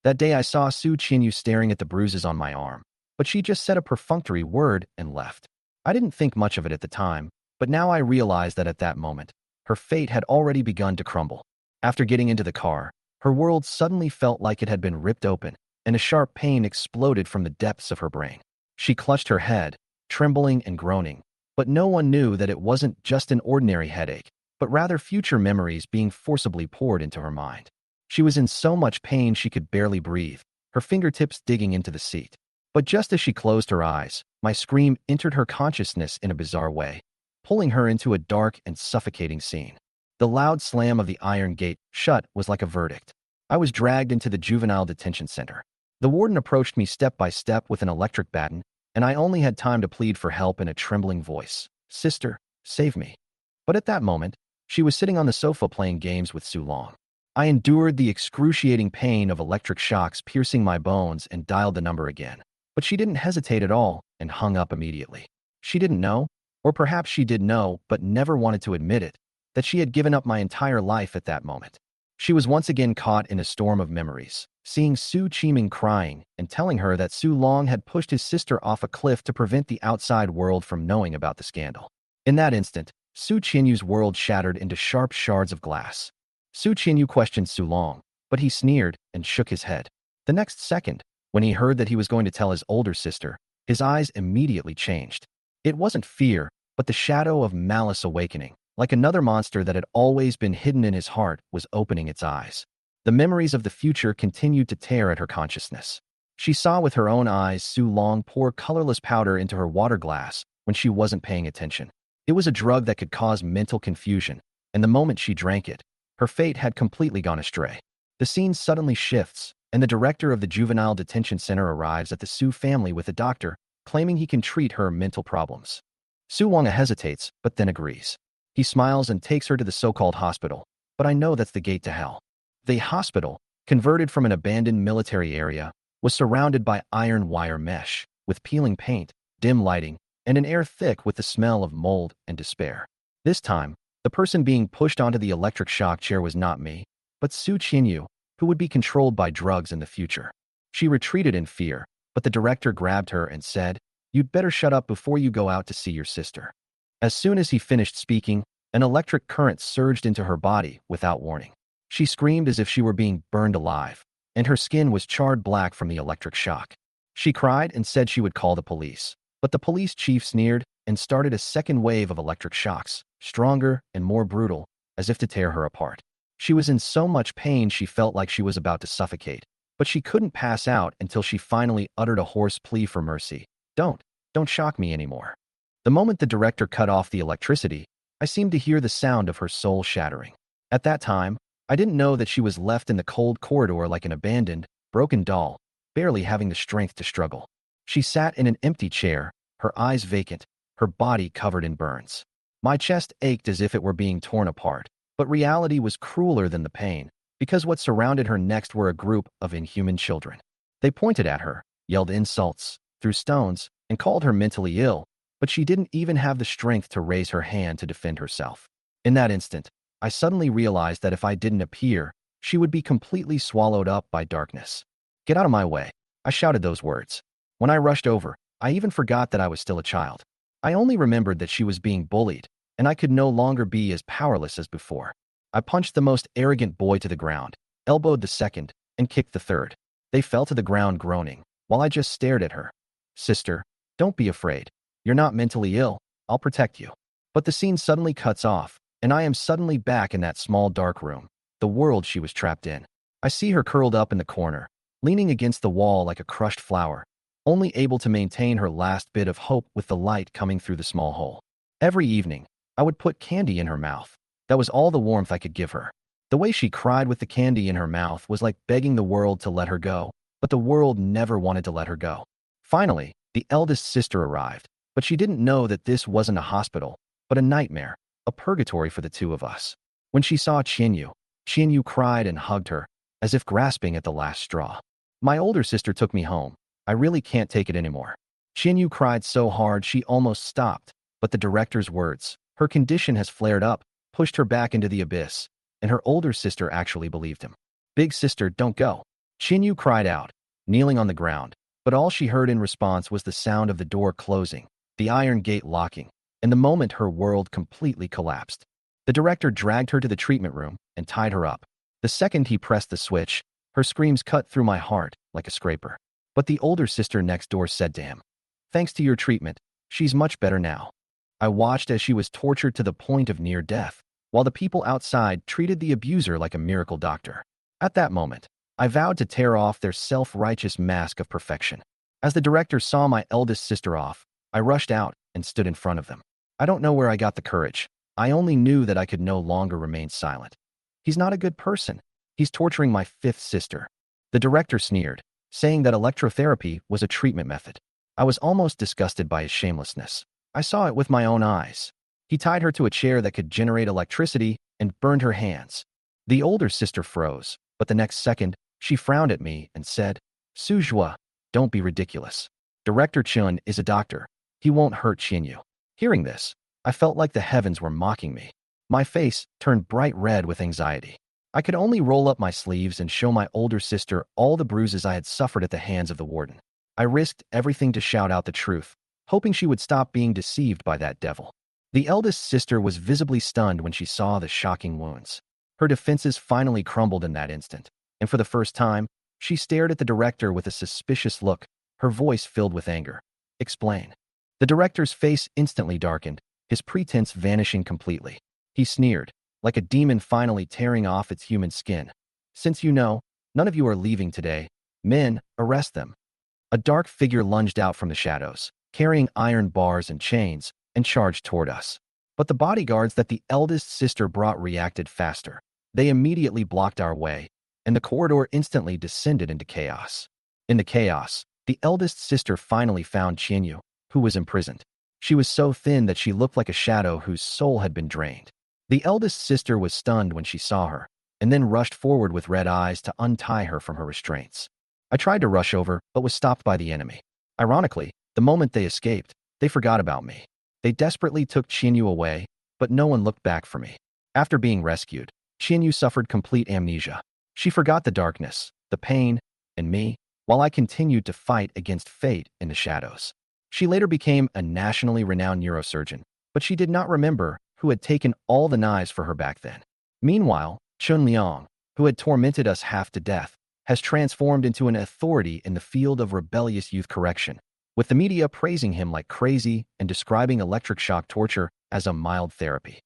That day I saw Su Ningyue staring at the bruises on my arm, but she just said a perfunctory word and left. I didn't think much of it at the time, but now I realized that at that moment, her fate had already begun to crumble. After getting into the car, her world suddenly felt like it had been ripped open, and a sharp pain exploded from the depths of her brain. She clutched her head, trembling and groaning, but no one knew that it wasn't just an ordinary headache, but rather future memories being forcibly poured into her mind. She was in so much pain she could barely breathe, her fingertips digging into the seat. But just as she closed her eyes, my scream entered her consciousness in a bizarre way, pulling her into a dark and suffocating scene. The loud slam of the iron gate shut was like a verdict. I was dragged into the juvenile detention center. The warden approached me step by step with an electric baton, and I only had time to plead for help in a trembling voice. "Sister, save me." But at that moment, she was sitting on the sofa playing games with Su Long. I endured the excruciating pain of electric shocks piercing my bones and dialed the number again. But she didn't hesitate at all and hung up immediately. She didn't know, or perhaps she did know but never wanted to admit it, that she had given up my entire life at that moment. She was once again caught in a storm of memories, seeing Su Qiming crying and telling her that Su Long had pushed his sister off a cliff to prevent the outside world from knowing about the scandal. In that instant, Su Qinyu's world shattered into sharp shards of glass. Su Qinyu questioned Su Long, but he sneered and shook his head. The next second, when he heard that he was going to tell his older sister, his eyes immediately changed. It wasn't fear, but the shadow of malice awakening, like another monster that had always been hidden in his heart was opening its eyes. The memories of the future continued to tear at her consciousness. She saw with her own eyes Su Long pour colorless powder into her water glass when she wasn't paying attention. It was a drug that could cause mental confusion, and the moment she drank it, her fate had completely gone astray. The scene suddenly shifts, and the director of the juvenile detention center arrives at the Su family with a doctor, claiming he can treat her mental problems. Su Wang hesitates, but then agrees. He smiles and takes her to the so-called hospital, but I know that's the gate to hell. The hospital, converted from an abandoned military area, was surrounded by iron wire mesh, with peeling paint, dim lighting, and an air thick with the smell of mold and despair. This time, the person being pushed onto the electric shock chair was not me, but Su Qinyu, who would be controlled by drugs in the future. She retreated in fear, but the director grabbed her and said, "You'd better shut up before you go out to see your sister." As soon as he finished speaking, an electric current surged into her body without warning. She screamed as if she were being burned alive, and her skin was charred black from the electric shock. She cried and said she would call the police, but the police chief sneered and started a second wave of electric shocks, stronger and more brutal, as if to tear her apart. She was in so much pain she felt like she was about to suffocate, but she couldn't pass out until she finally uttered a hoarse plea for mercy. Don't shock me anymore." The moment the director cut off the electricity, I seemed to hear the sound of her soul shattering. At that time, I didn't know that she was left in the cold corridor like an abandoned, broken doll, barely having the strength to struggle. She sat in an empty chair, her eyes vacant, her body covered in burns. My chest ached as if it were being torn apart, but reality was crueler than the pain, because what surrounded her next were a group of inhuman children. They pointed at her, yelled insults, threw stones, and called her mentally ill, but she didn't even have the strength to raise her hand to defend herself. In that instant, I suddenly realized that if I didn't appear, she would be completely swallowed up by darkness. "Get out of my way," I shouted those words. When I rushed over, I even forgot that I was still a child. I only remembered that she was being bullied, and I could no longer be as powerless as before. I punched the most arrogant boy to the ground, elbowed the second, and kicked the third. They fell to the ground groaning, while I just stared at her. "Sister, don't be afraid. You're not mentally ill. I'll protect you." But the scene suddenly cuts off, and I am suddenly back in that small dark room, the world she was trapped in. I see her curled up in the corner, leaning against the wall like a crushed flower, only able to maintain her last bit of hope with the light coming through the small hole. Every evening, I would put candy in her mouth. That was all the warmth I could give her. The way she cried with the candy in her mouth was like begging the world to let her go, but the world never wanted to let her go. Finally, the eldest sister arrived, but she didn't know that this wasn't a hospital, but a nightmare, a purgatory for the two of us. When she saw Qianyu cried and hugged her, as if grasping at the last straw. My older sister took me home. "I really can't take it anymore." Qianyu cried so hard she almost stopped, but the director's words, "Her condition has flared up," pushed her back into the abyss, and her older sister actually believed him. "Big sister, don't go." Yu cried out, kneeling on the ground, but all she heard in response was the sound of the door closing, the iron gate locking, and the moment her world completely collapsed. The director dragged her to the treatment room and tied her up. The second he pressed the switch, her screams cut through my heart like a scraper. But the older sister next door said to him, "Thanks to your treatment, she's much better now." I watched as she was tortured to the point of near death, while the people outside treated the abuser like a miracle doctor. At that moment, I vowed to tear off their self-righteous mask of perfection. As the director saw my eldest sister off, I rushed out and stood in front of them. I don't know where I got the courage. I only knew that I could no longer remain silent. "He's not a good person. He's torturing my fifth sister." The director sneered, saying that electrotherapy was a treatment method. I was almost disgusted by his shamelessness. I saw it with my own eyes. He tied her to a chair that could generate electricity and burned her hands. The older sister froze, but the next second, she frowned at me and said, "Su Ningyue, don't be ridiculous. Director Chun is a doctor. He won't hurt Xinyu." Hearing this, I felt like the heavens were mocking me. My face turned bright red with anxiety. I could only roll up my sleeves and show my older sister all the bruises I had suffered at the hands of the warden. I risked everything to shout out the truth, hoping she would stop being deceived by that devil. The eldest sister was visibly stunned when she saw the shocking wounds. Her defenses finally crumbled in that instant, and for the first time, she stared at the director with a suspicious look, her voice filled with anger. "Explain." The director's face instantly darkened, his pretense vanishing completely. He sneered, like a demon finally tearing off its human skin. "Since you know, none of you are leaving today. Men, arrest them." A dark figure lunged out from the shadows, carrying iron bars and chains, and charged toward us. But the bodyguards that the eldest sister brought reacted faster. They immediately blocked our way, and the corridor instantly descended into chaos. In the chaos, the eldest sister finally found Xinyu, who was imprisoned. She was so thin that she looked like a shadow whose soul had been drained. The eldest sister was stunned when she saw her, and then rushed forward with red eyes to untie her from her restraints. I tried to rush over, but was stopped by the enemy. Ironically, the moment they escaped, they forgot about me. They desperately took Xinyu away, but no one looked back for me. After being rescued, Xinyu suffered complete amnesia. She forgot the darkness, the pain, and me, while I continued to fight against fate in the shadows. She later became a nationally renowned neurosurgeon, but she did not remember who had taken all the knives for her back then. Meanwhile, Chun Liang, who had tormented us half to death, has transformed into an authority in the field of rebellious youth correction, with the media praising him like crazy and describing electric shock torture as a mild therapy.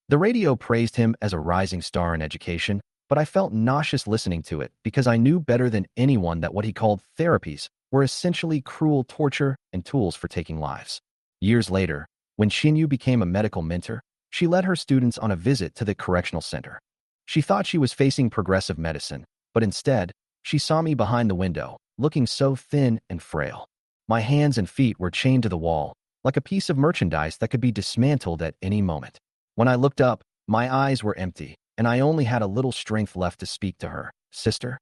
The radio praised him as a rising star in education, but I felt nauseous listening to it because I knew better than anyone that what he called therapies were essentially cruel torture and tools for taking lives. Years later, when Xinyu became a medical mentor, she led her students on a visit to the correctional center. She thought she was facing progressive medicine, but instead, she saw me behind the window, looking so thin and frail. My hands and feet were chained to the wall, like a piece of merchandise that could be dismantled at any moment. When I looked up, my eyes were empty, and I only had a little strength left to speak to her. "Sister?"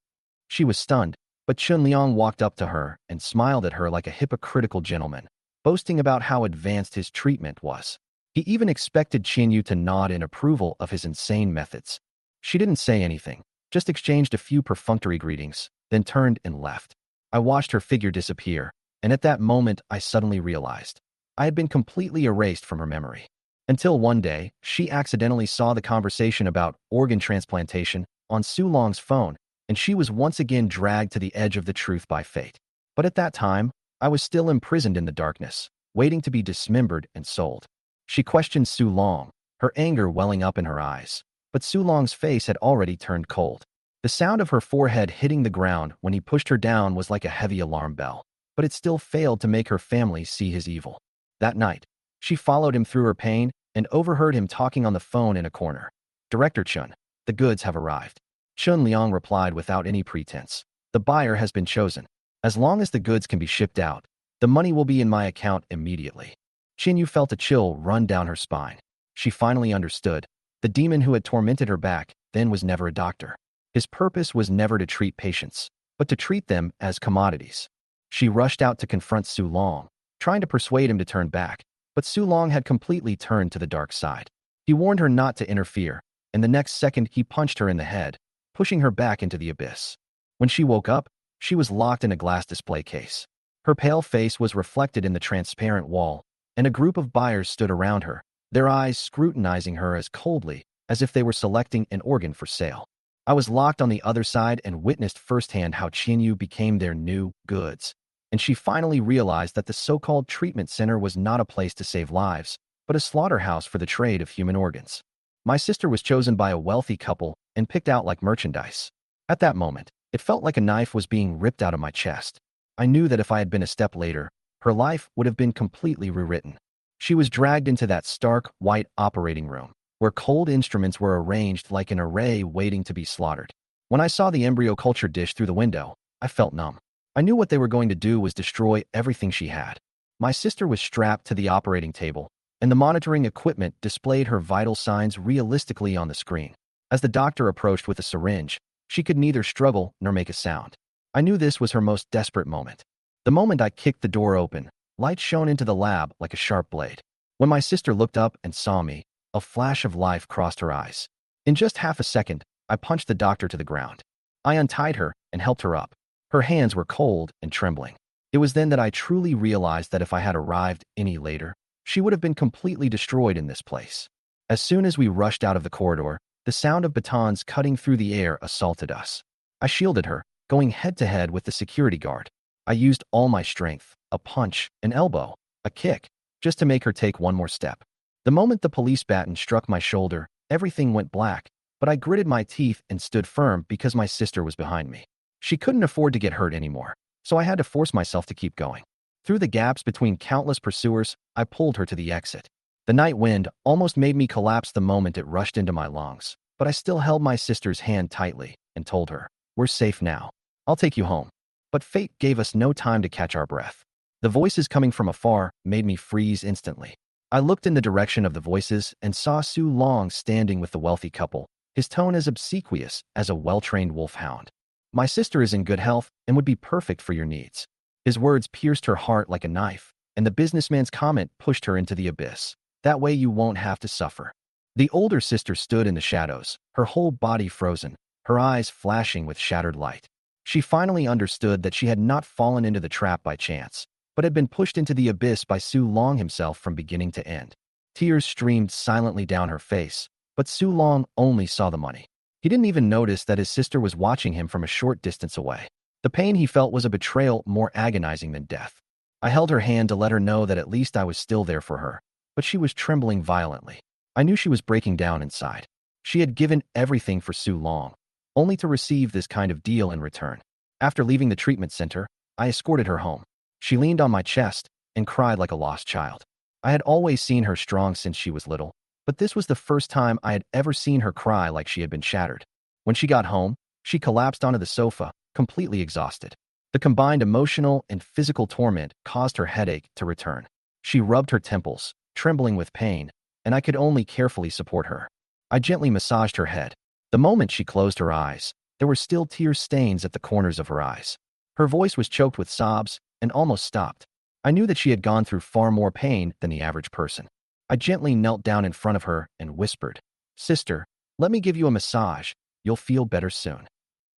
She was stunned, but Chun Liang walked up to her and smiled at her like a hypocritical gentleman, boasting about how advanced his treatment was. He even expected Xinyu to nod in approval of his insane methods. She didn't say anything, just exchanged a few perfunctory greetings, then turned and left. I watched her figure disappear, and at that moment I suddenly realized I had been completely erased from her memory. Until one day, she accidentally saw the conversation about organ transplantation on Su Long's phone, and she was once again dragged to the edge of the truth by fate. But at that time, I was still imprisoned in the darkness, waiting to be dismembered and sold. She questioned Su Long, her anger welling up in her eyes, but Su Long's face had already turned cold. The sound of her forehead hitting the ground when he pushed her down was like a heavy alarm bell, but it still failed to make her family see his evil. That night, she followed him through her pain and overheard him talking on the phone in a corner. "Director Chun, the goods have arrived." Chun Liang replied without any pretense. "The buyer has been chosen. As long as the goods can be shipped out, the money will be in my account immediately." Xinyu felt a chill run down her spine. She finally understood. The demon who had tormented her back then was never a doctor. His purpose was never to treat patients, but to treat them as commodities. She rushed out to confront Su Long, trying to persuade him to turn back, but Su Long had completely turned to the dark side. He warned her not to interfere, and the next second he punched her in the head, pushing her back into the abyss. When she woke up, she was locked in a glass display case. Her pale face was reflected in the transparent wall, and a group of buyers stood around her, their eyes scrutinizing her as coldly as if they were selecting an organ for sale. I was locked on the other side and witnessed firsthand how Chinyu became their new goods. And she finally realized that the so-called treatment center was not a place to save lives, but a slaughterhouse for the trade of human organs. My sister was chosen by a wealthy couple and picked out like merchandise. At that moment, it felt like a knife was being ripped out of my chest. I knew that if I had been a step later, her life would have been completely rewritten. She was dragged into that stark, white operating room, where cold instruments were arranged like an array waiting to be slaughtered. When I saw the embryo culture dish through the window, I felt numb. I knew what they were going to do was destroy everything she had. My sister was strapped to the operating table, and the monitoring equipment displayed her vital signs realistically on the screen. As the doctor approached with a syringe, she could neither struggle nor make a sound. I knew this was her most desperate moment. The moment I kicked the door open, light shone into the lab like a sharp blade. When my sister looked up and saw me, a flash of life crossed her eyes. In just half a second, I punched the doctor to the ground. I untied her and helped her up. Her hands were cold and trembling. It was then that I truly realized that if I had arrived any later, she would have been completely destroyed in this place. As soon as we rushed out of the corridor, the sound of batons cutting through the air assaulted us. I shielded her, going head-to-head with the security guard. I used all my strength, a punch, an elbow, a kick, just to make her take one more step. The moment the police baton struck my shoulder, everything went black, but I gritted my teeth and stood firm because my sister was behind me. She couldn't afford to get hurt anymore, so I had to force myself to keep going. Through the gaps between countless pursuers, I pulled her to the exit. The night wind almost made me collapse the moment it rushed into my lungs, but I still held my sister's hand tightly and told her, "We're safe now. I'll take you home." But fate gave us no time to catch our breath. The voices coming from afar made me freeze instantly. I looked in the direction of the voices and saw Su Long standing with the wealthy couple, his tone as obsequious as a well-trained wolfhound. "My sister is in good health and would be perfect for your needs." His words pierced her heart like a knife, and the businessman's comment pushed her into the abyss. "That way you won't have to suffer." The older sister stood in the shadows, her whole body frozen, her eyes flashing with shattered light. She finally understood that she had not fallen into the trap by chance, but had been pushed into the abyss by Su Long himself from beginning to end. Tears streamed silently down her face, but Su Long only saw the money. He didn't even notice that his sister was watching him from a short distance away. The pain he felt was a betrayal more agonizing than death. I held her hand to let her know that at least I was still there for her, but she was trembling violently. I knew she was breaking down inside. She had given everything for Su Long, only to receive this kind of deal in return. After leaving the treatment center, I escorted her home. She leaned on my chest and cried like a lost child. I had always seen her strong since she was little, but this was the first time I had ever seen her cry like she had been shattered. When she got home, she collapsed onto the sofa, completely exhausted. The combined emotional and physical torment caused her headache to return. She rubbed her temples, trembling with pain, and I could only carefully support her. I gently massaged her head. The moment she closed her eyes, there were still tear stains at the corners of her eyes. Her voice was choked with sobs and almost stopped. I knew that she had gone through far more pain than the average person. I gently knelt down in front of her and whispered, "Sister, let me give you a massage. You'll feel better soon."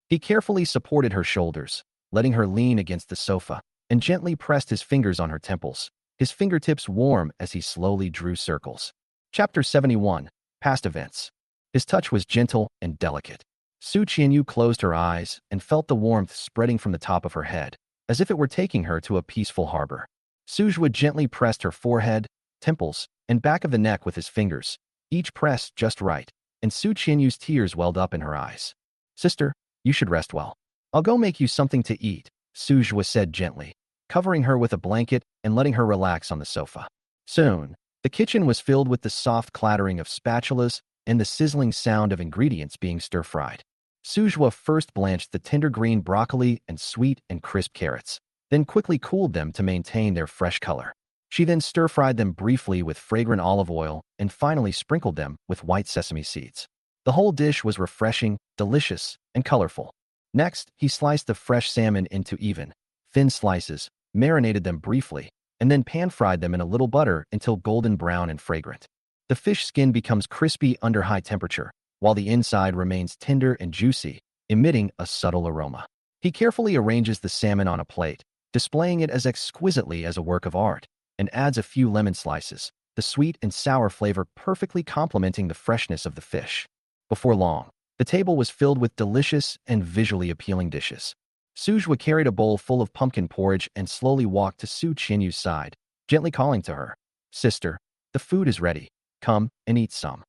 He carefully supported her shoulders, letting her lean against the sofa, and gently pressed his fingers on her temples, his fingertips warm as he slowly drew circles. Chapter 71, Past Events. His touch was gentle and delicate. Su Ningyue closed her eyes and felt the warmth spreading from the top of her head, as if it were taking her to a peaceful harbor. Su Ningyue gently pressed her forehead, temples, and back of the neck with his fingers, each pressed just right, and Su Ningyue's tears welled up in her eyes. "Sister, you should rest well. I'll go make you something to eat," Su Ningyue said gently, covering her with a blanket and letting her relax on the sofa. Soon, the kitchen was filled with the soft clattering of spatulas and the sizzling sound of ingredients being stir-fried. Su Ningyue first blanched the tender green broccoli and sweet and crisp carrots, then quickly cooled them to maintain their fresh color. She then stir-fried them briefly with fragrant olive oil and finally sprinkled them with white sesame seeds. The whole dish was refreshing, delicious, and colorful. Next, he sliced the fresh salmon into even, thin slices, marinated them briefly, and then pan-fried them in a little butter until golden brown and fragrant. The fish skin becomes crispy under high temperature, while the inside remains tender and juicy, emitting a subtle aroma. He carefully arranges the salmon on a plate, displaying it as exquisitely as a work of art, and adds a few lemon slices, the sweet and sour flavor perfectly complementing the freshness of the fish. Before long, the table was filled with delicious and visually appealing dishes. Su Ningyue carried a bowl full of pumpkin porridge and slowly walked to Su Qianyu's side, gently calling to her, "Sister, the food is ready. Come and eat some."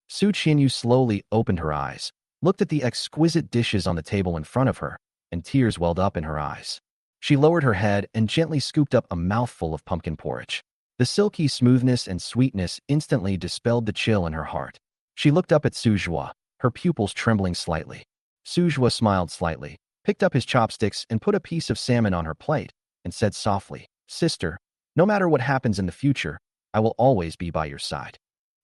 Su Qianyu slowly opened her eyes, looked at the exquisite dishes on the table in front of her, and tears welled up in her eyes. She lowered her head and gently scooped up a mouthful of pumpkin porridge. The silky smoothness and sweetness instantly dispelled the chill in her heart. She looked up at Su Ningyue, her pupils trembling slightly. Su Ningyue smiled slightly, picked up his chopsticks and put a piece of salmon on her plate, and said softly, "Sister, no matter what happens in the future, I will always be by your side."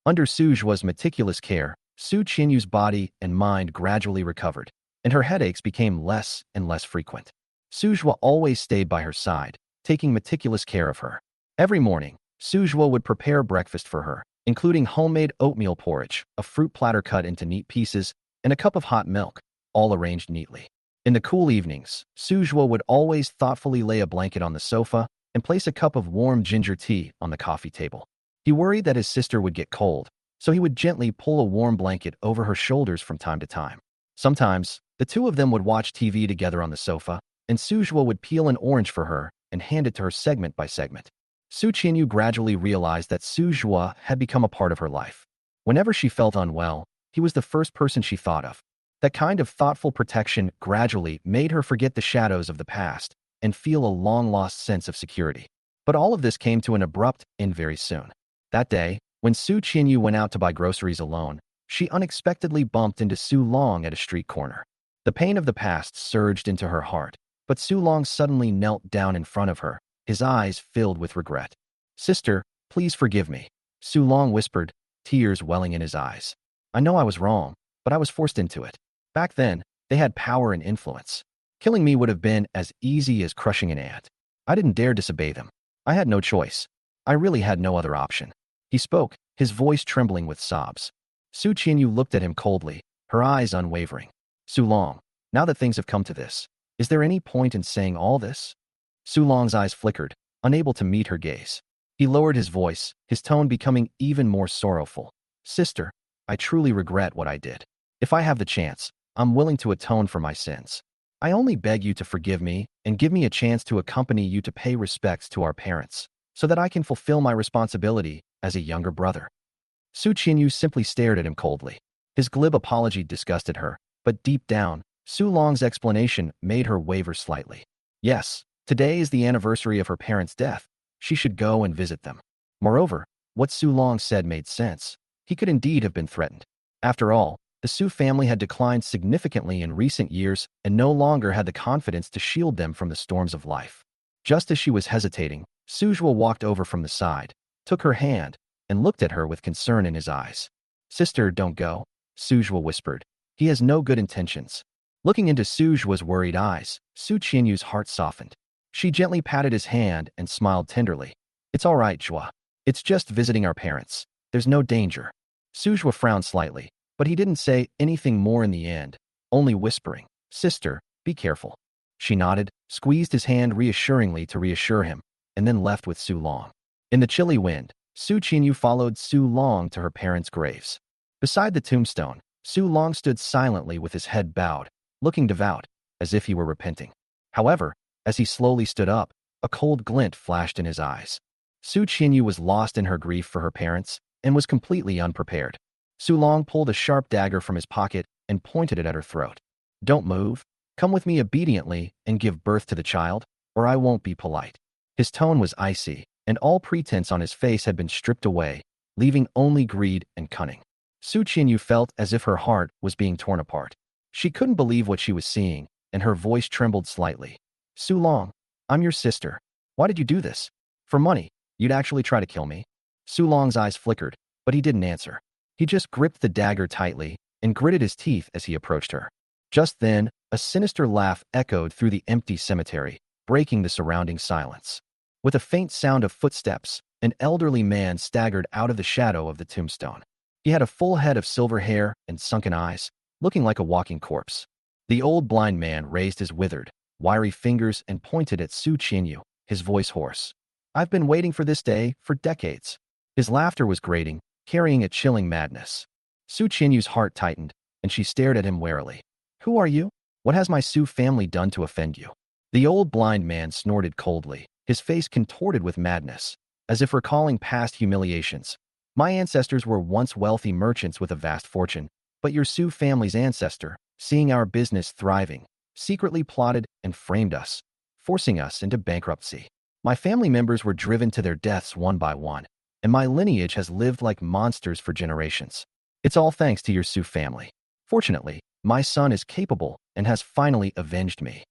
Under Su Ningyue's meticulous care, Su Qianyu's body and mind gradually recovered, and her headaches became less and less frequent. Su Ningyue always stayed by her side, taking meticulous care of her. Every morning, Su Ningyue would prepare breakfast for her, including homemade oatmeal porridge, a fruit platter cut into neat pieces, and a cup of hot milk, all arranged neatly. In the cool evenings, Su Ningyue would always thoughtfully lay a blanket on the sofa and place a cup of warm ginger tea on the coffee table. He worried that his sister would get cold, so he would gently pull a warm blanket over her shoulders from time to time. Sometimes, the two of them would watch TV together on the sofa, and Su Ningyue would peel an orange for her and hand it to her segment by segment. Su Qianyu gradually realized that Su Ningyue had become a part of her life. Whenever she felt unwell, he was the first person she thought of. That kind of thoughtful protection gradually made her forget the shadows of the past and feel a long-lost sense of security. But all of this came to an abrupt end very soon. That day, when Su Qianyu went out to buy groceries alone, she unexpectedly bumped into Su Long at a street corner. The pain of the past surged into her heart, but Su Long suddenly knelt down in front of her, his eyes filled with regret. "Sister, please forgive me," Su Long whispered, tears welling in his eyes. "I know I was wrong, but I was forced into it. Back then, they had power and influence. Killing me would have been as easy as crushing an ant. I didn't dare disobey them. I had no choice. I really had no other option." He spoke, his voice trembling with sobs. Su Qianyu looked at him coldly, her eyes unwavering. "Su Long, now that things have come to this, is there any point in saying all this?" Su Long's eyes flickered, unable to meet her gaze. He lowered his voice, his tone becoming even more sorrowful. "Sister, I truly regret what I did. If I have the chance, I'm willing to atone for my sins. I only beg you to forgive me and give me a chance to accompany you to pay respects to our parents, so that I can fulfill my responsibility as a younger brother." Su Qianyu simply stared at him coldly. His glib apology disgusted her, but deep down, Su Long's explanation made her waver slightly. Yes, today is the anniversary of her parents' death. She should go and visit them. Moreover, what Su Long said made sense. He could indeed have been threatened. After all, the Su family had declined significantly in recent years and no longer had the confidence to shield them from the storms of life. Just as she was hesitating, Su Ningyue walked over from the side, took her hand, and looked at her with concern in his eyes. "Sister, don't go," Su Ningyue whispered. "He has no good intentions." Looking into Su Ningyue's worried eyes, Su Qianyu's heart softened. She gently patted his hand and smiled tenderly. "It's all right, Jua. It's just visiting our parents. There's no danger." Su Ningyue frowned slightly, but he didn't say anything more in the end, only whispering, "Sister, be careful." She nodded, squeezed his hand reassuringly to reassure him, and then left with Su Long. In the chilly wind, Su Qianyu followed Su Long to her parents' graves. Beside the tombstone, Su Long stood silently with his head bowed, looking devout, as if he were repenting. However, as he slowly stood up, a cold glint flashed in his eyes. Su Qianyu was lost in her grief for her parents and was completely unprepared. Su Long pulled a sharp dagger from his pocket and pointed it at her throat. "Don't move. Come with me obediently and give birth to the child, or I won't be polite." His tone was icy, and all pretense on his face had been stripped away, leaving only greed and cunning. Su Qianyu felt as if her heart was being torn apart. She couldn't believe what she was seeing, and her voice trembled slightly. "Su Long, I'm your sister. Why did you do this? For money, you'd actually try to kill me?" Su Long's eyes flickered, but he didn't answer. He just gripped the dagger tightly and gritted his teeth as he approached her. Just then, a sinister laugh echoed through the empty cemetery, breaking the surrounding silence. With a faint sound of footsteps, an elderly man staggered out of the shadow of the tombstone. He had a full head of silver hair and sunken eyes, looking like a walking corpse. The old blind man raised his withered, wiry fingers and pointed at Su Ningyue, his voice hoarse. I've been waiting for this day for decades. His laughter was grating, carrying a chilling madness. Su Ninyue's heart tightened, and she stared at him warily. Who are you? What has my Su family done to offend you? The old blind man snorted coldly, his face contorted with madness, as if recalling past humiliations. My ancestors were once wealthy merchants with a vast fortune, but your Su family's ancestor, seeing our business thriving, secretly plotted and framed us, forcing us into bankruptcy. My family members were driven to their deaths one by one, and my lineage has lived like monsters for generations. It's all thanks to your Su family. Fortunately, my son is capable and has finally avenged me.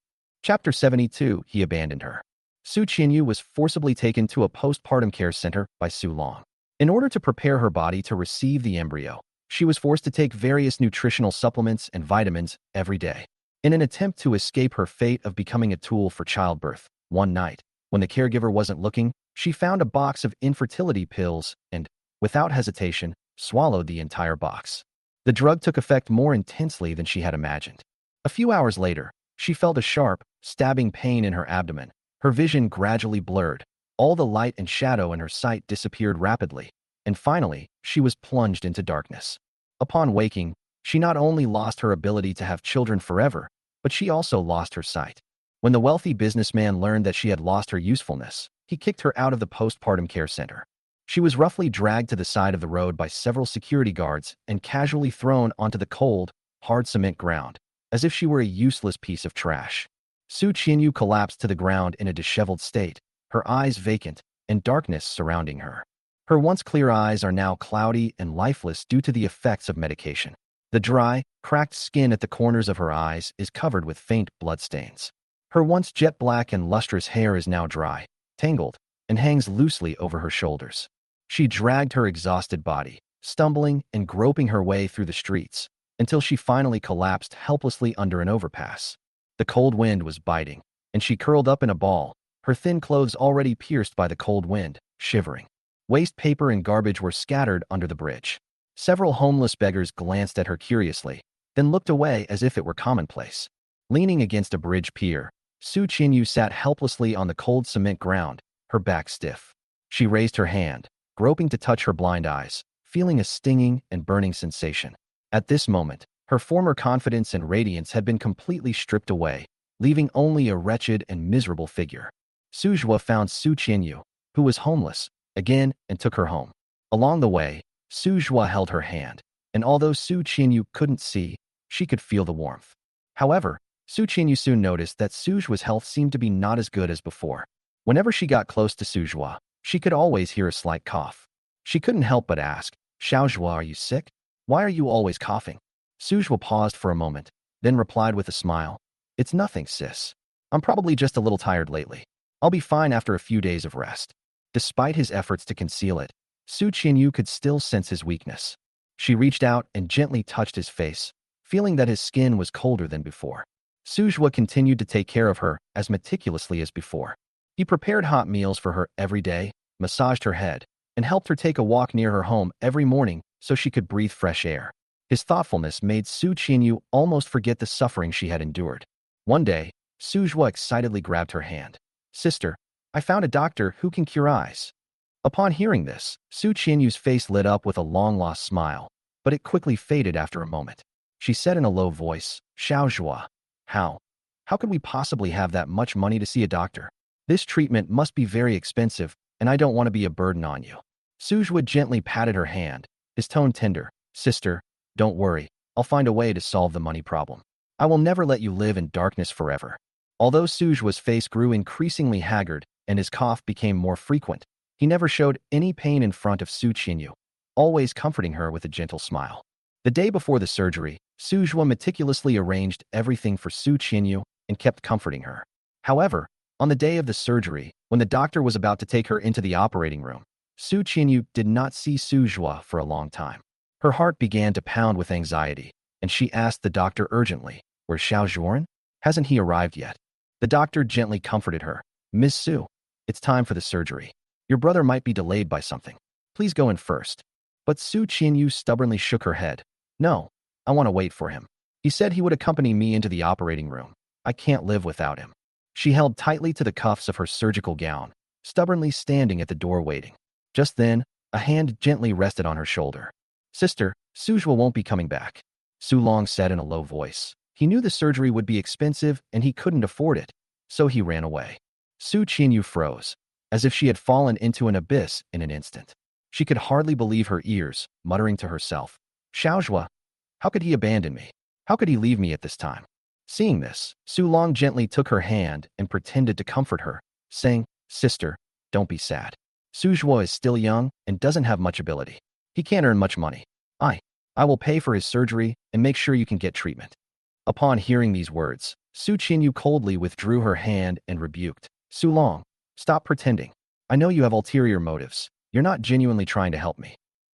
Chapter 72. He abandoned her. Su Ningyue was forcibly taken to a postpartum care center by Su Long. In order to prepare her body to receive the embryo, she was forced to take various nutritional supplements and vitamins every day. In an attempt to escape her fate of becoming a tool for childbirth, one night, when the caregiver wasn't looking, she found a box of infertility pills and, without hesitation, swallowed the entire box. The drug took effect more intensely than she had imagined. A few hours later, she felt a sharp, stabbing pain in her abdomen. Her vision gradually blurred. All the light and shadow in her sight disappeared rapidly, and finally, she was plunged into darkness. Upon waking, she not only lost her ability to have children forever, but she also lost her sight. When the wealthy businessman learned that she had lost her usefulness, he kicked her out of the postpartum care center. She was roughly dragged to the side of the road by several security guards and casually thrown onto the cold, hard cement ground, as if she were a useless piece of trash. Su Ningyue collapsed to the ground in a disheveled state, her eyes vacant and darkness surrounding her. Her once clear eyes are now cloudy and lifeless due to the effects of medication. The dry, cracked skin at the corners of her eyes is covered with faint bloodstains. Her once jet black and lustrous hair is now dry, tangled, and hangs loosely over her shoulders. She dragged her exhausted body, stumbling and groping her way through the streets, until she finally collapsed helplessly under an overpass. The cold wind was biting, and she curled up in a ball, her thin clothes already pierced by the cold wind, shivering. Waste paper and garbage were scattered under the bridge. Several homeless beggars glanced at her curiously, then looked away as if it were commonplace. Leaning against a bridge pier, Su Ningyue sat helplessly on the cold cement ground, her back stiff. She raised her hand, groping to touch her blind eyes, feeling a stinging and burning sensation. At this moment, her former confidence and radiance had been completely stripped away, leaving only a wretched and miserable figure. Su Ningyue found Su Ningyue, who was homeless, again and took her home. Along the way, Su Ningyue held her hand, and although Su Ningyue couldn't see, she could feel the warmth. However, Su Ningyue soon noticed that Su Ningyue's health seemed to be not as good as before. Whenever she got close to Su Ningyue, she could always hear a slight cough. She couldn't help but ask, "Xiao Ningyue, are you sick? Why are you always coughing?" Su Ningyue paused for a moment, then replied with a smile, "It's nothing, sis. I'm probably just a little tired lately. I'll be fine after a few days of rest." Despite his efforts to conceal it, Su Ningyue could still sense his weakness. She reached out and gently touched his face, feeling that his skin was colder than before. Su Ningyue continued to take care of her as meticulously as before. He prepared hot meals for her every day, massaged her head, and helped her take a walk near her home every morning so she could breathe fresh air. His thoughtfulness made Su Ningyue almost forget the suffering she had endured. One day, Su Ningyue excitedly grabbed her hand. "Sister, I found a doctor who can cure eyes." Upon hearing this, Su Ninyue's face lit up with a long-lost smile, but it quickly faded after a moment. She said in a low voice, "Xiao Ningyue, how? How could we possibly have that much money to see a doctor? This treatment must be very expensive, and I don't want to be a burden on you." Su Ningyue gently patted her hand, his tone tender. "Sister, don't worry. I'll find a way to solve the money problem. I will never let you live in darkness forever." Although Su Ningyue's face grew increasingly haggard and his cough became more frequent, he never showed any pain in front of Su Ningyue, always comforting her with a gentle smile. The day before the surgery, Su Ningyue meticulously arranged everything for Su Ningyue and kept comforting her. However, on the day of the surgery, when the doctor was about to take her into the operating room, Su Ningyue did not see Su Ningyue for a long time. Her heart began to pound with anxiety, and she asked the doctor urgently, "Where's Xiao Ningyue? Hasn't he arrived yet?" The doctor gently comforted her. "Miss Su, it's time for the surgery. Your brother might be delayed by something. Please go in first." But Su Ningyue stubbornly shook her head. "No, I want to wait for him. He said he would accompany me into the operating room. I can't live without him." She held tightly to the cuffs of her surgical gown, stubbornly standing at the door waiting. Just then, a hand gently rested on her shoulder. Sister, Sujua won't be coming back, Su Long said in a low voice. He knew the surgery would be expensive and he couldn't afford it, so he ran away. Su Qinyu froze, as if she had fallen into an abyss in an instant. She could hardly believe her ears, muttering to herself, Xiaozhua, how could he abandon me? How could he leave me at this time? Seeing this, Su Long gently took her hand and pretended to comfort her, saying, Sister, don't be sad. Suzhua is still young and doesn't have much ability. He can't earn much money. I will pay for his surgery and make sure you can get treatment. Upon hearing these words, Su Qinyu coldly withdrew her hand and rebuked, Su Long, stop pretending. I know you have ulterior motives. You're not genuinely trying to help me.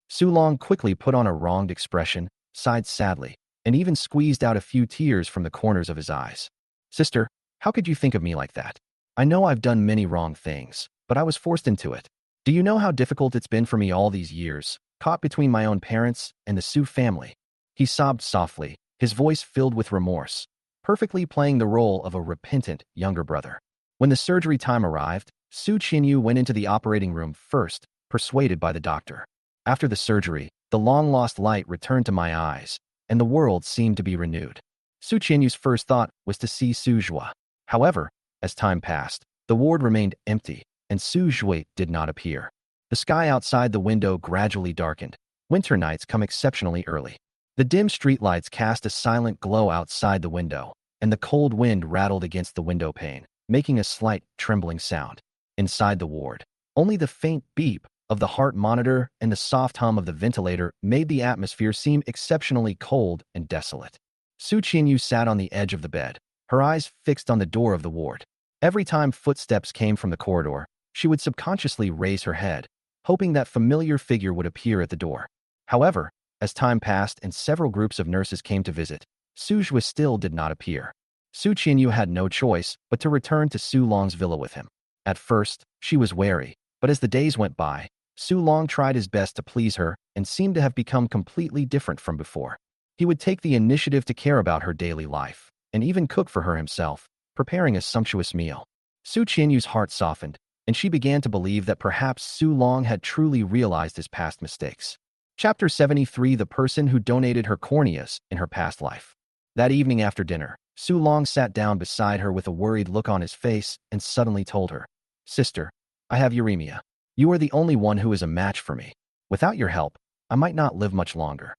Su Long quickly put on a wronged expression, sighed sadly, and even squeezed out a few tears from the corners of his eyes. Sister, how could you think of me like that? I know I've done many wrong things, but I was forced into it. Do you know how difficult it's been for me all these years, caught between my own parents and the Su family? He sobbed softly, his voice filled with remorse, perfectly playing the role of a repentant younger brother. When the surgery time arrived, Su Qinyu went into the operating room first, persuaded by the doctor. After the surgery, the long-lost light returned to my eyes, and the world seemed to be renewed. Su Qinyu's first thought was to see Su Zhua. However, as time passed, the ward remained empty, and Su Zhui did not appear. The sky outside the window gradually darkened. Winter nights come exceptionally early. The dim streetlights cast a silent glow outside the window, and the cold wind rattled against the window pane, making a slight, trembling sound. Inside the ward, only the faint beep of the heart monitor and the soft hum of the ventilator made the atmosphere seem exceptionally cold and desolate. Su Qinyu sat on the edge of the bed, her eyes fixed on the door of the ward. Every time footsteps came from the corridor, she would subconsciously raise her head, hoping that familiar figure would appear at the door. However, as time passed and several groups of nurses came to visit, Su Zhui still did not appear. Su Qinyu had no choice but to return to Su Long's villa with him. At first, she was wary, but as the days went by, Su Long tried his best to please her and seemed to have become completely different from before. He would take the initiative to care about her daily life, and even cook for her himself, preparing a sumptuous meal. Su Qinyu's heart softened, and she began to believe that perhaps Su Long had truly realized his past mistakes. Chapter 73: The person who donated her corneas in her past life. That evening after dinner, Su Long sat down beside her with a worried look on his face and suddenly told her, Sister, I have uremia. You are the only one who is a match for me. Without your help, I might not live much longer.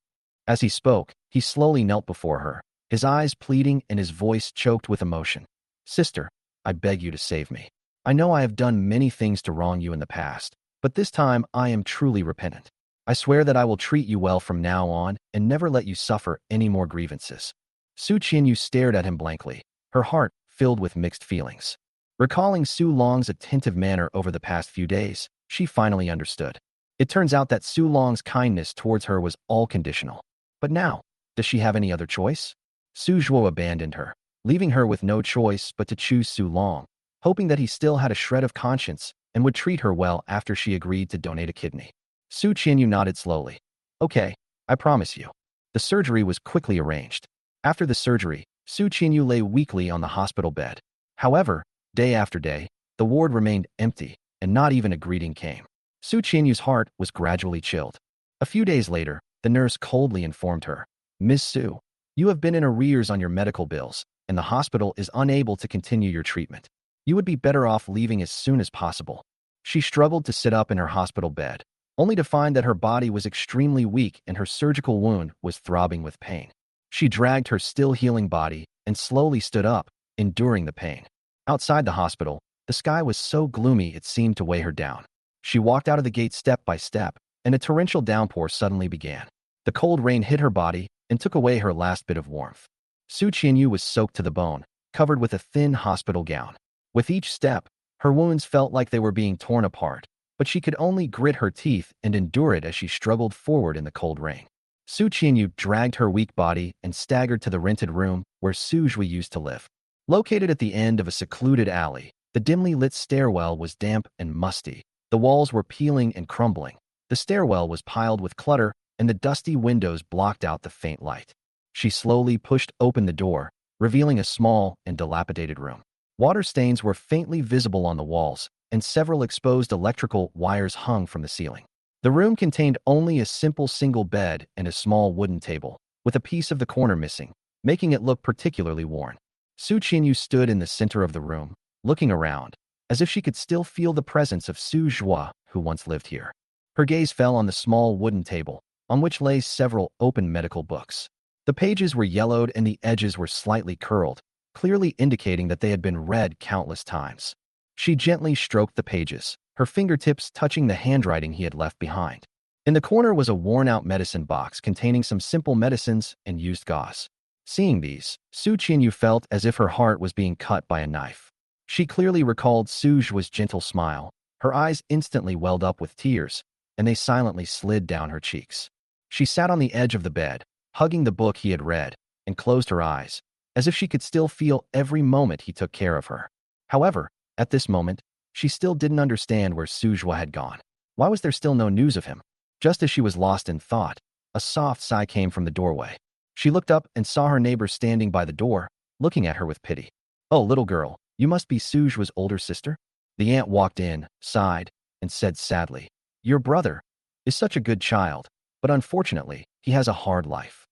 As he spoke, he slowly knelt before her, his eyes pleading and his voice choked with emotion. Sister, I beg you to save me. I know I have done many things to wrong you in the past, but this time I am truly repentant. I swear that I will treat you well from now on and never let you suffer any more grievances. Su Qinyu stared at him blankly, her heart filled with mixed feelings. Recalling Su Long's attentive manner over the past few days, she finally understood. It turns out that Su Long's kindness towards her was all conditional. But now, does she have any other choice? Su Zhuo abandoned her, leaving her with no choice but to choose Su Long, hoping that he still had a shred of conscience and would treat her well after she agreed to donate a kidney. Su Qinyu nodded slowly. Okay, I promise you. The surgery was quickly arranged. After the surgery, Su Qinyu lay weakly on the hospital bed. However, day after day, the ward remained empty, and not even a greeting came. Su Qinyu's heart was gradually chilled. A few days later, the nurse coldly informed her, Miss Su, you have been in arrears on your medical bills, and the hospital is unable to continue your treatment. You would be better off leaving as soon as possible. She struggled to sit up in her hospital bed, only to find that her body was extremely weak and her surgical wound was throbbing with pain. She dragged her still healing body and slowly stood up, enduring the pain. Outside the hospital, the sky was so gloomy it seemed to weigh her down. She walked out of the gate step by step, and a torrential downpour suddenly began. The cold rain hit her body and took away her last bit of warmth. Su Qinyu was soaked to the bone, covered with a thin hospital gown. With each step, her wounds felt like they were being torn apart, but she could only grit her teeth and endure it as she struggled forward in the cold rain. Su Qinyu dragged her weak body and staggered to the rented room where Su Zhui used to live. Located at the end of a secluded alley, the dimly lit stairwell was damp and musty. The walls were peeling and crumbling. The stairwell was piled with clutter, and the dusty windows blocked out the faint light. She slowly pushed open the door, revealing a small and dilapidated room. Water stains were faintly visible on the walls, and several exposed electrical wires hung from the ceiling. The room contained only a simple single bed and a small wooden table, with a piece of the corner missing, making it look particularly worn. Su Qinyu stood in the center of the room, looking around, as if she could still feel the presence of Su Zhua, who once lived here. Her gaze fell on the small wooden table, on which lay several open medical books. The pages were yellowed and the edges were slightly curled, clearly indicating that they had been read countless times. She gently stroked the pages, her fingertips touching the handwriting he had left behind. In the corner was a worn-out medicine box containing some simple medicines and used gauze. Seeing these, Su Qinyu felt as if her heart was being cut by a knife. She clearly recalled Su Zhua's gentle smile. Her eyes instantly welled up with tears, and they silently slid down her cheeks. She sat on the edge of the bed, hugging the book he had read, and closed her eyes, as if she could still feel every moment he took care of her. However, at this moment, she still didn't understand where Su Zhua had gone. Why was there still no news of him? Just as she was lost in thought, a soft sigh came from the doorway. She looked up and saw her neighbor standing by the door, looking at her with pity. "Oh, little girl, you must be Su Zhua's older sister?" The aunt walked in, sighed, and said sadly, "Your brother is such a good child, but unfortunately, he has a hard life."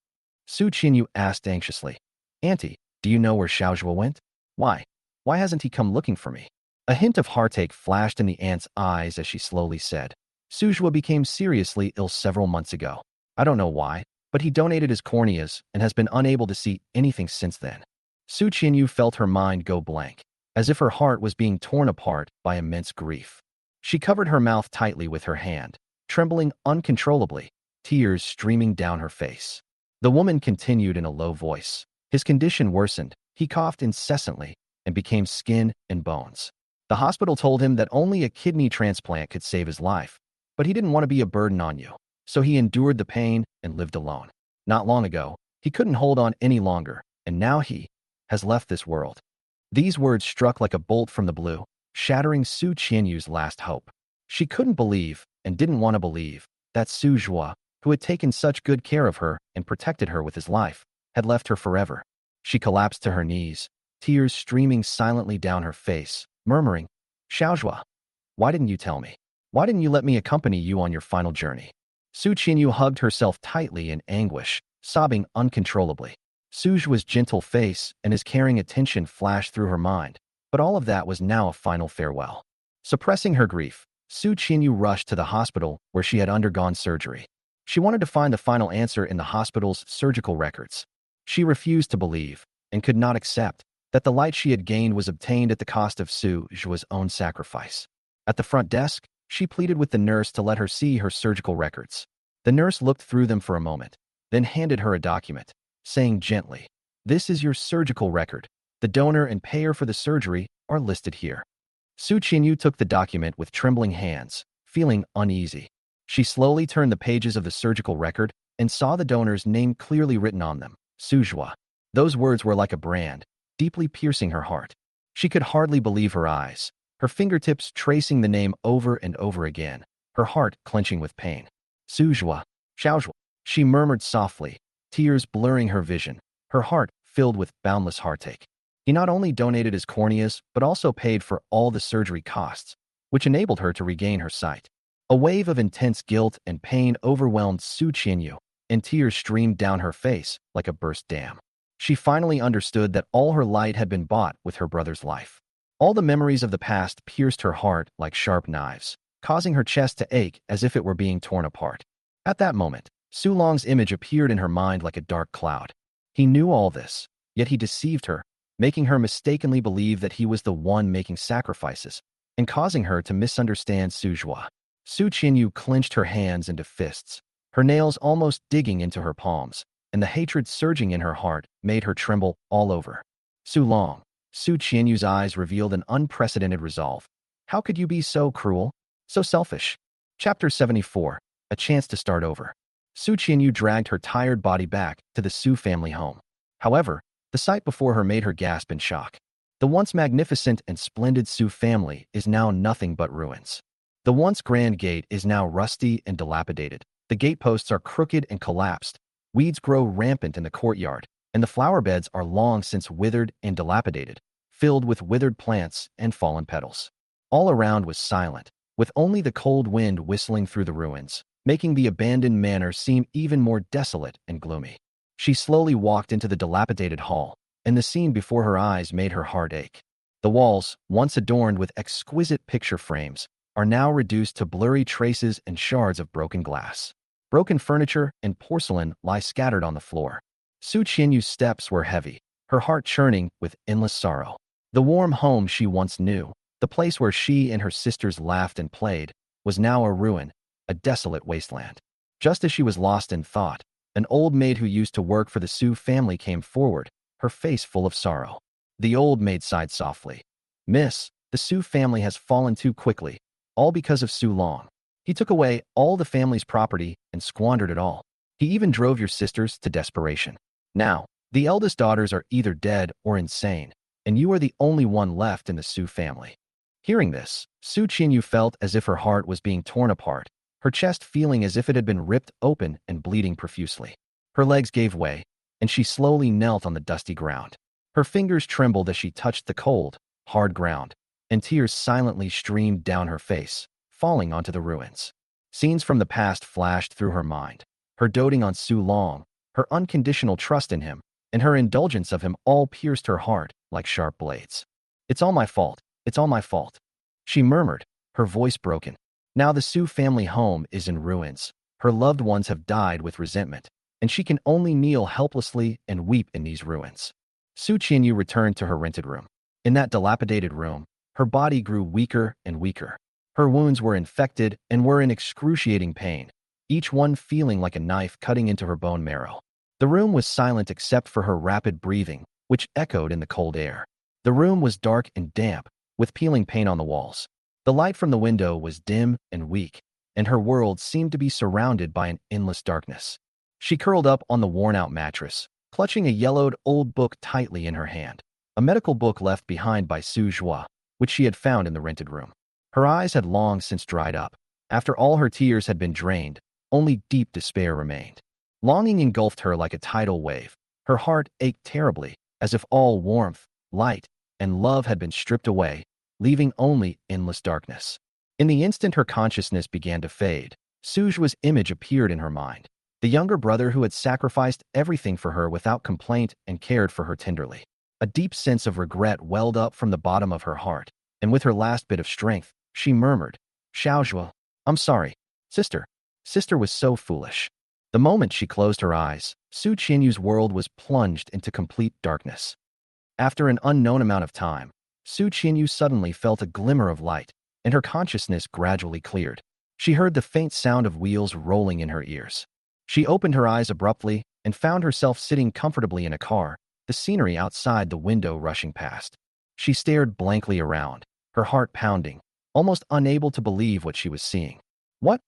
Su Qinyu asked anxiously, "Auntie, do you know where Xiaozhua went? Why? Why hasn't he come looking for me?" A hint of heartache flashed in the aunt's eyes as she slowly said, "Su Zhua became seriously ill several months ago. I don't know why, but he donated his corneas and has been unable to see anything since then." Su Qinyu felt her mind go blank, as if her heart was being torn apart by immense grief. She covered her mouth tightly with her hand, trembling uncontrollably, tears streaming down her face. The woman continued in a low voice. His condition worsened, he coughed incessantly, and became skin and bones. The hospital told him that only a kidney transplant could save his life, but he didn't want to be a burden on you, so he endured the pain and lived alone. Not long ago, he couldn't hold on any longer, and now he has left this world. These words struck like a bolt from the blue, shattering Su Qianyu's last hope. She couldn't believe, and didn't want to believe, that Su Zhua, who had taken such good care of her and protected her with his life, had left her forever. She collapsed to her knees, tears streaming silently down her face, murmuring, "Xiaozhua, why didn't you tell me? Why didn't you let me accompany you on your final journey?" Su Qinyu hugged herself tightly in anguish, sobbing uncontrollably. Su Zhua's gentle face and his caring attention flashed through her mind, but all of that was now a final farewell. Suppressing her grief, Su Qinyu rushed to the hospital where she had undergone surgery. She wanted to find the final answer in the hospital's surgical records. She refused to believe, and could not accept, that the light she had gained was obtained at the cost of Su Zhua's own sacrifice. At the front desk, she pleaded with the nurse to let her see her surgical records. The nurse looked through them for a moment, then handed her a document, saying gently, "This is your surgical record. The donor and payer for the surgery are listed here." Su Qinyu took the document with trembling hands, feeling uneasy. She slowly turned the pages of the surgical record and saw the donor's name clearly written on them, Su Zhua. Those words were like a brand, deeply piercing her heart. She could hardly believe her eyes, her fingertips tracing the name over and over again, her heart clenching with pain. "Su Zhua, Xiaozhua," she murmured softly, tears blurring her vision, her heart filled with boundless heartache. He not only donated his corneas, but also paid for all the surgery costs, which enabled her to regain her sight. A wave of intense guilt and pain overwhelmed Su Qinyu, and tears streamed down her face like a burst dam. She finally understood that all her light had been bought with her brother's life. All the memories of the past pierced her heart like sharp knives, causing her chest to ache as if it were being torn apart. At that moment, Su Long's image appeared in her mind like a dark cloud. He knew all this, yet he deceived her, making her mistakenly believe that he was the one making sacrifices, and causing her to misunderstand Su Zhua. Su Qinyu clenched her hands into fists, her nails almost digging into her palms, and the hatred surging in her heart made her tremble all over. "Su Long," Su Qianyu's eyes revealed an unprecedented resolve. "How could you be so cruel? So selfish?" Chapter 74, A Chance to Start Over. Su Qianyu dragged her tired body back to the Su family home. However, the sight before her made her gasp in shock. The once magnificent and splendid Su family is now nothing but ruins. The once grand gate is now rusty and dilapidated. The gateposts are crooked and collapsed. Weeds grow rampant in the courtyard, and the flower beds are long since withered and dilapidated, filled with withered plants and fallen petals. All around was silent, with only the cold wind whistling through the ruins, making the abandoned manor seem even more desolate and gloomy. She slowly walked into the dilapidated hall, and the scene before her eyes made her heart ache. The walls, once adorned with exquisite picture frames, are now reduced to blurry traces and shards of broken glass. Broken furniture and porcelain lie scattered on the floor. Su Qianyu's steps were heavy, her heart churning with endless sorrow. The warm home she once knew, the place where she and her sisters laughed and played, was now a ruin, a desolate wasteland. Just as she was lost in thought, an old maid who used to work for the Su family came forward, her face full of sorrow. The old maid sighed softly. "Miss, the Su family has fallen too quickly, all because of Su Long. He took away all the family's property and squandered it all. He even drove your sisters to desperation. Now, the eldest daughters are either dead or insane, and you are the only one left in the Su family." Hearing this, Su Qianyu felt as if her heart was being torn apart, her chest feeling as if it had been ripped open and bleeding profusely. Her legs gave way, and she slowly knelt on the dusty ground. Her fingers trembled as she touched the cold, hard ground, and tears silently streamed down her face, falling onto the ruins. Scenes from the past flashed through her mind. Her doting on Su Long, her unconditional trust in him, and her indulgence of him all pierced her heart like sharp blades. "It's all my fault. It's all my fault," she murmured, her voice broken. Now the Su family home is in ruins. Her loved ones have died with resentment, and she can only kneel helplessly and weep in these ruins. Su Qianyu returned to her rented room. In that dilapidated room, her body grew weaker and weaker. Her wounds were infected and were in excruciating pain, each one feeling like a knife cutting into her bone marrow. The room was silent except for her rapid breathing, which echoed in the cold air. The room was dark and damp, with peeling paint on the walls. The light from the window was dim and weak, and her world seemed to be surrounded by an endless darkness. She curled up on the worn-out mattress, clutching a yellowed old book tightly in her hand, a medical book left behind by Su Zhua, which she had found in the rented room. Her eyes had long since dried up. After all her tears had been drained, only deep despair remained. Longing engulfed her like a tidal wave. Her heart ached terribly, as if all warmth, light, and love had been stripped away, leaving only endless darkness. In the instant her consciousness began to fade, Su Zhua's image appeared in her mind. The younger brother who had sacrificed everything for her without complaint and cared for her tenderly. A deep sense of regret welled up from the bottom of her heart, and with her last bit of strength, she murmured, "Xiaozhua, I'm sorry. Sister. Sister was so foolish." The moment she closed her eyes, Su Qianyu's world was plunged into complete darkness. After an unknown amount of time, Su Qianyu suddenly felt a glimmer of light, and her consciousness gradually cleared. She heard the faint sound of wheels rolling in her ears. She opened her eyes abruptly and found herself sitting comfortably in a car, the scenery outside the window rushing past. She stared blankly around, her heart pounding, almost unable to believe what she was seeing. "What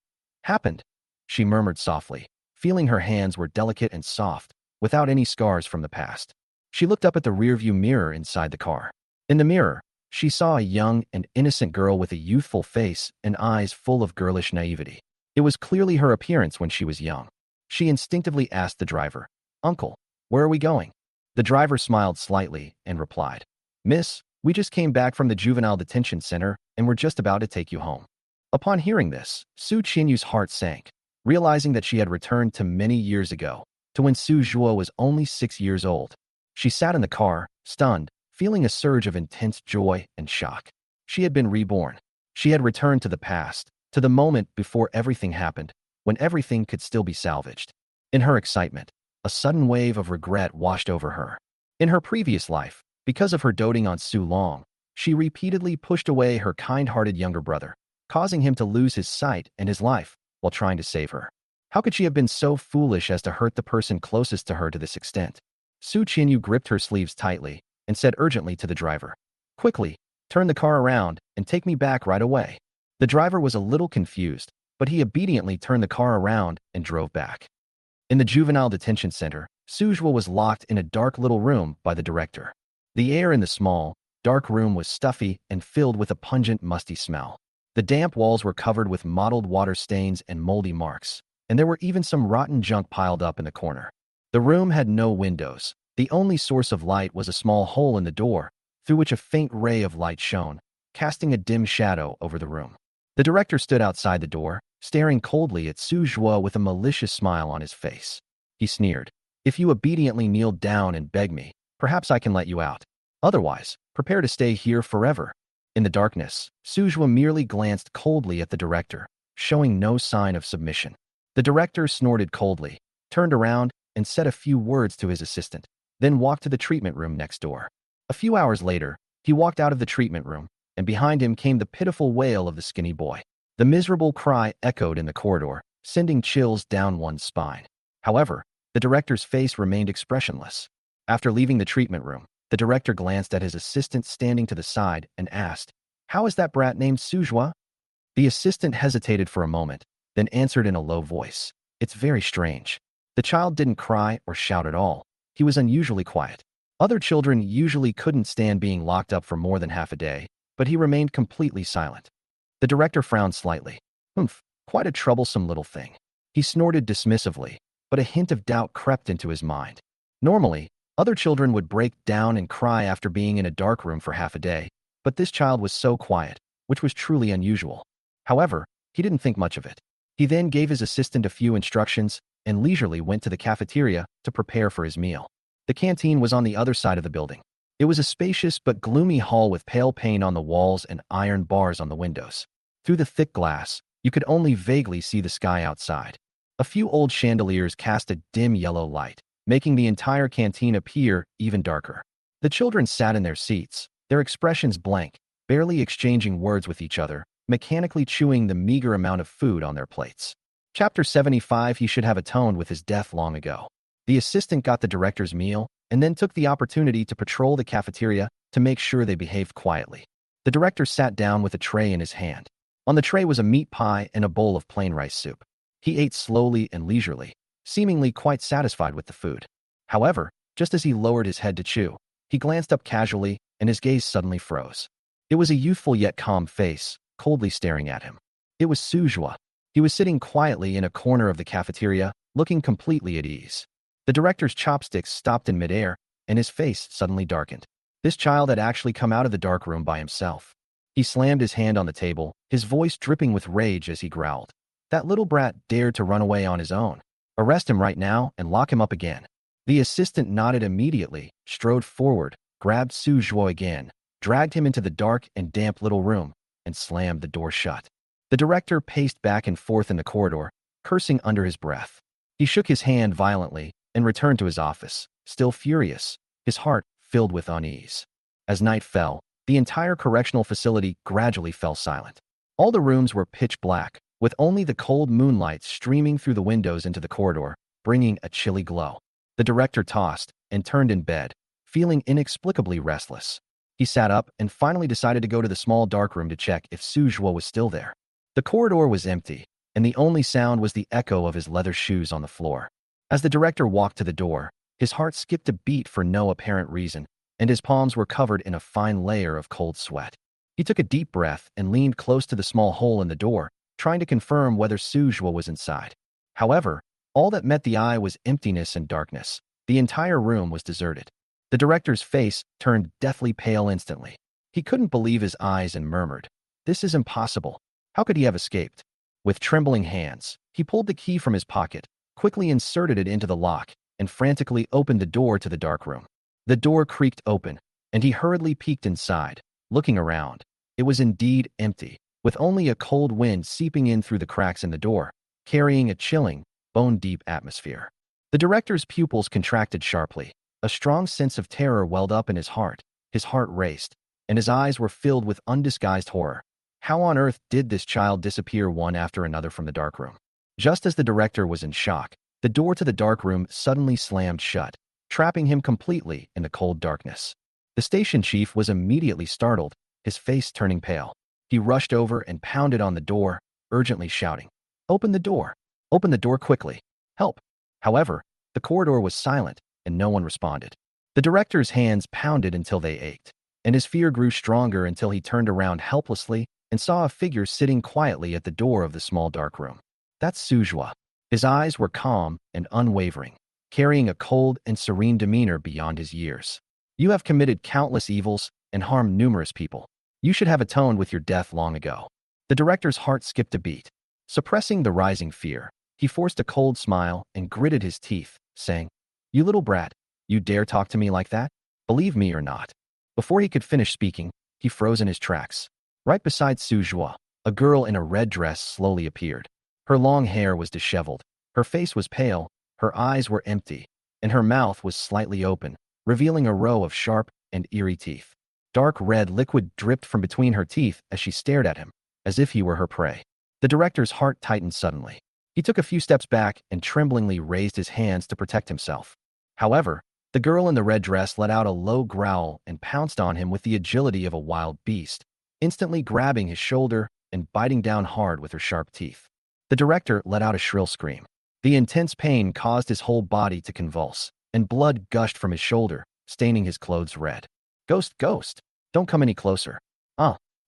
happened?" she murmured softly, feeling her hands were delicate and soft, without any scars from the past. She looked up at the rearview mirror inside the car. In the mirror, she saw a young and innocent girl with a youthful face and eyes full of girlish naivety. It was clearly her appearance when she was young. She instinctively asked the driver, "Uncle, where are we going?" The driver smiled slightly and replied, "Miss, we just came back from the juvenile detention center and we're just about to take you home." Upon hearing this, Su Qianyu's heart sank, realizing that she had returned to many years ago, to when Su Zhuo was only 6 years old. She sat in the car, stunned, feeling a surge of intense joy and shock. She had been reborn. She had returned to the past, to the moment before everything happened, when everything could still be salvaged. In her excitement, a sudden wave of regret washed over her. In her previous life, because of her doting on Su Long, she repeatedly pushed away her kind-hearted younger brother, causing him to lose his sight and his life while trying to save her. How could she have been so foolish as to hurt the person closest to her to this extent? Su Qianyu gripped her sleeves tightly and said urgently to the driver, "Quickly, turn the car around and take me back right away." The driver was a little confused, but he obediently turned the car around and drove back. In the juvenile detention center, Su Zhuo was locked in a dark little room by the director. The air in the small, dark room was stuffy and filled with a pungent, musty smell. The damp walls were covered with mottled water stains and moldy marks, and there were even some rotten junk piled up in the corner. The room had no windows. The only source of light was a small hole in the door, through which a faint ray of light shone, casting a dim shadow over the room. The director stood outside the door, staring coldly at Su Ningyue with a malicious smile on his face. He sneered, "If you obediently kneel down and beg me, perhaps I can let you out. Otherwise, prepare to stay here forever." In the darkness, Su Ningyue merely glanced coldly at the director, showing no sign of submission. The director snorted coldly, turned around, and said a few words to his assistant, then walked to the treatment room next door. A few hours later, he walked out of the treatment room, and behind him came the pitiful wail of the skinny boy. The miserable cry echoed in the corridor, sending chills down one's spine. However, the director's face remained expressionless. After leaving the treatment room, the director glanced at his assistant standing to the side and asked, "How is that brat named Su Ningyue?" The assistant hesitated for a moment, then answered in a low voice, "It's very strange." The child didn't cry or shout at all. He was unusually quiet. Other children usually couldn't stand being locked up for more than half a day, but he remained completely silent. The director frowned slightly. "Humph, quite a troublesome little thing." He snorted dismissively, but a hint of doubt crept into his mind. Normally, other children would break down and cry after being in a dark room for half a day, but this child was so quiet, which was truly unusual. However, he didn't think much of it. He then gave his assistant a few instructions and leisurely went to the cafeteria to prepare for his meal. The canteen was on the other side of the building. It was a spacious but gloomy hall with pale paint on the walls and iron bars on the windows. Through the thick glass, you could only vaguely see the sky outside. A few old chandeliers cast a dim yellow light, making the entire canteen appear even darker. The children sat in their seats, their expressions blank, barely exchanging words with each other, mechanically chewing the meager amount of food on their plates. Chapter 75. He should have atoned with his death long ago. The assistant got the director's meal and then took the opportunity to patrol the cafeteria to make sure they behaved quietly. The director sat down with a tray in his hand. On the tray was a meat pie and a bowl of plain rice soup. He ate slowly and leisurely, seemingly quite satisfied with the food. However, just as he lowered his head to chew, he glanced up casually and his gaze suddenly froze. It was a youthful yet calm face, coldly staring at him. It was Su Ningyue. He was sitting quietly in a corner of the cafeteria, looking completely at ease. The director's chopsticks stopped in midair, and his face suddenly darkened. This child had actually come out of the dark room by himself. He slammed his hand on the table, his voice dripping with rage as he growled. That little brat dared to run away on his own. Arrest him right now and lock him up again. The assistant nodded immediately, strode forward, grabbed Su Ningyue again, dragged him into the dark and damp little room, and slammed the door shut. The director paced back and forth in the corridor, cursing under his breath. He shook his hand violently and returned to his office, still furious, his heart filled with unease. As night fell, the entire correctional facility gradually fell silent. All the rooms were pitch black, with only the cold moonlight streaming through the windows into the corridor, bringing a chilly glow. The director tossed and turned in bed, feeling inexplicably restless. He sat up and finally decided to go to the small dark room to check if Su Ningyue was still there. The corridor was empty, and the only sound was the echo of his leather shoes on the floor. As the director walked to the door, his heart skipped a beat for no apparent reason, and his palms were covered in a fine layer of cold sweat. He took a deep breath and leaned close to the small hole in the door, trying to confirm whether Su Ningyue was inside. However, all that met the eye was emptiness and darkness. The entire room was deserted. The director's face turned deathly pale instantly. He couldn't believe his eyes and murmured, "This is impossible. How could he have escaped?" With trembling hands, he pulled the key from his pocket, quickly inserted it into the lock, and frantically opened the door to the dark room. The door creaked open, and he hurriedly peeked inside, looking around. It was indeed empty, with only a cold wind seeping in through the cracks in the door, carrying a chilling, bone-deep atmosphere. The director's pupils contracted sharply. A strong sense of terror welled up in his heart raced, and his eyes were filled with undisguised horror. How on earth did this child disappear one after another from the dark room? Just as the director was in shock, the door to the dark room suddenly slammed shut, trapping him completely in the cold darkness. The station chief was immediately startled, his face turning pale. He rushed over and pounded on the door, urgently shouting, "Open the door! Open the door quickly! Help!" However, the corridor was silent, and no one responded. The director's hands pounded until they ached, and his fear grew stronger until he turned around helplessly and saw a figure sitting quietly at the door of the small dark room. That's Su Ningyue. His eyes were calm and unwavering, carrying a cold and serene demeanor beyond his years. "You have committed countless evils and harmed numerous people. You should have atoned with your death long ago. The director's heart skipped a beat. Suppressing the rising fear, he forced a cold smile and gritted his teeth, saying, "You little brat, you dare talk to me like that? Believe me or not." Before he could finish speaking, he froze in his tracks. Right beside Su Ningyue, a girl in a red dress slowly appeared. Her long hair was disheveled, her face was pale, her eyes were empty, and her mouth was slightly open, revealing a row of sharp and eerie teeth. Dark red liquid dripped from between her teeth as she stared at him, as if he were her prey. The director's heart tightened suddenly. He took a few steps back and tremblingly raised his hands to protect himself. However, the girl in the red dress let out a low growl and pounced on him with the agility of a wild beast, instantly grabbing his shoulder and biting down hard with her sharp teeth. The director let out a shrill scream. The intense pain caused his whole body to convulse, and blood gushed from his shoulder, staining his clothes red. "Ghost, ghost, don't come any closer."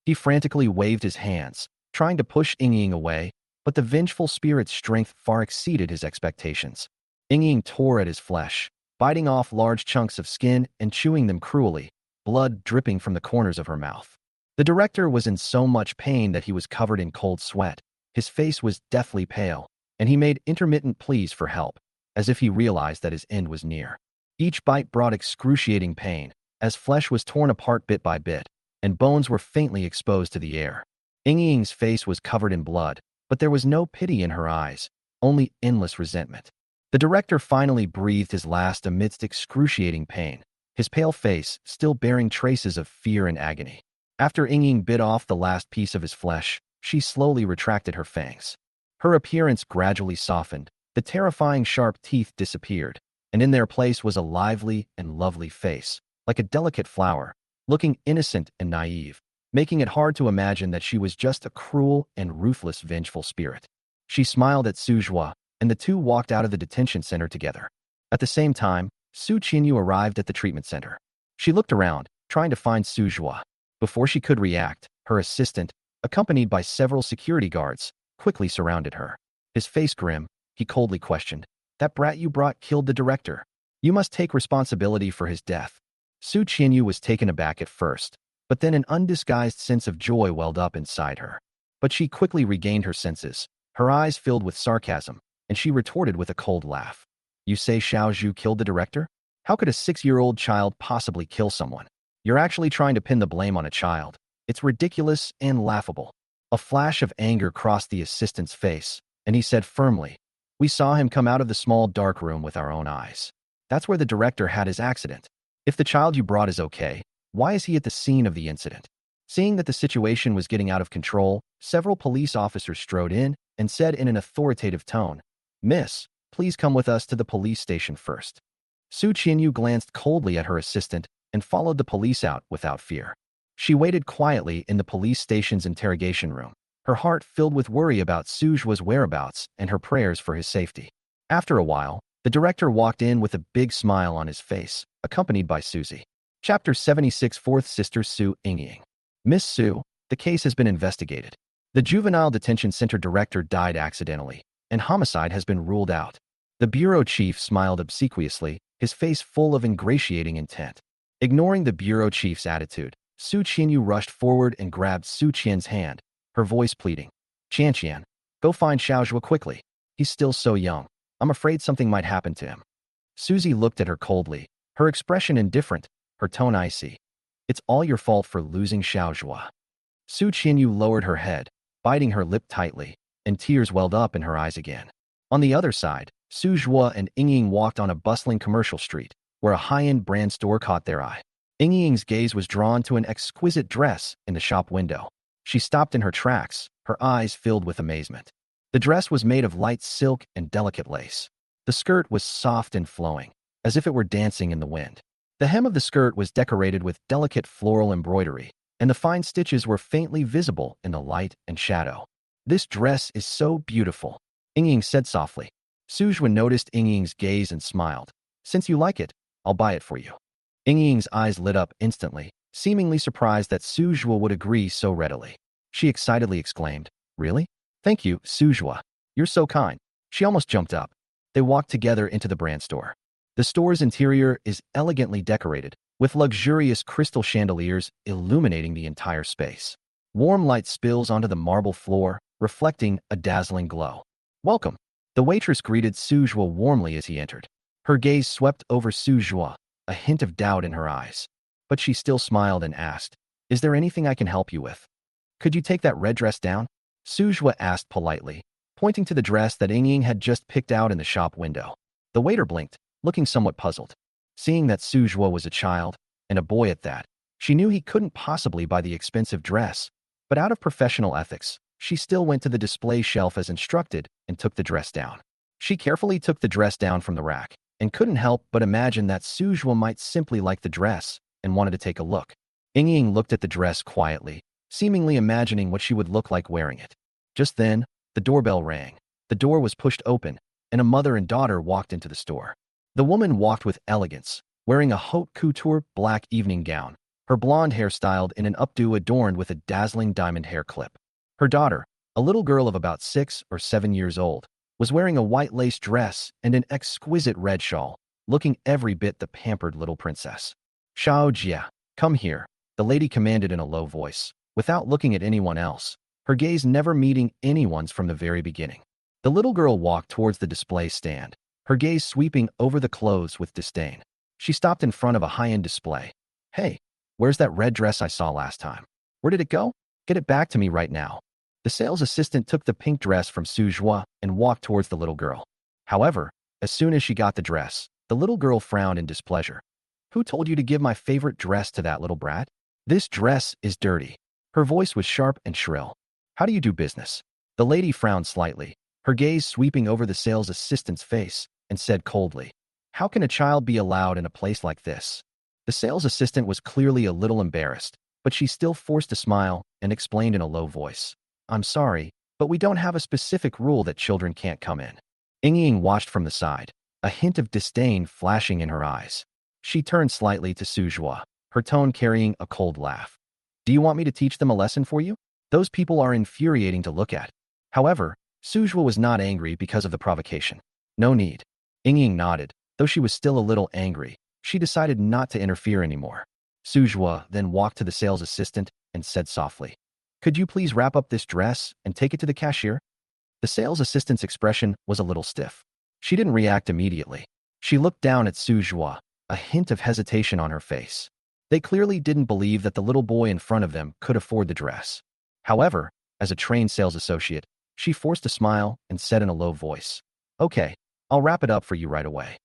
He frantically waved his hands, trying to push Ying away, but the vengeful spirit's strength far exceeded his expectations. Ying tore at his flesh, biting off large chunks of skin and chewing them cruelly, blood dripping from the corners of her mouth. The director was in so much pain that he was covered in cold sweat. His face was deathly pale, and he made intermittent pleas for help, as if he realized that his end was near. Each bite brought excruciating pain, as flesh was torn apart bit by bit, and bones were faintly exposed to the air. Ying's face was covered in blood, but there was no pity in her eyes, only endless resentment. The director finally breathed his last amidst excruciating pain, his pale face still bearing traces of fear and agony. After Ying bit off the last piece of his flesh, she slowly retracted her fangs. Her appearance gradually softened, the terrifying sharp teeth disappeared, and in their place was a lively and lovely face, like a delicate flower, looking innocent and naive, making it hard to imagine that she was just a cruel and ruthless vengeful spirit. She smiled at Su Ningyue, and the two walked out of the detention center together. At the same time, Su Ningyue arrived at the treatment center. She looked around, trying to find Su Ningyue. Before she could react, her assistant, accompanied by several security guards, quickly surrounded her. His face grim, he coldly questioned, "That brat you brought killed the director. You must take responsibility for his death." Su Ningyue was taken aback at first, but then an undisguised sense of joy welled up inside her. But she quickly regained her senses, her eyes filled with sarcasm, and she retorted with a cold laugh. "You say Xiao Zhu killed the director? How could a 6-year-old child possibly kill someone? You're actually trying to pin the blame on a child. It's ridiculous and laughable." A flash of anger crossed the assistant's face, and he said firmly, "We saw him come out of the small dark room with our own eyes. That's where the director had his accident. If the child you brought is okay, why is he at the scene of the incident?" Seeing that the situation was getting out of control, several police officers strode in and said in an authoritative tone, "Miss, please come with us to the police station first." Su Ningyue glanced coldly at her assistant and followed the police out without fear. She waited quietly in the police station's interrogation room, her heart filled with worry about Su Ningyue's whereabouts and her prayers for his safety. After a while, the director walked in with a big smile on his face, accompanied by Susie. Chapter 76, Fourth Sister Su Ningyue. "Miss Su, the case has been investigated. The juvenile detention center director died accidentally, and homicide has been ruled out." The bureau chief smiled obsequiously, his face full of ingratiating intent. Ignoring the bureau chief's attitude, Su Ningyue rushed forward and grabbed Su Qian's hand, her voice pleading, "Qian, go find Xiao Zhu quickly. He's still so young. I'm afraid something might happen to him." Susie looked at her coldly, her expression indifferent, her tone icy. "It's all your fault for losing Xiao Zhu." Su Ningyue lowered her head, biting her lip tightly, and tears welled up in her eyes again. On the other side, Su Ningyue and Ying walked on a bustling commercial street, where a high-end brand store caught their eye. Ying's gaze was drawn to an exquisite dress in the shop window. She stopped in her tracks, her eyes filled with amazement. The dress was made of light silk and delicate lace. The skirt was soft and flowing, as if it were dancing in the wind. The hem of the skirt was decorated with delicate floral embroidery, and the fine stitches were faintly visible in the light and shadow. "This dress is so beautiful," Ying said softly. Su Ningyue noticed Ying's gaze and smiled. "Since you like it, I'll buy it for you." Ying's eyes lit up instantly, seemingly surprised that Su Ningyue would agree so readily. She excitedly exclaimed, "Really? Thank you, Su Ningyue. You're so kind." She almost jumped up. They walked together into the brand store. The store's interior is elegantly decorated, with luxurious crystal chandeliers illuminating the entire space. Warm light spills onto the marble floor, reflecting a dazzling glow. Welcome. The waitress greeted Su Ningyue warmly as he entered. Her gaze swept over Su Ningyue, a hint of doubt in her eyes. But she still smiled and asked, "Is there anything I can help you with? Could you take that red dress down?" Su Ningyue asked politely, pointing to the dress that Ying had just picked out in the shop window. The waiter blinked, looking somewhat puzzled. Seeing that Su Ningyue was a child, and a boy at that, she knew he couldn't possibly buy the expensive dress, but out of professional ethics, she still went to the display shelf as instructed and took the dress down. She carefully took the dress down from the rack and couldn't help but imagine that Su Ningyue might simply like the dress and wanted to take a look. Ying looked at the dress quietly, seemingly imagining what she would look like wearing it. Just then, the doorbell rang. The door was pushed open, and a mother and daughter walked into the store. The woman walked with elegance, wearing a haute couture black evening gown, her blonde hair styled in an updo adorned with a dazzling diamond hair clip. Her daughter, a little girl of about 6 or 7 years old, was wearing a white lace dress and an exquisite red shawl, looking every bit the pampered little princess. "Xiao Jia, come here," the lady commanded in a low voice, without looking at anyone else, her gaze never meeting anyone's from the very beginning. The little girl walked towards the display stand, her gaze sweeping over the clothes with disdain. She stopped in front of a high-end display. "Hey, where's that red dress I saw last time? Where did it go? Get it back to me right now." The sales assistant took the pink dress from Su Ningyue and walked towards the little girl. However, as soon as she got the dress, the little girl frowned in displeasure. "Who told you to give my favorite dress to that little brat? This dress is dirty." Her voice was sharp and shrill. "How do you do business?" The lady frowned slightly, her gaze sweeping over the sales assistant's face, and said coldly, "How can a child be allowed in a place like this?" The sales assistant was clearly a little embarrassed, but she still forced a smile and explained in a low voice, "I'm sorry, but we don't have a specific rule that children can't come in." Ying watched from the side, a hint of disdain flashing in her eyes. She turned slightly to Su Ningyue, her tone carrying a cold laugh. "Do you want me to teach them a lesson for you? Those people are infuriating to look at." However, Su Ningyue was not angry because of the provocation. "No need." Ying nodded, though she was still a little angry. She decided not to interfere anymore. Su Ningyue then walked to the sales assistant and said softly, "Could you please wrap up this dress and take it to the cashier?" The sales assistant's expression was a little stiff. She didn't react immediately. She looked down at Su Ningyue, a hint of hesitation on her face. They clearly didn't believe that the little boy in front of them could afford the dress. However, as a trained sales associate, she forced a smile and said in a low voice, "Okay, I'll wrap it up for you right away."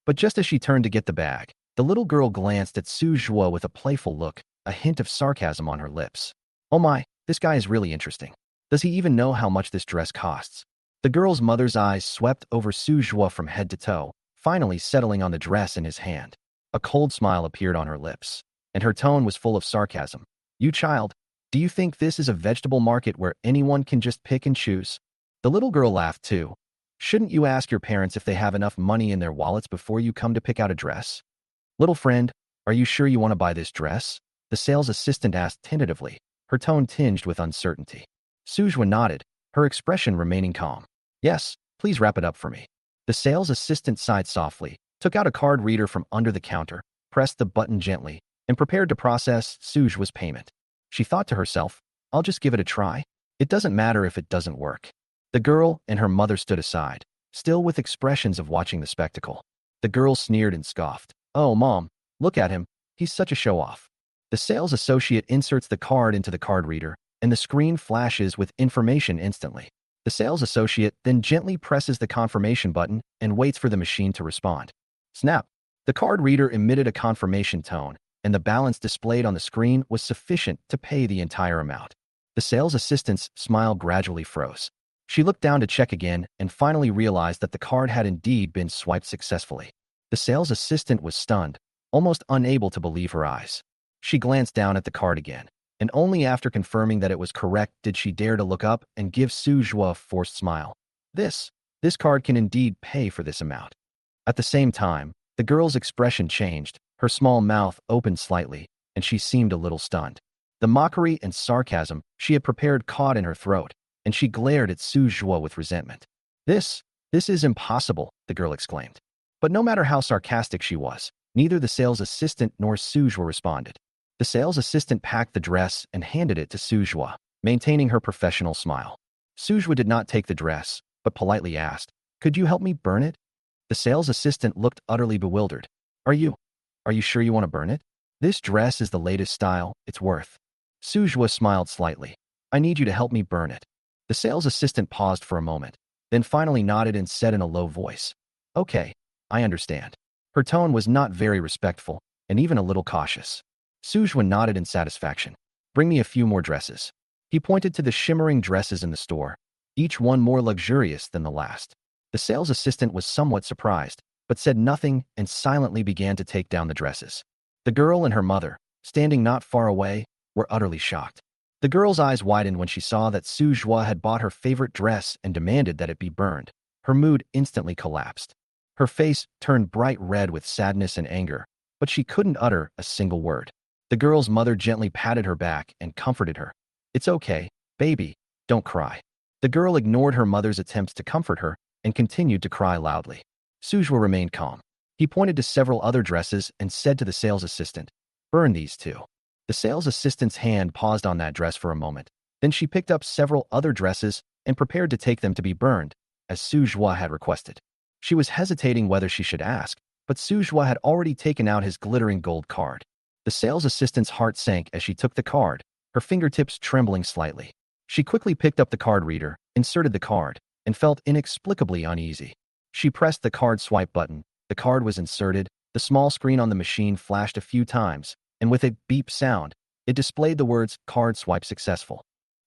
But just as she turned to get the bag, the little girl glanced at Su Ningyue with a playful look, a hint of sarcasm on her lips. "Oh my, this guy is really interesting. Does he even know how much this dress costs?" The girl's mother's eyes swept over Su Ningyue from head to toe, finally settling on the dress in his hand. A cold smile appeared on her lips, and her tone was full of sarcasm. "You child, do you think this is a vegetable market where anyone can just pick and choose?" The little girl laughed too. "Shouldn't you ask your parents if they have enough money in their wallets before you come to pick out a dress?" "Little friend, are you sure you want to buy this dress?" the sales assistant asked tentatively, her tone tinged with uncertainty. Su Ningyue nodded, her expression remaining calm. "Yes, please wrap it up for me." The sales assistant sighed softly, took out a card reader from under the counter, pressed the button gently, and prepared to process Su Ningyue's payment. She thought to herself, "I'll just give it a try. It doesn't matter if it doesn't work." The girl and her mother stood aside, still with expressions of watching the spectacle. The girl sneered and scoffed. "Oh, Mom, look at him. He's such a show-off." The sales associate inserts the card into the card reader, and the screen flashes with information instantly. The sales associate then gently presses the confirmation button and waits for the machine to respond. Snap! The card reader emitted a confirmation tone, and the balance displayed on the screen was sufficient to pay the entire amount. The sales assistant's smile gradually froze. She looked down to check again and finally realized that the card had indeed been swiped successfully. The sales assistant was stunned, almost unable to believe her eyes. She glanced down at the card again, and only after confirming that it was correct did she dare to look up and give Su Ningyue a forced smile. This card can indeed pay for this amount." At the same time, the girl's expression changed, her small mouth opened slightly, and she seemed a little stunned. The mockery and sarcasm she had prepared caught in her throat, and she glared at Su Ningyue with resentment. This is impossible," the girl exclaimed. But no matter how sarcastic she was, Neither the sales assistant nor Sujua responded. The sales assistant packed the dress and handed it to Sujua, maintaining her professional smile. Sujua did not take the dress, but politely asked, "Could you help me burn it?" The sales assistant looked utterly bewildered. Are you sure you want to burn it? This dress is the latest style, it's worth. Sujua smiled slightly. I need you to help me burn it. The sales assistant paused for a moment, then finally nodded and said in a low voice, Okay, I understand. Her tone was not very respectful, and even a little cautious. Sujua nodded in satisfaction. Bring me a few more dresses. He pointed to the shimmering dresses in the store, each one more luxurious than the last. The sales assistant was somewhat surprised, but said nothing and silently began to take down the dresses. The girl and her mother, standing not far away, were utterly shocked. The girl's eyes widened when she saw that Sujua had bought her favorite dress and demanded that it be burned. Her mood instantly collapsed. Her face turned bright red with sadness and anger, but she couldn't utter a single word. The girl's mother gently patted her back and comforted her. It's okay, baby, don't cry. The girl ignored her mother's attempts to comfort her and continued to cry loudly. Sujua remained calm. He pointed to several other dresses and said to the sales assistant, Burn these too. The sales assistant's hand paused on that dress for a moment. Then she picked up several other dresses and prepared to take them to be burned, as Sujua had requested. She was hesitating whether she should ask, but Sujua had already taken out his glittering gold card. The sales assistant's heart sank as she took the card, her fingertips trembling slightly. She quickly picked up the card reader, inserted the card, and felt inexplicably uneasy. She pressed the card swipe button. The card was inserted, the small screen on the machine flashed a few times, and with a beep sound, it displayed the words, Card swipe successful.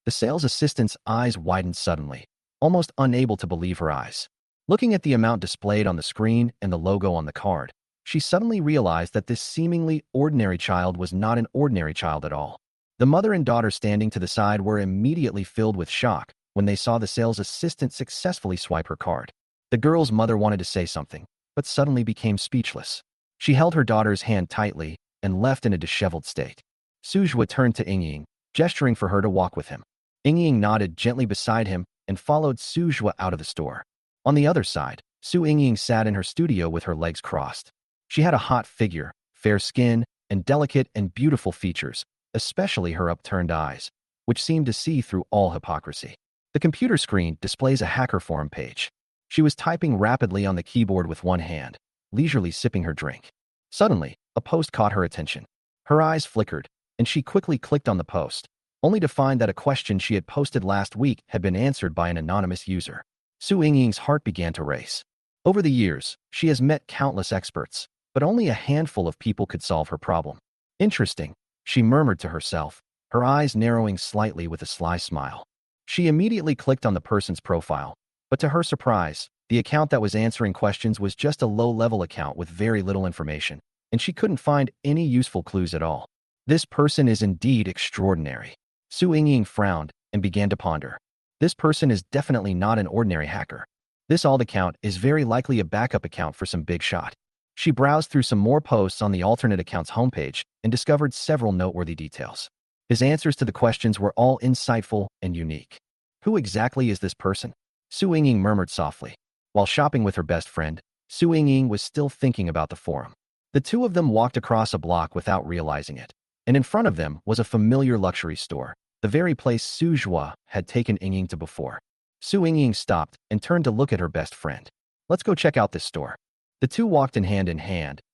The sales assistant's eyes widened suddenly, almost unable to believe her eyes. Looking at the amount displayed on the screen and the logo on the card, she suddenly realized that this seemingly ordinary child was not an ordinary child at all. The mother and daughter standing to the side were immediately filled with shock when they saw the sales assistant successfully swipe her card. The girl's mother wanted to say something, but suddenly became speechless. She held her daughter's hand tightly and left in a disheveled state. Sujua turned to Ying, gesturing for her to walk with him. Ying nodded gently beside him and followed Sujua out of the store. On the other side, Su Ying sat in her studio with her legs crossed. She had a hot figure, fair skin, and delicate and beautiful features, especially her upturned eyes, which seemed to see through all hypocrisy. The computer screen displays a hacker forum page. She was typing rapidly on the keyboard with one hand, leisurely sipping her drink. Suddenly, a post caught her attention. Her eyes flickered, and she quickly clicked on the post, only to find that a question she had posted last week had been answered by an anonymous user. Su Ying's heart began to race. Over the years, she has met countless experts, but only a handful of people could solve her problem. Interesting, she murmured to herself, her eyes narrowing slightly with a sly smile. She immediately clicked on the person's profile, but to her surprise, the account that was answering questions was just a low-level account with very little information, and she couldn't find any useful clues at all. This person is indeed extraordinary. Su Ying frowned and began to ponder. This person is definitely not an ordinary hacker. This alt account is very likely a backup account for some big shot. She browsed through some more posts on the alternate account's homepage and discovered several noteworthy details. His answers to the questions were all insightful and unique. Who exactly is this person? Su Ying murmured softly. While shopping with her best friend, Su Ying was still thinking about the forum. The two of them walked across a block without realizing it, and in front of them was a familiar luxury store, the very place Sujua had taken Ying to before. Su Ying stopped and turned to look at her best friend. Let's go check out this store. The two walked in hand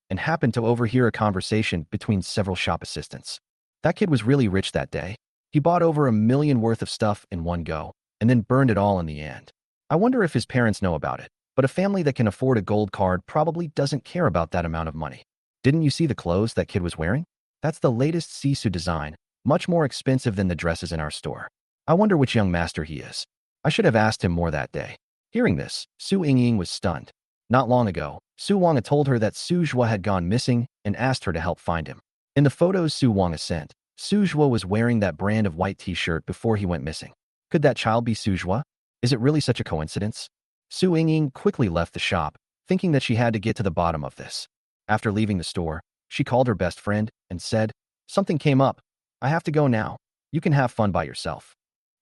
and happened to overhear a conversation between several shop assistants. That kid was really rich that day. He bought over $1 million worth of stuff in one go, and then burned it all in the end. I wonder if his parents know about it, but a family that can afford a gold card probably doesn't care about that amount of money. Didn't you see the clothes that kid was wearing? That's the latest Sisu design, much more expensive than the dresses in our store. I wonder which young master he is. I should have asked him more that day. Hearing this, Su Ying was stunned. Not long ago, Su Wang had told her that Sujua had gone missing and asked her to help find him. In the photos Su Wang sent, Sujua was wearing that brand of white t-shirt before he went missing. Could that child be Sujua? Is it really such a coincidence? Su Ying quickly left the shop, thinking that she had to get to the bottom of this. After leaving the store, she called her best friend and said, Something came up. I have to go now. You can have fun by yourself.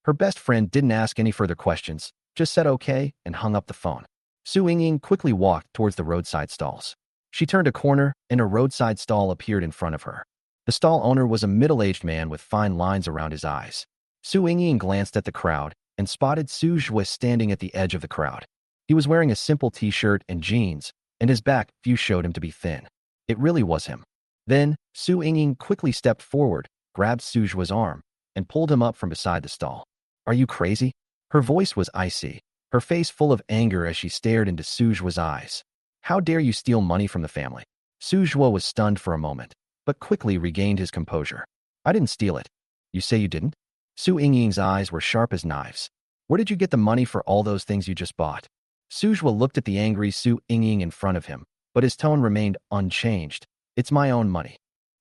Her best friend didn't ask any further questions, just said okay and hung up the phone. Su Ying quickly walked towards the roadside stalls. She turned a corner, and a roadside stall appeared in front of her. The stall owner was a middle-aged man with fine lines around his eyes. Su Ningyue glanced at the crowd and spotted Su Ningyue standing at the edge of the crowd. He was wearing a simple t-shirt and jeans, and his back view showed him to be thin. It really was him. Then, Su Ningyue quickly stepped forward, grabbed Su Ningyue's arm, and pulled him up from beside the stall. "Are you crazy?" Her voice was icy, her face full of anger as she stared into Su Ningyue's eyes. "How dare you steal money from the family?" Su Ningyue was stunned for a moment, but quickly regained his composure. "I didn't steal it." "You say you didn't?" Su Ningyue's eyes were sharp as knives. "Where did you get the money for all those things you just bought?" Su Ningyue looked at the angry Su Ningyue in front of him, but his tone remained unchanged. "It's my own money."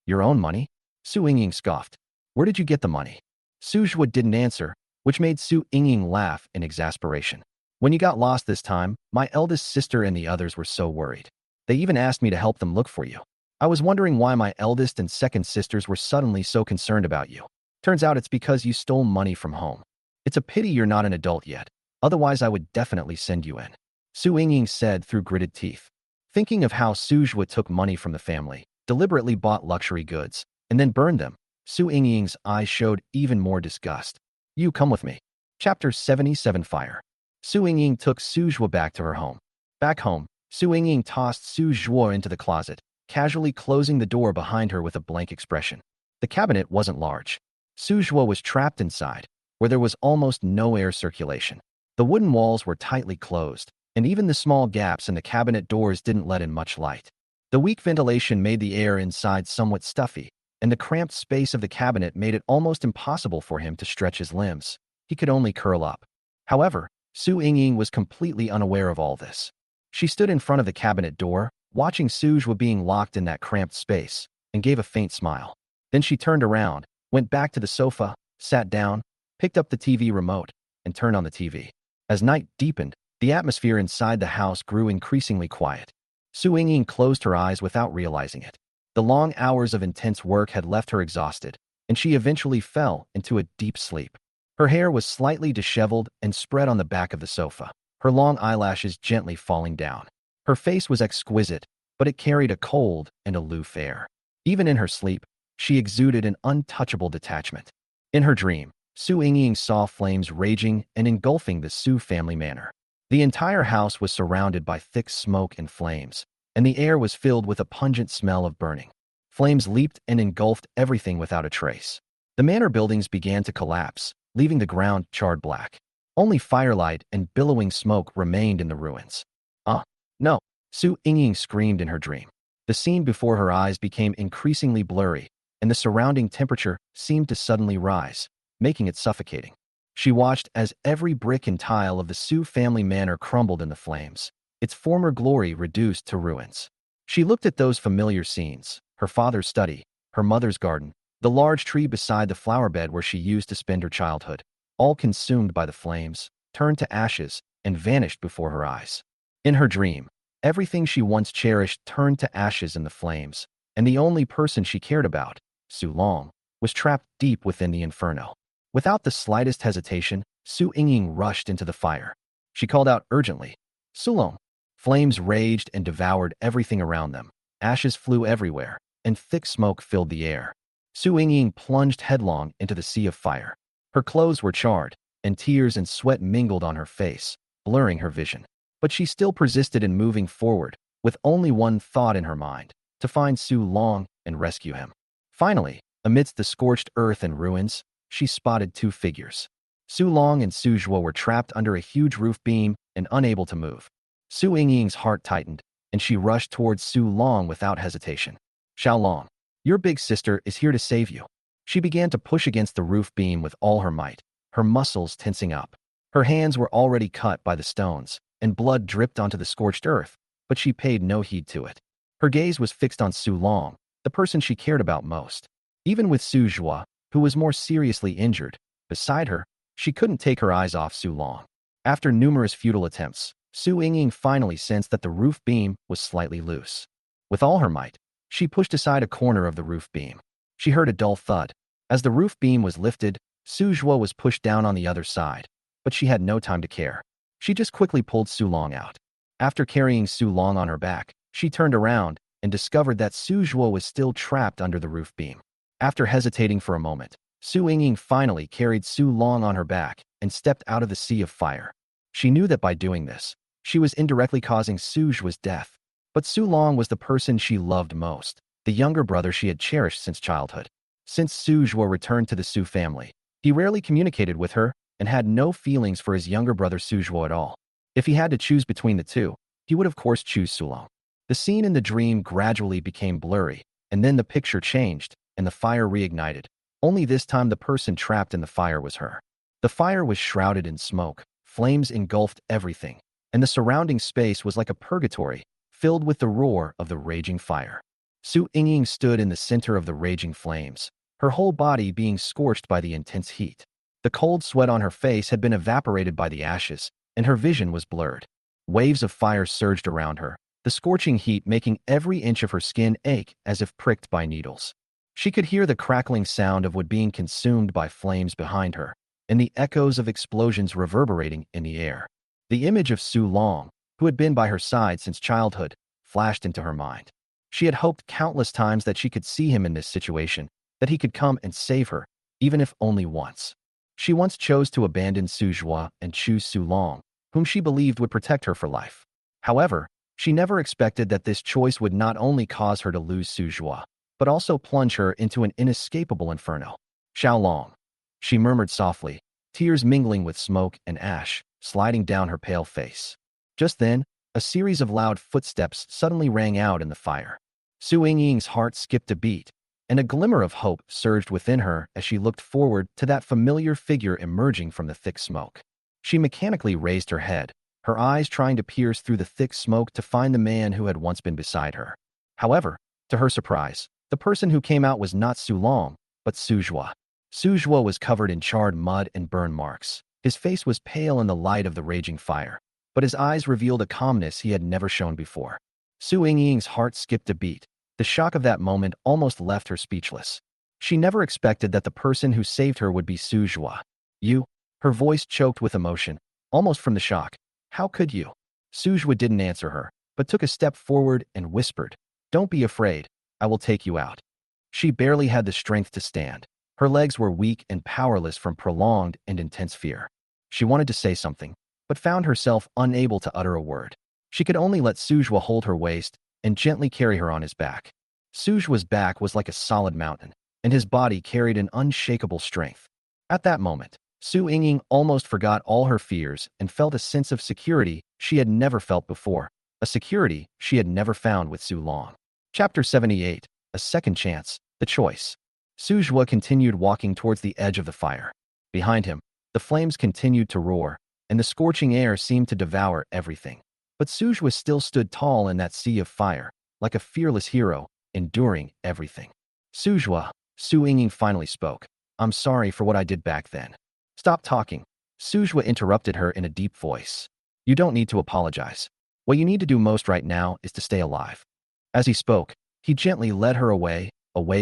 "Your own money?" Su Ningyue scoffed. "Where did you get the money?" Su Ningyue didn't answer, which made Su Ningyue laugh in exasperation. "When you got lost this time, my eldest sister and the others were so worried. They even asked me to help them look for you. I was wondering why my eldest and second sisters were suddenly so concerned about you. Turns out it's because you stole money from home. It's a pity you're not an adult yet. Otherwise, I would definitely send you in," Su Ningyue said through gritted teeth. Thinking of how Su Ningyue took money from the family, deliberately bought luxury goods, and then burned them, Su Ningyue's eyes showed even more disgust. "You come with me." Chapter 77 Fire. Su Ningyue took Su Ningyue back to her home. Back home, Su Ningyue tossed Su Ningyue into the closet, casually closing the door behind her with a blank expression. The cabinet wasn't large. Su Ningyue was trapped inside, where there was almost no air circulation. The wooden walls were tightly closed, and even the small gaps in the cabinet doors didn't let in much light. The weak ventilation made the air inside somewhat stuffy, and the cramped space of the cabinet made it almost impossible for him to stretch his limbs. He could only curl up. However, Su Ningyue was completely unaware of all this. She stood in front of the cabinet door, watching Su Ningyue being locked in that cramped space, and gave a faint smile. Then she turned around, went back to the sofa, sat down, picked up the TV remote, and turned on the TV. As night deepened, the atmosphere inside the house grew increasingly quiet. Su Ningyue closed her eyes without realizing it. The long hours of intense work had left her exhausted, and she eventually fell into a deep sleep. Her hair was slightly disheveled and spread on the back of the sofa, her long eyelashes gently falling down. Her face was exquisite, but it carried a cold and aloof air. Even in her sleep, she exuded an untouchable detachment. In her dream, Su Ningyue saw flames raging and engulfing the Su family manor. The entire house was surrounded by thick smoke and flames, and the air was filled with a pungent smell of burning. Flames leaped and engulfed everything without a trace. The manor buildings began to collapse, leaving the ground charred black. Only firelight and billowing smoke remained in the ruins. No, Su Ningyue screamed in her dream. The scene before her eyes became increasingly blurry, and the surrounding temperature seemed to suddenly rise, making it suffocating. She watched as every brick and tile of the Su family manor crumbled in the flames, its former glory reduced to ruins. She looked at those familiar scenes, her father's study, her mother's garden, the large tree beside the flower bed where she used to spend her childhood, all consumed by the flames, turned to ashes, and vanished before her eyes. In her dream, everything she once cherished turned to ashes in the flames, and the only person she cared about, Su Long, was trapped deep within the inferno. Without the slightest hesitation, Su Ningyue rushed into the fire. She called out urgently, "Su Long!" Flames raged and devoured everything around them. Ashes flew everywhere, and thick smoke filled the air. Su Ningyue plunged headlong into the sea of fire. Her clothes were charred, and tears and sweat mingled on her face, blurring her vision. But she still persisted in moving forward, with only one thought in her mind, to find Su Long and rescue him. Finally, amidst the scorched earth and ruins, she spotted two figures. Su Long and Su Ningyue were trapped under a huge roof beam and unable to move. Su Ningyue's heart tightened, and she rushed towards Su Long without hesitation. "Xiao Long, your big sister is here to save you." She began to push against the roof beam with all her might, her muscles tensing up. Her hands were already cut by the stones, and blood dripped onto the scorched earth, but she paid no heed to it. Her gaze was fixed on Su Long, the person she cared about most. Even with Su Ningyue, who was more seriously injured, beside her, she couldn't take her eyes off Su Long. After numerous futile attempts, Su Ningyue finally sensed that the roof beam was slightly loose. With all her might, she pushed aside a corner of the roof beam. She heard a dull thud. As the roof beam was lifted, Su Ningyue was pushed down on the other side, but she had no time to care. She just quickly pulled Su Long out. After carrying Su Long on her back, She turned around and discovered that Su Ningyue was still trapped under the roof beam. After hesitating for a moment, Su Ningyue finally carried Su Long on her back and stepped out of the sea of fire. She knew that by doing this, she was indirectly causing Su Ningyue's death. But Su Long was the person she loved most, the younger brother she had cherished since childhood. Since Su Ningyue returned to the Su family, he rarely communicated with her and had no feelings for his younger brother Su Ningyue at all. If he had to choose between the two, he would of course choose Su Long. The scene in the dream gradually became blurry, and then the picture changed, and the fire reignited. Only this time the person trapped in the fire was her. The fire was shrouded in smoke, flames engulfed everything, and the surrounding space was like a purgatory, filled with the roar of the raging fire. Su Ningyue stood in the center of the raging flames, her whole body being scorched by the intense heat. The cold sweat on her face had been evaporated by the ashes, and her vision was blurred. Waves of fire surged around her, the scorching heat making every inch of her skin ache as if pricked by needles. She could hear the crackling sound of wood being consumed by flames behind her, and the echoes of explosions reverberating in the air. The image of Su Long, who had been by her side since childhood, flashed into her mind. She had hoped countless times that she could see him in this situation, that he could come and save her, even if only once. She once chose to abandon Su Ningyue and choose Su Long, whom she believed would protect her for life. However, she never expected that this choice would not only cause her to lose Su Ningyue, but also plunge her into an inescapable inferno. Xiao Long, she murmured softly, tears mingling with smoke and ash, sliding down her pale face. Just then, a series of loud footsteps suddenly rang out in the fire. Su Ningyue's heart skipped a beat, and a glimmer of hope surged within her as she looked forward to that familiar figure emerging from the thick smoke. She mechanically raised her head, her eyes trying to pierce through the thick smoke to find the man who had once been beside her. However, to her surprise, the person who came out was not Su Long, but Su Ningyue. Su Ningyue was covered in charred mud and burn marks. His face was pale in the light of the raging fire, but his eyes revealed a calmness he had never shown before. Su Ningyue's heart skipped a beat. The shock of that moment almost left her speechless. She never expected that the person who saved her would be Su Ningyue. You? Her voice choked with emotion, almost from the shock. How could you? Su Ningyue didn't answer her, but took a step forward and whispered, "Don't be afraid. I will take you out." She barely had the strength to stand. Her legs were weak and powerless from prolonged and intense fear. She wanted to say something, but found herself unable to utter a word. She could only let Su Ningyue hold her waist and gently carry her on his back. Su Ningyue's back was like a solid mountain, and his body carried an unshakable strength. At that moment, Su Ningyue almost forgot all her fears and felt a sense of security she had never felt before, a security she had never found with Su Long. Chapter 78, A Second Chance, The Choice. Su Ningyue continued walking towards the edge of the fire. Behind him, the flames continued to roar, and the scorching air seemed to devour everything. But Su Ningyue still stood tall in that sea of fire, like a fearless hero, enduring everything. Su Ningyue finally spoke. "I'm sorry for what I did back then." "Stop talking." Su Ningyue interrupted her in a deep voice. "You don't need to apologize. What you need to do most right now is to stay alive." As he spoke, he gently led her away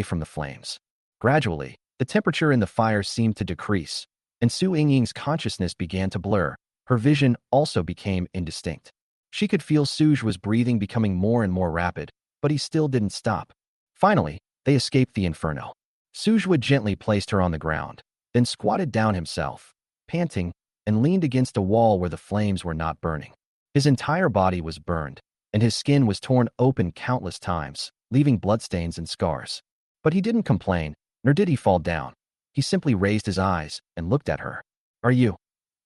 from the flames. Gradually, the temperature in the fire seemed to decrease, and Su Ningyue's consciousness began to blur. Her vision also became indistinct. She could feel Su Ningyue's breathing becoming more and more rapid, but he still didn't stop. Finally, they escaped the inferno. Su Ningyue gently placed her on the ground, then squatted down himself, panting, and leaned against a wall where the flames were not burning. His entire body was burned, and his skin was torn open countless times, leaving bloodstains and scars. But he didn't complain, nor did he fall down. He simply raised his eyes and looked at her. "Are you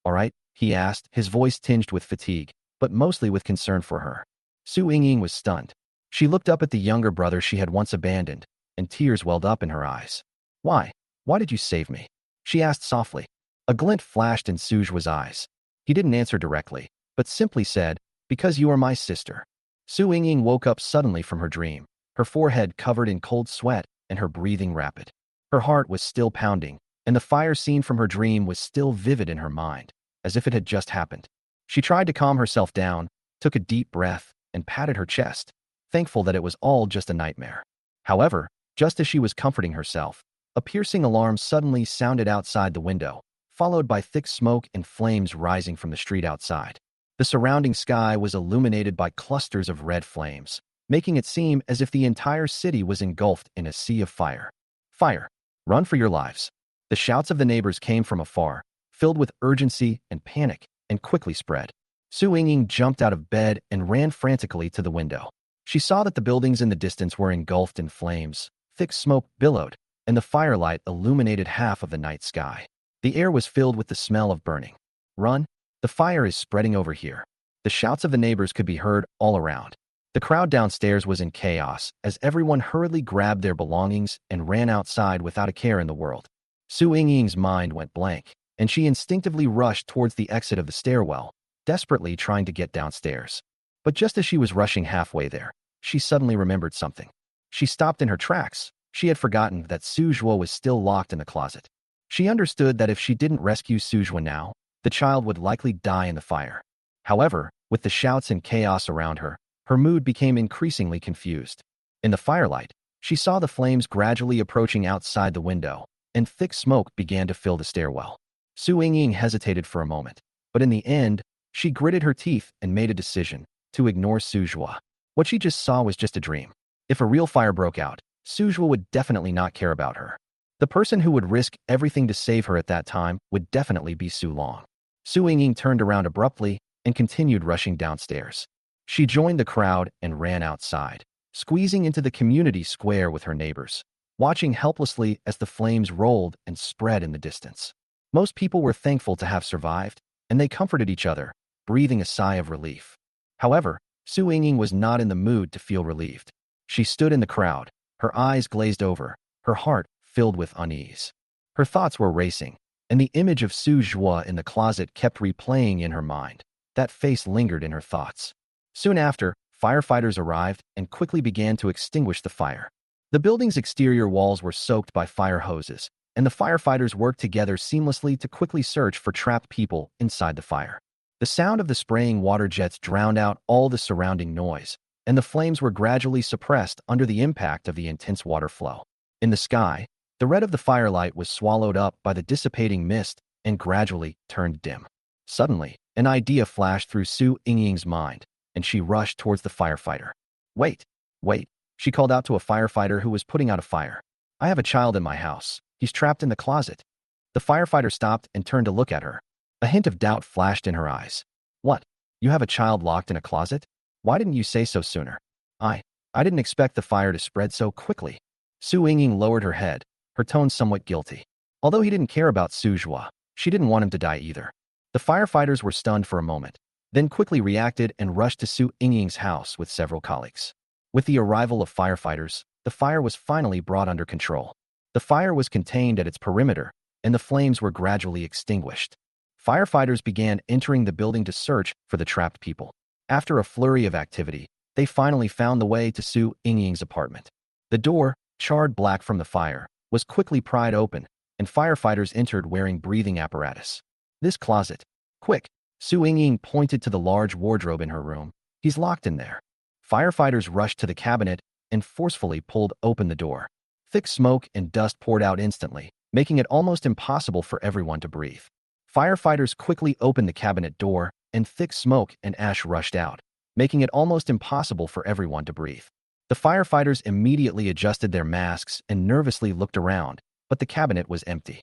all right?" he asked, his voice tinged with fatigue, but mostly with concern for her. Su Ningyue was stunned. She looked up at the younger brother she had once abandoned, and tears welled up in her eyes. Why did you save me?" she asked softly. A glint flashed in Su Ningyue's eyes. He didn't answer directly, but simply said, "Because you are my sister." Su Ningyue woke up suddenly from her dream, her forehead covered in cold sweat and her breathing rapid. Her heart was still pounding, and the fire scene from her dream was still vivid in her mind, as if it had just happened. She tried to calm herself down, took a deep breath, and patted her chest, thankful that it was all just a nightmare. However, just as she was comforting herself, a piercing alarm suddenly sounded outside the window, followed by thick smoke and flames rising from the street outside. The surrounding sky was illuminated by clusters of red flames, making it seem as if the entire city was engulfed in a sea of fire. Fire! Run for your lives! The shouts of the neighbors came from afar, filled with urgency and panic, and quickly spread. Su Yingying jumped out of bed and ran frantically to the window. She saw that the buildings in the distance were engulfed in flames, thick smoke billowed, and the firelight illuminated half of the night sky. The air was filled with the smell of burning. Run! The fire is spreading over here. The shouts of the neighbors could be heard all around. The crowd downstairs was in chaos as everyone hurriedly grabbed their belongings and ran outside without a care in the world. Su Yingying's mind went blank, and she instinctively rushed towards the exit of the stairwell, desperately trying to get downstairs. But just as she was rushing halfway there, she suddenly remembered something. She stopped in her tracks. She had forgotten that Su Ningyue was still locked in the closet. She understood that if she didn't rescue Su Ningyue now, the child would likely die in the fire. However, with the shouts and chaos around her, her mood became increasingly confused. In the firelight, she saw the flames gradually approaching outside the window, and thick smoke began to fill the stairwell. Su Yingying hesitated for a moment, but in the end, she gritted her teeth and made a decision to ignore Su Ningyue. What she just saw was just a dream. If a real fire broke out, Su Ningyue would definitely not care about her. The person who would risk everything to save her at that time would definitely be Su Long. Su Yingying turned around abruptly and continued rushing downstairs. She joined the crowd and ran outside, squeezing into the community square with her neighbors, watching helplessly as the flames rolled and spread in the distance. Most people were thankful to have survived, and they comforted each other, breathing a sigh of relief. However, Su Yingying was not in the mood to feel relieved. She stood in the crowd, her eyes glazed over, her heart filled with unease. Her thoughts were racing, and the image of Su Ningyue in the closet kept replaying in her mind. That face lingered in her thoughts. Soon after, firefighters arrived and quickly began to extinguish the fire. The building's exterior walls were soaked by fire hoses, and the firefighters worked together seamlessly to quickly search for trapped people inside the fire. The sound of the spraying water jets drowned out all the surrounding noise, and the flames were gradually suppressed under the impact of the intense water flow. In the sky, the red of the firelight was swallowed up by the dissipating mist and gradually turned dim. Suddenly, an idea flashed through Su Yingying's mind, and she rushed towards the firefighter. Wait, wait, she called out to a firefighter who was putting out a fire. I have a child in my house. He's trapped in the closet. The firefighter stopped and turned to look at her. A hint of doubt flashed in her eyes. What? You have a child locked in a closet? Why didn't you say so sooner? I didn't expect the fire to spread so quickly. Su Yingying lowered her head, her tone somewhat guilty. Although he didn't care about Su Ningyue, she didn't want him to die either. The firefighters were stunned for a moment, then quickly reacted and rushed to Su Yingying's house with several colleagues. With the arrival of firefighters, the fire was finally brought under control. The fire was contained at its perimeter, and the flames were gradually extinguished. Firefighters began entering the building to search for the trapped people. After a flurry of activity, they finally found the way to Su Yingying's apartment. The door, charred black from the fire, was quickly pried open, and firefighters entered wearing breathing apparatus. This closet. Quick! Su Yingying pointed to the large wardrobe in her room. He's locked in there. Firefighters rushed to the cabinet and forcefully pulled open the door. Thick smoke and dust poured out instantly, making it almost impossible for everyone to breathe. Firefighters quickly opened the cabinet door, and thick smoke and ash rushed out, making it almost impossible for everyone to breathe. The firefighters immediately adjusted their masks and nervously looked around, but the cabinet was empty.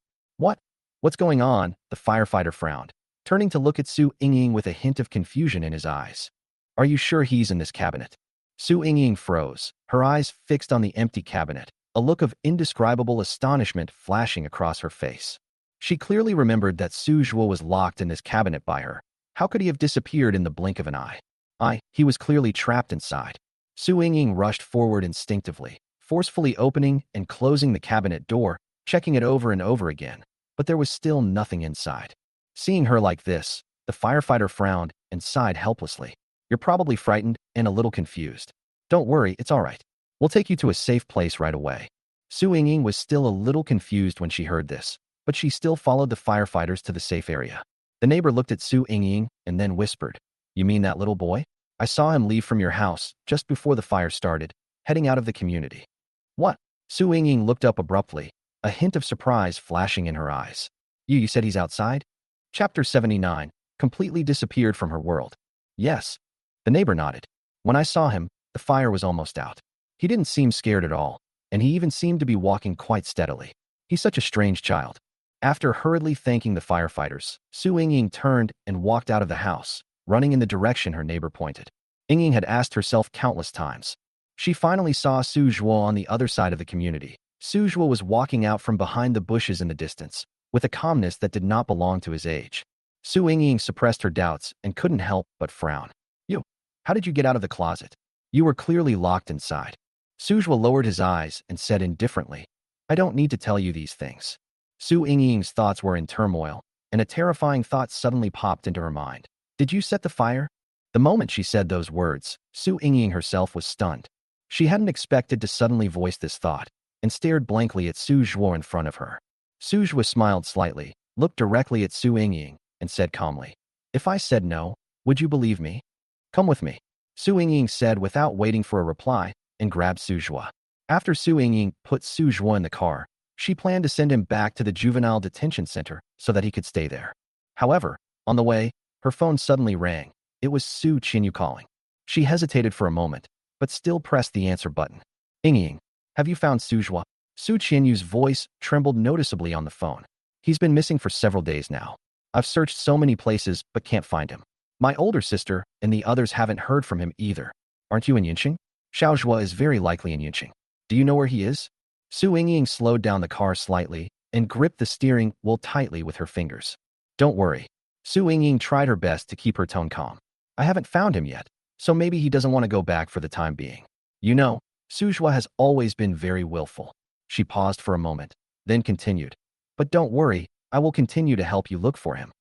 What's going on? The firefighter frowned, turning to look at Su Yingying with a hint of confusion in his eyes. Are you sure he's in this cabinet? Su Yingying froze, her eyes fixed on the empty cabinet, a look of indescribable astonishment flashing across her face. She clearly remembered that Su Ningyue was locked in this cabinet by her. How could he have disappeared in the blink of an eye? He was clearly trapped inside. Su Yingying rushed forward instinctively, forcefully opening and closing the cabinet door, checking it over and over again, but there was still nothing inside. Seeing her like this, the firefighter frowned and sighed helplessly. You're probably frightened and a little confused. Don't worry, it's all right. We'll take you to a safe place right away. Su Yingying was still a little confused when she heard this, but she still followed the firefighters to the safe area. The neighbor looked at Su Yingying and then whispered, You mean that little boy? I saw him leave from your house just before the fire started, heading out of the community. What? Su Yingying looked up abruptly, a hint of surprise flashing in her eyes. You said he's outside? Chapter 79, completely disappeared from her world. Yes. The neighbor nodded. When I saw him, the The fire was almost out. He didn't seem scared at all, and he even seemed to be walking quite steadily. He's such a strange child. After hurriedly thanking the firefighters, Su Yingying turned and walked out of the house, running in the direction her neighbor pointed. Yingying had asked herself countless times. She finally saw Su Zhuo on the other side of the community. Su Zhuo was walking out from behind the bushes in the distance, with a calmness that did not belong to his age. Su Yingying suppressed her doubts and couldn't help but frown. You, how did you get out of the closet? You were clearly locked inside. Su Zhuo lowered his eyes and said indifferently, I don't need to tell you these things. Su Yingying's thoughts were in turmoil, and a terrifying thought suddenly popped into her mind. Did you set the fire? The moment she said those words, Su Yingying herself was stunned. She hadn't expected to suddenly voice this thought, and stared blankly at Su Zhuo in front of her. Su Zhuo smiled slightly, looked directly at Su Yingying, and said calmly, If I said no, would you believe me? Come with me. Su Yingying said without waiting for a reply, and grabbed Su Zhuo. After Su Yingying put Su Zhuo in the car, she planned to send him back to the juvenile detention center so that he could stay there. However, on the way, her phone suddenly rang. It was Su Ningyue calling. She hesitated for a moment, but still pressed the answer button. Yingying, have you found Su Zhuo? Su Ninyue's voice trembled noticeably on the phone. He's been missing for several days now. I've searched so many places but can't find him. My older sister and the others haven't heard from him either. Aren't you in Yinqing? Xiao Zhuo is very likely in Yinqing. Do you know where he is? Su Yingying slowed down the car slightly and gripped the steering wheel tightly with her fingers. Don't worry. Su Yingying tried her best to keep her tone calm. I haven't found him yet, so maybe he doesn't want to go back for the time being. You know, Su Zhuo has always been very willful. She paused for a moment, then continued. But don't worry, I will continue to help you look for him.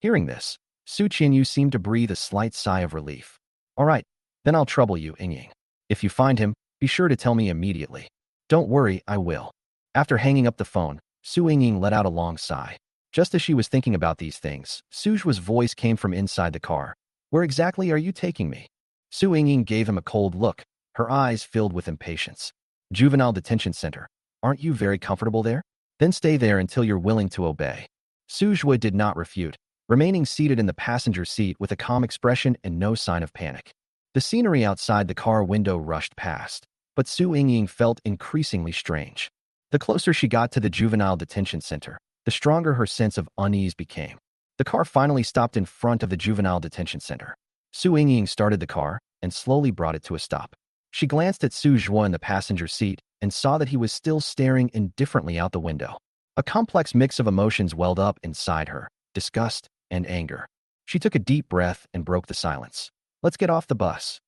Hearing this, Su Ningyue seemed to breathe a slight sigh of relief. All right, then I'll trouble you, Yingying. If you find him, be sure to tell me immediately. Don't worry, I will. After hanging up the phone, Su Yingying let out a long sigh. Just as she was thinking about these things, Su Zhuo's voice came from inside the car. Where exactly are you taking me? Su Yingying gave him a cold look, her eyes filled with impatience. Juvenile detention center. Aren't you very comfortable there? Then stay there until you're willing to obey. Su Zhuo did not refute, remaining seated in the passenger seat with a calm expression and no sign of panic. The scenery outside the car window rushed past, but Su Yingying felt increasingly strange. The closer she got to the juvenile detention center, the stronger her sense of unease became. The car finally stopped in front of the juvenile detention center. Su Yingying started the car and slowly brought it to a stop. She glanced at Su Zhuo in the passenger seat and saw that he was still staring indifferently out the window. A complex mix of emotions welled up inside her, disgust and anger. She took a deep breath and broke the silence. Let's get off the bus.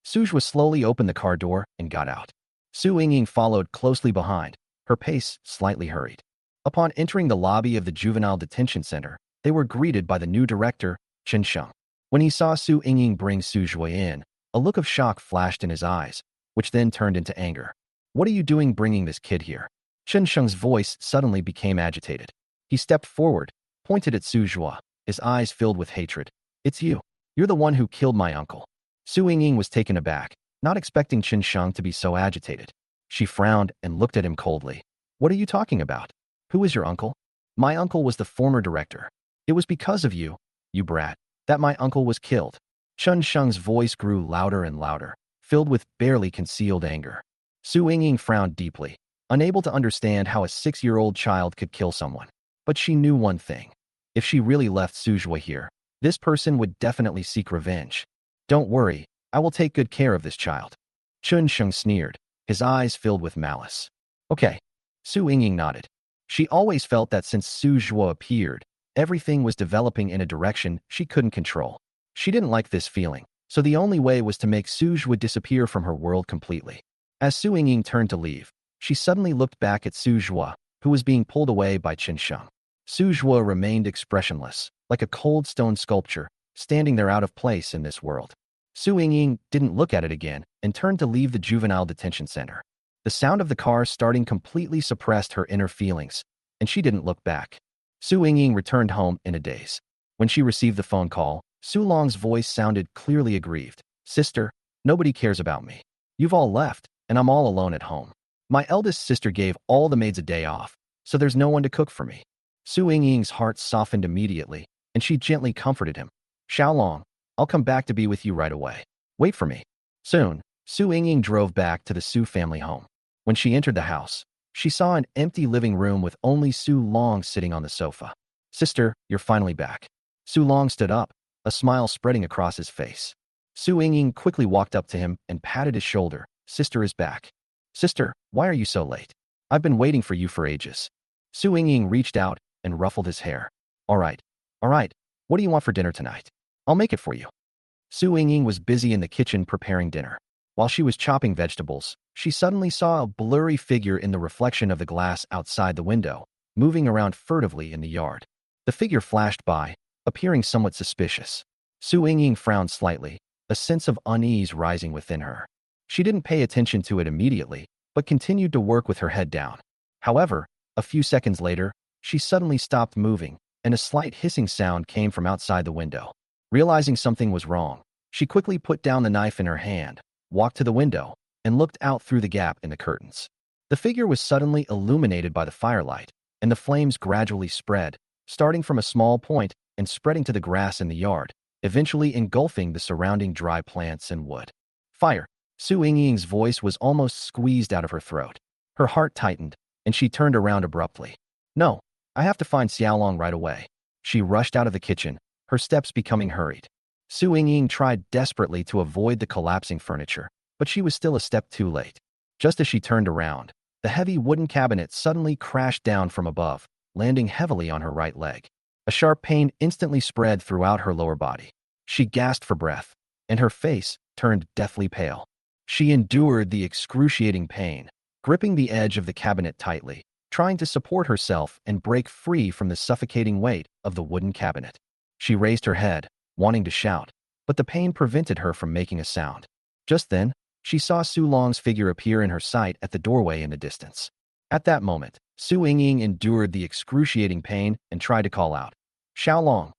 Su Zhuo slowly opened the car door and got out. Su Yingying followed closely behind, her pace slightly hurried. Upon entering the lobby of the juvenile detention center, they were greeted by the new director, Chen Sheng. When he saw Su Yingying bring Su Zhuo in, a look of shock flashed in his eyes, which then turned into anger. What are you doing bringing this kid here? Chen Sheng's voice suddenly became agitated. He stepped forward, pointed at Su Zhuo, his eyes filled with hatred. It's you. You're the one who killed my uncle. Su Yingying was taken aback, not expecting Chen Sheng to be so agitated. She frowned and looked at him coldly. What are you talking about? Who is your uncle? My uncle was the former director. It was because of you, you brat, that my uncle was killed. Chen Sheng's voice grew louder and louder, filled with barely concealed anger. Su Yingying frowned deeply, unable to understand how a 6-year-old child could kill someone. But she knew one thing. If she really left Su Zhuo here, this person would definitely seek revenge. Don't worry, I will take good care of this child. Chen Sheng sneered, his eyes filled with malice. Okay. Su Yingying nodded. She always felt that since Su Zhuo appeared, everything was developing in a direction she couldn't control. She didn't like this feeling, so the only way was to make Su Zhuo disappear from her world completely. As Su Yingying turned to leave, she suddenly looked back at Su Zhuo, who was being pulled away by Chen Sheng. Su Zhuo remained expressionless, like a cold stone sculpture, standing there out of place in this world. Su Yingying didn't look at it again and turned to leave the juvenile detention center. The sound of the car starting completely suppressed her inner feelings, and she didn't look back. Su Yingying returned home in a daze. When she received the phone call, Su Long's voice sounded clearly aggrieved. Sister, nobody cares about me. You've all left, and I'm all alone at home. My eldest sister gave all the maids a day off, so there's no one to cook for me. Su Yingying's heart softened immediately, and she gently comforted him. Xiaolong, I'll come back to be with you right away. Wait for me. Soon, Su Yingying drove back to the Su family home. When she entered the house, she saw an empty living room with only Su Long sitting on the sofa. Sister, you're finally back. Su Long stood up, a smile spreading across his face. Su Yingying quickly walked up to him and patted his shoulder. Sister is back. Sister, why are you so late? I've been waiting for you for ages. Su Yingying reached out and ruffled his hair. All right. What do you want for dinner tonight? I'll make it for you. Su Yingying was busy in the kitchen preparing dinner. While she was chopping vegetables, she suddenly saw a blurry figure in the reflection of the glass outside the window, moving around furtively in the yard. The figure flashed by, appearing somewhat suspicious. Su Yingying frowned slightly, a sense of unease rising within her. She didn't pay attention to it immediately, but continued to work with her head down. However, a few seconds later, she suddenly stopped moving, and a slight hissing sound came from outside the window. Realizing something was wrong, she quickly put down the knife in her hand, walked to the window, and looked out through the gap in the curtains. The figure was suddenly illuminated by the firelight, and the flames gradually spread, starting from a small point and spreading to the grass in the yard, eventually engulfing the surrounding dry plants and wood. Fire! Su Yingying's voice was almost squeezed out of her throat. Her heart tightened, and she turned around abruptly. No, I have to find Xiaolong right away. She rushed out of the kitchen, her steps becoming hurried. Su Yingying tried desperately to avoid the collapsing furniture, but she was still a step too late. Just as she turned around, the heavy wooden cabinet suddenly crashed down from above, landing heavily on her right leg. A sharp pain instantly spread throughout her lower body. She gasped for breath, and her face turned deathly pale. She endured the excruciating pain, gripping the edge of the cabinet tightly, trying to support herself and break free from the suffocating weight of the wooden cabinet. She raised her head, wanting to shout, but the pain prevented her from making a sound. Just then, she saw Su Long's figure appear in her sight at the doorway in the distance. At that moment, Su Yingying endured the excruciating pain and tried to call out, Xiaolong!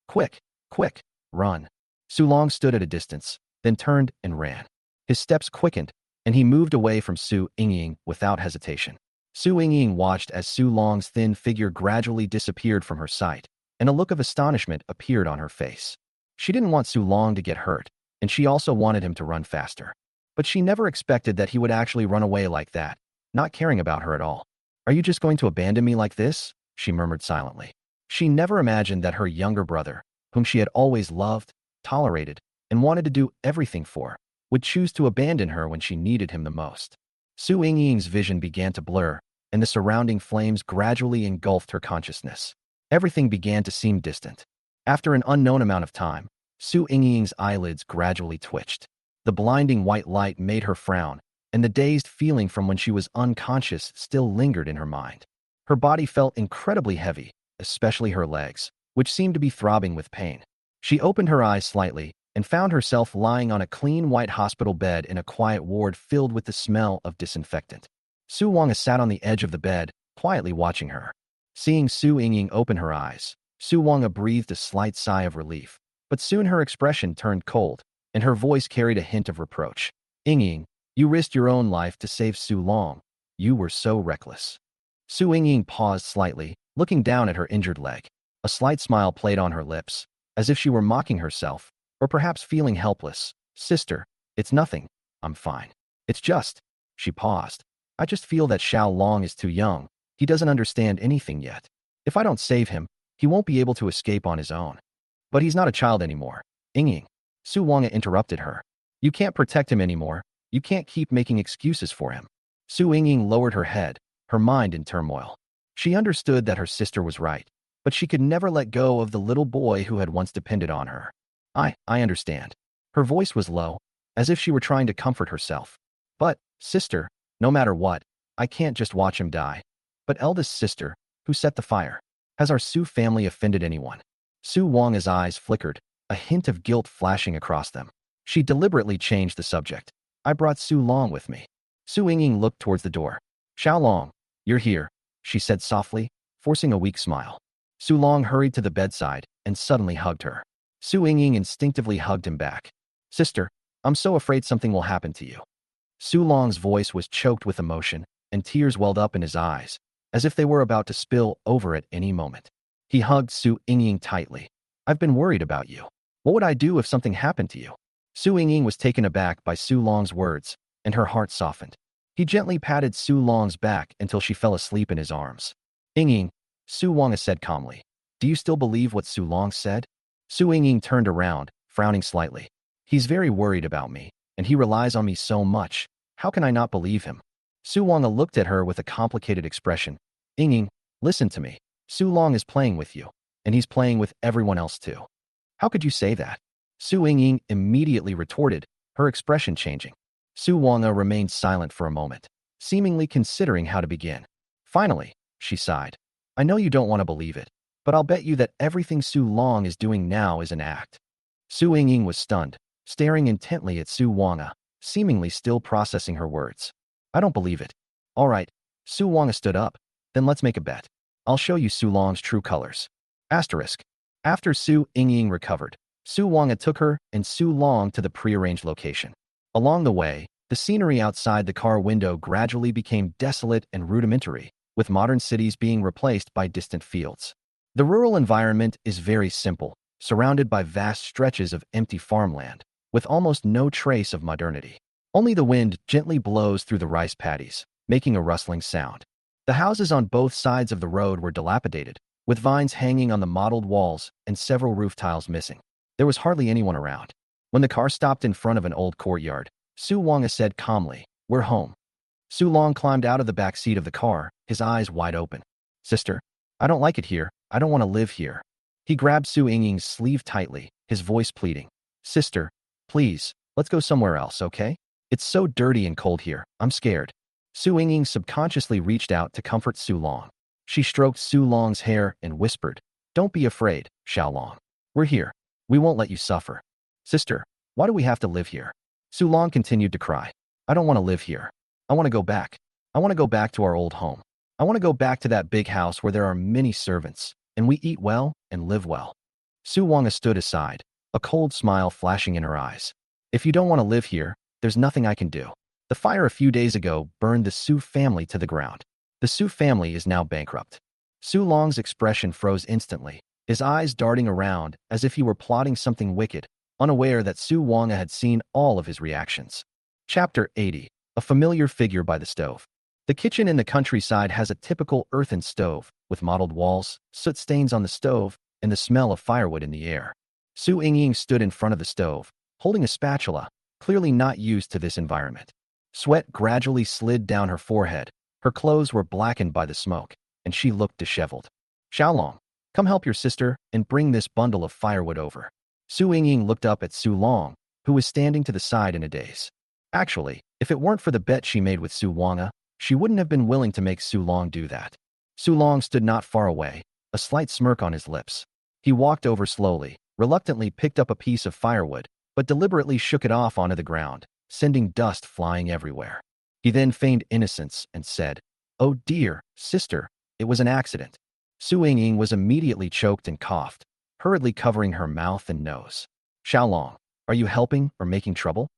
Quick! Quick! Run! Su Long stood at a distance, then turned and ran. His steps quickened, and he moved away from Su Yingying without hesitation. Su Yingying watched as Su Long's thin figure gradually disappeared from her sight, and a look of astonishment appeared on her face. She didn't want Su Long to get hurt, and she also wanted him to run faster. But she never expected that he would actually run away like that, not caring about her at all. Are you just going to abandon me like this? She murmured silently. She never imagined that her younger brother, whom she had always loved, tolerated, and wanted to do everything for, would choose to abandon her when she needed him the most. Su Yingying's vision began to blur, and the surrounding flames gradually engulfed her consciousness. Everything began to seem distant. After an unknown amount of time, Su Yingying's eyelids gradually twitched. The blinding white light made her frown, and the dazed feeling from when she was unconscious still lingered in her mind. Her body felt incredibly heavy, especially her legs, which seemed to be throbbing with pain. She opened her eyes slightly and found herself lying on a clean white hospital bed in a quiet ward filled with the smell of disinfectant. Su Wang sat on the edge of the bed, quietly watching her. Seeing Su Yingying open her eyes, Su Wang breathed a slight sigh of relief, but soon her expression turned cold, and her voice carried a hint of reproach. Yingying, you risked your own life to save Su Long. You were so reckless. Su Yingying paused slightly, looking down at her injured leg. A slight smile played on her lips, as if she were mocking herself, or perhaps feeling helpless. Sister, it's nothing. I'm fine. It's just, she paused. I just feel that Xiao Long is too young. He doesn't understand anything yet. If I don't save him, he won't be able to escape on his own. But he's not a child anymore. Yingying. Su Wang interrupted her. You can't protect him anymore. You can't keep making excuses for him. Su Yingying lowered her head, her mind in turmoil. She understood that her sister was right, but she could never let go of the little boy who had once depended on her. I understand. Her voice was low, as if she were trying to comfort herself. But, sister, no matter what, I can't just watch him die. But eldest sister, who set the fire, has our Su family offended anyone? Su Wang's eyes flickered, a hint of guilt flashing across them. She deliberately changed the subject. I brought Su Long with me. Su Yingying looked towards the door. Xiao Long, you're here, she said softly, forcing a weak smile. Su Long hurried to the bedside and suddenly hugged her. Su Yingying instinctively hugged him back. Sister, I'm so afraid something will happen to you. Su Long's voice was choked with emotion, and tears welled up in his eyes, as if they were about to spill over at any moment. He hugged Su Yingying tightly. I've been worried about you. What would I do if something happened to you? Su Yingying was taken aback by Su Long's words, and her heart softened. He gently patted Su Long's back until she fell asleep in his arms. Yingying, Su Wang said calmly. Do you still believe what Su Long said? Su Yingying turned around, frowning slightly. He's very worried about me, and he relies on me so much. How can I not believe him? Su Wang looked at her with a complicated expression. Yingying, listen to me. Su Long is playing with you, and he's playing with everyone else too. How could you say that? Su Yingying immediately retorted, her expression changing. Su Wang remained silent for a moment, seemingly considering how to begin. Finally, she sighed. I know you don't want to believe it, but I'll bet you that everything Su Long is doing now is an act. Su Yingying was stunned, staring intently at Su Wang, seemingly still processing her words. I don't believe it. All right, Su Wang stood up. Then let's make a bet. I'll show you Su Long's true colors. Asterisk. After Su Yingying recovered, Su Wang took her and Su Long to the prearranged location. Along the way, the scenery outside the car window gradually became desolate and rudimentary, with modern cities being replaced by distant fields. The rural environment is very simple, surrounded by vast stretches of empty farmland, with almost no trace of modernity. Only the wind gently blows through the rice paddies, making a rustling sound. The houses on both sides of the road were dilapidated, with vines hanging on the mottled walls and several roof tiles missing. There was hardly anyone around. When the car stopped in front of an old courtyard, Su Wang said calmly, We're home. Su Long climbed out of the back seat of the car, his eyes wide open. Sister, I don't like it here. I don't want to live here. He grabbed Su Yingying's sleeve tightly, his voice pleading. Sister, please, let's go somewhere else, okay? It's so dirty and cold here. I'm scared. Su Yingying subconsciously reached out to comfort Su Long. She stroked Su Long's hair and whispered, Don't be afraid, Xiao Long. We're here. We won't let you suffer. Sister, why do we have to live here? Su Long continued to cry. I don't want to live here. I want to go back. I want to go back to our old home. I want to go back to that big house where there are many servants, and we eat well and live well. Su Wang stood aside, a cold smile flashing in her eyes. If you don't want to live here, there's nothing I can do. The fire a few days ago burned the Su family to the ground. The Su family is now bankrupt. Su Long's expression froze instantly, his eyes darting around as if he were plotting something wicked, unaware that Su Wang had seen all of his reactions. Chapter 80. A familiar figure by the stove. The kitchen in the countryside has a typical earthen stove, with mottled walls, soot stains on the stove, and the smell of firewood in the air. Su Yingying stood in front of the stove, holding a spatula, clearly not used to this environment. Sweat gradually slid down her forehead, her clothes were blackened by the smoke, and she looked disheveled. Xiaolong, come help your sister and bring this bundle of firewood over. Su Yingying looked up at Su Long, who was standing to the side in a daze. Actually, if it weren't for the bet she made with Su Wang, she wouldn't have been willing to make Su Long do that. Su Long stood not far away, a slight smirk on his lips. He walked over slowly, reluctantly picked up a piece of firewood, but deliberately shook it off onto the ground, sending dust flying everywhere. He then feigned innocence and said, Oh dear, sister, it was an accident. Su Yingying was immediately choked and coughed, hurriedly covering her mouth and nose. Xiaolong, are you helping or making trouble?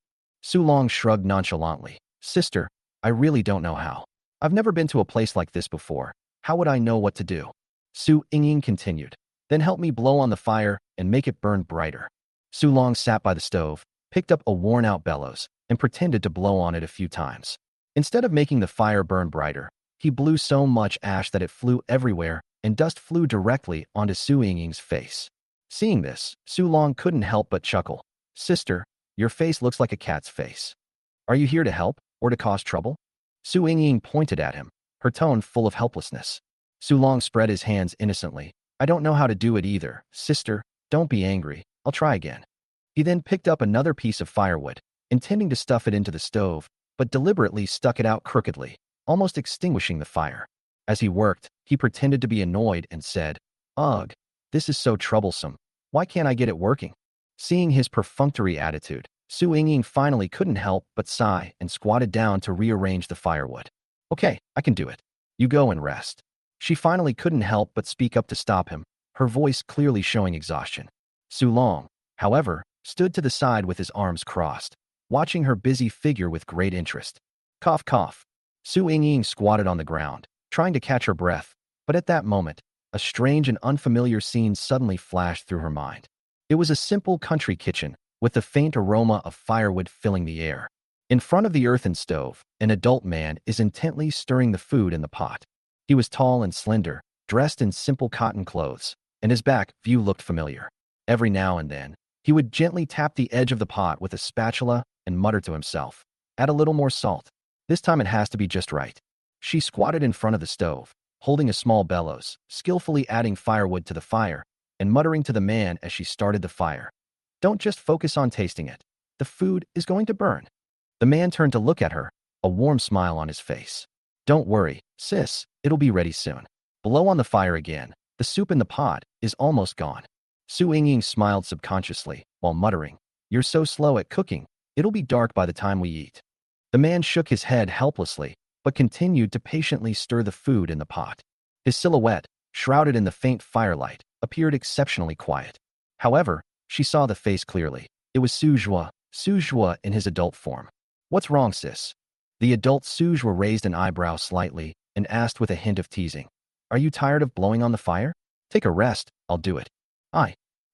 Su Long shrugged nonchalantly. Sister, I really don't know how. I've never been to a place like this before. How would I know what to do? Su Yingying continued. Then help me blow on the fire and make it burn brighter. Su Long sat by the stove, picked up a worn-out bellows, and pretended to blow on it a few times. Instead of making the fire burn brighter, he blew so much ash that it flew everywhere, and dust flew directly onto Su Yingying's face. Seeing this, Su Long couldn't help but chuckle. Sister, your face looks like a cat's face. Are you here to help, or to cause trouble? Su Yingying pointed at him, her tone full of helplessness. Su Long spread his hands innocently. I don't know how to do it either. Sister, don't be angry. I'll try again. He then picked up another piece of firewood, intending to stuff it into the stove, but deliberately stuck it out crookedly, almost extinguishing the fire. As he worked, he pretended to be annoyed and said, Ugh, this is so troublesome. Why can't I get it working? Seeing his perfunctory attitude, Su Yingying finally couldn't help but sigh and squatted down to rearrange the firewood. Okay, I can do it. You go and rest. She finally couldn't help but speak up to stop him, her voice clearly showing exhaustion. Su Long, however, stood to the side with his arms crossed, watching her busy figure with great interest. Cough, cough. Su Yingying squatted on the ground, trying to catch her breath, but at that moment, a strange and unfamiliar scene suddenly flashed through her mind. It was a simple country kitchen, with the faint aroma of firewood filling the air. In front of the earthen stove, an adult man is intently stirring the food in the pot. He was tall and slender, dressed in simple cotton clothes, and his back view looked familiar. Every now and then, he would gently tap the edge of the pot with a spatula and mutter to himself, "Add a little more salt. This time it has to be just right." She squatted in front of the stove, holding a small bellows, skillfully adding firewood to the fire, and muttering to the man as she started the fire, "Don't just focus on tasting it. The food is going to burn." The man turned to look at her, a warm smile on his face. "Don't worry, sis, it'll be ready soon." Below on the fire again, the soup in the pot is almost gone. Su Ningyue smiled subconsciously, while muttering, "You're so slow at cooking, it'll be dark by the time we eat." The man shook his head helplessly, but continued to patiently stir the food in the pot. His silhouette, shrouded in the faint firelight, appeared exceptionally quiet. However, she saw the face clearly. It was Su Ningyue in his adult form. "What's wrong, sis?" The adult Su Ningyue raised an eyebrow slightly and asked with a hint of teasing, "Are you tired of blowing on the fire? Take a rest, I'll do it."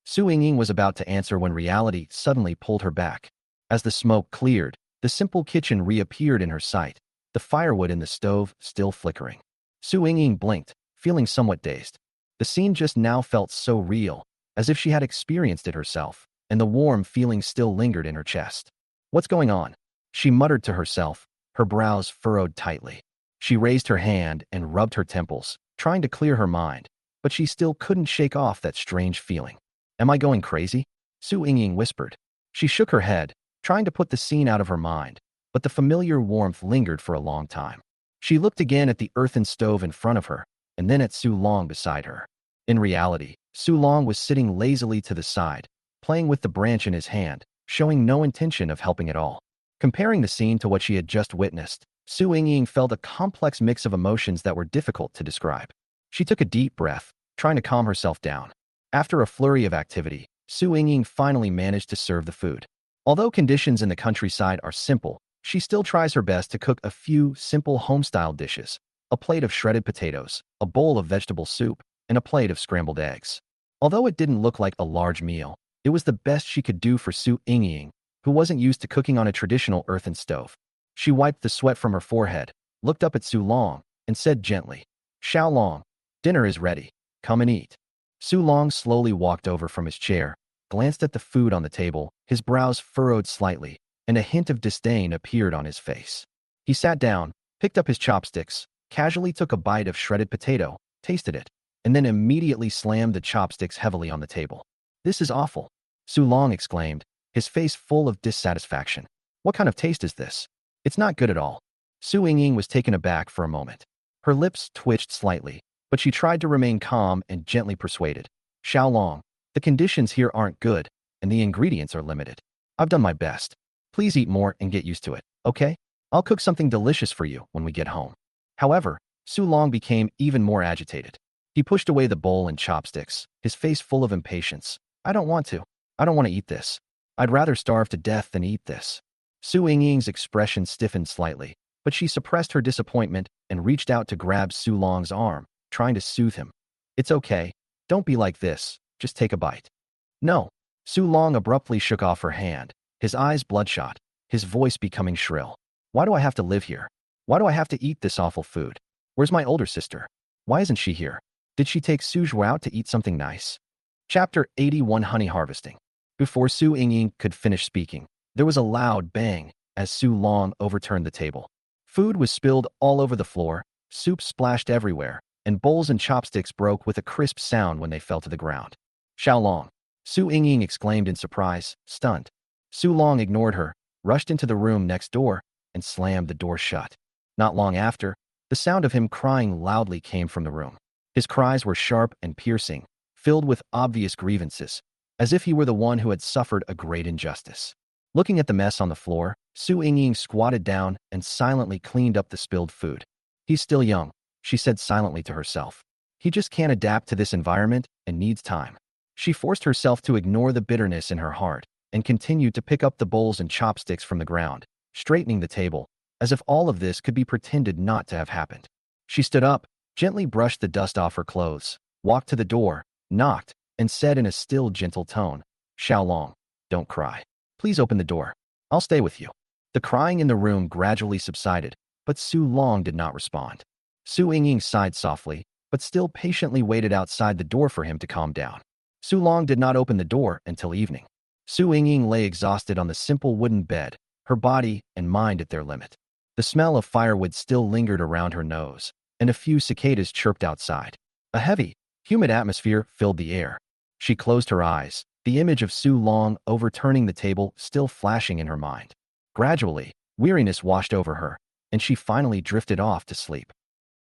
Su Ningyue was about to answer when reality suddenly pulled her back. As the smoke cleared, the simple kitchen reappeared in her sight, the firewood in the stove still flickering. Su Ningyue blinked, feeling somewhat dazed. The scene just now felt so real, as if she had experienced it herself, and the warm feeling still lingered in her chest. "What's going on?" she muttered to herself, her brows furrowed tightly. She raised her hand and rubbed her temples, trying to clear her mind, but she still couldn't shake off that strange feeling. "Am I going crazy?" Su Ningyue whispered. She shook her head, trying to put the scene out of her mind, but the familiar warmth lingered for a long time. She looked again at the earthen stove in front of her, and then at Su Long beside her. In reality, Su Long was sitting lazily to the side, playing with the branch in his hand, showing no intention of helping at all. Comparing the scene to what she had just witnessed, Su Ningyue felt a complex mix of emotions that were difficult to describe. She took a deep breath, trying to calm herself down. After a flurry of activity, Su Ningyue finally managed to serve the food. Although conditions in the countryside are simple, she still tries her best to cook a few simple home-style dishes: a plate of shredded potatoes, a bowl of vegetable soup, and a plate of scrambled eggs. Although it didn't look like a large meal, it was the best she could do for Su Ningyue, who wasn't used to cooking on a traditional earthen stove. She wiped the sweat from her forehead, looked up at Su Long, and said gently, "Xiao Long, dinner is ready. Come and eat." Su Long slowly walked over from his chair, glanced at the food on the table, his brows furrowed slightly, and a hint of disdain appeared on his face. He sat down, picked up his chopsticks, casually took a bite of shredded potato, tasted it, and then immediately slammed the chopsticks heavily on the table. "This is awful," Su Long exclaimed, his face full of dissatisfaction. "What kind of taste is this? It's not good at all." Su Ningyue was taken aback for a moment. Her lips twitched slightly, but she tried to remain calm and gently persuaded. "Xiao Long, the conditions here aren't good, and the ingredients are limited. I've done my best. Please eat more and get used to it, okay? I'll cook something delicious for you when we get home." However, Su Long became even more agitated. He pushed away the bowl and chopsticks, his face full of impatience. "I don't want to. I don't want to eat this. I'd rather starve to death than eat this." Su Ningyue's expression stiffened slightly, but she suppressed her disappointment and reached out to grab Su Long's arm, trying to soothe him. "It's okay. Don't be like this. Just take a bite." "No." Su Long abruptly shook off her hand, his eyes bloodshot, his voice becoming shrill. "Why do I have to live here? Why do I have to eat this awful food? Where's my older sister? Why isn't she here? Did she take Su Ningyue out to eat something nice?" Chapter 81: Honey Harvesting. Before Su Ningyue could finish speaking, there was a loud bang as Su Long overturned the table. Food was spilled all over the floor, soup splashed everywhere, and bowls and chopsticks broke with a crisp sound when they fell to the ground. "Xiao Long!" Su Ningyue exclaimed in surprise, stunned. Su Long ignored her, rushed into the room next door, and slammed the door shut. Not long after, the sound of him crying loudly came from the room. His cries were sharp and piercing, filled with obvious grievances, as if he were the one who had suffered a great injustice. Looking at the mess on the floor, Su Ningyue squatted down and silently cleaned up the spilled food. "He's still young," she said silently to herself. "He just can't adapt to this environment and needs time." She forced herself to ignore the bitterness in her heart and continued to pick up the bowls and chopsticks from the ground, straightening the table, as if all of this could be pretended not to have happened. She stood up, gently brushed the dust off her clothes, walked to the door, knocked, and said in a still gentle tone, "Xiao Long, don't cry." Please open the door. I'll stay with you. The crying in the room gradually subsided, but Su Long did not respond. Su Yingying sighed softly, but still patiently waited outside the door for him to calm down. Su Long did not open the door until evening. Su Yingying lay exhausted on the simple wooden bed, her body and mind at their limit. The smell of firewood still lingered around her nose, and a few cicadas chirped outside. A heavy, humid atmosphere filled the air. She closed her eyes, the image of Su Long overturning the table still flashing in her mind. Gradually, weariness washed over her, and she finally drifted off to sleep.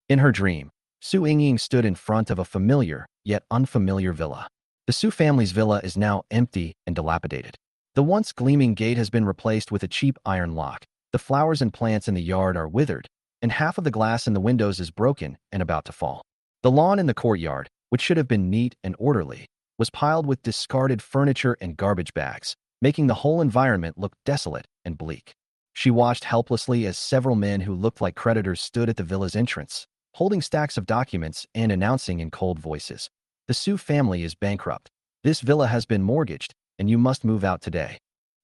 In her dream, Su Yingying stood in front of a familiar, yet unfamiliar villa. The Su family's villa is now empty and dilapidated. The once gleaming gate has been replaced with a cheap iron lock. The flowers and plants in the yard are withered, and half of the glass in the windows is broken and about to fall. The lawn in the courtyard, which should have been neat and orderly, was piled with discarded furniture and garbage bags, making the whole environment look desolate and bleak. She watched helplessly as several men who looked like creditors stood at the villa's entrance, holding stacks of documents and announcing in cold voices, "The Su family is bankrupt. This villa has been mortgaged, and you must move out today."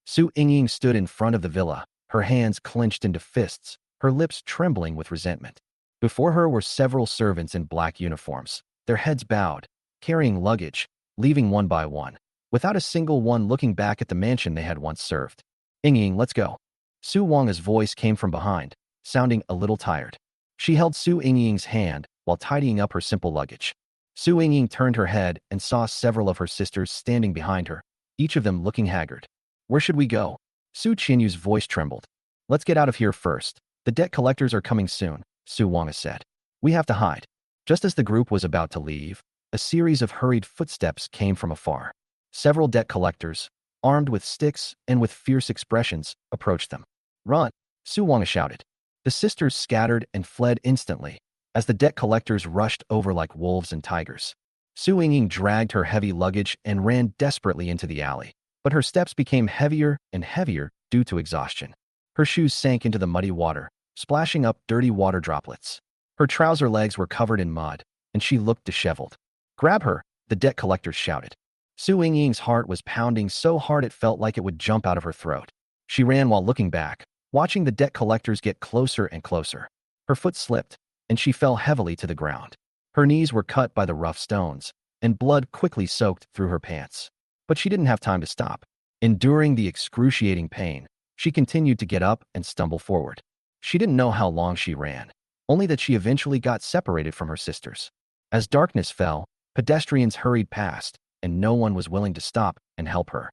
Su Yingying stood in front of the villa, her hands clenched into fists, her lips trembling with resentment. Before her were several servants in black uniforms, their heads bowed, carrying luggage, leaving one by one, without a single one looking back at the mansion they had once served. "Yingying, let's go." Su Wang's voice came from behind, sounding a little tired. She held Su Yingying's hand while tidying up her simple luggage. Su Yingying turned her head and saw several of her sisters standing behind her, each of them looking haggard. "Where should we go?" Su Qianyu's voice trembled. "Let's get out of here first. The debt collectors are coming soon," Su Wang said. "We have to hide." Just as the group was about to leave, a series of hurried footsteps came from afar. Several debt collectors, armed with sticks and with fierce expressions, approached them. "Run!" Su Wang shouted. The sisters scattered and fled instantly, as the debt collectors rushed over like wolves and tigers. Su Yingying dragged her heavy luggage and ran desperately into the alley, but her steps became heavier and heavier due to exhaustion. Her shoes sank into the muddy water, splashing up dirty water droplets. Her trouser legs were covered in mud, and she looked disheveled. "Grab her!" the debt collectors shouted. Su Yingying's heart was pounding so hard it felt like it would jump out of her throat. She ran while looking back, watching the debt collectors get closer and closer. Her foot slipped, and she fell heavily to the ground. Her knees were cut by the rough stones, and blood quickly soaked through her pants. But she didn't have time to stop. Enduring the excruciating pain, she continued to get up and stumble forward. She didn't know how long she ran, only that she eventually got separated from her sisters. As darkness fell, pedestrians hurried past, and no one was willing to stop and help her.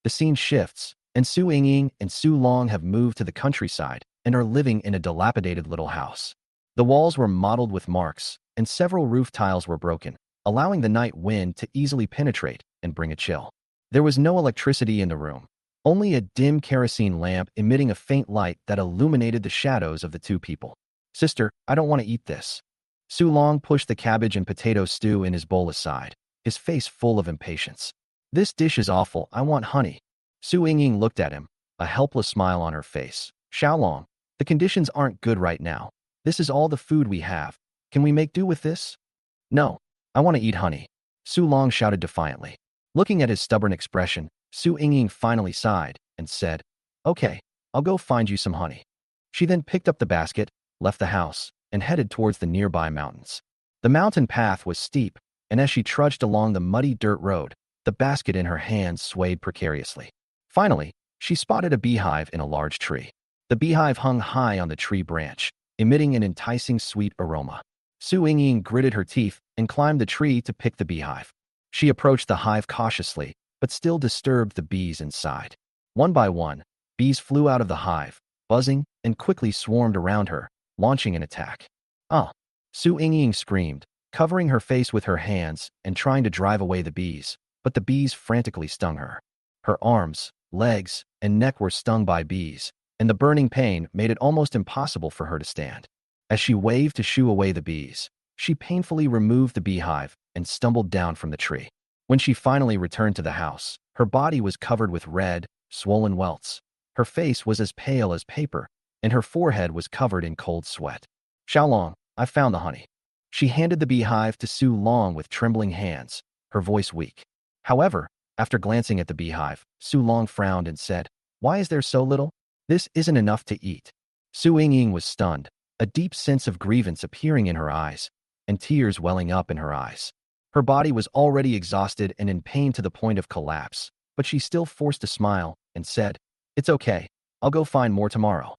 The scene shifts, and Su Yingying and Su Long have moved to the countryside and are living in a dilapidated little house. The walls were mottled with marks, and several roof tiles were broken, allowing the night wind to easily penetrate and bring a chill. There was no electricity in the room, only a dim kerosene lamp emitting a faint light that illuminated the shadows of the two people. "Sister, I don't want to eat this." Su Long pushed the cabbage and potato stew in his bowl aside, his face full of impatience. "This dish is awful. I want honey." Su Yingying looked at him, a helpless smile on her face. "Xiaolong, the conditions aren't good right now. This is all the food we have. Can we make do with this?" "No, I want to eat honey," Su Long shouted defiantly. Looking at his stubborn expression, Su Yingying finally sighed and said, "Okay, I'll go find you some honey." She then picked up the basket, left the house, and headed towards the nearby mountains. The mountain path was steep, and as she trudged along the muddy dirt road, the basket in her hands swayed precariously. Finally, she spotted a beehive in a large tree. The beehive hung high on the tree branch, emitting an enticing sweet aroma. Su Yingying gritted her teeth and climbed the tree to pick the beehive. She approached the hive cautiously, but still disturbed the bees inside. One by one, bees flew out of the hive, buzzing, and quickly swarmed around her, launching an attack. "Ah!" Su Yingying screamed, covering her face with her hands and trying to drive away the bees, but the bees frantically stung her. Her arms, legs, and neck were stung by bees, and the burning pain made it almost impossible for her to stand. As she waved to shoo away the bees, she painfully removed the beehive and stumbled down from the tree. When she finally returned to the house, her body was covered with red, swollen welts. Her face was as pale as paper, and her forehead was covered in cold sweat. "Xiaolong, I found the honey." She handed the beehive to Su Long with trembling hands, her voice weak. However, After glancing at the beehive, Su Long frowned and said, "Why is there so little? This isn't enough to eat." Su Ying was stunned, a deep sense of grievance appearing in her eyes, and tears welling up in her eyes. Her body was already exhausted and in pain to the point of collapse, but she still forced a smile and said, "It's okay. I'll go find more tomorrow."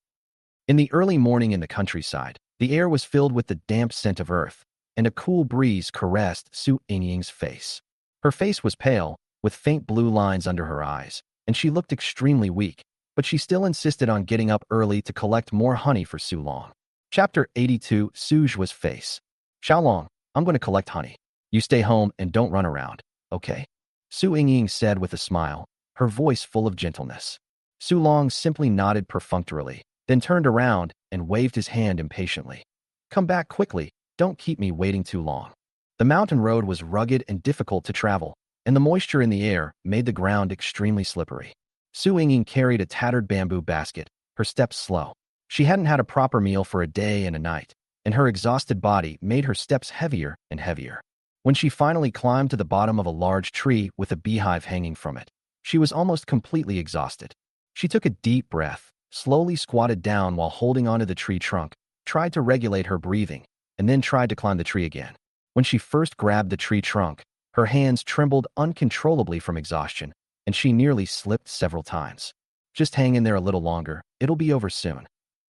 In the early morning in the countryside, the air was filled with the damp scent of earth, and a cool breeze caressed Su Ying's face. Her face was pale, with faint blue lines under her eyes, and she looked extremely weak, but she still insisted on getting up early to collect more honey for Su Long. Chapter 82, Su Jue's face. "Xiaolong, I'm going to collect honey. You stay home and don't run around, okay?" Su Ying said with a smile, her voice full of gentleness. Su Long simply nodded perfunctorily, then turned around and waved his hand impatiently. "Come back quickly, don't keep me waiting too long." The mountain road was rugged and difficult to travel, and the moisture in the air made the ground extremely slippery. Su Ying carried a tattered bamboo basket, her steps slow. She hadn't had a proper meal for a day and a night, and her exhausted body made her steps heavier and heavier. When she finally climbed to the bottom of a large tree with a beehive hanging from it, she was almost completely exhausted. She took a deep breath, slowly squatted down while holding onto the tree trunk, tried to regulate her breathing, and then tried to climb the tree again. When she first grabbed the tree trunk, her hands trembled uncontrollably from exhaustion, and she nearly slipped several times. "Just hang in there a little longer, it'll be over soon,"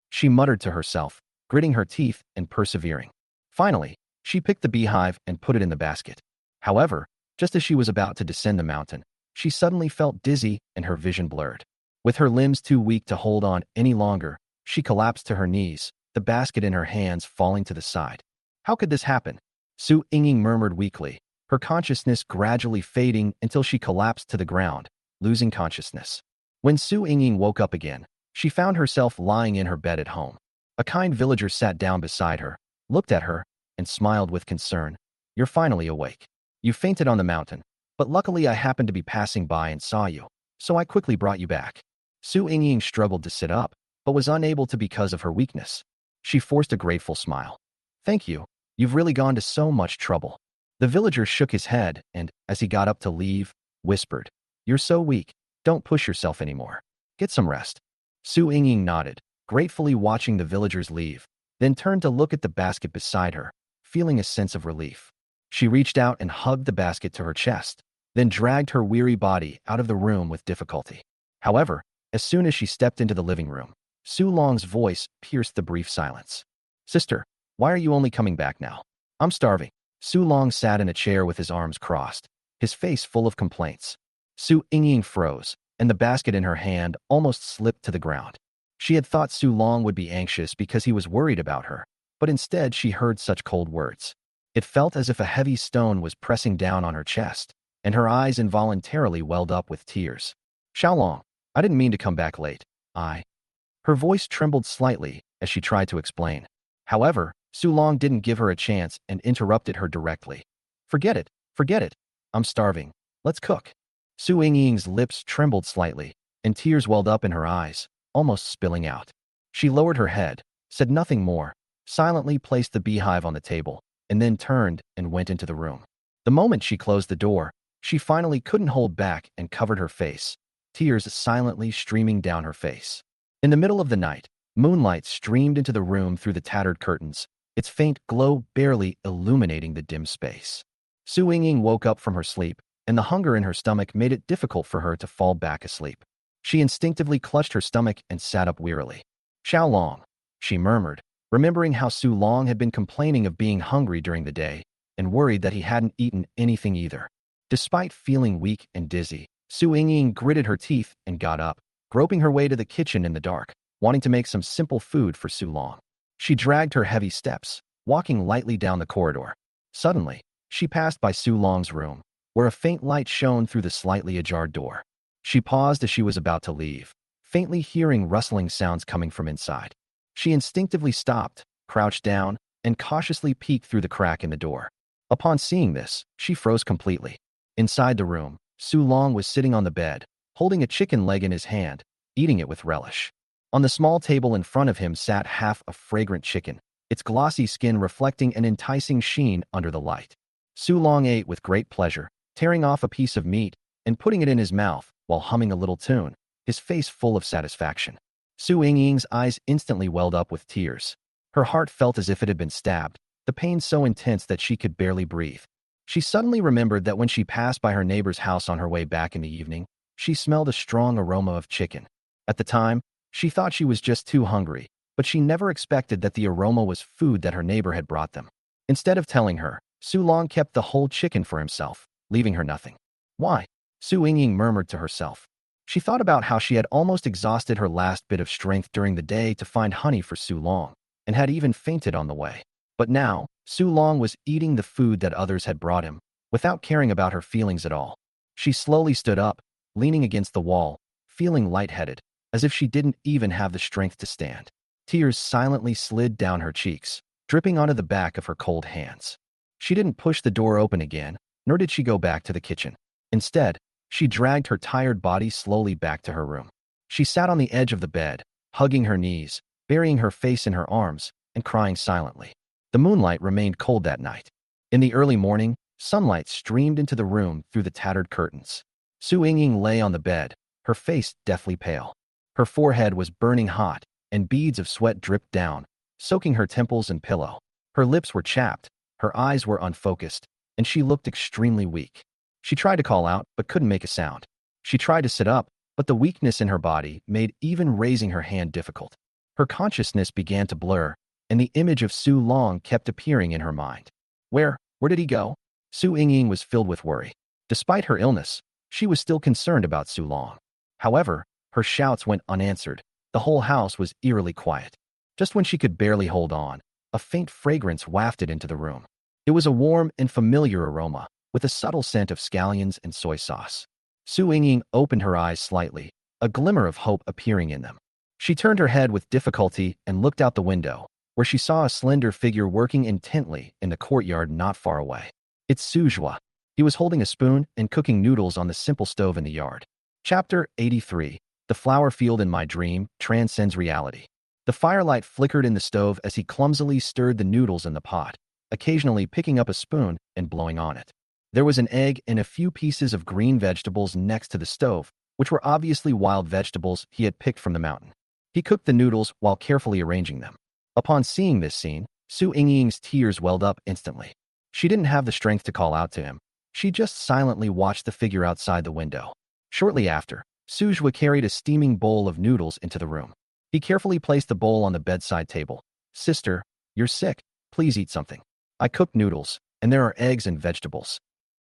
she muttered to herself, gritting her teeth and persevering. Finally, she picked the beehive and put it in the basket. However, just as she was about to descend the mountain, she suddenly felt dizzy and her vision blurred. With her limbs too weak to hold on any longer, she collapsed to her knees, the basket in her hands falling to the side. "How could this happen?" Su Ying murmured weakly, her consciousness gradually fading until she collapsed to the ground, losing consciousness. When Su Ying woke up again, she found herself lying in her bed at home. A kind villager sat down beside her, looked at her, and smiled with concern. "You're finally awake. You fainted on the mountain, but luckily I happened to be passing by and saw you, so I quickly brought you back." Su Ying struggled to sit up, but was unable to because of her weakness. She forced a grateful smile. "Thank you. You've really gone to so much trouble." The villager shook his head and, as he got up to leave, whispered, "You're so weak. Don't push yourself anymore. Get some rest." Su Ying nodded, gratefully watching the villagers leave, then turned to look at the basket beside her, feeling a sense of relief. She reached out and hugged the basket to her chest, then dragged her weary body out of the room with difficulty. However, as soon as she stepped into the living room, Su Long's voice pierced the brief silence. "Sister, why are you only coming back now? I'm starving." Su Long sat in a chair with his arms crossed, his face full of complaints. Su Ying froze, and the basket in her hand almost slipped to the ground. She had thought Su Long would be anxious because he was worried about her, but instead she heard such cold words. It felt as if a heavy stone was pressing down on her chest, and her eyes involuntarily welled up with tears. "Xiaolong, I didn't mean to come back late. Her voice trembled slightly as she tried to explain. However, Su Long didn't give her a chance and interrupted her directly. Forget it. I'm starving. Let's cook." Su Ying's lips trembled slightly, and tears welled up in her eyes, almost spilling out. She lowered her head, said nothing more, silently placed the beehive on the table, and then turned and went into the room. The moment she closed the door, she finally couldn't hold back and covered her face, tears silently streaming down her face. In the middle of the night, moonlight streamed into the room through the tattered curtains, its faint glow barely illuminating the dim space. Su Ying woke up from her sleep, and the hunger in her stomach made it difficult for her to fall back asleep. She instinctively clutched her stomach and sat up wearily. "Xiaolong," she murmured, remembering how Su Long had been complaining of being hungry during the day and worried that he hadn't eaten anything either. Despite feeling weak and dizzy, Su Ying gritted her teeth and got up, groping her way to the kitchen in the dark, wanting to make some simple food for Su Long. She dragged her heavy steps, walking lightly down the corridor. Suddenly, she passed by Su Long's room, where a faint light shone through the slightly ajar door. She paused as she was about to leave, faintly hearing rustling sounds coming from inside. She instinctively stopped, crouched down, and cautiously peeked through the crack in the door. Upon seeing this, she froze completely. Inside the room, Su Long was sitting on the bed, holding a chicken leg in his hand, eating it with relish. On the small table in front of him sat half a fragrant chicken, its glossy skin reflecting an enticing sheen under the light. Su Long ate with great pleasure, tearing off a piece of meat and putting it in his mouth while humming a little tune, his face full of satisfaction. Su Ningyue's eyes instantly welled up with tears. Her heart felt as if it had been stabbed, the pain so intense that she could barely breathe. She suddenly remembered that when she passed by her neighbor's house on her way back in the evening, she smelled a strong aroma of chicken. At the time, she thought she was just too hungry, but she never expected that the aroma was food that her neighbor had brought them. Instead of telling her, Su Long kept the whole chicken for himself, leaving her nothing. Why? Su Ningyue murmured to herself. She thought about how she had almost exhausted her last bit of strength during the day to find honey for Su Long, and had even fainted on the way. But now, Su Long was eating the food that others had brought him, without caring about her feelings at all. She slowly stood up, leaning against the wall, feeling lightheaded, as if she didn't even have the strength to stand. Tears silently slid down her cheeks, dripping onto the back of her cold hands. She didn't push the door open again, nor did she go back to the kitchen. Instead, she dragged her tired body slowly back to her room. She sat on the edge of the bed, hugging her knees, burying her face in her arms, and crying silently. The moonlight remained cold that night. In the early morning, sunlight streamed into the room through the tattered curtains. Su Ningyue lay on the bed, her face deathly pale. Her forehead was burning hot, and beads of sweat dripped down, soaking her temples and pillow. Her lips were chapped, her eyes were unfocused, and she looked extremely weak. She tried to call out, but couldn't make a sound. She tried to sit up, but the weakness in her body made even raising her hand difficult. Her consciousness began to blur, and the image of Su Long kept appearing in her mind. Where did he go? Su Ningyue was filled with worry. Despite her illness, she was still concerned about Su Long. However, her shouts went unanswered. The whole house was eerily quiet. Just when she could barely hold on, a faint fragrance wafted into the room. It was a warm and familiar aroma, with a subtle scent of scallions and soy sauce. Su Ningyue opened her eyes slightly, a glimmer of hope appearing in them. She turned her head with difficulty and looked out the window, where she saw a slender figure working intently in the courtyard not far away. It's Su Ningyue. He was holding a spoon and cooking noodles on the simple stove in the yard. Chapter 83. The flower field in my dream transcends reality. The firelight flickered in the stove as he clumsily stirred the noodles in the pot, occasionally picking up a spoon and blowing on it. There was an egg and a few pieces of green vegetables next to the stove, which were obviously wild vegetables he had picked from the mountain. He cooked the noodles while carefully arranging them. Upon seeing this scene, Su Ningyue's tears welled up instantly. She didn't have the strength to call out to him. She just silently watched the figure outside the window. Shortly after, Su Ningyue carried a steaming bowl of noodles into the room. He carefully placed the bowl on the bedside table. Sister, you're sick. Please eat something. I cooked noodles, and there are eggs and vegetables.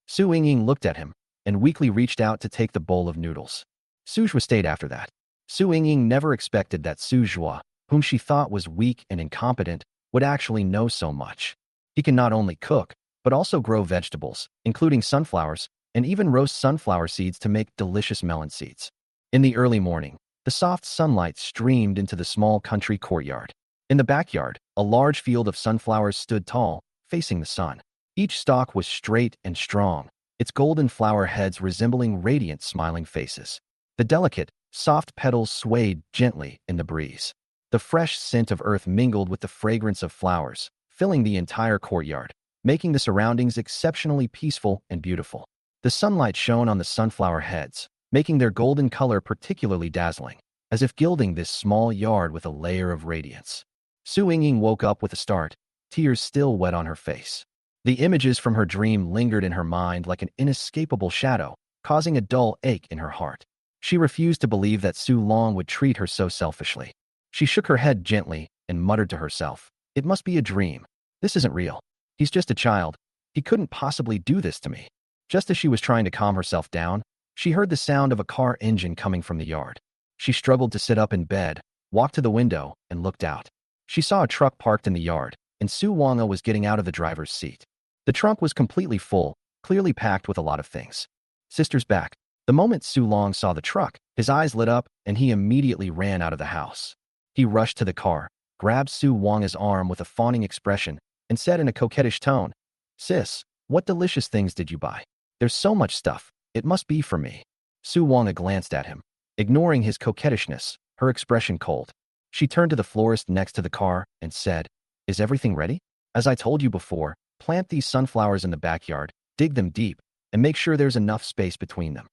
Su Ningyue looked at him and weakly reached out to take the bowl of noodles. Su Ningyue stayed after that. Su Ningyue never expected that Su Ningyue, whom she thought was weak and incompetent, would actually know so much. He can not only cook, but also grow vegetables, including sunflowers, and even roast sunflower seeds to make delicious melon seeds. In the early morning, the soft sunlight streamed into the small country courtyard. In the backyard, a large field of sunflowers stood tall, facing the sun. Each stalk was straight and strong, its golden flower heads resembling radiant smiling faces. The delicate, soft petals swayed gently in the breeze. The fresh scent of earth mingled with the fragrance of flowers, filling the entire courtyard, making the surroundings exceptionally peaceful and beautiful. The sunlight shone on the sunflower heads, making their golden color particularly dazzling, as if gilding this small yard with a layer of radiance. Su Ningyue woke up with a start, tears still wet on her face. The images from her dream lingered in her mind like an inescapable shadow, causing a dull ache in her heart. She refused to believe that Su Long would treat her so selfishly. She shook her head gently and muttered to herself, "It must be a dream. This isn't real. He's just a child. He couldn't possibly do this to me." Just as she was trying to calm herself down, she heard the sound of a car engine coming from the yard. She struggled to sit up in bed, walked to the window, and looked out. She saw a truck parked in the yard, and Su Ningyue was getting out of the driver's seat. The trunk was completely full, clearly packed with a lot of things. Sister's back. The moment Su Long saw the truck, his eyes lit up, and he immediately ran out of the house. He rushed to the car, grabbed Su Ningyue's arm with a fawning expression, and said in a coquettish tone, "Sis, what delicious things did you buy? There's so much stuff. It must be for me." Su Ningyue glanced at him, ignoring his coquettishness, her expression cold. She turned to the florist next to the car and said, "Is everything ready? As I told you before, plant these sunflowers in the backyard, dig them deep, and make sure there's enough space between them."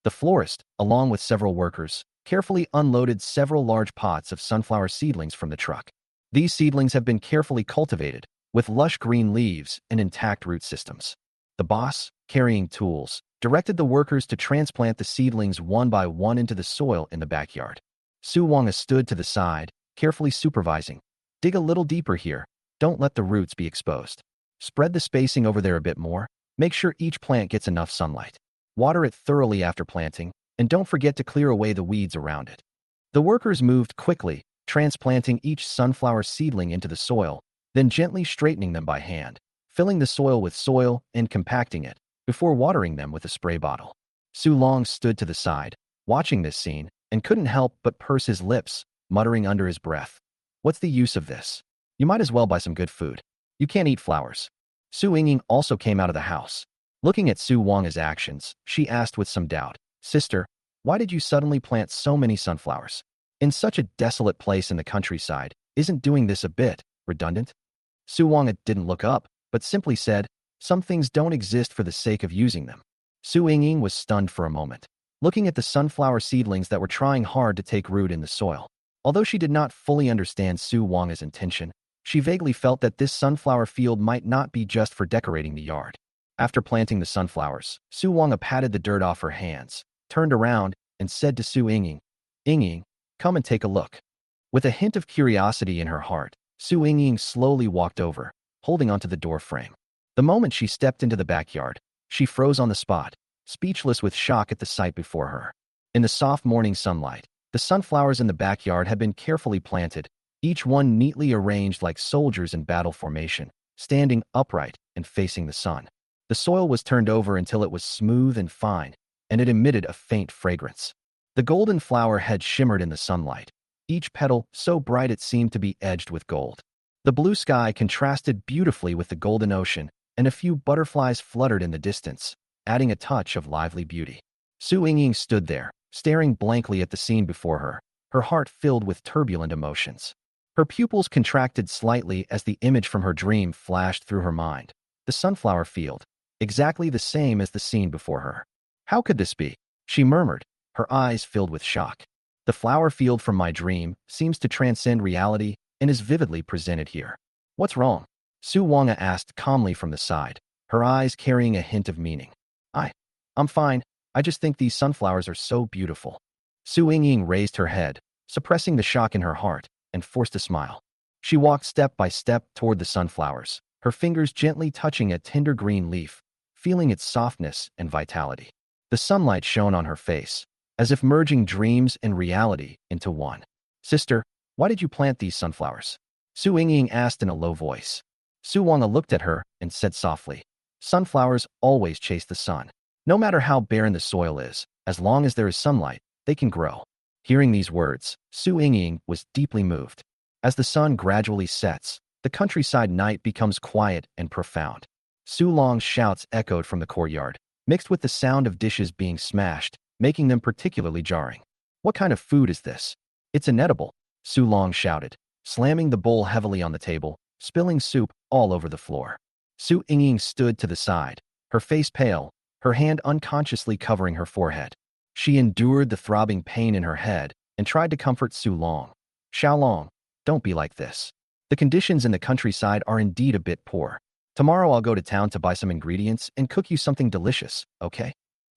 The florist, along with several workers, carefully unloaded several large pots of sunflower seedlings from the truck. These seedlings have been carefully cultivated, with lush green leaves and intact root systems. The boss, carrying tools, directed the workers to transplant the seedlings one by one into the soil in the backyard. Su Wanga stood to the side, carefully supervising. Dig a little deeper here. Don't let the roots be exposed. Spread the spacing over there a bit more. Make sure each plant gets enough sunlight. Water it thoroughly after planting, and don't forget to clear away the weeds around it. The workers moved quickly, transplanting each sunflower seedling into the soil, then gently straightening them by hand, filling the soil with soil and compacting it, before watering them with a spray bottle. Su Long stood to the side, watching this scene, and couldn't help but purse his lips, muttering under his breath. What's the use of this? You might as well buy some good food. You can't eat flowers. Su Yinging also came out of the house. Looking at Su Wanga's actions, she asked with some doubt, Sister, why did you suddenly plant so many sunflowers? In such a desolate place in the countryside, isn't doing this a bit redundant? Su Wanga didn't look up, but simply said, some things don't exist for the sake of using them. Su Yinging was stunned for a moment, looking at the sunflower seedlings that were trying hard to take root in the soil. Although she did not fully understand Su Wanga's intention, she vaguely felt that this sunflower field might not be just for decorating the yard. After planting the sunflowers, Su Wanga patted the dirt off her hands, turned around, and said to Su Yinging, Yinging, come and take a look. With a hint of curiosity in her heart, Su Yinging slowly walked over, holding onto the door frame. The moment she stepped into the backyard, she froze on the spot, speechless with shock at the sight before her. In the soft morning sunlight, the sunflowers in the backyard had been carefully planted, each one neatly arranged like soldiers in battle formation, standing upright and facing the sun. The soil was turned over until it was smooth and fine, and it emitted a faint fragrance. The golden flower head shimmered in the sunlight, each petal so bright it seemed to be edged with gold. The blue sky contrasted beautifully with the golden ocean, and a few butterflies fluttered in the distance, adding a touch of lively beauty. Su Yinging stood there, staring blankly at the scene before her, her heart filled with turbulent emotions. Her pupils contracted slightly as the image from her dream flashed through her mind. The sunflower field, exactly the same as the scene before her. How could this be? She murmured, her eyes filled with shock. The flower field from my dream seems to transcend reality and is vividly presented here. What's wrong? Su Wanga asked calmly from the side, her eyes carrying a hint of meaning. I'm fine. I just think these sunflowers are so beautiful. Su Yinging raised her head, suppressing the shock in her heart, and forced a smile. She walked step by step toward the sunflowers, her fingers gently touching a tender green leaf, feeling its softness and vitality. The sunlight shone on her face, as if merging dreams and reality into one. Sister, why did you plant these sunflowers? Su Yinging asked in a low voice. Su Wanga looked at her and said softly, sunflowers always chase the sun. No matter how barren the soil is, as long as there is sunlight, they can grow. Hearing these words, Su Yinging was deeply moved. As the sun gradually sets, the countryside night becomes quiet and profound. Su Long's shouts echoed from the courtyard, mixed with the sound of dishes being smashed, making them particularly jarring. What kind of food is this? It's inedible, Su Long shouted, slamming the bowl heavily on the table, spilling soup all over the floor. Su Yinging stood to the side, her face pale, her hand unconsciously covering her forehead. She endured the throbbing pain in her head and tried to comfort Su Long. Xiaolong, don't be like this. The conditions in the countryside are indeed a bit poor. Tomorrow I'll go to town to buy some ingredients and cook you something delicious, okay?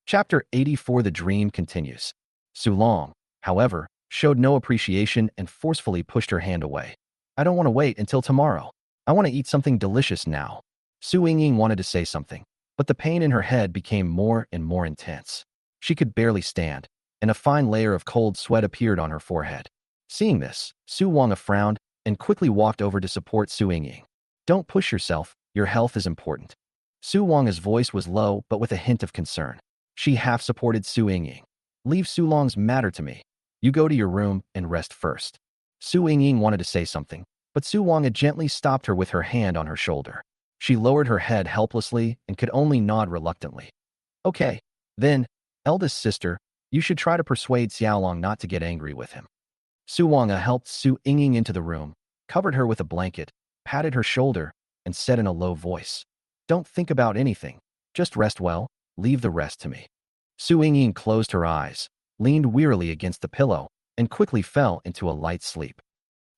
Chapter 84. The dream continues. Su Long, however, showed no appreciation and forcefully pushed her hand away. I don't want to wait until tomorrow. I want to eat something delicious now. Su Yinging wanted to say something, but the pain in her head became more and more intense. She could barely stand, and a fine layer of cold sweat appeared on her forehead. Seeing this, Su Wanga frowned and quickly walked over to support Su Yinging. Don't push yourself, your health is important. Su Wanga's voice was low but with a hint of concern. She half-supported Su Yinging. Leave Su Long's matter to me. You go to your room and rest first. Su Yinging wanted to say something, but Su Wanga gently stopped her with her hand on her shoulder. She lowered her head helplessly and could only nod reluctantly. Okay, then, eldest sister, you should try to persuade Xiaolong not to get angry with him. Su Wanga helped Su Yinging into the room, covered her with a blanket, patted her shoulder, and said in a low voice, Don't think about anything. Just rest well, leave the rest to me. Su Yingying closed her eyes, leaned wearily against the pillow, and quickly fell into a light sleep.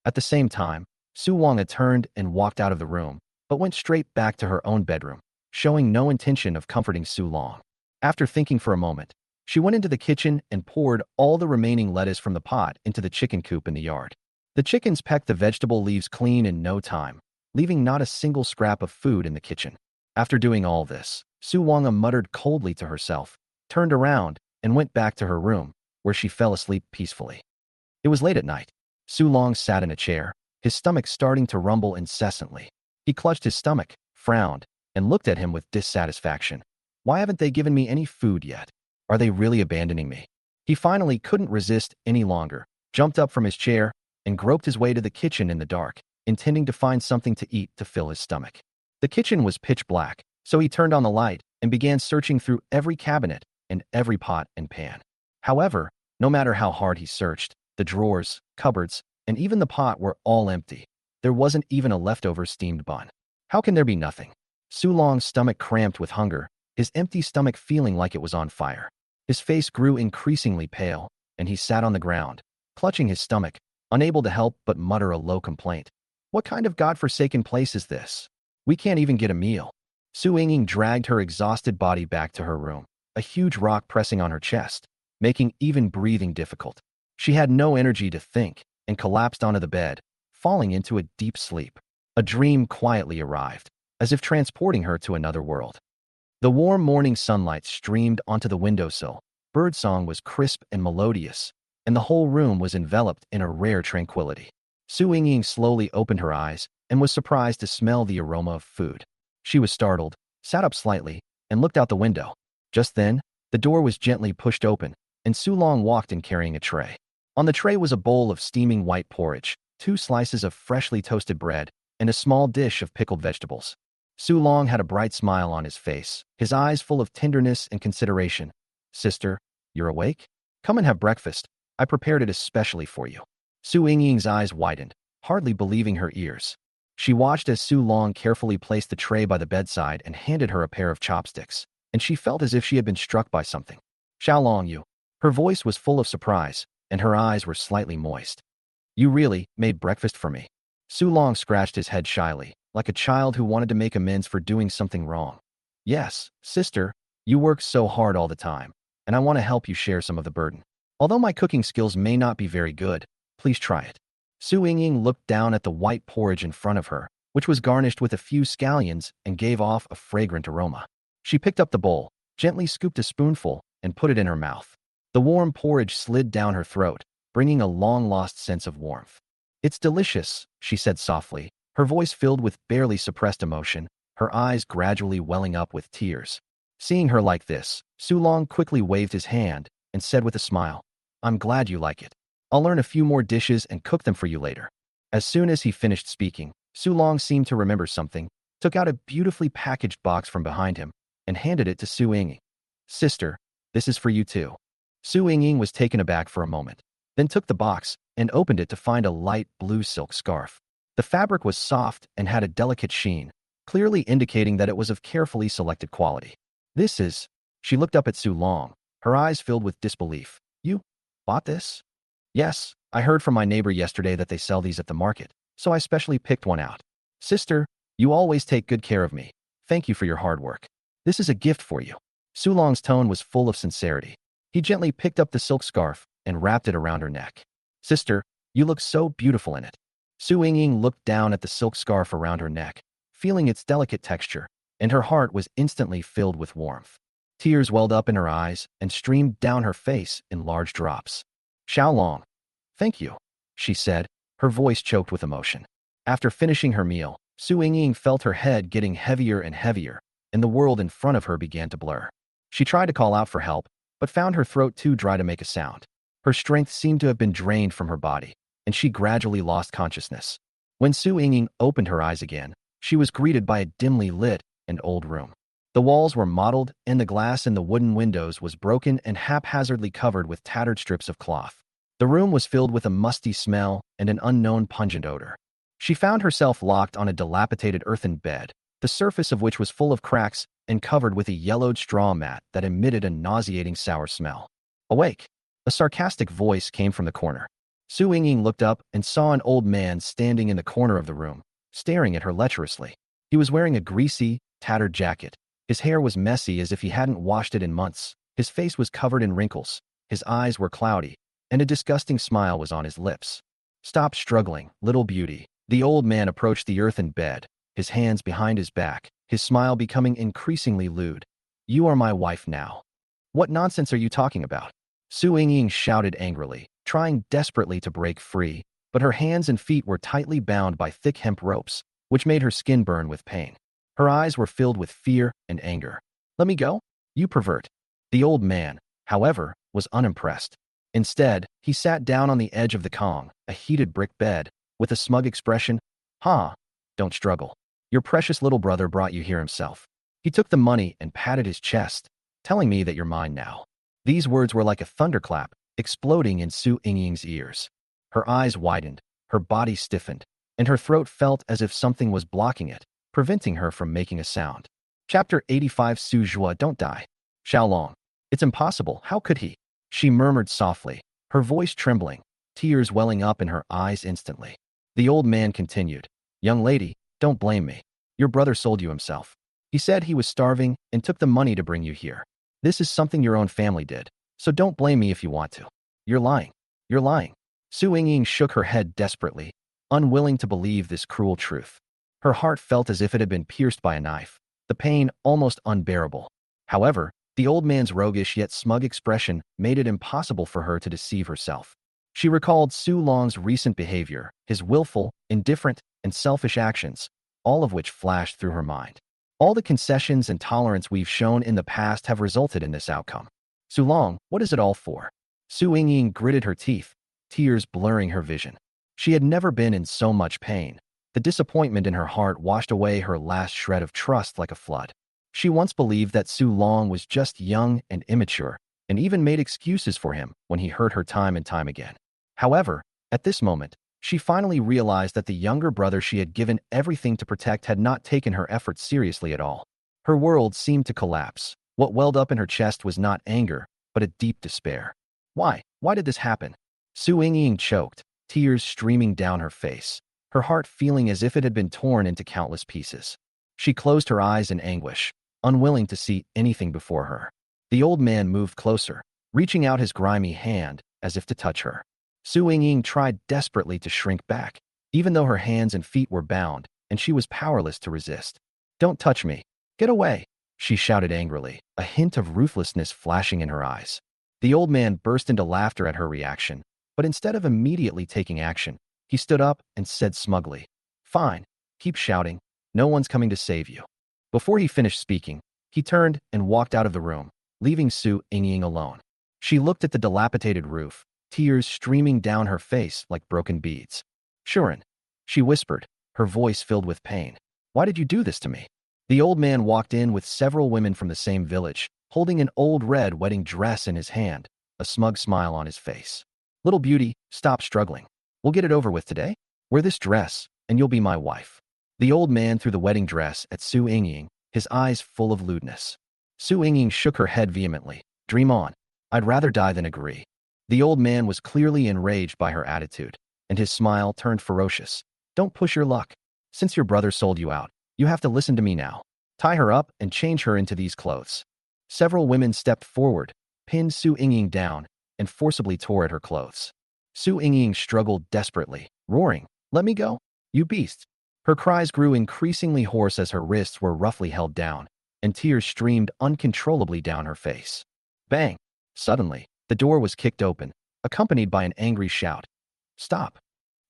At the same time, Su Wang turned and walked out of the room, but went straight back to her own bedroom, showing no intention of comforting Su Long. After thinking for a moment, she went into the kitchen and poured all the remaining lettuce from the pot into the chicken coop in the yard. The chickens pecked the vegetable leaves clean in no time, leaving not a single scrap of food in the kitchen. After doing all this, Su Wang muttered coldly to herself, turned around, and went back to her room, where she fell asleep peacefully. It was late at night. Su Long sat in a chair, his stomach starting to rumble incessantly. He clutched his stomach, frowned, and looked at him with dissatisfaction. Why haven't they given me any food yet? Are they really abandoning me? He finally couldn't resist any longer, jumped up from his chair, and groped his way to the kitchen in the dark, intending to find something to eat to fill his stomach. The kitchen was pitch black, so he turned on the light and began searching through every cabinet and every pot and pan. However, no matter how hard he searched, the drawers, cupboards, and even the pot were all empty. There wasn't even a leftover steamed bun. How can there be nothing? Su Long's stomach cramped with hunger, his empty stomach feeling like it was on fire. His face grew increasingly pale, and he sat on the ground, clutching his stomach, unable to help but mutter a low complaint. What kind of godforsaken place is this? We can't even get a meal. Su Yingying dragged her exhausted body back to her room, a huge rock pressing on her chest, making even breathing difficult. She had no energy to think and collapsed onto the bed, falling into a deep sleep. A dream quietly arrived, as if transporting her to another world. The warm morning sunlight streamed onto the windowsill. Birdsong was crisp and melodious, and the whole room was enveloped in a rare tranquility. Su Yingying slowly opened her eyes and was surprised to smell the aroma of food. She was startled, sat up slightly, and looked out the window. Just then, the door was gently pushed open, and Su Long walked in carrying a tray. On the tray was a bowl of steaming white porridge, 2 slices of freshly toasted bread, and a small dish of pickled vegetables. Su Long had a bright smile on his face, his eyes full of tenderness and consideration. "Sister, you're awake? Come and have breakfast. I prepared it especially for you." Su Yingying's eyes widened, hardly believing her ears. She watched as Su Long carefully placed the tray by the bedside and handed her a pair of chopsticks, and she felt as if she had been struck by something. "Xiao Long, you." Her voice was full of surprise, and her eyes were slightly moist. "You really made breakfast for me?" Su Long scratched his head shyly, like a child who wanted to make amends for doing something wrong. "Yes, sister, you work so hard all the time, and I want to help you share some of the burden. Although my cooking skills may not be very good, please try it." Su Yingying looked down at the white porridge in front of her, which was garnished with a few scallions and gave off a fragrant aroma. She picked up the bowl, gently scooped a spoonful, and put it in her mouth. The warm porridge slid down her throat, bringing a long-lost sense of warmth. "It's delicious," she said softly, her voice filled with barely suppressed emotion, her eyes gradually welling up with tears. Seeing her like this, Su Long quickly waved his hand and said with a smile, "I'm glad you like it. I'll learn a few more dishes and cook them for you later." As soon as he finished speaking, Su Long seemed to remember something, took out a beautifully packaged box from behind him, and handed it to Su Yingying. "Sister, this is for you too." Su Yingying was taken aback for a moment, then took the box and opened it to find a light blue silk scarf. The fabric was soft and had a delicate sheen, clearly indicating that it was of carefully selected quality. "This is..." She looked up at Su Long, her eyes filled with disbelief. "You bought this?" "Yes, I heard from my neighbor yesterday that they sell these at the market, so I specially picked one out. Sister, you always take good care of me. Thank you for your hard work. This is a gift for you." Su Long's tone was full of sincerity. He gently picked up the silk scarf and wrapped it around her neck. "Sister, you look so beautiful in it." Su Yingying looked down at the silk scarf around her neck, feeling its delicate texture, and her heart was instantly filled with warmth. Tears welled up in her eyes and streamed down her face in large drops. "Xiao Long, thank you," she said, her voice choked with emotion. After finishing her meal, Su Yingying felt her head getting heavier and heavier, and the world in front of her began to blur. She tried to call out for help, but found her throat too dry to make a sound. Her strength seemed to have been drained from her body, and she gradually lost consciousness. When Su Yingying opened her eyes again, she was greeted by a dimly lit and old room. The walls were mottled, and the glass in the wooden windows was broken and haphazardly covered with tattered strips of cloth. The room was filled with a musty smell and an unknown pungent odor. She found herself locked on a dilapidated earthen bed, the surface of which was full of cracks and covered with a yellowed straw mat that emitted a nauseating sour smell. Awake! A sarcastic voice came from the corner. Su Yingying looked up and saw an old man standing in the corner of the room, staring at her lecherously. He was wearing a greasy, tattered jacket. His hair was messy as if he hadn't washed it in months. His face was covered in wrinkles. His eyes were cloudy, and a disgusting smile was on his lips. Stop struggling, little beauty. The old man approached the earthen bed, his hands behind his back, his smile becoming increasingly lewd. You are my wife now. What nonsense are you talking about? Su Yingying shouted angrily, trying desperately to break free, but her hands and feet were tightly bound by thick hemp ropes, which made her skin burn with pain. Her eyes were filled with fear and anger. Let me go, you pervert. The old man, however, was unimpressed. Instead, he sat down on the edge of the Kong, a heated brick bed, with a smug expression. Don't struggle. Your precious little brother brought you here himself. He took the money and patted his chest, telling me that you're mine now. These words were like a thunderclap, exploding in Su Yingying's ears. Her eyes widened, her body stiffened, and her throat felt as if something was blocking it, preventing her from making a sound. Chapter 85. Su Zhua, don't die. Xiaolong. It's impossible, how could he? She murmured softly, her voice trembling, tears welling up in her eyes instantly. The old man continued, Young lady, don't blame me. Your brother sold you himself. He said he was starving and took the money to bring you here. This is something your own family did, so don't blame me if you want to. You're lying. You're lying. Su Yingying shook her head desperately, unwilling to believe this cruel truth. Her heart felt as if it had been pierced by a knife, the pain almost unbearable. However, the old man's roguish yet smug expression made it impossible for her to deceive herself. She recalled Su Long's recent behavior, his willful, indifferent, and selfish actions, all of which flashed through her mind. All the concessions and tolerance we've shown in the past have resulted in this outcome. Su Long, what is it all for? Su Yingying gritted her teeth, tears blurring her vision. She had never been in so much pain. The disappointment in her heart washed away her last shred of trust like a flood. She once believed that Su Long was just young and immature, and even made excuses for him when he hurt her time and time again. However, at this moment, she finally realized that the younger brother she had given everything to protect had not taken her efforts seriously at all. Her world seemed to collapse. What welled up in her chest was not anger, but a deep despair. Why? Why did this happen? Su Yingying choked, tears streaming down her face, her heart feeling as if it had been torn into countless pieces. She closed her eyes in anguish, unwilling to see anything before her. The old man moved closer, reaching out his grimy hand as if to touch her. Su Yingying tried desperately to shrink back, even though her hands and feet were bound, and she was powerless to resist. Don't touch me. Get away, she shouted angrily, a hint of ruthlessness flashing in her eyes. The old man burst into laughter at her reaction, but instead of immediately taking action, he stood up and said smugly, Fine, keep shouting. No one's coming to save you. Before he finished speaking, he turned and walked out of the room, leaving Su Yingying alone. She looked at the dilapidated roof, tears streaming down her face like broken beads. Shuren, she whispered, her voice filled with pain. Why did you do this to me? The old man walked in with several women from the same village, holding an old red wedding dress in his hand, a smug smile on his face. Little beauty, stop struggling. We'll get it over with today. Wear this dress, and you'll be my wife. The old man threw the wedding dress at Su Yingying, his eyes full of lewdness. Su Yingying shook her head vehemently. Dream on. I'd rather die than agree. The old man was clearly enraged by her attitude, and his smile turned ferocious. Don't push your luck. Since your brother sold you out, you have to listen to me now. Tie her up and change her into these clothes. Several women stepped forward, pinned Su Yingying down, and forcibly tore at her clothes. Su Yingying struggled desperately, roaring, Let me go, you beast. Her cries grew increasingly hoarse as her wrists were roughly held down, and tears streamed uncontrollably down her face. Bang! Suddenly, the door was kicked open, accompanied by an angry shout. Stop!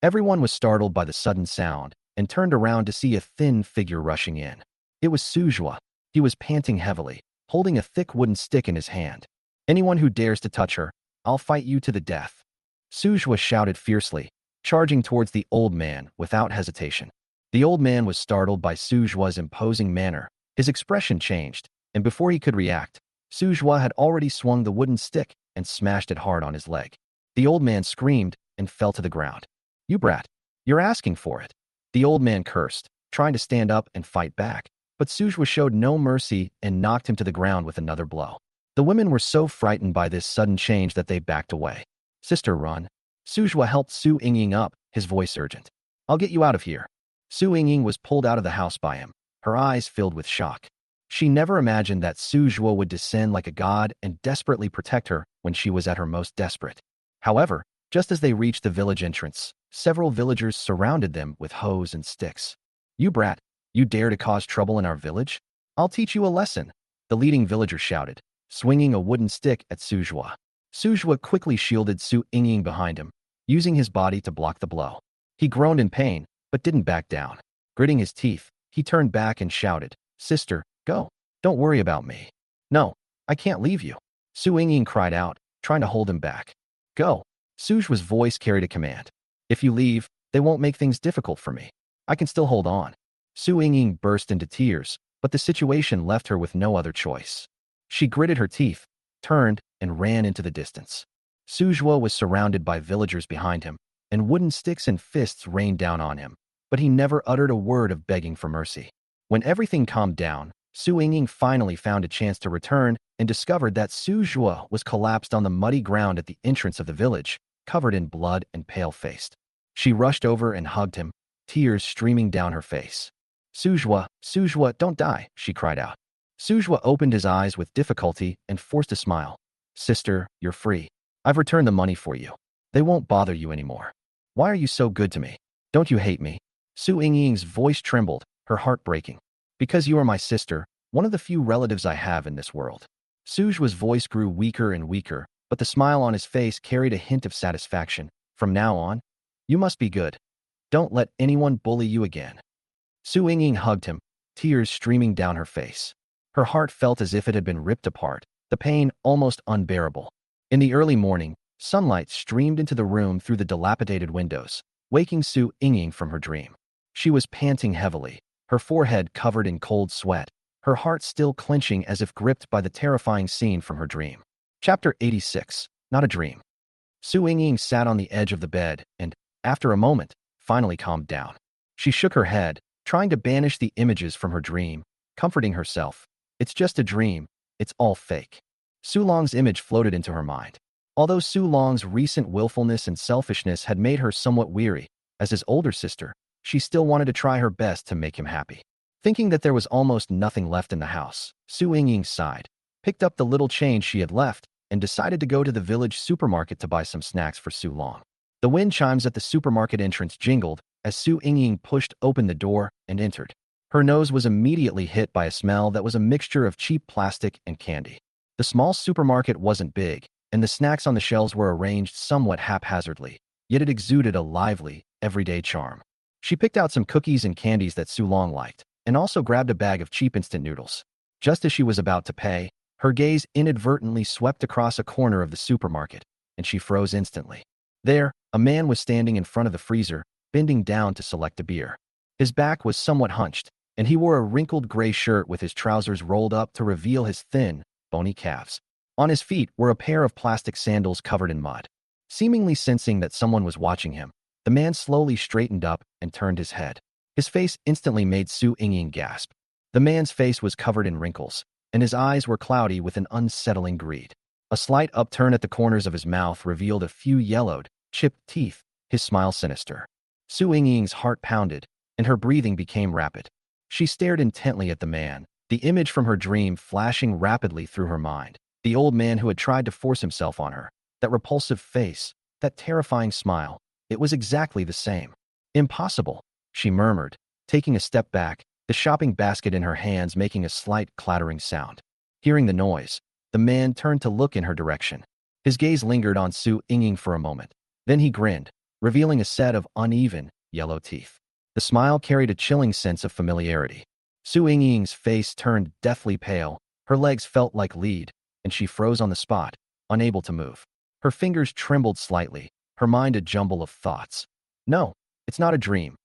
Everyone was startled by the sudden sound and turned around to see a thin figure rushing in. It was Su Zhua. He was panting heavily, holding a thick wooden stick in his hand. Anyone who dares to touch her, I'll fight you to the death. Su Zhua shouted fiercely, charging towards the old man without hesitation. The old man was startled by Su Zhua's imposing manner. His expression changed, and before he could react, Su Zhua had already swung the wooden stick and smashed it hard on his leg. The old man screamed and fell to the ground. You brat, you're asking for it. The old man cursed, trying to stand up and fight back, but Sujwa showed no mercy and knocked him to the ground with another blow. The women were so frightened by this sudden change that they backed away. Sister, run. Sujwa helped Su Yingying up, his voice urgent. I'll get you out of here. Su Yingying was pulled out of the house by him, her eyes filled with shock. She never imagined that Sujwa would descend like a god and desperately protect her when she was at her most desperate. However, just as they reached the village entrance, several villagers surrounded them with hoes and sticks. You brat, you dare to cause trouble in our village? I'll teach you a lesson, the leading villager shouted, swinging a wooden stick at Sujwa. Sujwa quickly shielded Su Yingying behind him, using his body to block the blow. He groaned in pain, but didn't back down. Gritting his teeth, he turned back and shouted, Sister, go. Don't worry about me. No, I can't leave you. Su Yingying cried out, trying to hold him back. Go. Sujwa's voice carried a command. If you leave, they won't make things difficult for me. I can still hold on. Su Yingying burst into tears, but the situation left her with no other choice. She gritted her teeth, turned, and ran into the distance. Sujwa was surrounded by villagers behind him, and wooden sticks and fists rained down on him, but he never uttered a word of begging for mercy. When everything calmed down, Su Yingying finally found a chance to return and discovered that Sujwa was collapsed on the muddy ground at the entrance of the village, covered in blood and pale-faced. She rushed over and hugged him, tears streaming down her face. Sujwa, Sujwa, don't die, she cried out. Sujwa opened his eyes with difficulty and forced a smile. Sister, you're free. I've returned the money for you. They won't bother you anymore. Why are you so good to me? Don't you hate me? Su Yingying's voice trembled, her heart breaking. Because you are my sister, one of the few relatives I have in this world. Sujwa's voice grew weaker and weaker, but the smile on his face carried a hint of satisfaction. From now on, you must be good. Don't let anyone bully you again. Su Yingying hugged him, tears streaming down her face. Her heart felt as if it had been ripped apart, the pain almost unbearable. In the early morning, sunlight streamed into the room through the dilapidated windows, waking Su Yingying from her dream. She was panting heavily, her forehead covered in cold sweat, her heart still clenching as if gripped by the terrifying scene from her dream. Chapter 86. Not a Dream. Su Yingying sat on the edge of the bed and, after a moment, finally calmed down. She shook her head, trying to banish the images from her dream, comforting herself. It's just a dream. It's all fake. Su Long's image floated into her mind. Although Su Long's recent willfulness and selfishness had made her somewhat weary, as his older sister, she still wanted to try her best to make him happy. Thinking that there was almost nothing left in the house, Su Yingying sighed, picked up the little change she had left, and decided to go to the village supermarket to buy some snacks for Su Long. The wind chimes at the supermarket entrance jingled as Su Yingying pushed open the door and entered. Her nose was immediately hit by a smell that was a mixture of cheap plastic and candy. The small supermarket wasn't big, and the snacks on the shelves were arranged somewhat haphazardly, yet it exuded a lively, everyday charm. She picked out some cookies and candies that Su Long liked, and also grabbed a bag of cheap instant noodles. Just as she was about to pay, her gaze inadvertently swept across a corner of the supermarket, and she froze instantly. There, a man was standing in front of the freezer, bending down to select a beer. His back was somewhat hunched, and he wore a wrinkled gray shirt with his trousers rolled up to reveal his thin, bony calves. On his feet were a pair of plastic sandals covered in mud. Seemingly sensing that someone was watching him, the man slowly straightened up and turned his head. His face instantly made Su Yingying gasp. The man's face was covered in wrinkles, and his eyes were cloudy with an unsettling greed. A slight upturn at the corners of his mouth revealed a few yellowed, chipped teeth, his smile sinister. Su Yingying's heart pounded, and her breathing became rapid. She stared intently at the man, the image from her dream flashing rapidly through her mind. The old man who had tried to force himself on her, that repulsive face, that terrifying smile, it was exactly the same. Impossible, she murmured, taking a step back, the shopping basket in her hands making a slight clattering sound. Hearing the noise, the man turned to look in her direction. His gaze lingered on Su Yingying for a moment. Then he grinned, revealing a set of uneven, yellow teeth. The smile carried a chilling sense of familiarity. Su Yingying's face turned deathly pale, her legs felt like lead, and she froze on the spot, unable to move. Her fingers trembled slightly, her mind a jumble of thoughts. No, it's not a dream.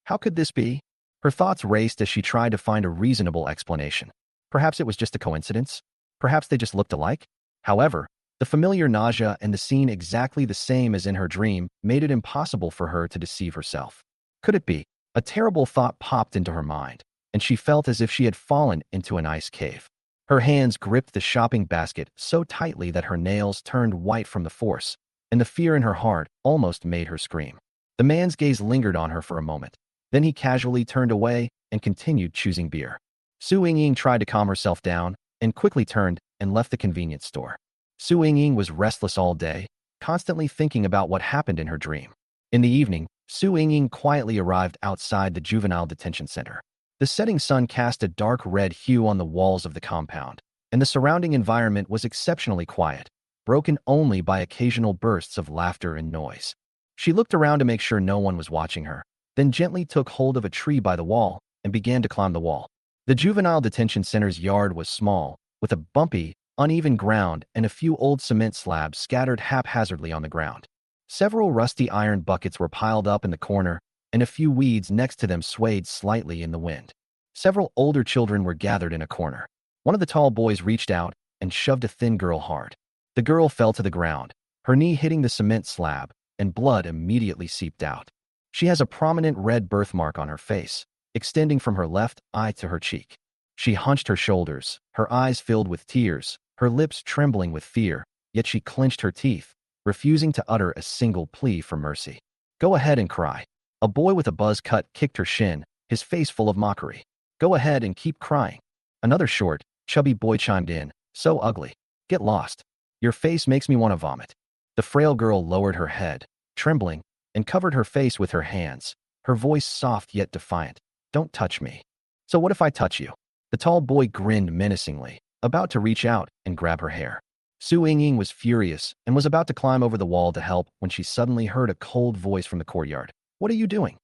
How could this be? Her thoughts raced as she tried to find a reasonable explanation. Perhaps it was just a coincidence. Perhaps they just looked alike. However, the familiar nausea and the scene exactly the same as in her dream made it impossible for her to deceive herself. Could it be? A terrible thought popped into her mind. and she felt as if she had fallen into an ice cave. Her hands gripped the shopping basket so tightly that her nails turned white from the force, and the fear in her heart almost made her scream. The man's gaze lingered on her for a moment. Then he casually turned away and continued choosing beer. Su Ningyue tried to calm herself down and quickly turned and left the convenience store. Su Ningyue was restless all day, constantly thinking about what happened in her dream. In the evening, Su Ningyue quietly arrived outside the juvenile detention center. The setting sun cast a dark red hue on the walls of the compound, and the surrounding environment was exceptionally quiet, broken only by occasional bursts of laughter and noise. She looked around to make sure no one was watching her, then gently took hold of a tree by the wall and began to climb the wall. The juvenile detention center's yard was small, with a bumpy, uneven ground and a few old cement slabs scattered haphazardly on the ground. Several rusty iron buckets were piled up in the corner, and a few weeds next to them swayed slightly in the wind. Several older children were gathered in a corner. One of the tall boys reached out and shoved a thin girl hard. The girl fell to the ground, her knee hitting the cement slab, and blood immediately seeped out. She has a prominent red birthmark on her face, extending from her left eye to her cheek. She hunched her shoulders, her eyes filled with tears, her lips trembling with fear, yet she clenched her teeth, refusing to utter a single plea for mercy. "Go ahead and cry." A boy with a buzz cut kicked her shin, his face full of mockery. "Go ahead and keep crying." Another short, chubby boy chimed in, "So ugly. Get lost. Your face makes me want to vomit." The frail girl lowered her head, trembling, and covered her face with her hands, her voice soft yet defiant. "Don't touch me." "So what if I touch you?" The tall boy grinned menacingly, about to reach out and grab her hair. Su Ningyue was furious and was about to climb over the wall to help when she suddenly heard a cold voice from the courtyard. "What are you doing?"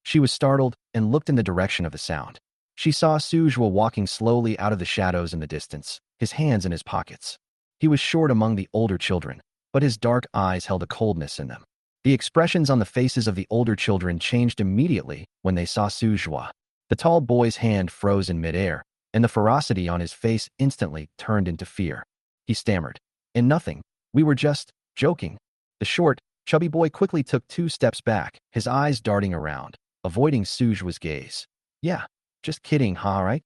She was startled and looked in the direction of the sound. She saw Su Ningyue walking slowly out of the shadows in the distance, his hands in his pockets. He was short among the older children, but his dark eyes held a coldness in them. The expressions on the faces of the older children changed immediately when they saw Su Ningyue. The tall boy's hand froze in midair, and the ferocity on his face instantly turned into fear. He stammered, "And nothing. We were just joking." The short, chubby boy quickly took 2 steps back, his eyes darting around, avoiding Su Ningyue's gaze. "Yeah, just kidding, huh, right?"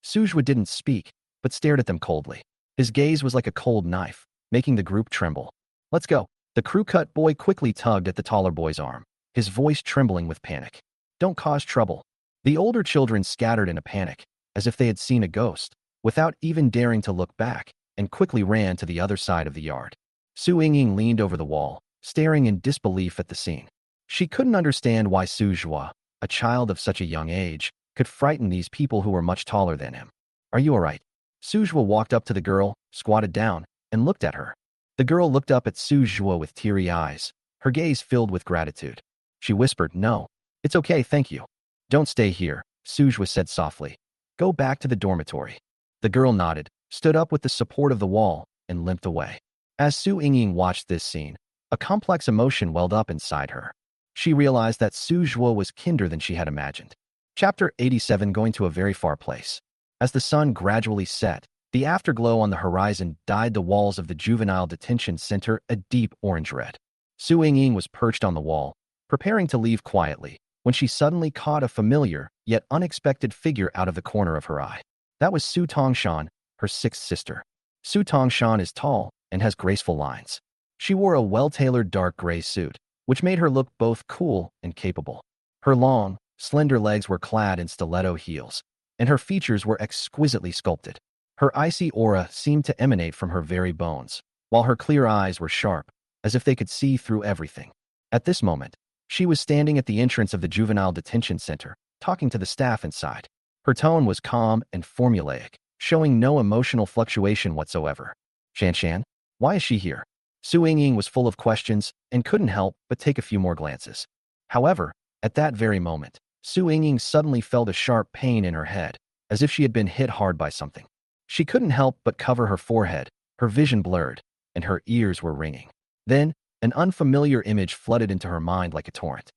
Su Ningyue didn't speak, but stared at them coldly. His gaze was like a cold knife, making the group tremble. "Let's go." The crew-cut boy quickly tugged at the taller boy's arm, his voice trembling with panic. "Don't cause trouble." The older children scattered in a panic, as if they had seen a ghost, without even daring to look back, and quickly ran to the other side of the yard. Su Ningyue leaned over the wall, staring in disbelief at the scene. She couldn't understand why Su Ningyue, a child of such a young age, could frighten these people who were much taller than him. "Are you all right?" Su Ningyue walked up to the girl, squatted down, and looked at her. The girl looked up at Su Ningyue with teary eyes, her gaze filled with gratitude. She whispered, "No, it's okay, thank you." "Don't stay here," Su Ningyue said softly. "Go back to the dormitory." The girl nodded, stood up with the support of the wall, and limped away. As Su Ningyue watched this scene, a complex emotion welled up inside her. She realized that Su Ningyue was kinder than she had imagined. Chapter 87, going to a very far place. As the sun gradually set, the afterglow on the horizon dyed the walls of the juvenile detention center a deep orange red. Su Ningyue was perched on the wall, preparing to leave quietly, when she suddenly caught a familiar, yet unexpected figure out of the corner of her eye. That was Su Tongshan, her 6th sister. Su Tongshan is tall and has graceful lines. She wore a well-tailored dark gray suit, which made her look both cool and capable. Her long, slender legs were clad in stiletto heels, and her features were exquisitely sculpted. Her icy aura seemed to emanate from her very bones, while her clear eyes were sharp, as if they could see through everything. At this moment, she was standing at the entrance of the juvenile detention center, talking to the staff inside. Her tone was calm and formulaic, showing no emotional fluctuation whatsoever. "Shanshan, why is she here?" Su Ningyue was full of questions and couldn't help but take a few more glances. However, at that very moment, Su Ningyue suddenly felt a sharp pain in her head, as if she had been hit hard by something. She couldn't help but cover her forehead, her vision blurred, and her ears were ringing. Then, an unfamiliar image flooded into her mind like a torrent.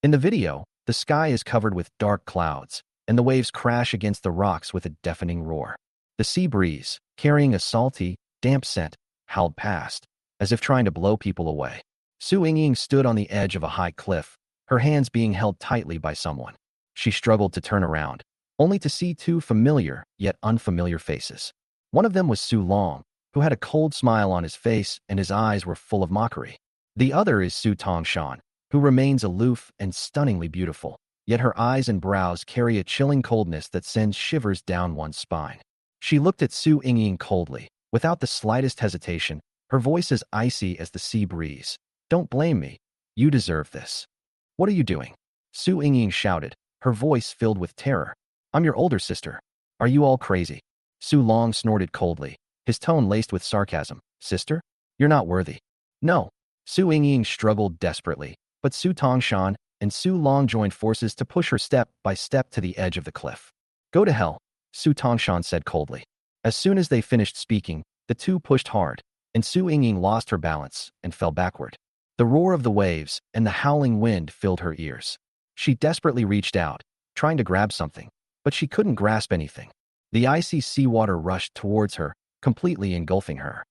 In the video, the sky is covered with dark clouds, and the waves crash against the rocks with a deafening roar. The sea breeze, carrying a salty, damp scent, howled past, as if trying to blow people away. Su Ningyue stood on the edge of a high cliff, her hands being held tightly by someone. She struggled to turn around, only to see two familiar yet unfamiliar faces. One of them was Su Long, who had a cold smile on his face and his eyes were full of mockery. The other is Su Tongshan, who remains aloof and stunningly beautiful, yet her eyes and brows carry a chilling coldness that sends shivers down one's spine. She looked at Su Ningyue coldly, without the slightest hesitation, her voice as icy as the sea breeze. Don't blame me. You deserve this. What are you doing? Su Ningyue shouted, her voice filled with terror. I'm your older sister. Are you all crazy? Su Long snorted coldly, his tone laced with sarcasm. Sister? You're not worthy. No. Su Ningyue struggled desperately, but Su Tongshan and Su Long joined forces to push her step by step to the edge of the cliff. Go to hell, Su Tongshan said coldly. As soon as they finished speaking, the two pushed hard, and Su Ningyue lost her balance and fell backward. The roar of the waves and the howling wind filled her ears. She desperately reached out, trying to grab something, but she couldn't grasp anything. The icy seawater rushed towards her, completely engulfing her.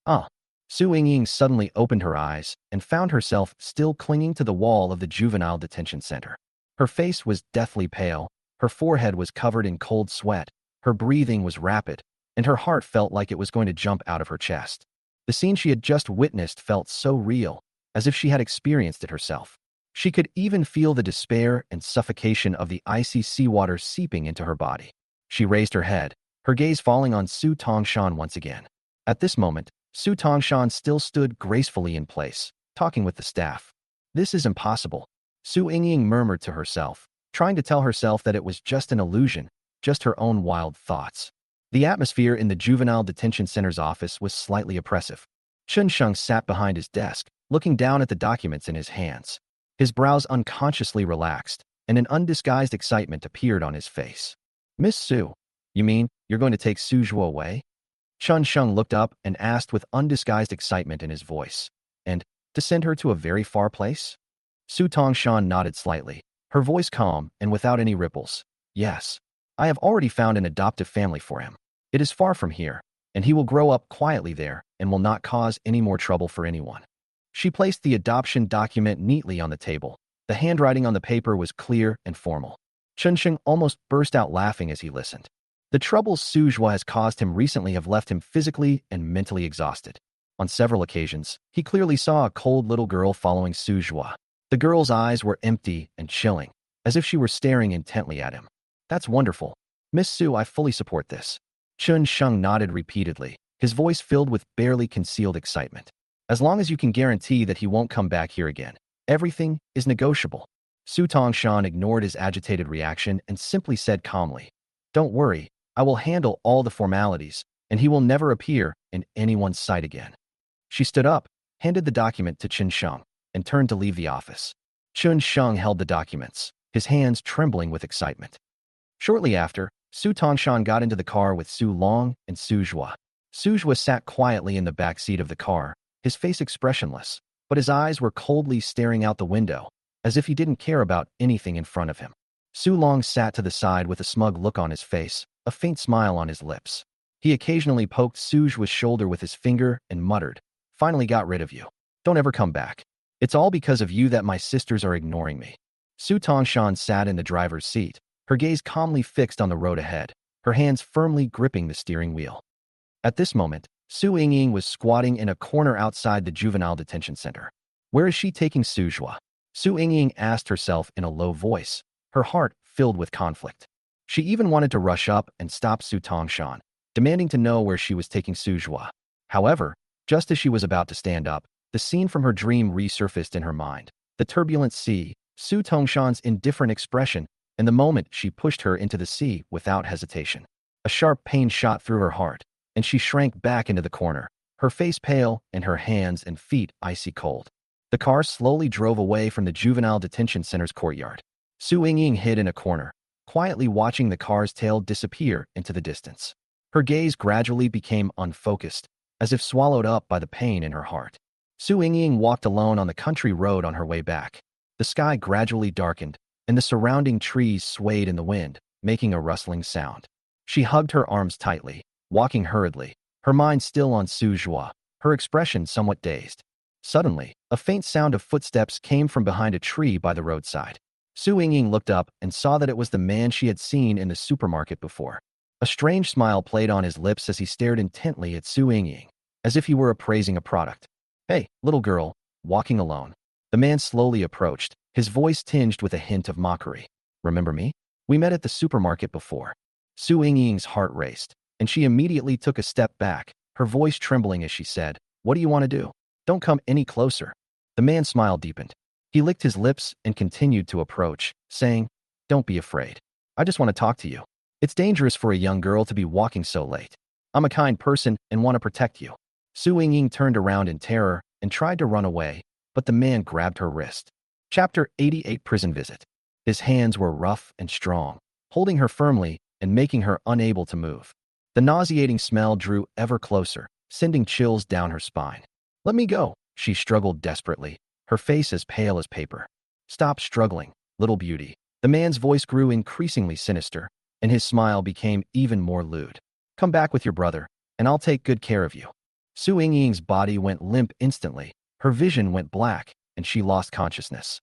Ah! Su Ningyue suddenly opened her eyes and found herself still clinging to the wall of the juvenile detention center. Her face was deathly pale, her forehead was covered in cold sweat, her breathing was rapid, and her heart felt like it was going to jump out of her chest. The scene she had just witnessed felt so real, as if she had experienced it herself. She could even feel the despair and suffocation of the icy seawater seeping into her body. She raised her head, her gaze falling on Su Tongshan once again. At this moment, Su Tongshan still stood gracefully in place, talking with the staff. This is impossible. Su Ningyue murmured to herself, trying to tell herself that it was just an illusion, just her own wild thoughts. The atmosphere in the juvenile detention center's office was slightly oppressive. Chun Sheng sat behind his desk, looking down at the documents in his hands. His brows unconsciously relaxed, and an undisguised excitement appeared on his face. Miss Su, you mean you're going to take Suzhou away? Chun Sheng looked up and asked with undisguised excitement in his voice. And to send her to a very far place? Su Tongshan nodded slightly, her voice calm and without any ripples. Yes. I have already found an adoptive family for him. It is far from here, and he will grow up quietly there and will not cause any more trouble for anyone. She placed the adoption document neatly on the table. The handwriting on the paper was clear and formal. Chun Sheng almost burst out laughing as he listened. The troubles Suzhou has caused him recently have left him physically and mentally exhausted. On several occasions, he clearly saw a cold little girl following Suzhou. The girl's eyes were empty and chilling, as if she were staring intently at him. That's wonderful. Miss Su, I fully support this. Chun Sheng nodded repeatedly, his voice filled with barely concealed excitement. As long as you can guarantee that he won't come back here again, everything is negotiable. Su Tongshan ignored his agitated reaction and simply said calmly, Don't worry, I will handle all the formalities, and he will never appear in anyone's sight again. She stood up, handed the document to Chun Sheng, and turned to leave the office. Chun Sheng held the documents, his hands trembling with excitement. Shortly after, Su Tongshan got into the car with Su Long and Suzhou. Suzhou sat quietly in the back seat of the car, his face expressionless, but his eyes were coldly staring out the window, as if he didn't care about anything in front of him. Su Long sat to the side with a smug look on his face, a faint smile on his lips. He occasionally poked Suzhou's shoulder with his finger and muttered, Finally got rid of you. Don't ever come back. It's all because of you that my sisters are ignoring me. Su Tongshan sat in the driver's seat, her gaze calmly fixed on the road ahead, her hands firmly gripping the steering wheel. At this moment, Su Ningyue was squatting in a corner outside the juvenile detention center. Where is she taking Suzhou? Su Ningyue asked herself in a low voice, her heart filled with conflict. She even wanted to rush up and stop Su Tongshan, demanding to know where she was taking Suzhou. However, just as she was about to stand up, the scene from her dream resurfaced in her mind. The turbulent sea, Su Tongshan's indifferent expression, and the moment she pushed her into the sea without hesitation. A sharp pain shot through her heart, and she shrank back into the corner, her face pale and her hands and feet icy cold. The car slowly drove away from the juvenile detention center's courtyard. Su Ningyue hid in a corner, quietly watching the car's tail disappear into the distance. Her gaze gradually became unfocused, as if swallowed up by the pain in her heart. Su Ningyue walked alone on the country road on her way back. The sky gradually darkened, and the surrounding trees swayed in the wind, making a rustling sound. She hugged her arms tightly, walking hurriedly, her mind still on Suzhou, her expression somewhat dazed. Suddenly, a faint sound of footsteps came from behind a tree by the roadside. Su Yingying looked up and saw that it was the man she had seen in the supermarket before. A strange smile played on his lips as he stared intently at Su Yingying, as if he were appraising a product. "Hey, little girl, walking alone." The man slowly approached, his voice tinged with a hint of mockery. "Remember me? We met at the supermarket before." Su Yingying's heart raced, and she immediately took a step back, her voice trembling as she said, "What do you want to do? Don't come any closer." The man's smile deepened. He licked his lips and continued to approach, saying, "Don't be afraid. I just want to talk to you. It's dangerous for a young girl to be walking so late. I'm a kind person and want to protect you." Su Yingying turned around in terror and tried to run away, but the man grabbed her wrist. Chapter 88 Prison Visit. His hands were rough and strong, holding her firmly and making her unable to move. The nauseating smell drew ever closer, sending chills down her spine. "Let me go," she struggled desperately, her face as pale as paper. "Stop struggling, little beauty." The man's voice grew increasingly sinister, and his smile became even more lewd. "Come back with your brother, and I'll take good care of you." Su Yingying's body went limp instantly, her vision went black, and she lost consciousness.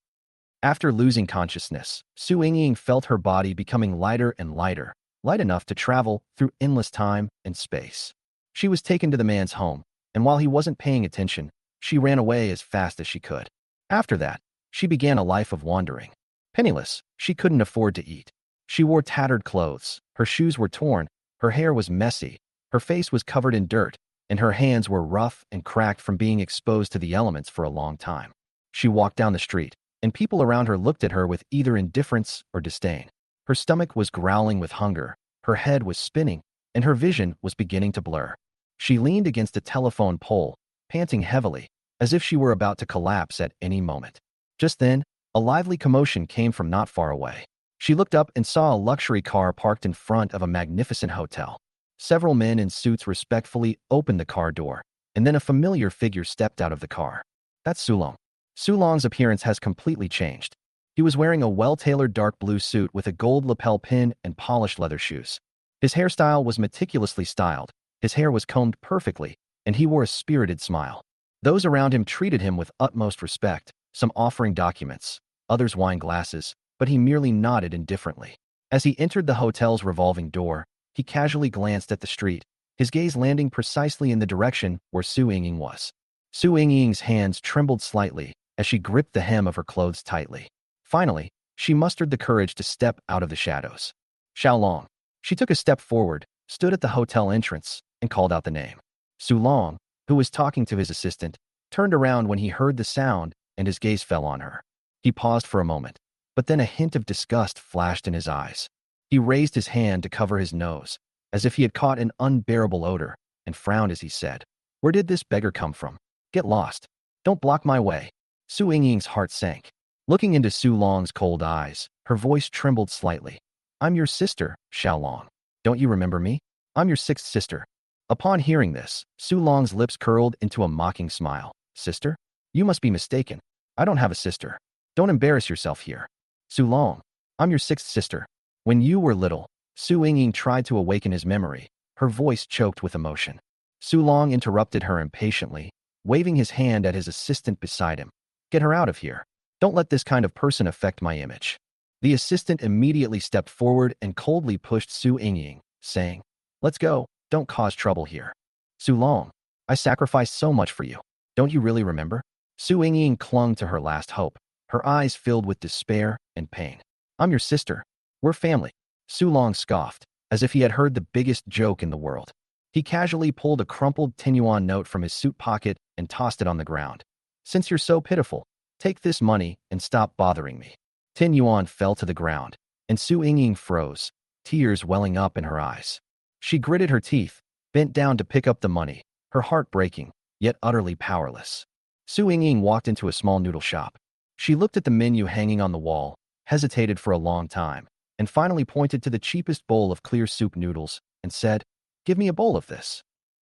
After losing consciousness, Su Yingying felt her body becoming lighter and lighter, light enough to travel through endless time and space. She was taken to the man's home, and while he wasn't paying attention, she ran away as fast as she could. After that, she began a life of wandering. Penniless, she couldn't afford to eat. She wore tattered clothes, her shoes were torn, her hair was messy, her face was covered in dirt, and her hands were rough and cracked from being exposed to the elements for a long time. She walked down the street, and people around her looked at her with either indifference or disdain. Her stomach was growling with hunger, her head was spinning, and her vision was beginning to blur. She leaned against a telephone pole, panting heavily, as if she were about to collapse at any moment. Just then, a lively commotion came from not far away. She looked up and saw a luxury car parked in front of a magnificent hotel. Several men in suits respectfully opened the car door, and then a familiar figure stepped out of the car. That's Sulong. Sulong's appearance has completely changed. He was wearing a well-tailored dark blue suit with a gold lapel pin and polished leather shoes. His hairstyle was meticulously styled, his hair was combed perfectly, and he wore a spirited smile. Those around him treated him with utmost respect, some offering documents, others wine glasses, but he merely nodded indifferently. As he entered the hotel's revolving door, he casually glanced at the street, his gaze landing precisely in the direction where Su Yingying was. Su Yingying's hands trembled slightly as she gripped the hem of her clothes tightly. Finally, she mustered the courage to step out of the shadows. Xiaolong. She took a step forward, stood at the hotel entrance, and called out the name. Su Long, who was talking to his assistant, turned around when he heard the sound and his gaze fell on her. He paused for a moment, but then a hint of disgust flashed in his eyes. He raised his hand to cover his nose, as if he had caught an unbearable odor, and frowned as he said, "Where did this beggar come from? Get lost. Don't block my way." Su Yingying's heart sank. Looking into Su Long's cold eyes, her voice trembled slightly. "I'm your sister, Xiaolong. Don't you remember me? I'm your sixth sister." Upon hearing this, Su Long's lips curled into a mocking smile. "Sister? You must be mistaken. I don't have a sister. Don't embarrass yourself here." "Su Long, I'm your sixth sister. When you were little." Su Yingying tried to awaken his memory, her voice choked with emotion. Su Long interrupted her impatiently, waving his hand at his assistant beside him. "Get her out of here. Don't let this kind of person affect my image." The assistant immediately stepped forward and coldly pushed Su Yingying, saying, "Let's go. Don't cause trouble here." "Su Long, I sacrificed so much for you. Don't you really remember?" Su Yingying clung to her last hope, her eyes filled with despair and pain. "I'm your sister. We're family." Su Long scoffed, as if he had heard the biggest joke in the world. He casually pulled a crumpled 10 yuan note from his suit pocket and tossed it on the ground. "Since you're so pitiful, take this money and stop bothering me." 10 yuan fell to the ground, and Su Yingying froze, tears welling up in her eyes. She gritted her teeth, bent down to pick up the money, her heart breaking, yet utterly powerless. Su Yingying walked into a small noodle shop. She looked at the menu hanging on the wall, hesitated for a long time, and finally pointed to the cheapest bowl of clear soup noodles and said, "Give me a bowl of this."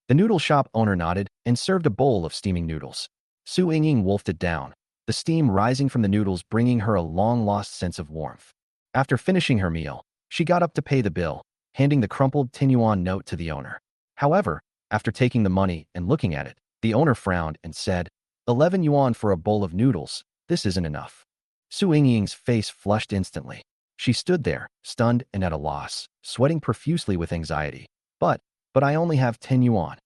The noodle shop owner nodded and served a bowl of steaming noodles. Su Yingying wolfed it down, the steam rising from the noodles bringing her a long-lost sense of warmth. After finishing her meal, she got up to pay the bill, handing the crumpled 10 yuan note to the owner. However, after taking the money and looking at it, the owner frowned and said, 11 yuan for a bowl of noodles, this isn't enough." Su Yingying's face flushed instantly. She stood there, stunned and at a loss, sweating profusely with anxiety. But I only have 10 yuan.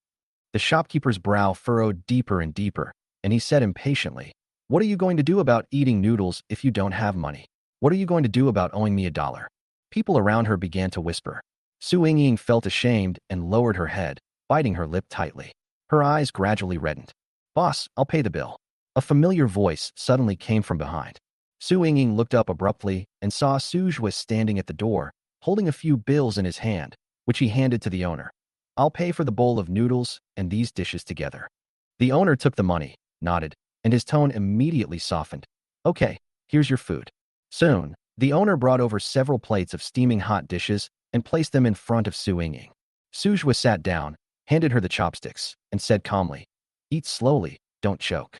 The shopkeeper's brow furrowed deeper and deeper, and he said impatiently, "What are you going to do about eating noodles if you don't have money? What are you going to do about owing me $1?" People around her began to whisper. Su Yingying felt ashamed and lowered her head, biting her lip tightly. Her eyes gradually reddened. "Boss, I'll pay the bill." A familiar voice suddenly came from behind. Su Yingying looked up abruptly and saw Su was standing at the door, holding a few bills in his hand, which he handed to the owner. "I'll pay for the bowl of noodles and these dishes together." The owner took the money, nodded, and his tone immediately softened. "Okay, here's your food." Soon, the owner brought over several plates of steaming hot dishes and placed them in front of Su Yingying. Su sat down, handed her the chopsticks, and said calmly, "Eat slowly, don't choke."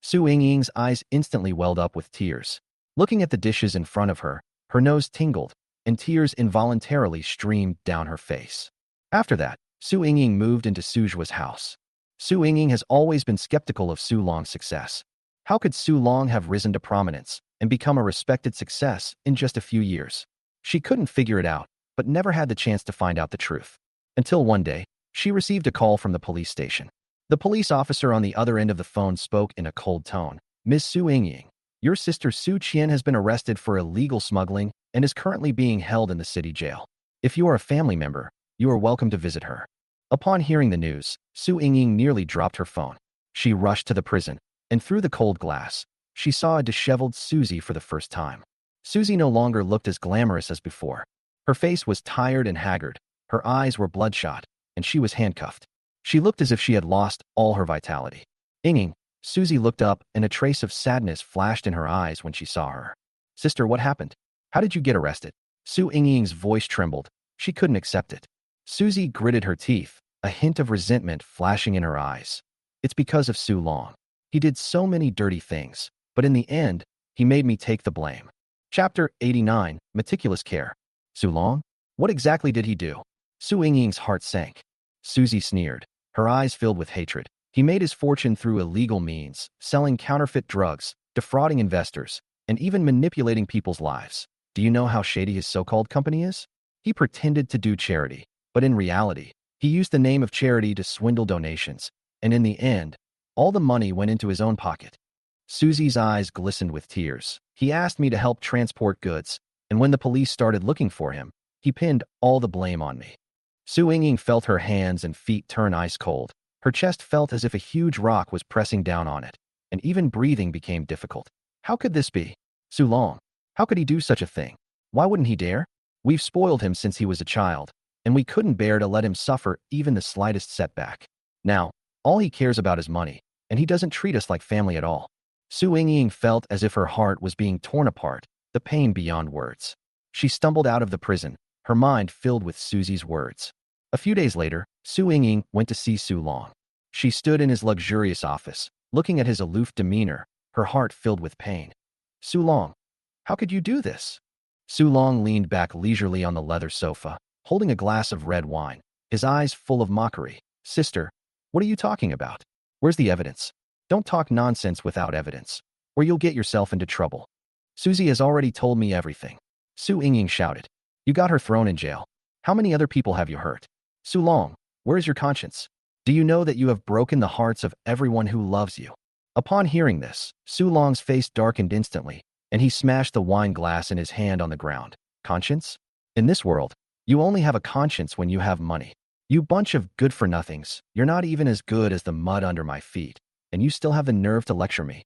Su Yingying's eyes instantly welled up with tears. Looking at the dishes in front of her, her nose tingled, and tears involuntarily streamed down her face. After that, Su Yingying moved into Sujua's house. Su Yingying has always been skeptical of Su Long's success. How could Su Long have risen to prominence and become a respected success in just a few years? She couldn't figure it out, but never had the chance to find out the truth. Until one day, she received a call from the police station. The police officer on the other end of the phone spoke in a cold tone. "Ms. Su Yingying, your sister Su Qian has been arrested for illegal smuggling and is currently being held in the city jail. If you are a family member, you are welcome to visit her." Upon hearing the news, Su Yingying nearly dropped her phone. She rushed to the prison, and through the cold glass, she saw a disheveled Susie for the first time. Susie no longer looked as glamorous as before. Her face was tired and haggard, her eyes were bloodshot, and she was handcuffed. She looked as if she had lost all her vitality. "Yingying," Susie looked up, and a trace of sadness flashed in her eyes when she saw her. "Sister, what happened? How did you get arrested?" Su Yingying's voice trembled. She couldn't accept it. Susie gritted her teeth, a hint of resentment flashing in her eyes. "It's because of Su Long. He did so many dirty things, but in the end, he made me take the blame." Chapter 89, Meticulous Care. Su Long? What exactly did he do? Su Yingying's heart sank. Susie sneered, her eyes filled with hatred. "He made his fortune through illegal means, selling counterfeit drugs, defrauding investors, and even manipulating people's lives. Do you know how shady his so-called company is? He pretended to do charity, but in reality, he used the name of charity to swindle donations, and in the end, all the money went into his own pocket." Susie's eyes glistened with tears. "He asked me to help transport goods, and when the police started looking for him, he pinned all the blame on me." Su Yingying felt her hands and feet turn ice cold. Her chest felt as if a huge rock was pressing down on it, and even breathing became difficult. How could this be? Su Long, how could he do such a thing? Why wouldn't he dare? We've spoiled him since he was a child, and we couldn't bear to let him suffer even the slightest setback. Now, all he cares about is money, and he doesn't treat us like family at all. Su Yingying felt as if her heart was being torn apart, the pain beyond words. She stumbled out of the prison, her mind filled with Susie's words. A few days later, Su Yingying went to see Su Long. She stood in his luxurious office, looking at his aloof demeanor, her heart filled with pain. "Su Long, how could you do this?" Su Long leaned back leisurely on the leather sofa, holding a glass of red wine, his eyes full of mockery. "Sister, what are you talking about? Where's the evidence? Don't talk nonsense without evidence, or you'll get yourself into trouble." "Susie has already told me everything," Su Yingying shouted. "You got her thrown in jail. How many other people have you hurt? Su Long, where is your conscience? Do you know that you have broken the hearts of everyone who loves you?" Upon hearing this, Su Long's face darkened instantly, and he smashed the wine glass in his hand on the ground. "Conscience? In this world, you only have a conscience when you have money. You bunch of good-for-nothings, you're not even as good as the mud under my feet, and you still have the nerve to lecture me."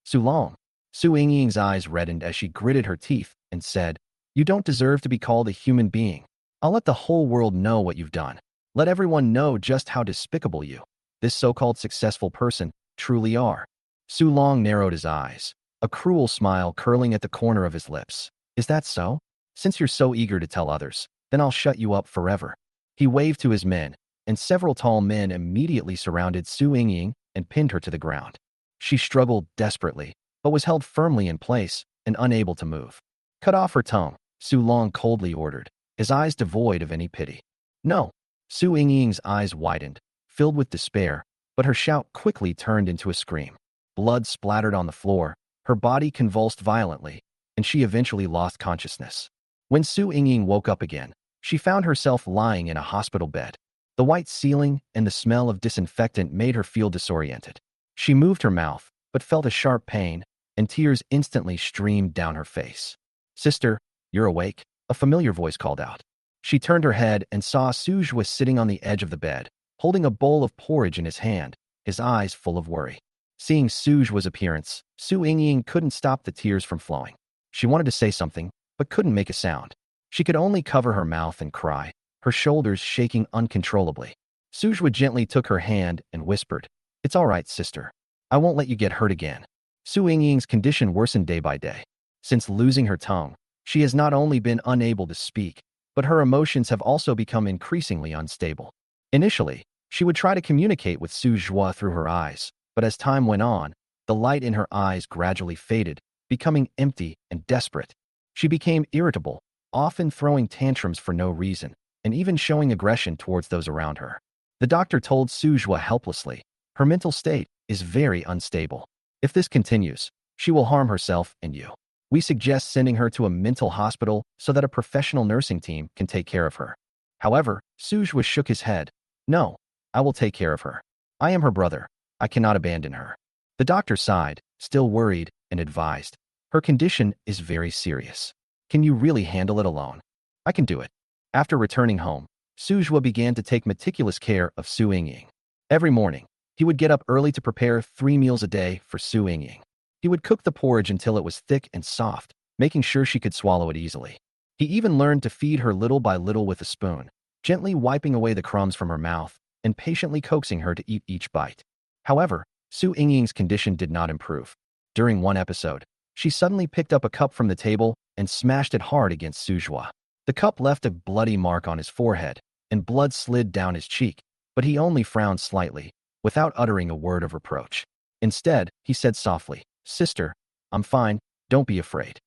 "Su Long." Su Yingying's eyes reddened as she gritted her teeth and said, "You don't deserve to be called a human being. I'll let the whole world know what you've done. Let everyone know just how despicable you, this so-called successful person, truly are." Su Long narrowed his eyes, a cruel smile curling at the corner of his lips. "Is that so? Since you're so eager to tell others, then I'll shut you up forever." He waved to his men, and several tall men immediately surrounded Su Yingying and pinned her to the ground. She struggled desperately, but was held firmly in place and unable to move. "Cut off her tongue," Su Long coldly ordered, his eyes devoid of any pity. "No." Su Yingying's eyes widened, filled with despair, but her shout quickly turned into a scream. Blood splattered on the floor, Her body convulsed violently, and she eventually lost consciousness. When Su Yingying woke up again, she found herself lying in a hospital bed. The white ceiling and the smell of disinfectant made her feel disoriented. She moved her mouth, but felt a sharp pain, and tears instantly streamed down her face. "Sister, you're awake," a familiar voice called out. She turned her head and saw Su Ningyue sitting on the edge of the bed, holding a bowl of porridge in his hand, his eyes full of worry. Seeing Su Ningyue's appearance, Su Yingying couldn't stop the tears from flowing. She wanted to say something, but couldn't make a sound. She could only cover her mouth and cry, her shoulders shaking uncontrollably. Su Ningyue gently took her hand and whispered, "It's all right, sister. I won't let you get hurt again." Su Yingying's condition worsened day by day. Since losing her tongue, she has not only been unable to speak, but her emotions have also become increasingly unstable. Initially, she would try to communicate with Su Ningyue through her eyes, but as time went on, the light in her eyes gradually faded, becoming empty and desperate. She became irritable, often throwing tantrums for no reason, and even showing aggression towards those around her. The doctor told Su Ningyue helplessly, "Her mental state is very unstable. If this continues, she will harm herself and you. We suggest sending her to a mental hospital so that a professional nursing team can take care of her." However, Su Ningyue shook his head. "No, I will take care of her. I am her brother. I cannot abandon her." The doctor sighed, still worried, and advised, "Her condition is very serious. Can you really handle it alone?" "I can do it." After returning home, Su Ningyue began to take meticulous care of Su Yingying. Every morning, he would get up early to prepare 3 meals a day for Su Yingying. He would cook the porridge until it was thick and soft, making sure she could swallow it easily. He even learned to feed her little by little with a spoon, gently wiping away the crumbs from her mouth and patiently coaxing her to eat each bite. However, Su Yingying's condition did not improve. During one episode, she suddenly picked up a cup from the table and smashed it hard against Su Ningyue. The cup left a bloody mark on his forehead, and blood slid down his cheek, but he only frowned slightly, without uttering a word of reproach. Instead, he said softly, "Sister, I'm fine, don't be afraid."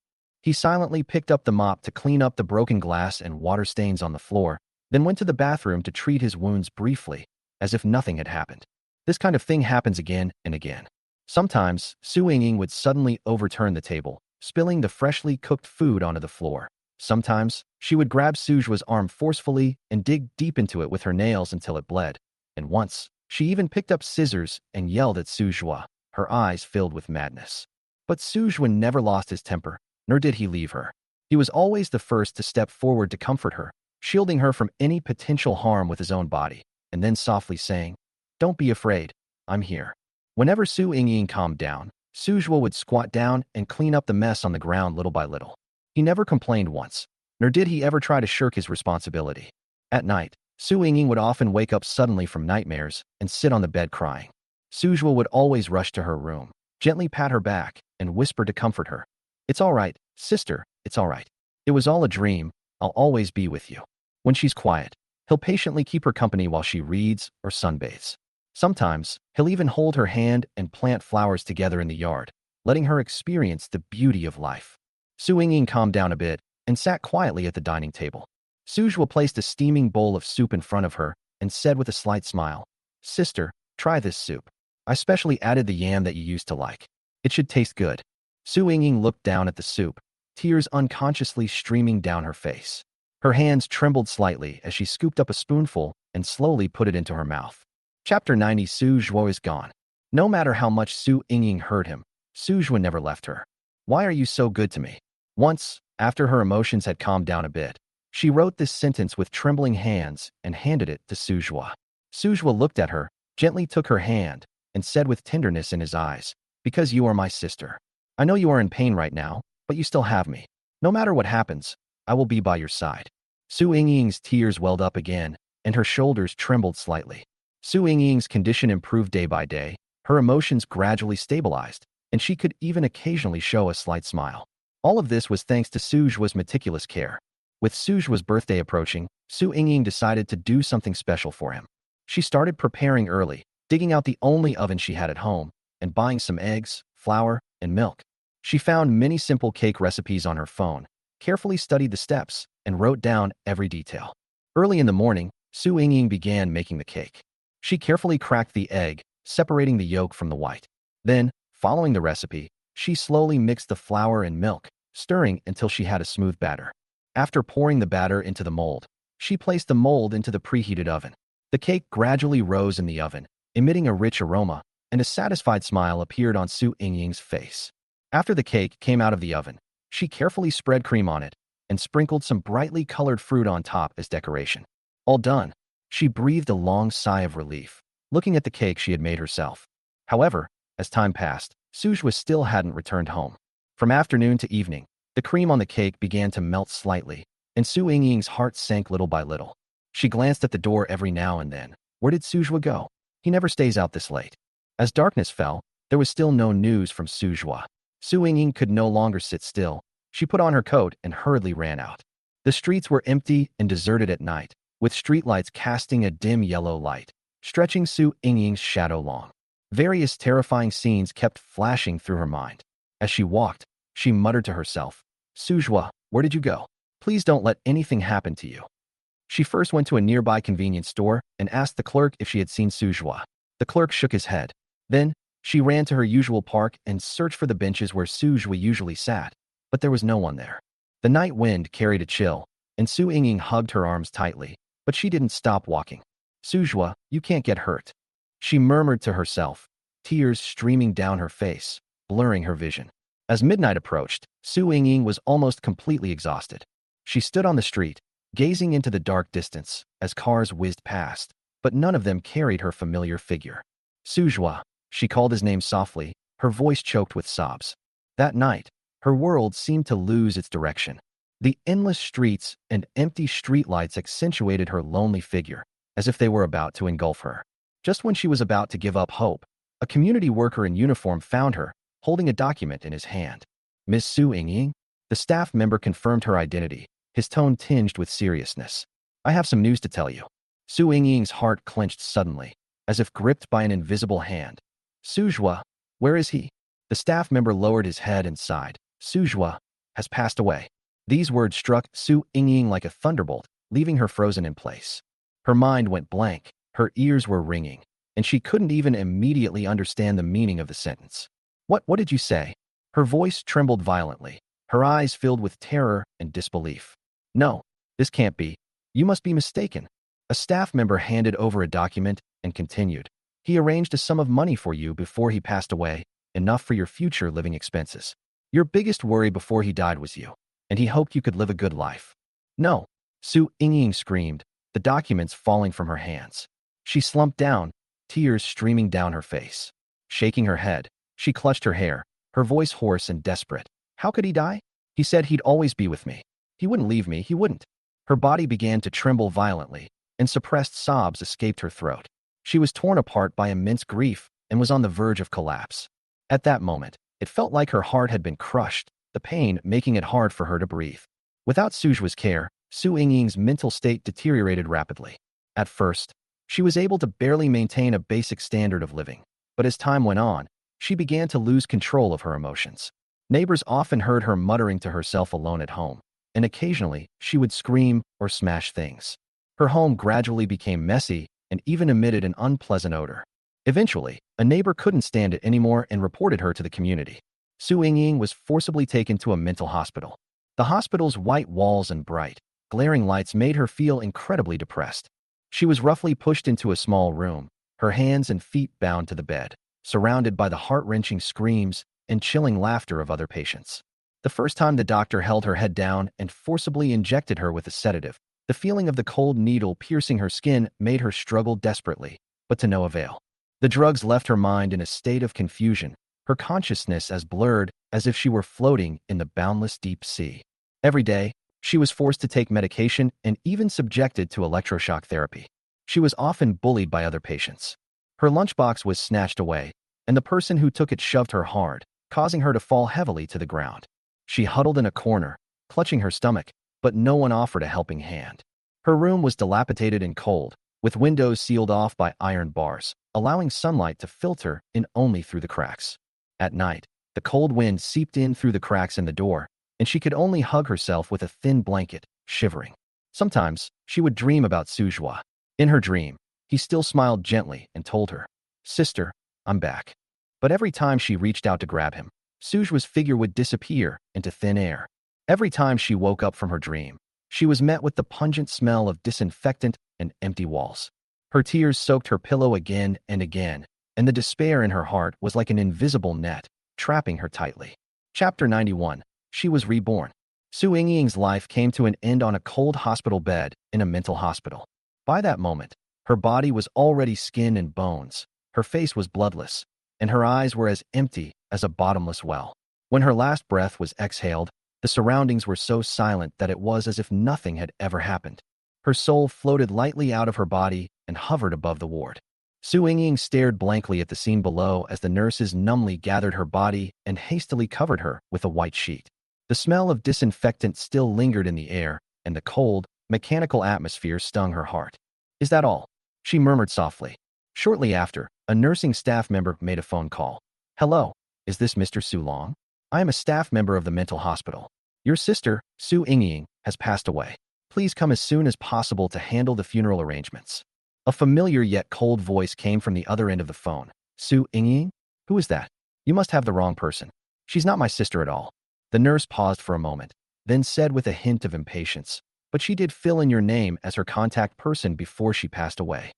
He silently picked up the mop to clean up the broken glass and water stains on the floor, then went to the bathroom to treat his wounds briefly, as if nothing had happened. This kind of thing happens again and again. Sometimes, Su Yingying would suddenly overturn the table, spilling the freshly cooked food onto the floor. Sometimes, she would grab Su Ningyue's arm forcefully and dig deep into it with her nails until it bled. And once, she even picked up scissors and yelled at Su Ningyue, her eyes filled with madness. But Su Ningyue never lost his temper, nor did he leave her. He was always the first to step forward to comfort her, shielding her from any potential harm with his own body, and then softly saying, "Don't be afraid, I'm here." Whenever Su Yingying calmed down, Su Ningyue would squat down and clean up the mess on the ground little by little. He never complained once, nor did he ever try to shirk his responsibility. At night, Su Yingying would often wake up suddenly from nightmares and sit on the bed crying. Su Ningyue would always rush to her room, gently pat her back, and whisper to comfort her, "It's all right, sister, it's all right. It was all a dream, I'll always be with you." When she's quiet, he'll patiently keep her company while she reads or sunbathes. Sometimes, he'll even hold her hand and plant flowers together in the yard, letting her experience the beauty of life. Su Yingying calmed down a bit and sat quietly at the dining table. Su Ningyue placed a steaming bowl of soup in front of her and said with a slight smile, "Sister, try this soup. I specially added the yam that you used to like. It should taste good." Su Yingying looked down at the soup, tears unconsciously streaming down her face. Her hands trembled slightly as she scooped up a spoonful and slowly put it into her mouth. Chapter 90. Su Ningyue is gone. No matter how much Su Yingying hurt him, Su Ningyue never left her. "Why are you so good to me?" Once, after her emotions had calmed down a bit, she wrote this sentence with trembling hands and handed it to Su Ningyue. Su Ningyue looked at her, gently took her hand, and said with tenderness in his eyes, "Because you are my sister. I know you are in pain right now, but you still have me. No matter what happens, I will be by your side." Su Yingying's tears welled up again, and her shoulders trembled slightly. Su Yingying's condition improved day by day, her emotions gradually stabilized, and she could even occasionally show a slight smile. All of this was thanks to Su Ningyue's meticulous care. With Su Ningyue's birthday approaching, Su Yingying decided to do something special for him. She started preparing early, digging out the only oven she had at home, and buying some eggs, flour, and milk. She found many simple cake recipes on her phone, carefully studied the steps, and wrote down every detail. Early in the morning, Su Yingying began making the cake. She carefully cracked the egg, separating the yolk from the white. Then, following the recipe, She slowly mixed the flour and milk, stirring until she had a smooth batter. After pouring the batter into the mold, she placed the mold into the preheated oven. The cake gradually rose in the oven, emitting a rich aroma, and a satisfied smile appeared on Su Ningyue's face. After the cake came out of the oven, she carefully spread cream on it and sprinkled some brightly colored fruit on top as decoration. All done, she breathed a long sigh of relief, looking at the cake she had made herself. However, as time passed, Sujwa still hadn't returned home. From afternoon to evening, the cream on the cake began to melt slightly, and Su Ningyue's heart sank little by little. She glanced at the door every now and then. Where did Sujwa go? He never stays out this late. As darkness fell, there was still no news from Sujwa. Su Ningyue could no longer sit still. She put on her coat and hurriedly ran out. The streets were empty and deserted at night, with streetlights casting a dim yellow light, stretching Su Ningyue's shadow long. Various terrifying scenes kept flashing through her mind. As she walked, she muttered to herself, Sujwa, where did you go? Please don't let anything happen to you. She first went to a nearby convenience store and asked the clerk if she had seen Sujwa. The clerk shook his head. Then, she ran to her usual park and searched for the benches where Sujwa usually sat, but there was no one there. The night wind carried a chill, and Su Ningyue hugged her arms tightly, but she didn't stop walking. Sujwa, you can't get hurt. She murmured to herself, tears streaming down her face, blurring her vision. As midnight approached, Su Ningyue was almost completely exhausted. She stood on the street, gazing into the dark distance as cars whizzed past, but none of them carried her familiar figure. Sujwa, she called his name softly, her voice choked with sobs. That night, her world seemed to lose its direction. The endless streets and empty streetlights accentuated her lonely figure, as if they were about to engulf her. Just when she was about to give up hope, a community worker in uniform found her, holding a document in his hand. Miss Su Ningyue? The staff member confirmed her identity, his tone tinged with seriousness. I have some news to tell you. Su Ningyue's heart clenched suddenly, as if gripped by an invisible hand. Sujwa, where is he? The staff member lowered his head and sighed. Sujwa has passed away. These words struck Su Ningyue like a thunderbolt, leaving her frozen in place. Her mind went blank, her ears were ringing, and she couldn't even immediately understand the meaning of the sentence. What did you say? Her voice trembled violently, her eyes filled with terror and disbelief. No, this can't be. You must be mistaken. A staff member handed over a document and continued. He arranged a sum of money for you before he passed away, enough for your future living expenses. Your biggest worry before he died was you, and he hoped you could live a good life. No, Su Ningyue screamed, the documents falling from her hands. She slumped down, tears streaming down her face. Shaking her head, she clutched her hair, her voice hoarse and desperate. How could he die? He said he'd always be with me. He wouldn't leave me, he wouldn't. Her body began to tremble violently, and suppressed sobs escaped her throat. She was torn apart by immense grief and was on the verge of collapse. At that moment, it felt like her heart had been crushed, the pain making it hard for her to breathe. Without Sujwa's care, Su Ningyue's mental state deteriorated rapidly. At first, she was able to barely maintain a basic standard of living, but as time went on, she began to lose control of her emotions. Neighbors often heard her muttering to herself alone at home, and occasionally she would scream or smash things. Her home gradually became messy and even emitted an unpleasant odor. Eventually, a neighbor couldn't stand it anymore and reported her to the community. Su Ningyue was forcibly taken to a mental hospital. The hospital's white walls and bright, glaring lights made her feel incredibly depressed. She was roughly pushed into a small room, her hands and feet bound to the bed, surrounded by the heart-wrenching screams and chilling laughter of other patients. The first time the doctor held her head down and forcibly injected her with a sedative, the feeling of the cold needle piercing her skin made her struggle desperately, but to no avail. The drugs left her mind in a state of confusion, her consciousness as blurred as if she were floating in the boundless deep sea. Every day, she was forced to take medication and even subjected to electroshock therapy. She was often bullied by other patients. Her lunchbox was snatched away, and the person who took it shoved her hard, causing her to fall heavily to the ground. She huddled in a corner, clutching her stomach, but no one offered a helping hand. Her room was dilapidated and cold, with windows sealed off by iron bars, allowing sunlight to filter in only through the cracks. At night, the cold wind seeped in through the cracks in the door, and she could only hug herself with a thin blanket, shivering. Sometimes, she would dream about Sujwa. In her dream, he still smiled gently and told her, "Sister, I'm back." But every time she reached out to grab him, Suju's figure would disappear into thin air. Every time she woke up from her dream, she was met with the pungent smell of disinfectant and empty walls. Her tears soaked her pillow again and again, and the despair in her heart was like an invisible net, trapping her tightly. Chapter 91. She was reborn. Su Ningyue's life came to an end on a cold hospital bed in a mental hospital. By that moment, her body was already skin and bones, her face was bloodless, and her eyes were as empty as a bottomless well. When her last breath was exhaled, the surroundings were so silent that it was as if nothing had ever happened. Her soul floated lightly out of her body and hovered above the ward. Su Ningyue stared blankly at the scene below as the nurses numbly gathered her body and hastily covered her with a white sheet. The smell of disinfectant still lingered in the air, and the cold, mechanical atmosphere stung her heart. "Is that all?" she murmured softly. Shortly after, a nursing staff member made a phone call. "Hello, is this Mr. Su Long? I am a staff member of the mental hospital. Your sister, Su Ningyue, has passed away. Please come as soon as possible to handle the funeral arrangements." A familiar yet cold voice came from the other end of the phone. "Su Ningyue? Who is that? You must have the wrong person. She's not my sister at all." The nurse paused for a moment, then said with a hint of impatience, "But she did fill in your name as her contact person before she passed away."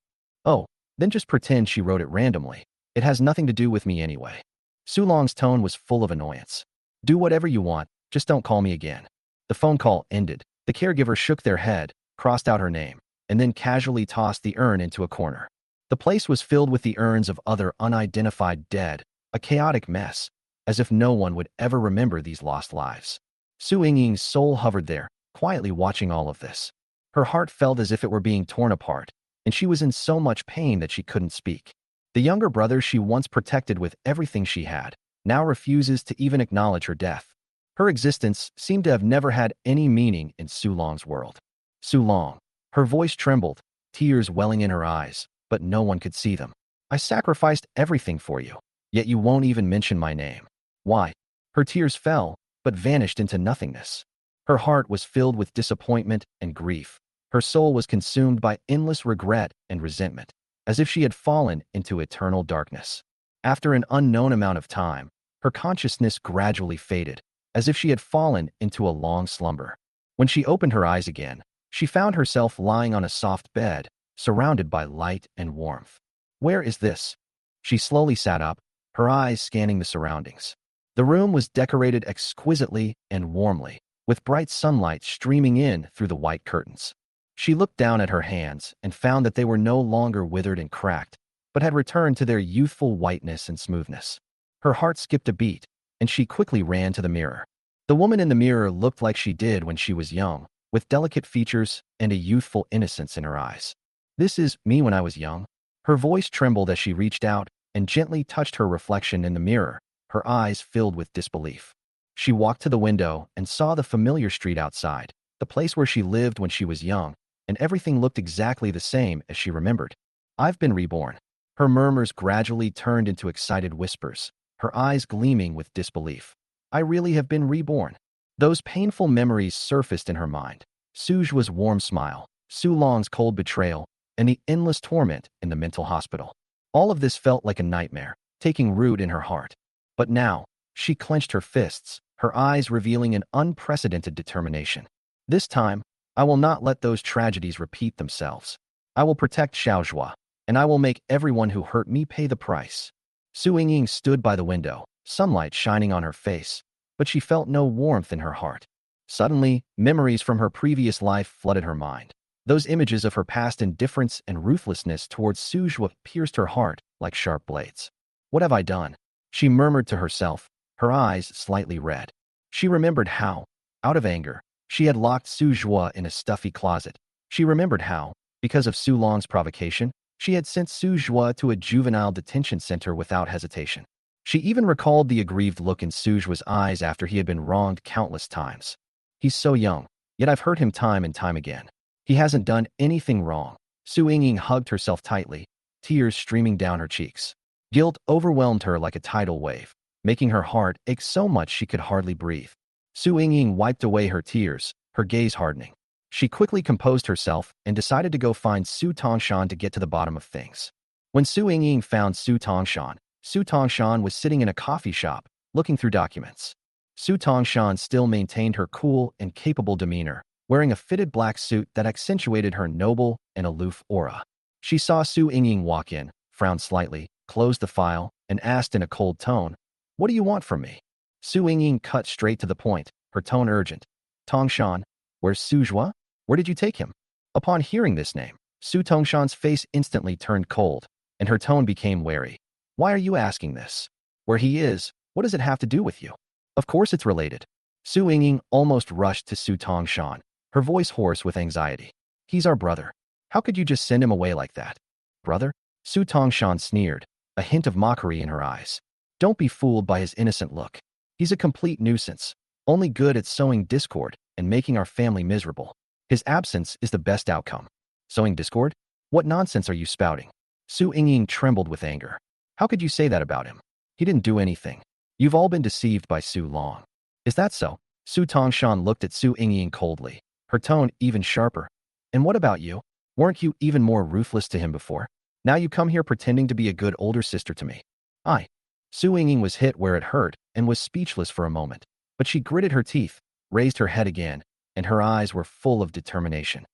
"Oh, then just pretend she wrote it randomly. It has nothing to do with me anyway." Su Long's tone was full of annoyance. "Do whatever you want, just don't call me again." The phone call ended. The caregiver shook their head, crossed out her name, and then casually tossed the urn into a corner. The place was filled with the urns of other unidentified dead, a chaotic mess, as if no one would ever remember these lost lives. Su Ningyue's soul hovered there, quietly watching all of this. Her heart felt as if it were being torn apart, and she was in so much pain that she couldn't speak. The younger brother she once protected with everything she had, now refuses to even acknowledge her death. Her existence seemed to have never had any meaning in Su Long's world. "Su Long." Her voice trembled, tears welling in her eyes, but no one could see them. "I sacrificed everything for you, yet you won't even mention my name. Why?" Her tears fell, but vanished into nothingness. Her heart was filled with disappointment and grief. Her soul was consumed by endless regret and resentment, as if she had fallen into eternal darkness. After an unknown amount of time, her consciousness gradually faded, as if she had fallen into a long slumber. When she opened her eyes again, she found herself lying on a soft bed, surrounded by light and warmth. "Where is this?" She slowly sat up, her eyes scanning the surroundings. The room was decorated exquisitely and warmly, with bright sunlight streaming in through the white curtains. She looked down at her hands and found that they were no longer withered and cracked, but had returned to their youthful whiteness and smoothness. Her heart skipped a beat, and she quickly ran to the mirror. The woman in the mirror looked like she did when she was young, with delicate features and a youthful innocence in her eyes. "This is me when I was young." Her voice trembled as she reached out and gently touched her reflection in the mirror, her eyes filled with disbelief. She walked to the window and saw the familiar street outside, the place where she lived when she was young, and everything looked exactly the same as she remembered. "I've been reborn." Her murmurs gradually turned into excited whispers, her eyes gleaming with disbelief. "I really have been reborn." Those painful memories surfaced in her mind. Suju's warm smile, Su Long's cold betrayal, and the endless torment in the mental hospital. All of this felt like a nightmare, taking root in her heart. But now, she clenched her fists, her eyes revealing an unprecedented determination. "This time, I will not let those tragedies repeat themselves. I will protect Xiaojua, and I will make everyone who hurt me pay the price." Su Ningyue stood by the window, sunlight shining on her face, but she felt no warmth in her heart. Suddenly, memories from her previous life flooded her mind. Those images of her past indifference and ruthlessness towards Xiaojua pierced her heart like sharp blades. "What have I done?" she murmured to herself, her eyes slightly red. She remembered how, out of anger, she had locked Xiaojua in a stuffy closet. She remembered how, because of Su Long's provocation, she had sent Xiaojua to a juvenile detention center without hesitation. She even recalled the aggrieved look in Suju's eyes after he had been wronged countless times. "He's so young, yet I've hurt him time and time again. He hasn't done anything wrong." Su Ningyue hugged herself tightly, tears streaming down her cheeks. Guilt overwhelmed her like a tidal wave, making her heart ache so much she could hardly breathe. Su Ningyue wiped away her tears, her gaze hardening. She quickly composed herself and decided to go find Su Tongshan to get to the bottom of things. When Su Ningyue found Su Tongshan was sitting in a coffee shop, looking through documents. Su Tongshan still maintained her cool and capable demeanor, wearing a fitted black suit that accentuated her noble and aloof aura. She saw Su Yingying walk in, frowned slightly, closed the file, and asked in a cold tone, "What do you want from me?" Su Yingying cut straight to the point, her tone urgent. "Tongshan, where's Su Jua? Where did you take him?" Upon hearing this name, Su Tongshan's face instantly turned cold, and her tone became wary. "Why are you asking this? Where he is, what does it have to do with you?" "Of course it's related." Su Yingying almost rushed to Su Tongshan, her voice hoarse with anxiety. "He's our brother. How could you just send him away like that?" "Brother?" Su Tongshan sneered, a hint of mockery in her eyes. "Don't be fooled by his innocent look. He's a complete nuisance, only good at sowing discord and making our family miserable. His absence is the best outcome." "Sowing discord? What nonsense are you spouting?" Su Yingying trembled with anger. "How could you say that about him? He didn't do anything. You've all been deceived by Su Long." "Is that so?" Su Tongshan looked at Su Yingying coldly, her tone even sharper. "And what about you? Weren't you even more ruthless to him before? Now you come here pretending to be a good older sister to me." "I." Su Yingying was hit where it hurt and was speechless for a moment, but she gritted her teeth, raised her head again, and her eyes were full of determination.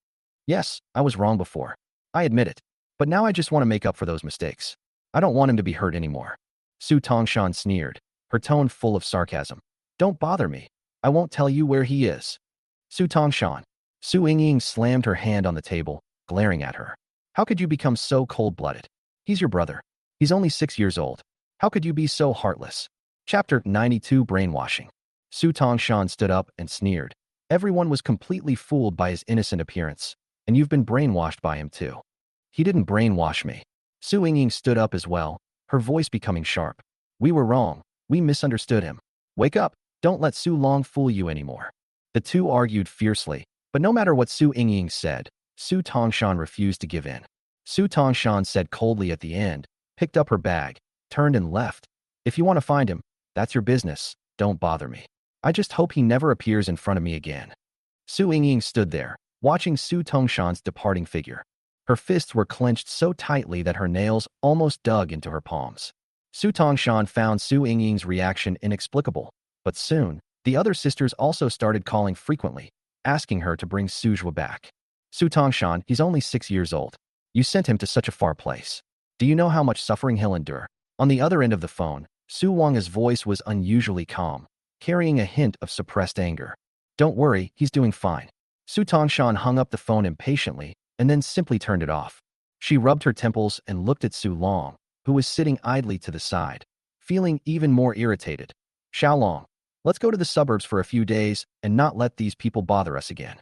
"Yes, I was wrong before. I admit it. But now I just want to make up for those mistakes. I don't want him to be hurt anymore." Su Tongshan sneered, her tone full of sarcasm. "Don't bother me. I won't tell you where he is." "Su Tongshan." Su Yingying slammed her hand on the table, glaring at her. "How could you become so cold-blooded? He's your brother. He's only 6 years old. How could you be so heartless?" Chapter 92 Brainwashing. Su Tongshan stood up and sneered. "Everyone was completely fooled by his innocent appearance, and you've been brainwashed by him too." "He didn't brainwash me." Su Yingying stood up as well, her voice becoming sharp. "We were wrong. We misunderstood him. Wake up. Don't let Su Long fool you anymore." The two argued fiercely, but no matter what Su Yingying said, Su Tongshan refused to give in. Su Tongshan said coldly at the end, picked up her bag, turned and left. "If you want to find him, that's your business. Don't bother me. I just hope he never appears in front of me again." Su Yingying stood there, watching Su Tongshan's departing figure. Her fists were clenched so tightly that her nails almost dug into her palms. Su Tongshan found Su Yingying's reaction inexplicable, but soon, the other sisters also started calling frequently, asking her to bring Su Jua back. "Su Tongshan, he's only 6 years old. You sent him to such a far place. Do you know how much suffering he'll endure?" On the other end of the phone, Su Wang's voice was unusually calm, carrying a hint of suppressed anger. "Don't worry, he's doing fine." Su Tongshan hung up the phone impatiently and then simply turned it off. She rubbed her temples and looked at Su Long, who was sitting idly to the side, feeling even more irritated. "Xiaolong, let's go to the suburbs for a few days and not let these people bother us again."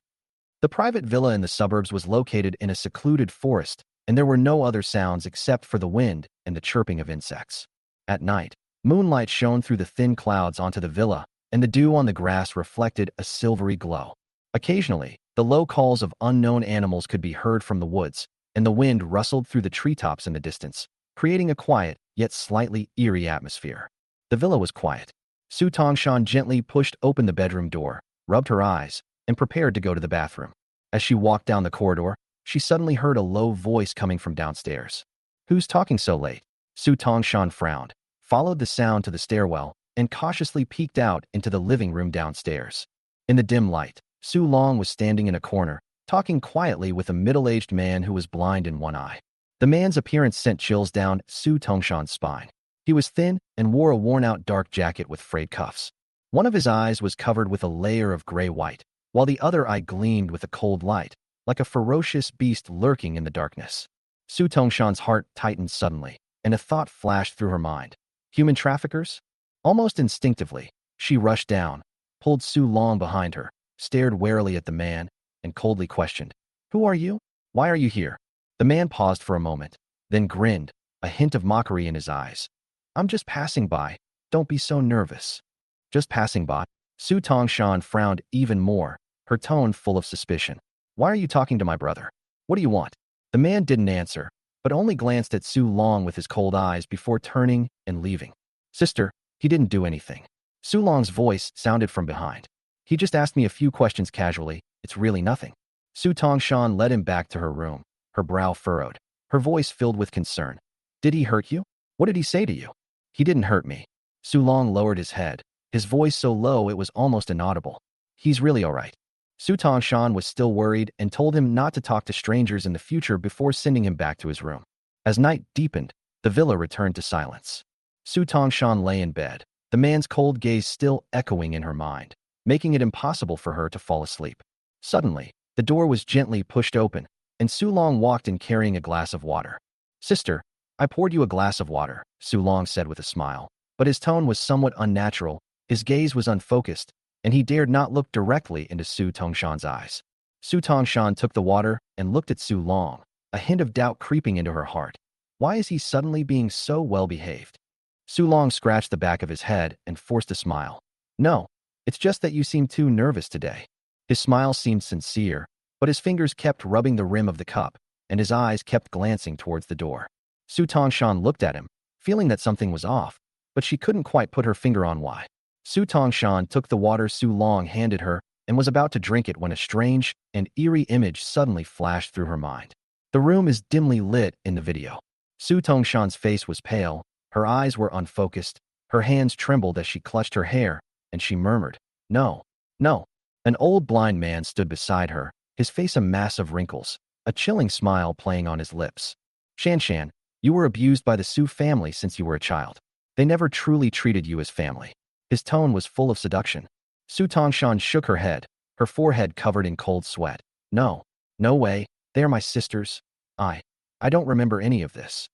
The private villa in the suburbs was located in a secluded forest, and there were no other sounds except for the wind and the chirping of insects. At night, moonlight shone through the thin clouds onto the villa, and the dew on the grass reflected a silvery glow. Occasionally, the low calls of unknown animals could be heard from the woods, and the wind rustled through the treetops in the distance, creating a quiet, yet slightly eerie atmosphere. The villa was quiet. Su Tongshan gently pushed open the bedroom door, rubbed her eyes, and prepared to go to the bathroom. As she walked down the corridor, she suddenly heard a low voice coming from downstairs. "Who's talking so late?" Su Tongshan frowned, followed the sound to the stairwell, and cautiously peeked out into the living room downstairs. In the dim light, Su Long was standing in a corner, talking quietly with a middle-aged man who was blind in one eye. The man's appearance sent chills down Su Tongshan's spine. He was thin and wore a worn-out dark jacket with frayed cuffs. One of his eyes was covered with a layer of gray-white, while the other eye gleamed with a cold light, like a ferocious beast lurking in the darkness. Su Tongshan's heart tightened suddenly, and a thought flashed through her mind. Human traffickers? Almost instinctively, she rushed down, pulled Su Long behind her, stared warily at the man, and coldly questioned, "Who are you? Why are you here?" The man paused for a moment, then grinned, a hint of mockery in his eyes. "I'm just passing by. Don't be so nervous." "Just passing by?" Su Tongshan frowned even more, her tone full of suspicion. "Why are you talking to my brother? What do you want?" The man didn't answer, but only glanced at Su Long with his cold eyes before turning and leaving. "Sister, he didn't do anything." Su Long's voice sounded from behind. "He just asked me a few questions casually. It's really nothing." Su Tongshan led him back to her room, her brow furrowed, her voice filled with concern. "Did he hurt you? What did he say to you?" "He didn't hurt me." Su Long lowered his head, his voice so low it was almost inaudible. He's really all right. Su Tongshan was still worried and told him not to talk to strangers in the future before sending him back to his room. As night deepened, the villa returned to silence. Su Tongshan lay in bed, the man's cold gaze still echoing in her mind, making it impossible for her to fall asleep. Suddenly, the door was gently pushed open, and Su Long walked in carrying a glass of water. "Sister, I poured you a glass of water," Su Long said with a smile, but his tone was somewhat unnatural, his gaze was unfocused, and he dared not look directly into Su Tongshan's eyes. Su Tongshan took the water and looked at Su Long, a hint of doubt creeping into her heart. Why is he suddenly being so well-behaved? Su Long scratched the back of his head and forced a smile. "No, it's just that you seem too nervous today." His smile seemed sincere, but his fingers kept rubbing the rim of the cup, and his eyes kept glancing towards the door. Su Tongshan looked at him, feeling that something was off, but she couldn't quite put her finger on why. Su Tongshan took the water Su Long handed her and was about to drink it when a strange and eerie image suddenly flashed through her mind. The room is dimly lit in the video. Su Tongshan's face was pale, her eyes were unfocused, her hands trembled as she clutched her hair, and she murmured, "No, no." An old blind man stood beside her, his face a mass of wrinkles, a chilling smile playing on his lips. "Shanshan, you were abused by the Su family since you were a child. They never truly treated you as family." His tone was full of seduction. Su Tongshan shook her head, her forehead covered in cold sweat. "No, no way, they are my sisters. I don't remember any of this."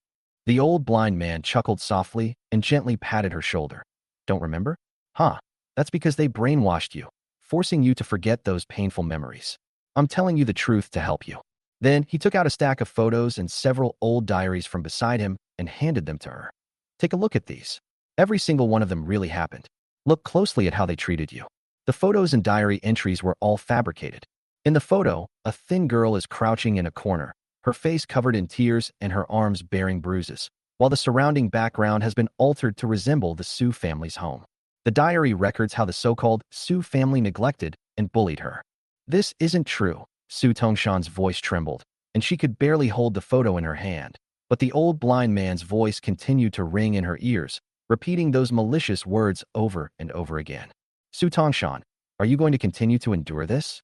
The old blind man chuckled softly and gently patted her shoulder. "Don't remember? Huh, that's because they brainwashed you, forcing you to forget those painful memories. I'm telling you the truth to help you." Then he took out a stack of photos and several old diaries from beside him and handed them to her. "Take a look at these. Every single one of them really happened. Look closely at how they treated you." The photos and diary entries were all fabricated. In the photo, a thin girl is crouching in a corner, her face covered in tears and her arms bearing bruises, while the surrounding background has been altered to resemble the Su family's home. The diary records how the so-called Su family neglected and bullied her. "This isn't true." Su Tongshan's voice trembled, and she could barely hold the photo in her hand, but the old blind man's voice continued to ring in her ears, repeating those malicious words over and over again. "Su Tongshan, are you going to continue to endure this?"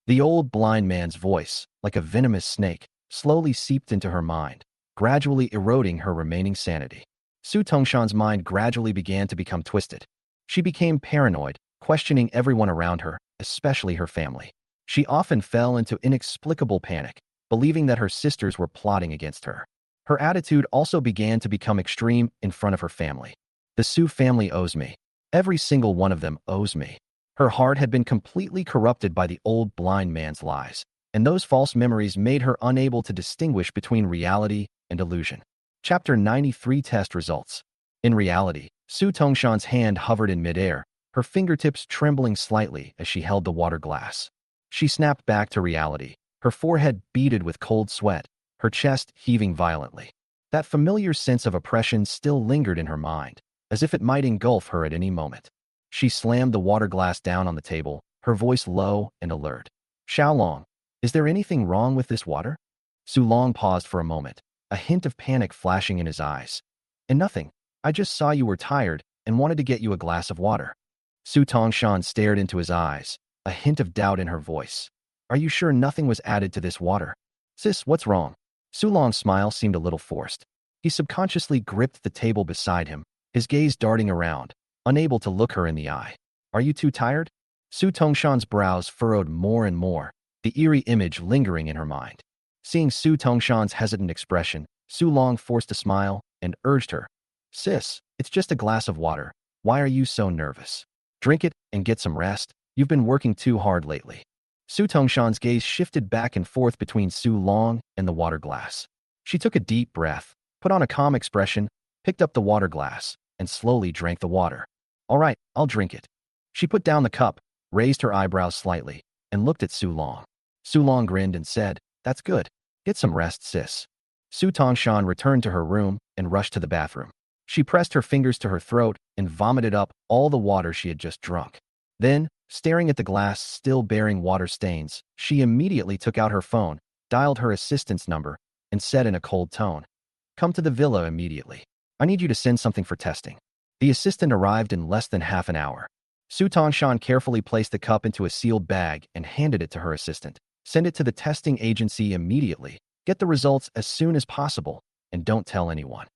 The old blind man's voice, like a venomous snake, slowly seeped into her mind, gradually eroding her remaining sanity. Su Tongshan's mind gradually began to become twisted. She became paranoid, questioning everyone around her, especially her family. She often fell into inexplicable panic, believing that her sisters were plotting against her. Her attitude also began to become extreme in front of her family. "The Su family owes me. Every single one of them owes me." Her heart had been completely corrupted by the old blind man's lies, and those false memories made her unable to distinguish between reality and illusion. Chapter 93 Test Results. In reality, Su Tongshan's hand hovered in midair, her fingertips trembling slightly as she held the water glass. She snapped back to reality, her forehead beaded with cold sweat, her chest heaving violently. That familiar sense of oppression still lingered in her mind, as if it might engulf her at any moment. She slammed the water glass down on the table, her voice low and alert. "Xiaolong, is there anything wrong with this water?" Su Long paused for a moment, a hint of panic flashing in his eyes. "And nothing. I just saw you were tired and wanted to get you a glass of water." Su Tongshan stared into his eyes, a hint of doubt in her voice. "Are you sure nothing was added to this water?" "Sis, what's wrong?" Su Long's smile seemed a little forced. He subconsciously gripped the table beside him, his gaze darting around, unable to look her in the eye. "Are you too tired?" Su Tongshan's brows furrowed more and more, the eerie image lingering in her mind. Seeing Su Tongshan's hesitant expression, Su Long forced a smile and urged her. "Sis, it's just a glass of water. Why are you so nervous? Drink it and get some rest. You've been working too hard lately." Su Tongshan's gaze shifted back and forth between Su Long and the water glass. She took a deep breath, put on a calm expression, picked up the water glass, and slowly drank the water. "All right, I'll drink it." She put down the cup, raised her eyebrows slightly, and looked at Su Long. Su Long grinned and said, "That's good. Get some rest, sis." Su Tongshan returned to her room and rushed to the bathroom. She pressed her fingers to her throat and vomited up all the water she had just drunk. Then, staring at the glass still bearing water stains, she immediately took out her phone, dialed her assistant's number, and said in a cold tone, "Come to the villa immediately. I need you to send something for testing." The assistant arrived in less than half an hour. Su Tongshan carefully placed the cup into a sealed bag and handed it to her assistant. Send it to the testing agency immediately. Get the results as soon as possible, and don't tell anyone.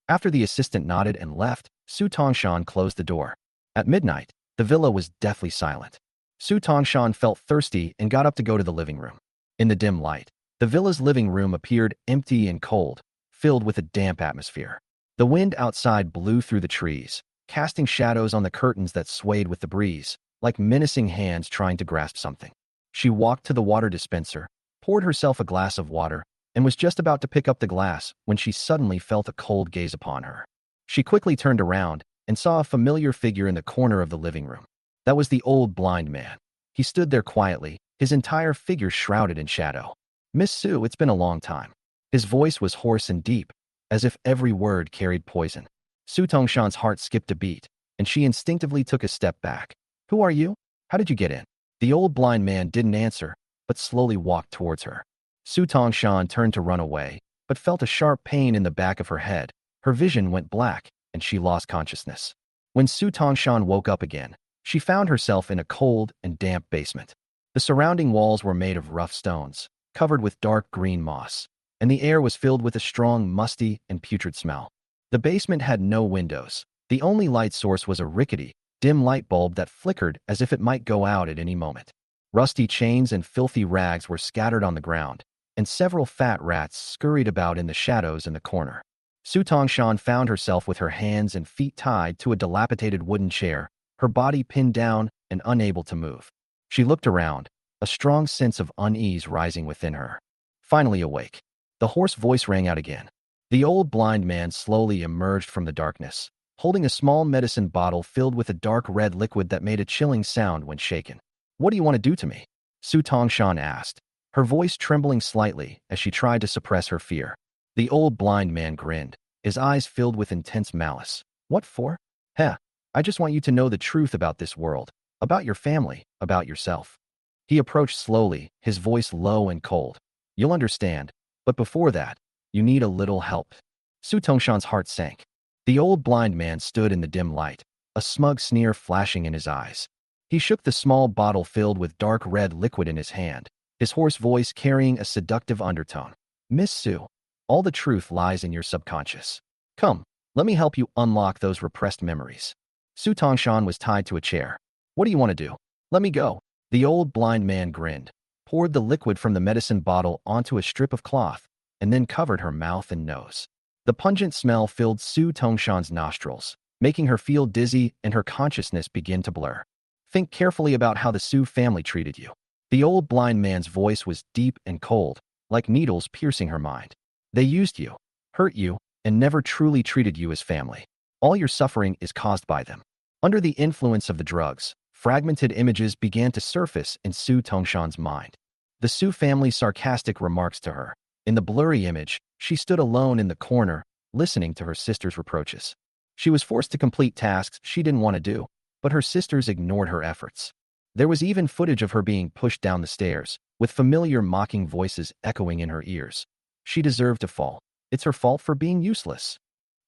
After the assistant nodded and left, Su Tongshan closed the door. At midnight, the villa was deathly silent. Su Tongshan felt thirsty and got up to go to the living room. In the dim light, the villa's living room appeared empty and cold, filled with a damp atmosphere. The wind outside blew through the trees, casting shadows on the curtains that swayed with the breeze, like menacing hands trying to grasp something. She walked to the water dispenser, poured herself a glass of water, and was just about to pick up the glass when she suddenly felt a cold gaze upon her. She quickly turned around and saw a familiar figure in the corner of the living room. That was the old blind man. He stood there quietly, his entire figure shrouded in shadow. "Miss Su, it's been a long time." His voice was hoarse and deep, as if every word carried poison. Su Tongshan's heart skipped a beat, and she instinctively took a step back. "Who are you? How did you get in?" The old blind man didn't answer, but slowly walked towards her. Su Tongshan turned to run away, but felt a sharp pain in the back of her head. Her vision went black, and she lost consciousness. When Su Tongshan woke up again, she found herself in a cold and damp basement. The surrounding walls were made of rough stones, covered with dark green moss, and the air was filled with a strong, musty, and putrid smell. The basement had no windows. The only light source was a rickety, dim light bulb that flickered as if it might go out at any moment. Rusty chains and filthy rags were scattered on the ground, and several fat rats scurried about in the shadows in the corner. Su Tongshan found herself with her hands and feet tied to a dilapidated wooden chair, her body pinned down and unable to move. She looked around, a strong sense of unease rising within her. Finally awake, the hoarse voice rang out again. The old blind man slowly emerged from the darkness, holding a small medicine bottle filled with a dark red liquid that made a chilling sound when shaken. "What do you want to do to me?" Su Tongshan asked, her voice trembling slightly as she tried to suppress her fear. The old blind man grinned, his eyes filled with intense malice. "What for? Heh, I just want you to know the truth about this world, about your family, about yourself." He approached slowly, his voice low and cold. "You'll understand, but before that, you need a little help." Su Tongshan's heart sank. The old blind man stood in the dim light, a smug sneer flashing in his eyes. He shook the small bottle filled with dark red liquid in his hand, his hoarse voice carrying a seductive undertone. "Miss Su, all the truth lies in your subconscious. Come, let me help you unlock those repressed memories." Su Tongshan was tied to a chair. "What do you want to do? Let me go." The old blind man grinned, poured the liquid from the medicine bottle onto a strip of cloth, and then covered her mouth and nose. The pungent smell filled Su Tongshan's nostrils, making her feel dizzy and her consciousness begin to blur. "Think carefully about how the Su family treated you." The old blind man's voice was deep and cold, like needles piercing her mind. "They used you, hurt you, and never truly treated you as family. All your suffering is caused by them." Under the influence of the drugs, fragmented images began to surface in Su Tongshan's mind. The Su family's sarcastic remarks to her. In the blurry image, she stood alone in the corner, listening to her sister's reproaches. She was forced to complete tasks she didn't want to do, but her sisters ignored her efforts. There was even footage of her being pushed down the stairs, with familiar mocking voices echoing in her ears. She deserved to fall. It's her fault for being useless.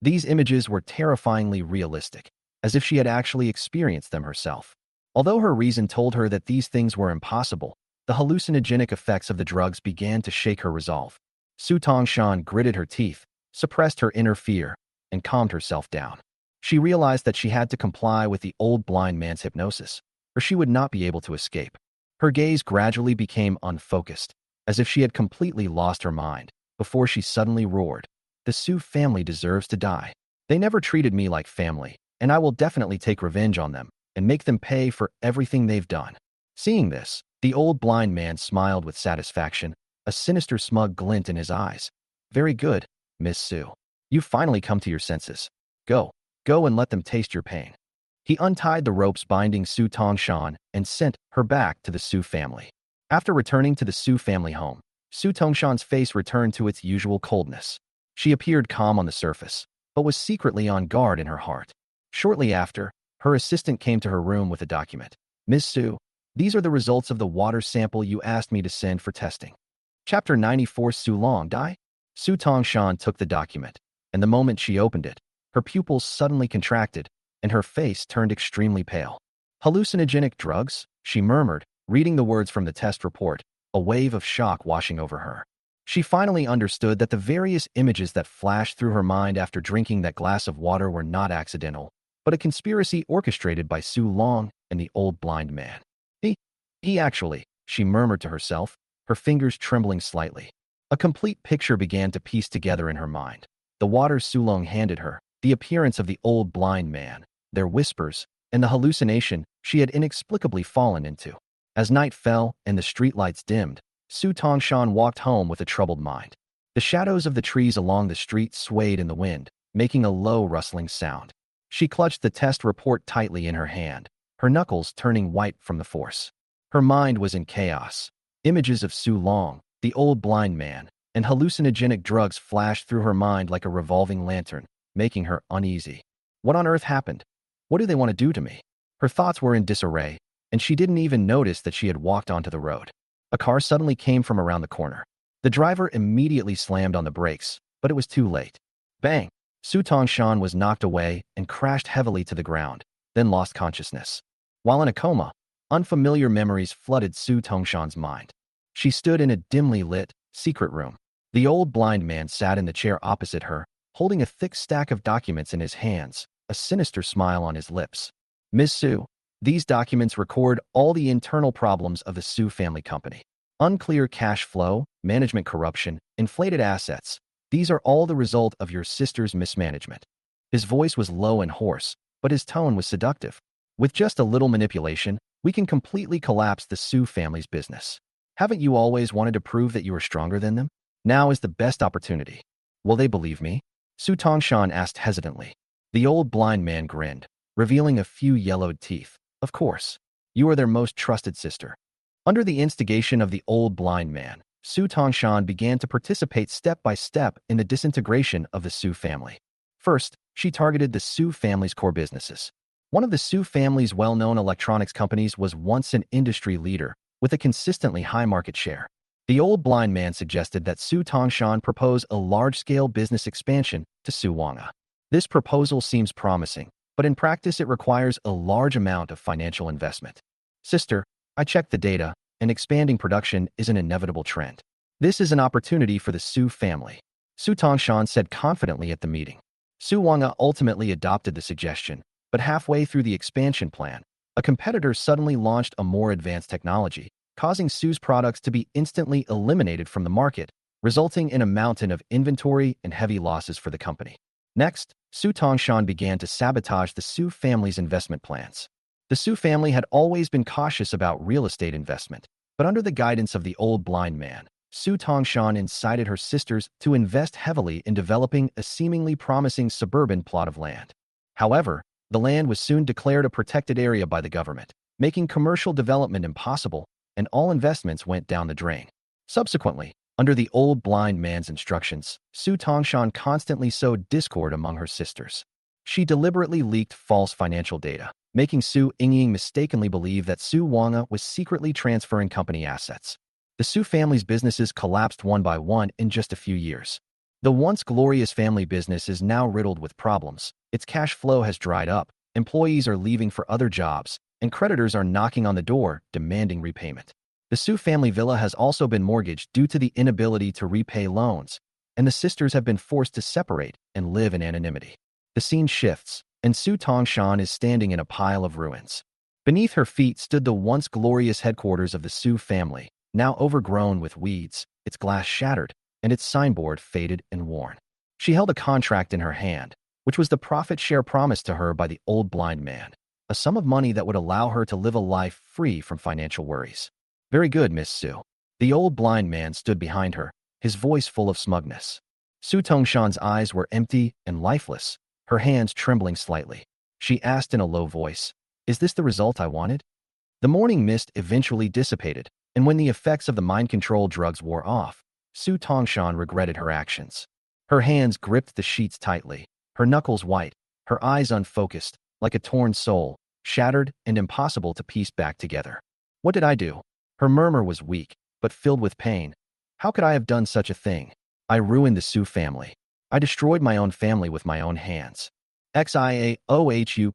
These images were terrifyingly realistic, as if she had actually experienced them herself. Although her reason told her that these things were impossible, the hallucinogenic effects of the drugs began to shake her resolve. Su Tongshan gritted her teeth, suppressed her inner fear, and calmed herself down. She realized that she had to comply with the old blind man's hypnosis, or she would not be able to escape. Her gaze gradually became unfocused, as if she had completely lost her mind, before she suddenly roared. "The Su family deserves to die. They never treated me like family, and I will definitely take revenge on them and make them pay for everything they've done." Seeing this, the old blind man smiled with satisfaction, a sinister smug glint in his eyes. "Very good, Miss Su. You've finally come to your senses. Go and let them taste your pain." He untied the ropes binding Su Tongshan and sent her back to the Su family. After returning to the Su family home, Su Tongshan's face returned to its usual coldness. She appeared calm on the surface, but was secretly on guard in her heart. Shortly after, her assistant came to her room with a document. "Miss Su, these are the results of the water sample you asked me to send for testing." Chapter 94. Su Long Die? Su Tongshan took the document, and the moment she opened it, her pupils suddenly contracted, and her face turned extremely pale. Hallucinogenic drugs? She murmured, reading the words from the test report, a wave of shock washing over her. She finally understood that the various images that flashed through her mind after drinking that glass of water were not accidental, but a conspiracy orchestrated by Su Long and the old blind man. He actually, she murmured to herself, her fingers trembling slightly. A complete picture began to piece together in her mind. The water Su Long handed her, the appearance of the old blind man, their whispers, and the hallucination she had inexplicably fallen into. As night fell and the streetlights dimmed, Su Tongshan walked home with a troubled mind. The shadows of the trees along the street swayed in the wind, making a low rustling sound. She clutched the test report tightly in her hand, her knuckles turning white from the force. Her mind was in chaos. Images of Su Long, the old blind man, and hallucinogenic drugs flashed through her mind like a revolving lantern, making her uneasy. What on earth happened? What do they want to do to me? Her thoughts were in disarray, and she didn't even notice that she had walked onto the road. A car suddenly came from around the corner. The driver immediately slammed on the brakes, but it was too late. Bang! Su Tongshan was knocked away and crashed heavily to the ground, then lost consciousness. While in a coma, unfamiliar memories flooded Su Tongshan's mind. She stood in a dimly lit, secret room. The old blind man sat in the chair opposite her, holding a thick stack of documents in his hands, a sinister smile on his lips. Ms. Su, these documents record all the internal problems of the Su family company. Unclear cash flow, management corruption, inflated assets. These are all the result of your sister's mismanagement. His voice was low and hoarse, but his tone was seductive. With just a little manipulation, we can completely collapse the Su family's business. Haven't you always wanted to prove that you are stronger than them? Now is the best opportunity. Will they believe me? Su Tongshan asked hesitantly. The old blind man grinned, revealing a few yellowed teeth. Of course. You are their most trusted sister. Under the instigation of the old blind man, Su Tongshan began to participate step by step in the disintegration of the Su family. First, she targeted the Su family's core businesses. One of the Su family's well-known electronics companies was once an industry leader, with a consistently high market share. The old blind man suggested that Su Tongshan propose a large-scale business expansion to Su Wanga. This proposal seems promising, but in practice it requires a large amount of financial investment. Sister, I checked the data, and expanding production is an inevitable trend. This is an opportunity for the Su family, Su Tongshan said confidently at the meeting. Su Wanga ultimately adopted the suggestion, but halfway through the expansion plan, a competitor suddenly launched a more advanced technology, causing Su's products to be instantly eliminated from the market, resulting in a mountain of inventory and heavy losses for the company. Next, Su Tongshan began to sabotage the Su family's investment plans. The Su family had always been cautious about real estate investment, but under the guidance of the old blind man, Su Tongshan incited her sisters to invest heavily in developing a seemingly promising suburban plot of land. However, the land was soon declared a protected area by the government, making commercial development impossible, and all investments went down the drain. Subsequently, under the old blind man's instructions, Su Tongshan constantly sowed discord among her sisters. She deliberately leaked false financial data, making Su Ningyue mistakenly believe that Su Wanga was secretly transferring company assets. The Su family's businesses collapsed one by one in just a few years. The once glorious family business is now riddled with problems. Its cash flow has dried up, employees are leaving for other jobs, and creditors are knocking on the door, demanding repayment. The Su family villa has also been mortgaged due to the inability to repay loans, and the sisters have been forced to separate and live in anonymity. The scene shifts, and Su Tongshan is standing in a pile of ruins. Beneath her feet stood the once glorious headquarters of the Su family, now overgrown with weeds, its glass shattered, and its signboard faded and worn. She held a contract in her hand, which was the profit share promised to her by the old blind man, a sum of money that would allow her to live a life free from financial worries. Very good, Miss Su. The old blind man stood behind her, his voice full of smugness. Su Tongshan's eyes were empty and lifeless, her hands trembling slightly. She asked in a low voice, "Is this the result I wanted?" The morning mist eventually dissipated, and when the effects of the mind control drugs wore off, Su Tongshan regretted her actions. Her hands gripped the sheets tightly, her knuckles white, her eyes unfocused, like a torn soul, shattered and impossible to piece back together. What did I do? Her murmur was weak, but filled with pain. How could I have done such a thing? I ruined the Su family. I destroyed my own family with my own hands. XIAOHUBOT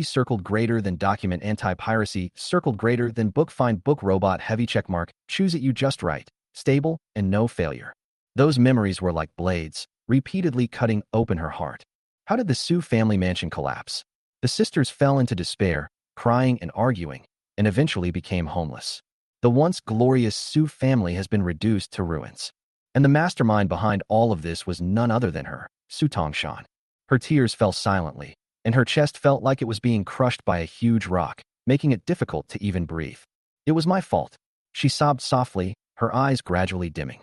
circled greater than document anti-piracy circled greater than book find book robot heavy checkmark choose it you just right, stable, and no failure. Those memories were like blades, repeatedly cutting open her heart. How did the Su family mansion collapse? The sisters fell into despair, crying and arguing, and eventually became homeless. The once glorious Su family has been reduced to ruins. And the mastermind behind all of this was none other than her, Su Tongshan. Her tears fell silently, and her chest felt like it was being crushed by a huge rock, making it difficult to even breathe. It was my fault. She sobbed softly, her eyes gradually dimming.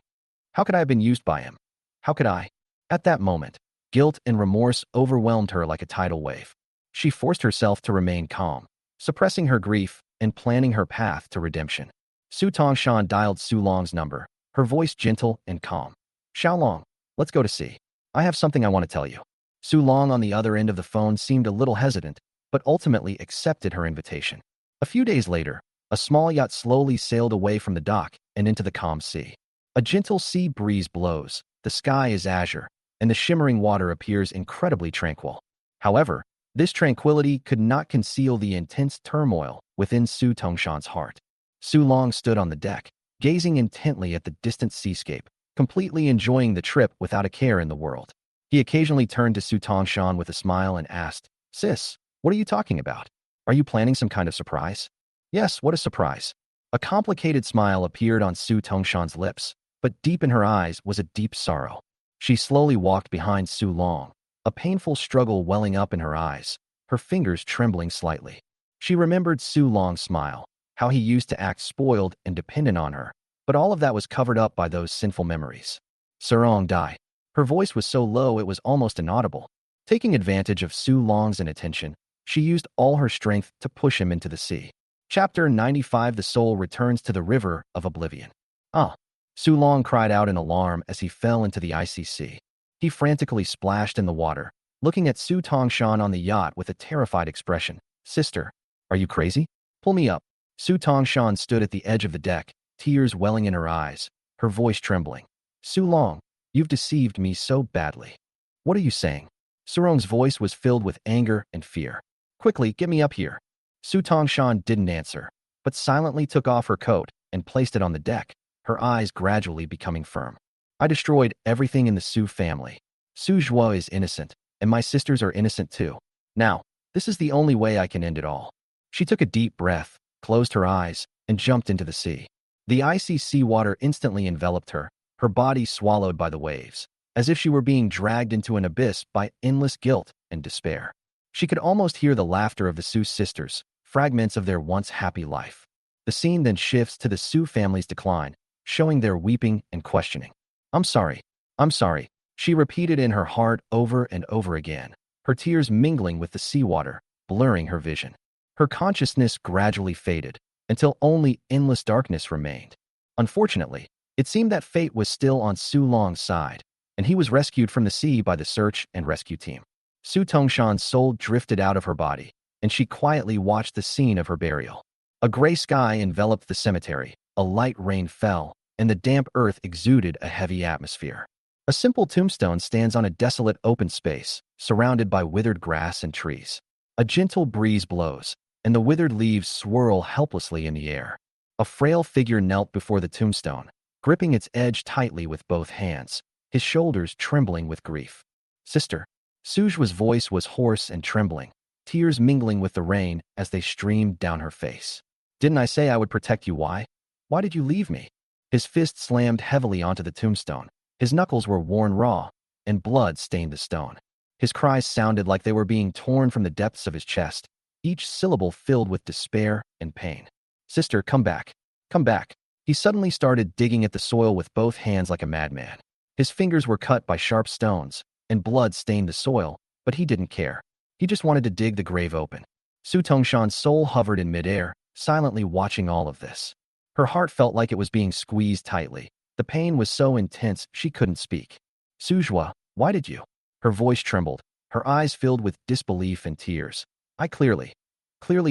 How could I have been used by him? How could I? At that moment, guilt and remorse overwhelmed her like a tidal wave. She forced herself to remain calm, suppressing her grief and planning her path to redemption. Su Tongshan dialed Su Long's number, her voice gentle and calm. Xiao Long, let's go to sea. I have something I want to tell you. Su Long on the other end of the phone seemed a little hesitant, but ultimately accepted her invitation. A few days later, a small yacht slowly sailed away from the dock and into the calm sea. A gentle sea breeze blows, the sky is azure, and the shimmering water appears incredibly tranquil. However, this tranquility could not conceal the intense turmoil within Su Tongshan's heart. Su Long stood on the deck, gazing intently at the distant seascape, completely enjoying the trip without a care in the world. He occasionally turned to Su Tongshan with a smile and asked, "Sis, what are you talking about? Are you planning some kind of surprise?" "Yes, what a surprise." A complicated smile appeared on Su Tongshan's lips, but deep in her eyes was a deep sorrow. She slowly walked behind Su Long, a painful struggle welling up in her eyes, her fingers trembling slightly. She remembered Su Long's smile, how he used to act spoiled and dependent on her, but all of that was covered up by those sinful memories. Sarong Dai. Her voice was so low it was almost inaudible. Taking advantage of Su Long's inattention, she used all her strength to push him into the sea. Chapter 95 The soul returns to the river of oblivion. Ah! Su Long cried out in alarm as he fell into the icy sea. He frantically splashed in the water, looking at Su Tongshan on the yacht with a terrified expression. "Sister, are you crazy? Pull me up." Su Tongshan stood at the edge of the deck, tears welling in her eyes, her voice trembling. "Su Long, you've deceived me so badly." "What are you saying?" Surong's voice was filled with anger and fear. "Quickly, get me up here." Su Tongshan didn't answer, but silently took off her coat and placed it on the deck, her eyes gradually becoming firm. "I destroyed everything in the Su family. Su Zhuo is innocent, and my sisters are innocent too. Now, this is the only way I can end it all." She took a deep breath, closed her eyes, and jumped into the sea. The icy seawater instantly enveloped her, her body swallowed by the waves, as if she were being dragged into an abyss by endless guilt and despair. She could almost hear the laughter of the Su sisters, fragments of their once happy life. The scene then shifts to the Su family's decline, showing their weeping and questioning. I'm sorry, she repeated in her heart over and over again, her tears mingling with the seawater, blurring her vision. Her consciousness gradually faded, until only endless darkness remained. Unfortunately, it seemed that fate was still on Su Long's side, and he was rescued from the sea by the search and rescue team. Su Tongshan's soul drifted out of her body, and she quietly watched the scene of her burial. A gray sky enveloped the cemetery, a light rain fell, and the damp earth exuded a heavy atmosphere. A simple tombstone stands on a desolate open space, surrounded by withered grass and trees. A gentle breeze blows, and the withered leaves swirl helplessly in the air. A frail figure knelt before the tombstone, gripping its edge tightly with both hands, his shoulders trembling with grief. "Sister." Suju's voice was hoarse and trembling, tears mingling with the rain as they streamed down her face. "Didn't I say I would protect you? Why? Why did you leave me?" His fist slammed heavily onto the tombstone. His knuckles were worn raw, and blood stained the stone. His cries sounded like they were being torn from the depths of his chest, each syllable filled with despair and pain. "Sister, come back. Come back." He suddenly started digging at the soil with both hands like a madman. His fingers were cut by sharp stones, and blood stained the soil, but he didn't care. He just wanted to dig the grave open. Su Tongshan's soul hovered in midair, silently watching all of this. Her heart felt like it was being squeezed tightly. The pain was so intense she couldn't speak. "Suzhua, why did you?" Her voice trembled, her eyes filled with disbelief and tears. "I clearly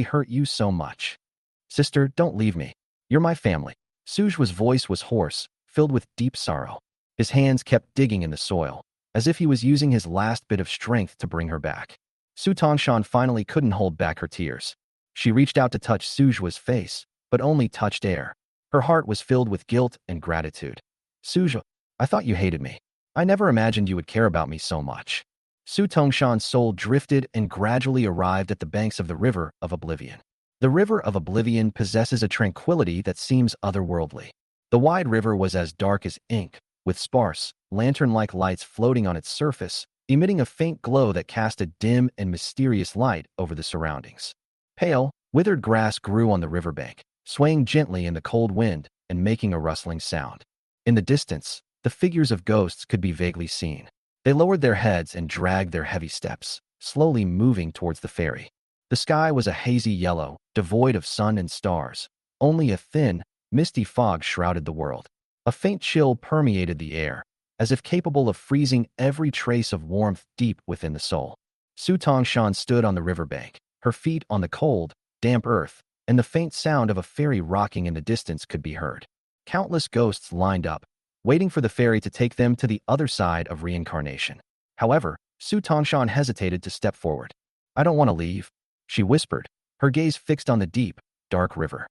hurt you so much." "Sister, don't leave me. You're my family." Suzhua's voice was hoarse, filled with deep sorrow. His hands kept digging in the soil. as if he was using his last bit of strength to bring her back. Su Tongshan finally couldn't hold back her tears. She reached out to touch Su Jue's face, but only touched air. Her heart was filled with guilt and gratitude. Su Jue, I thought you hated me. I never imagined you would care about me so much. Su Tongshan's soul drifted and gradually arrived at the banks of the River of Oblivion. The River of Oblivion possesses a tranquility that seems otherworldly. The wide river was as dark as ink, with sparse, lantern-like lights floating on its surface, emitting a faint glow that cast a dim and mysterious light over the surroundings. Pale, withered grass grew on the riverbank, swaying gently in the cold wind and making a rustling sound. In the distance, the figures of ghosts could be vaguely seen. They lowered their heads and dragged their heavy steps, slowly moving towards the ferry. The sky was a hazy yellow, devoid of sun and stars. Only a thin, misty fog shrouded the world. A faint chill permeated the air, as if capable of freezing every trace of warmth deep within the soul. Su Tongshan stood on the riverbank, her feet on the cold, damp earth, and the faint sound of a ferry rocking in the distance could be heard. Countless ghosts lined up, waiting for the ferry to take them to the other side of reincarnation. However, Su Tongshan hesitated to step forward. I don't want to leave, she whispered, her gaze fixed on the deep, dark river.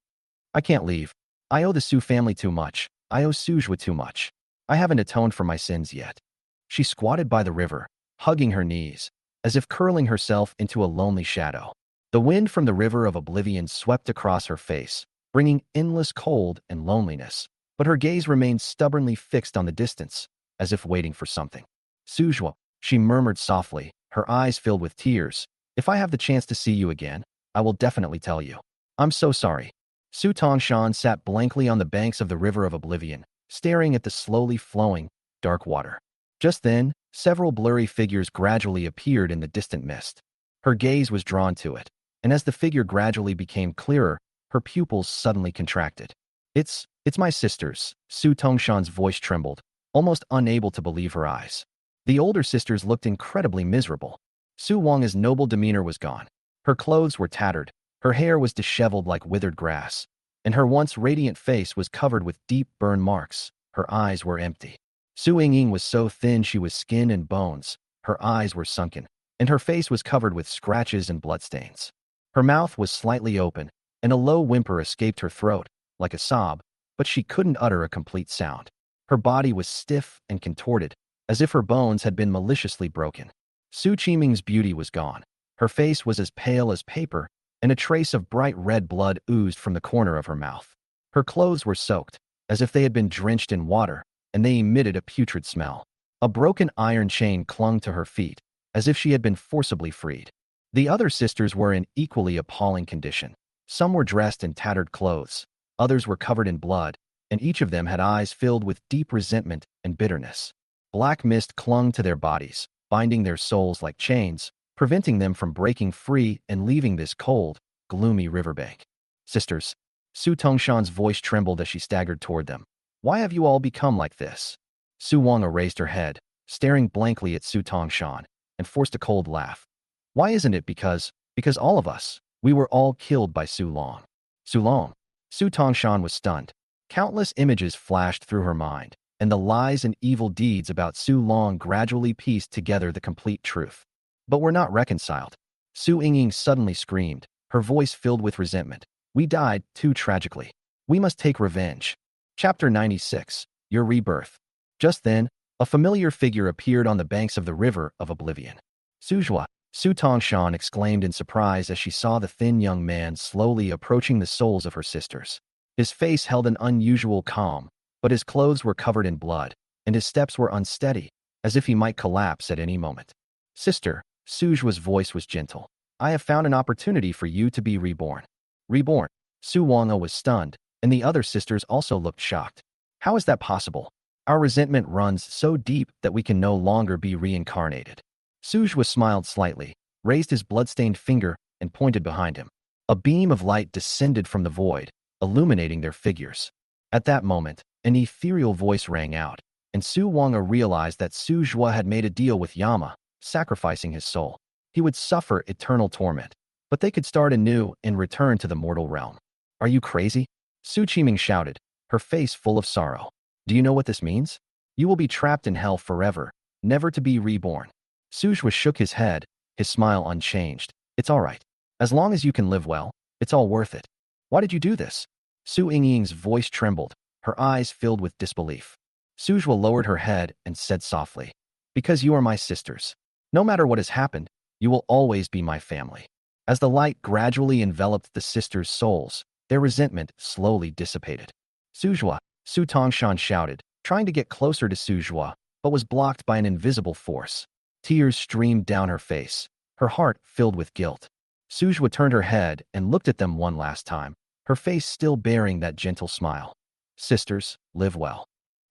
I can't leave. I owe the Su family too much. I owe Su Jue too much. I haven't atoned for my sins yet. She squatted by the river, hugging her knees, as if curling herself into a lonely shadow. The wind from the River of Oblivion swept across her face, bringing endless cold and loneliness, but her gaze remained stubbornly fixed on the distance, as if waiting for something. Su Jue, she murmured softly, her eyes filled with tears. If I have the chance to see you again, I will definitely tell you. I'm so sorry. Su Tongshan sat blankly on the banks of the River of Oblivion, staring at the slowly flowing, dark water. Just then, several blurry figures gradually appeared in the distant mist. Her gaze was drawn to it, and as the figure gradually became clearer, her pupils suddenly contracted. It's my sisters, Su Tongshan's voice trembled, almost unable to believe her eyes. The older sisters looked incredibly miserable. Su Wang's noble demeanor was gone. Her clothes were tattered, her hair was disheveled like withered grass, and her once radiant face was covered with deep burn marks. Her eyes were empty. Su Ying was so thin she was skin and bones, her eyes were sunken, and her face was covered with scratches and bloodstains. Her mouth was slightly open, and a low whimper escaped her throat, like a sob, but she couldn't utter a complete sound. Her body was stiff and contorted, as if her bones had been maliciously broken. Su Qiming's beauty was gone. Her face was as pale as paper, and a trace of bright red blood oozed from the corner of her mouth. Her clothes were soaked, as if they had been drenched in water, and they emitted a putrid smell. A broken iron chain clung to her feet, as if she had been forcibly freed. The other sisters were in equally appalling condition. Some were dressed in tattered clothes, others were covered in blood, and each of them had eyes filled with deep resentment and bitterness. Black mist clung to their bodies, binding their souls like chains, preventing them from breaking free and leaving this cold, gloomy riverbank. Sisters, Su Tongshan's voice trembled as she staggered toward them. Why have you all become like this? Su Wang raised her head, staring blankly at Su Tongshan, and forced a cold laugh. Why isn't it because all of us, we were all killed by Su Long. Su Long. Su Tongshan was stunned. Countless images flashed through her mind, and the lies and evil deeds about Su Long gradually pieced together the complete truth. But we're not reconciled. Su Ying suddenly screamed, her voice filled with resentment. We died too tragically. We must take revenge. Chapter 96, Your Rebirth. Just then, a familiar figure appeared on the banks of the River of Oblivion. Su Jue, Su Tongshan exclaimed in surprise as she saw the thin young man slowly approaching the souls of her sisters. His face held an unusual calm, but his clothes were covered in blood, and his steps were unsteady, as if he might collapse at any moment. Sister, Su Jue's voice was gentle. I have found an opportunity for you to be reborn. Reborn? Su Wang was stunned, and the other sisters also looked shocked. How is that possible? Our resentment runs so deep that we can no longer be reincarnated. Su Jue smiled slightly, raised his bloodstained finger, and pointed behind him. A beam of light descended from the void, illuminating their figures. At that moment, an ethereal voice rang out, and Su Wang realized that Su Jue had made a deal with Yama, sacrificing his soul. He would suffer eternal torment, but they could start anew and return to the mortal realm. Are you crazy? Su Qiming shouted, her face full of sorrow. Do you know what this means? You will be trapped in hell forever, never to be reborn. Su Ningyue shook his head, his smile unchanged. It's all right. As long as you can live well, it's all worth it. Why did you do this? Su Ningyue's voice trembled, her eyes filled with disbelief. Su Ningyue lowered her head and said softly, because you are my sisters. No matter what has happened, you will always be my family. As the light gradually enveloped the sisters' souls, their resentment slowly dissipated. Su Ningyue, Su Tongshan shouted, trying to get closer to Su Ningyue, but was blocked by an invisible force. Tears streamed down her face, her heart filled with guilt. Su Ningyue turned her head and looked at them one last time, her face still bearing that gentle smile. Sisters, live well.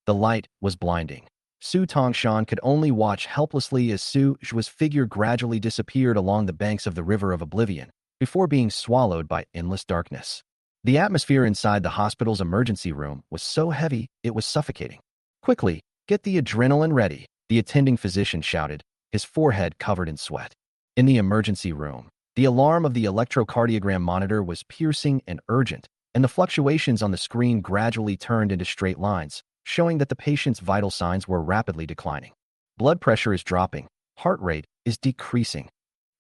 The light was blinding. Su Tongshan could only watch helplessly as Su Ningyue's figure gradually disappeared along the banks of the River of Oblivion, before being swallowed by endless darkness. The atmosphere inside the hospital's emergency room was so heavy it was suffocating. Quickly, get the adrenaline ready, the attending physician shouted, his forehead covered in sweat. In the emergency room, the alarm of the electrocardiogram monitor was piercing and urgent, and the fluctuations on the screen gradually turned into straight lines, showing that the patient's vital signs were rapidly declining. Blood pressure is dropping, heart rate is decreasing.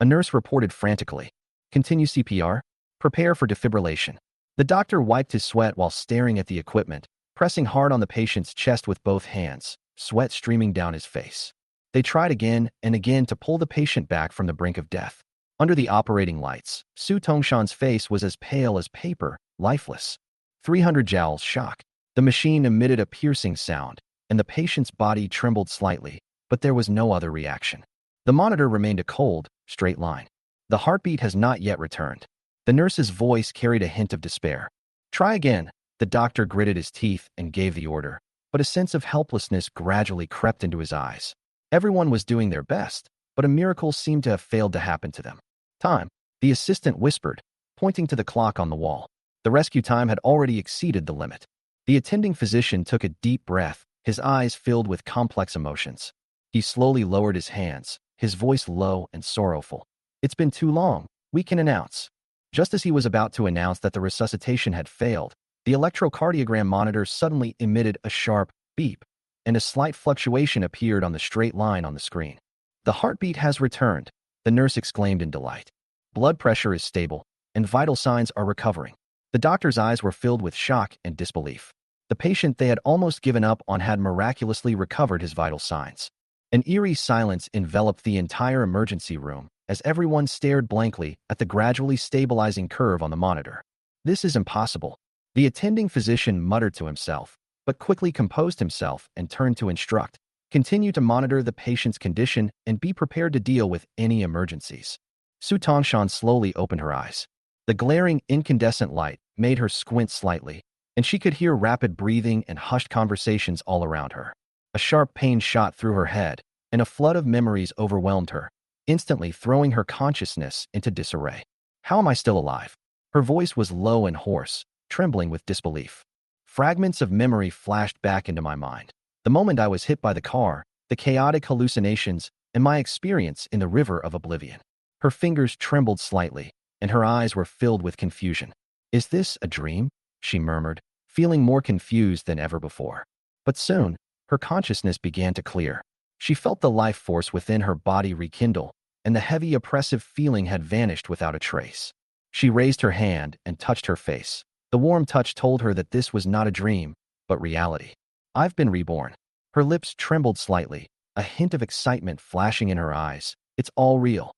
A nurse reported frantically. Continue CPR. Prepare for defibrillation. The doctor wiped his sweat while staring at the equipment, pressing hard on the patient's chest with both hands, sweat streaming down his face. They tried again and again to pull the patient back from the brink of death. Under the operating lights, Su Tongshan's face was as pale as paper, lifeless. 300 joules shock. The machine emitted a piercing sound, and the patient's body trembled slightly, but there was no other reaction. The monitor remained a cold, straight line. The heartbeat has not yet returned. The nurse's voice carried a hint of despair. Try again. The doctor gritted his teeth and gave the order, but a sense of helplessness gradually crept into his eyes. Everyone was doing their best, but a miracle seemed to have failed to happen to them. Time, the assistant whispered, pointing to the clock on the wall. The rescue time had already exceeded the limit. The attending physician took a deep breath, his eyes filled with complex emotions. He slowly lowered his hands, his voice low and sorrowful. It's been too long, we can announce. Just as he was about to announce that the resuscitation had failed, the electrocardiogram monitor suddenly emitted a sharp beep, and a slight fluctuation appeared on the straight line on the screen. The heartbeat has returned, the nurse exclaimed in delight. Blood pressure is stable, and vital signs are recovering. The doctor's eyes were filled with shock and disbelief. The patient they had almost given up on had miraculously recovered his vital signs. An eerie silence enveloped the entire emergency room as everyone stared blankly at the gradually stabilizing curve on the monitor. This is impossible. The attending physician muttered to himself, but quickly composed himself and turned to instruct. Continue to monitor the patient's condition and be prepared to deal with any emergencies. Su Tongshan slowly opened her eyes. The glaring incandescent light made her squint slightly, and she could hear rapid breathing and hushed conversations all around her. A sharp pain shot through her head, and a flood of memories overwhelmed her, instantly throwing her consciousness into disarray. How am I still alive? Her voice was low and hoarse, trembling with disbelief. Fragments of memory flashed back into my mind. The moment I was hit by the car, the chaotic hallucinations, and my experience in the River of Oblivion. Her fingers trembled slightly, and her eyes were filled with confusion. Is this a dream? She murmured, feeling more confused than ever before. But soon, her consciousness began to clear. She felt the life force within her body rekindle, and the heavy oppressive feeling had vanished without a trace. She raised her hand and touched her face. The warm touch told her that this was not a dream, but reality. I've been reborn. Her lips trembled slightly, a hint of excitement flashing in her eyes. It's all real.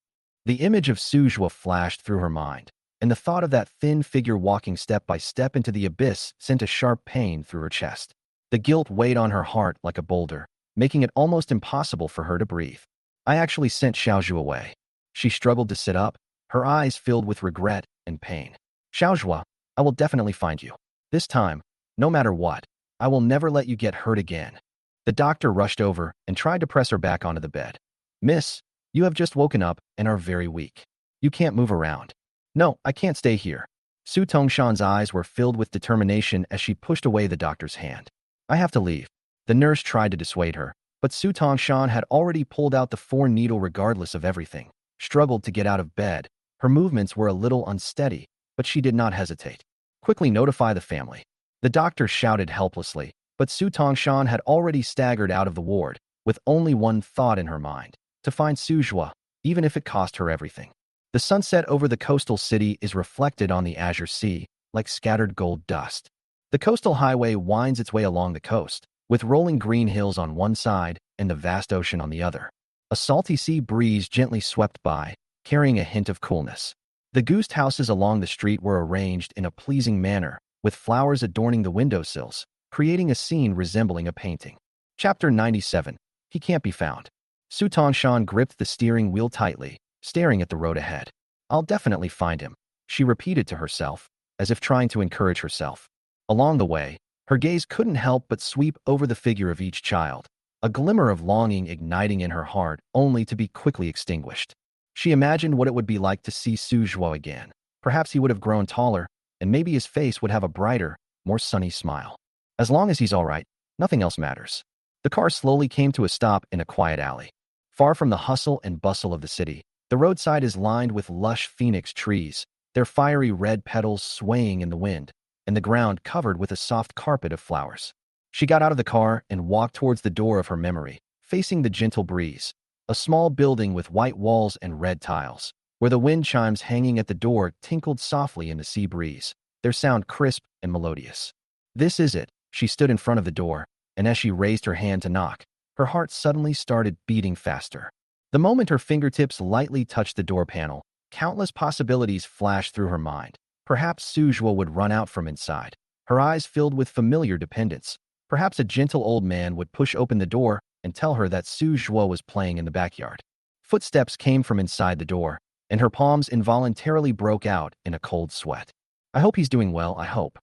The image of Su Ningyue flashed through her mind, and the thought of that thin figure walking step by step into the abyss sent a sharp pain through her chest. The guilt weighed on her heart like a boulder, making it almost impossible for her to breathe. I actually sent Xiaozhu away. She struggled to sit up, her eyes filled with regret and pain. Xiaozhu, I will definitely find you. This time, no matter what, I will never let you get hurt again. The doctor rushed over and tried to press her back onto the bed. Miss, you have just woken up and are very weak. You can't move around. No, I can't stay here. Su Tongshan's eyes were filled with determination as she pushed away the doctor's hand. I have to leave. The nurse tried to dissuade her, but Su Tongshan had already pulled out the 4-needle regardless of everything, struggled to get out of bed. Her movements were a little unsteady, but she did not hesitate. Quickly notify the family. The doctor shouted helplessly, but Su Tongshan had already staggered out of the ward, with only one thought in her mind: to find Suzhua, even if it cost her everything. The sunset over the coastal city is reflected on the azure sea, like scattered gold dust. The coastal highway winds its way along the coast, with rolling green hills on one side and the vast ocean on the other. A salty sea breeze gently swept by, carrying a hint of coolness. The goose houses along the street were arranged in a pleasing manner, with flowers adorning the windowsills, creating a scene resembling a painting. Chapter 97. He Can't Be Found. Su Tongshan gripped the steering wheel tightly, staring at the road ahead. I'll definitely find him, she repeated to herself, as if trying to encourage herself. Along the way, her gaze couldn't help but sweep over the figure of each child, a glimmer of longing igniting in her heart only to be quickly extinguished. She imagined what it would be like to see Suzhou again. Perhaps he would have grown taller, and maybe his face would have a brighter, more sunny smile. As long as he's all right, nothing else matters. The car slowly came to a stop in a quiet alley. Far from the hustle and bustle of the city, the roadside is lined with lush phoenix trees, their fiery red petals swaying in the wind, and the ground covered with a soft carpet of flowers. She got out of the car and walked towards the door of her memory, facing the gentle breeze. A small building with white walls and red tiles, where the wind chimes hanging at the door tinkled softly in the sea breeze, their sound crisp and melodious. This is it. She stood in front of the door, and as she raised her hand to knock, her heart suddenly started beating faster. The moment her fingertips lightly touched the door panel, countless possibilities flashed through her mind. Perhaps Suzhou would run out from inside, her eyes filled with familiar dependence. Perhaps a gentle old man would push open the door and tell her that Suzhou was playing in the backyard. Footsteps came from inside the door, and her palms involuntarily broke out in a cold sweat. I hope he's doing well, I hope,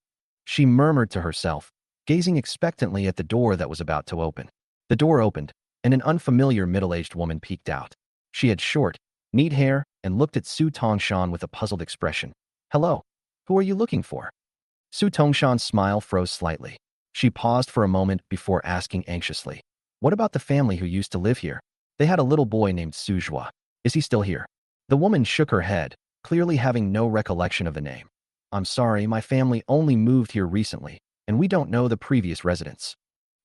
she murmured to herself, gazing expectantly at the door that was about to open. The door opened, and an unfamiliar middle-aged woman peeked out. She had short, neat hair and looked at Su Tongshan with a puzzled expression. Hello, who are you looking for? Su Tongshan's smile froze slightly. She paused for a moment before asking anxiously, what about the family who used to live here? They had a little boy named Suzhua. Is he still here? The woman shook her head, clearly having no recollection of the name. I'm sorry, my family only moved here recently, and we don't know the previous residents.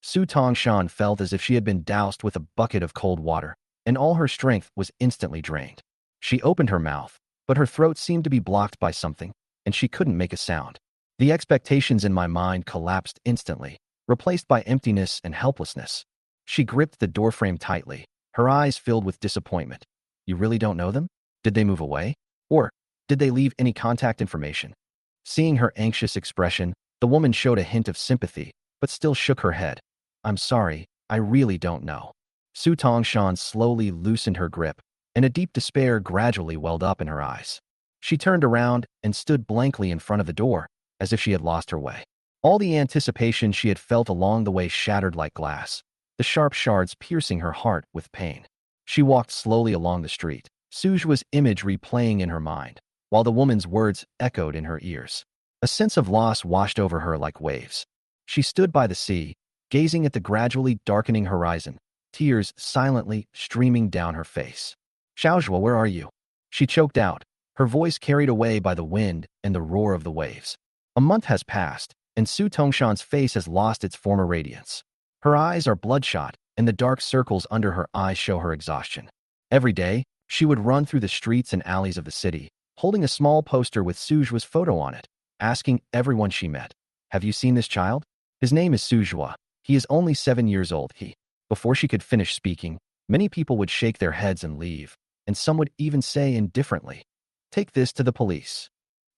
Su Tongshan felt as if she had been doused with a bucket of cold water, and all her strength was instantly drained. She opened her mouth, but her throat seemed to be blocked by something, and she couldn't make a sound. The expectations in my mind collapsed instantly, replaced by emptiness and helplessness. She gripped the doorframe tightly, her eyes filled with disappointment. You really don't know them? Did they move away? Or did they leave any contact information? Seeing her anxious expression, the woman showed a hint of sympathy, but still shook her head. I'm sorry, I really don't know. Su Tongshan slowly loosened her grip, and a deep despair gradually welled up in her eyes. She turned around and stood blankly in front of the door, as if she had lost her way. All the anticipation she had felt along the way shattered like glass, the sharp shards piercing her heart with pain. She walked slowly along the street, Suzhua's image replaying in her mind, while the woman's words echoed in her ears. A sense of loss washed over her like waves. She stood by the sea, gazing at the gradually darkening horizon, tears silently streaming down her face. Xiaozhua, where are you? She choked out, her voice carried away by the wind and the roar of the waves. A month has passed, and Su Tongshan's face has lost its former radiance. Her eyes are bloodshot, and the dark circles under her eyes show her exhaustion. Every day, she would run through the streets and alleys of the city, holding a small poster with Suzhua's photo on it, asking everyone she met, have you seen this child? His name is Suzhua. He is only 7 years old. Before she could finish speaking, many people would shake their heads and leave, and some would even say indifferently, take this to the police.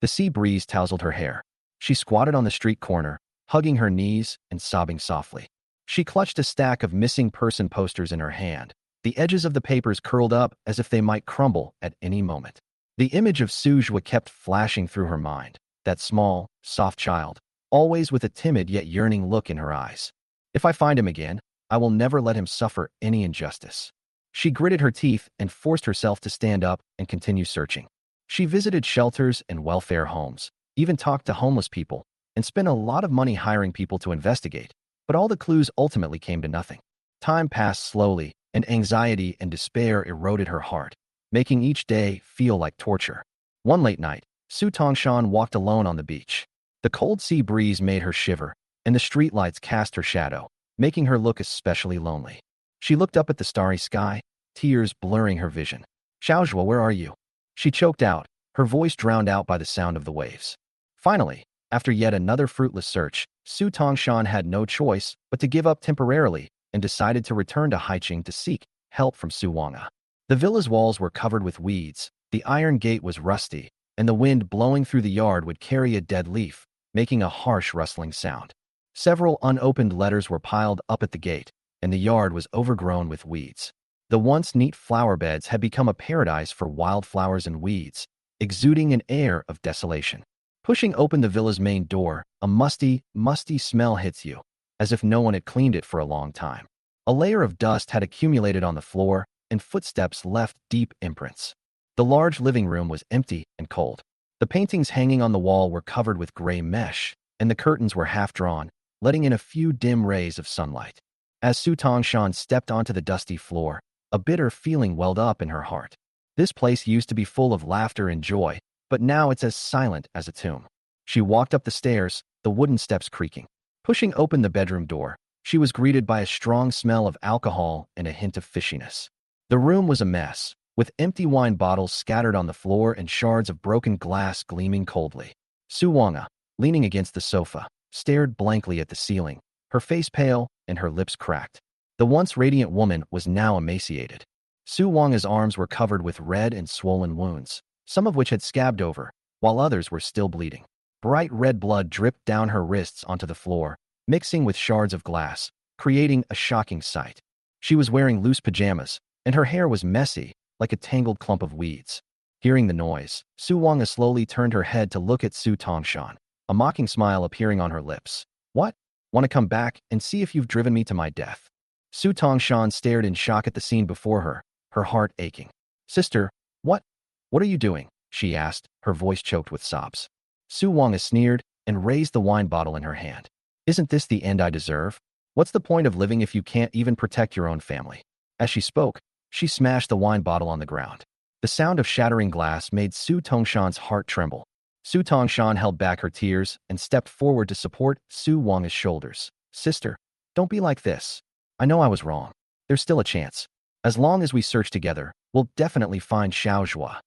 The sea breeze tousled her hair. She squatted on the street corner, hugging her knees and sobbing softly. She clutched a stack of missing person posters in her hand, the edges of the papers curled up as if they might crumble at any moment. The image of Suzhua kept flashing through her mind, that small, soft child, always with a timid yet yearning look in her eyes. If I find him again, I will never let him suffer any injustice. She gritted her teeth and forced herself to stand up and continue searching. She visited shelters and welfare homes, even talked to homeless people, and spent a lot of money hiring people to investigate, but all the clues ultimately came to nothing. Time passed slowly, and anxiety and despair eroded her heart, making each day feel like torture. One late night, Su Tongshan walked alone on the beach. The cold sea breeze made her shiver, and the streetlights cast her shadow, making her look especially lonely. She looked up at the starry sky, tears blurring her vision. Xiaozhua, where are you? She choked out, her voice drowned out by the sound of the waves. Finally, after yet another fruitless search, Su Tongshan had no choice but to give up temporarily and decided to return to Haiqing to seek help from Su Wanga. The villa's walls were covered with weeds, the iron gate was rusty, and the wind blowing through the yard would carry a dead leaf, making a harsh rustling sound. Several unopened letters were piled up at the gate, and the yard was overgrown with weeds. The once neat flower beds had become a paradise for wildflowers and weeds, exuding an air of desolation. Pushing open the villa's main door, a musty smell hits you, as if no one had cleaned it for a long time. A layer of dust had accumulated on the floor, and footsteps left deep imprints. The large living room was empty and cold. The paintings hanging on the wall were covered with gray mesh, and the curtains were half drawn, letting in a few dim rays of sunlight. As Su Tongshan stepped onto the dusty floor, a bitter feeling welled up in her heart. This place used to be full of laughter and joy, but now it's as silent as a tomb. She walked up the stairs, the wooden steps creaking. Pushing open the bedroom door, she was greeted by a strong smell of alcohol and a hint of fishiness. The room was a mess, with empty wine bottles scattered on the floor and shards of broken glass gleaming coldly. Su Wanga, leaning against the sofa, stared blankly at the ceiling, her face pale and her lips cracked. The once radiant woman was now emaciated. Su Wanga's arms were covered with red and swollen wounds, some of which had scabbed over, while others were still bleeding. Bright red blood dripped down her wrists onto the floor, mixing with shards of glass, creating a shocking sight. She was wearing loose pajamas, and her hair was messy, like a tangled clump of weeds. Hearing the noise, Su Wanga slowly turned her head to look at Su Tongshan, a mocking smile appearing on her lips. What? Want to come back and see if you've driven me to my death? Su Tongshan stared in shock at the scene before her, her heart aching. Sister, what are you doing? She asked, her voice choked with sobs. Su Wanga sneered and raised the wine bottle in her hand. Isn't this the end I deserve? What's the point of living if you can't even protect your own family? As she spoke, she smashed the wine bottle on the ground. The sound of shattering glass made Su Tongshan's heart tremble. Su Tongshan held back her tears and stepped forward to support Su Wanga's shoulders. Sister, don't be like this. I know I was wrong. There's still a chance. As long as we search together, we'll definitely find Xiaozhua.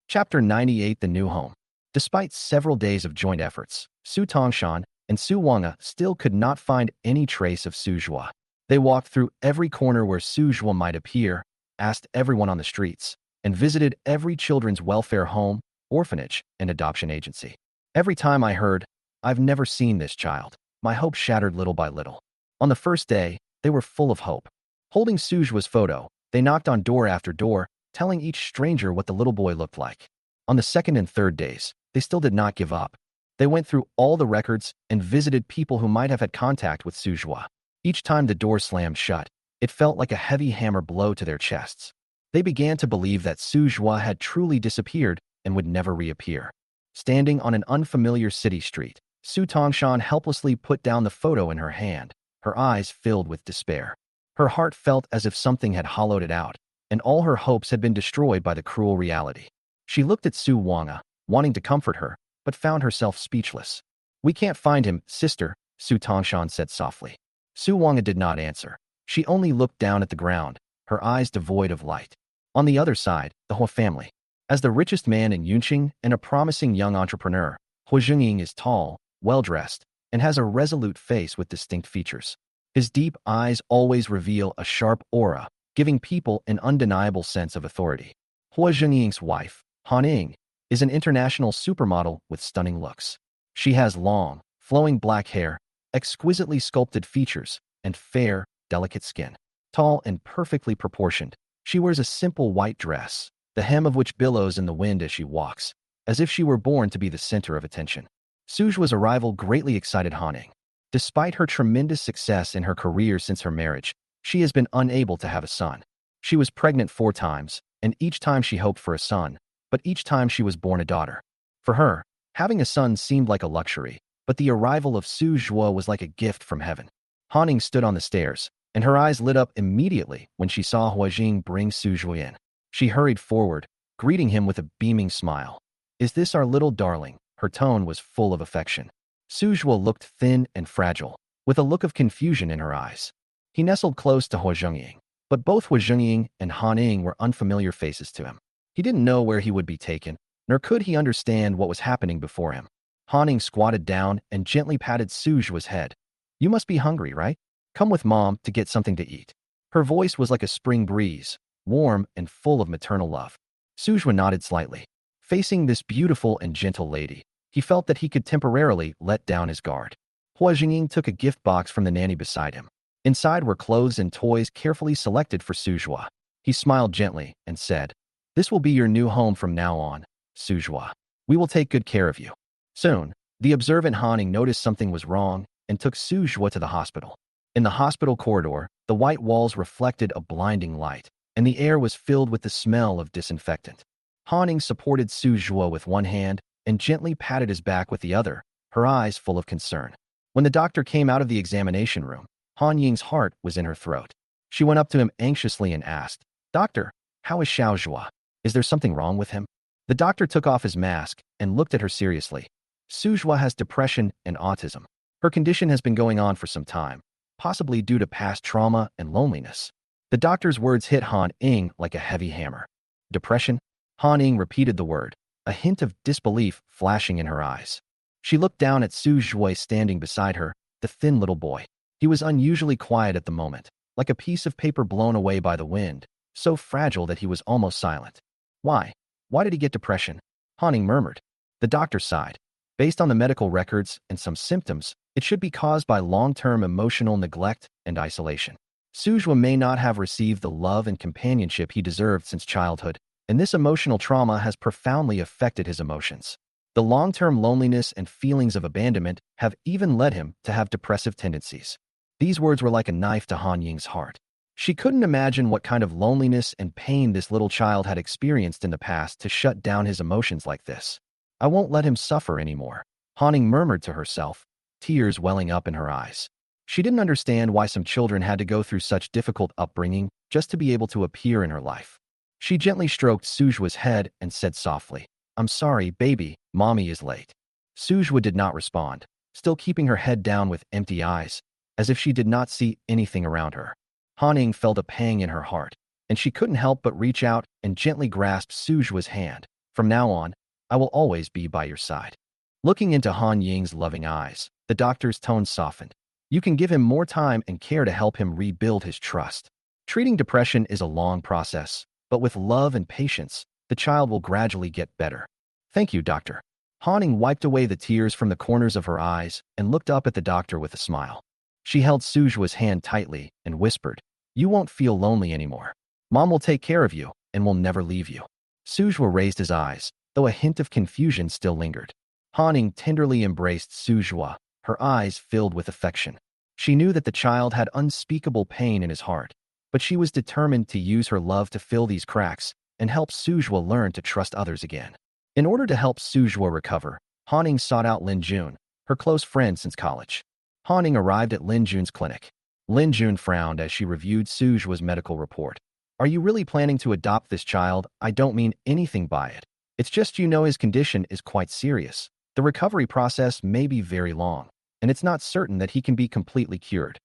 Chapter 98 The New Home. Despite several days of joint efforts, Su Tongshan and Su Wanga still could not find any trace of Su Zhua. They walked through every corner where Su Zhua might appear, asked everyone on the streets, and visited every children's welfare home, orphanage, and adoption agency. Every time I heard, I've never seen this child, my hopes shattered little by little. On the first day, they were full of hope. Holding Su Zhua's photo, they knocked on door after door, telling each stranger what the little boy looked like. On the second and third days, they still did not give up. They went through all the records and visited people who might have had contact with Su Zhua. Each time the door slammed shut, it felt like a heavy hammer blow to their chests. They began to believe that Su Zhua had truly disappeared and would never reappear. Standing on an unfamiliar city street, Su Tongshan helplessly put down the photo in her hand, her eyes filled with despair. Her heart felt as if something had hollowed it out, and all her hopes had been destroyed by the cruel reality. She looked at Su Wanga, wanting to comfort her, but found herself speechless. We can't find him, sister, Su Tongshan said softly. Su Wanga did not answer. She only looked down at the ground, her eyes devoid of light. On the other side, the Hua family. As the richest man in Yunqing and a promising young entrepreneur, Hua Zhengying is tall, well-dressed, and has a resolute face with distinct features. His deep eyes always reveal a sharp aura, giving people an undeniable sense of authority. Hua Zhengying's wife, Han Ying, is an international supermodel with stunning looks. She has long, flowing black hair, exquisitely sculpted features, and fair, delicate skin. Tall and perfectly proportioned, she wears a simple white dress, the hem of which billows in the wind as she walks, as if she were born to be the center of attention. Su Zhua's arrival greatly excited Han Ying. Despite her tremendous success in her career since her marriage, she has been unable to have a son. She was pregnant 4 times, and each time she hoped for a son, but each time she was born a daughter. For her, having a son seemed like a luxury, but the arrival of Su Zhua was like a gift from heaven. Han Ying stood on the stairs, and her eyes lit up immediately when she saw Hua Jing bring Su Zhua in. She hurried forward, greeting him with a beaming smile. Is this our little darling? Her tone was full of affection. Su Zhua looked thin and fragile, with a look of confusion in her eyes. He nestled close to Hua Zhengying. But both Hua Zhengying and Han Ying were unfamiliar faces to him. He didn't know where he would be taken, nor could he understand what was happening before him. Han Ying squatted down and gently patted Su Jue's head. You must be hungry, right? Come with Mom to get something to eat. Her voice was like a spring breeze, warm and full of maternal love. Su Jue nodded slightly. Facing this beautiful and gentle lady, he felt that he could temporarily let down his guard. Hua Zhengying took a gift box from the nanny beside him. Inside were clothes and toys carefully selected for Su Jue. He smiled gently and said, "This will be your new home from now on, Su Jue. We will take good care of you." Soon, the observant Han Ying noticed something was wrong and took Su Jue to the hospital. In the hospital corridor, the white walls reflected a blinding light, and the air was filled with the smell of disinfectant. Han Ying supported Su Jue with one hand and gently patted his back with the other, her eyes full of concern. When the doctor came out of the examination room, Han Ying's heart was in her throat. She went up to him anxiously and asked, "Doctor, how is Xiao Zhua? Is there something wrong with him?" The doctor took off his mask and looked at her seriously. Su Jue has depression and autism. Her condition has been going on for some time, possibly due to past trauma and loneliness. The doctor's words hit Han Ying like a heavy hammer. Depression? Han Ying repeated the word, a hint of disbelief flashing in her eyes. She looked down at Su Jue standing beside her, the thin little boy. He was unusually quiet at the moment, like a piece of paper blown away by the wind, so fragile that he was almost silent. Why? Why did he get depression? Han Ying murmured. The doctor sighed. Based on the medical records and some symptoms, it should be caused by long-term emotional neglect and isolation. Su Jue may not have received the love and companionship he deserved since childhood, and this emotional trauma has profoundly affected his emotions. The long-term loneliness and feelings of abandonment have even led him to have depressive tendencies. These words were like a knife to Han Ying's heart. She couldn't imagine what kind of loneliness and pain this little child had experienced in the past to shut down his emotions like this. I won't let him suffer anymore, Han Ying murmured to herself, tears welling up in her eyes. She didn't understand why some children had to go through such difficult upbringing just to be able to appear in her life. She gently stroked Su Jue's head and said softly, "I'm sorry, baby, Mommy is late." Su Jue did not respond, still keeping her head down with empty eyes, as if she did not see anything around her. Han Ying felt a pang in her heart, and she couldn't help but reach out and gently grasp Su Jue's hand. "From now on, I will always be by your side." Looking into Han Ying's loving eyes, the doctor's tone softened. "You can give him more time and care to help him rebuild his trust. Treating depression is a long process, but with love and patience, the child will gradually get better." "Thank you, doctor." Han Ying wiped away the tears from the corners of her eyes and looked up at the doctor with a smile. She held Su Jue's hand tightly and whispered, "You won't feel lonely anymore. Mom will take care of you and will never leave you." Su Jue raised his eyes, though a hint of confusion still lingered. Han Ying tenderly embraced Su Jue, her eyes filled with affection. She knew that the child had unspeakable pain in his heart, but she was determined to use her love to fill these cracks and help Su Jue learn to trust others again. In order to help Su Jue recover, Han Ying sought out Lin Jun, her close friend since college. Han Ying arrived at Lin Jun's clinic. Lin Jun frowned as she reviewed Su Jue's medical report. "Are you really planning to adopt this child? I don't mean anything by it. It's just you know his condition is quite serious. The recovery process may be very long, and it's not certain that he can be completely cured."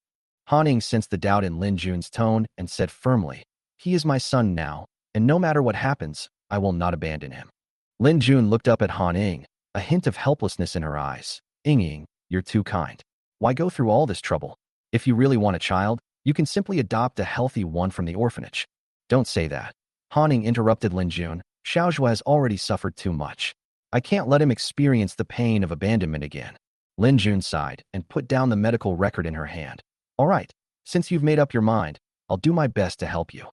Han Ying sensed the doubt in Lin Jun's tone and said firmly, "He is my son now, and no matter what happens, I will not abandon him." Lin Jun looked up at Han Ying, a hint of helplessness in her eyes. "Ying, you're too kind. Why go through all this trouble? If you really want a child, you can simply adopt a healthy one from the orphanage." "Don't say that." Han Ying interrupted Lin Jun. "Xiao Zhua has already suffered too much. I can't let him experience the pain of abandonment again." Lin Jun sighed and put down the medical record in her hand. "All right, since you've made up your mind, I'll do my best to help you."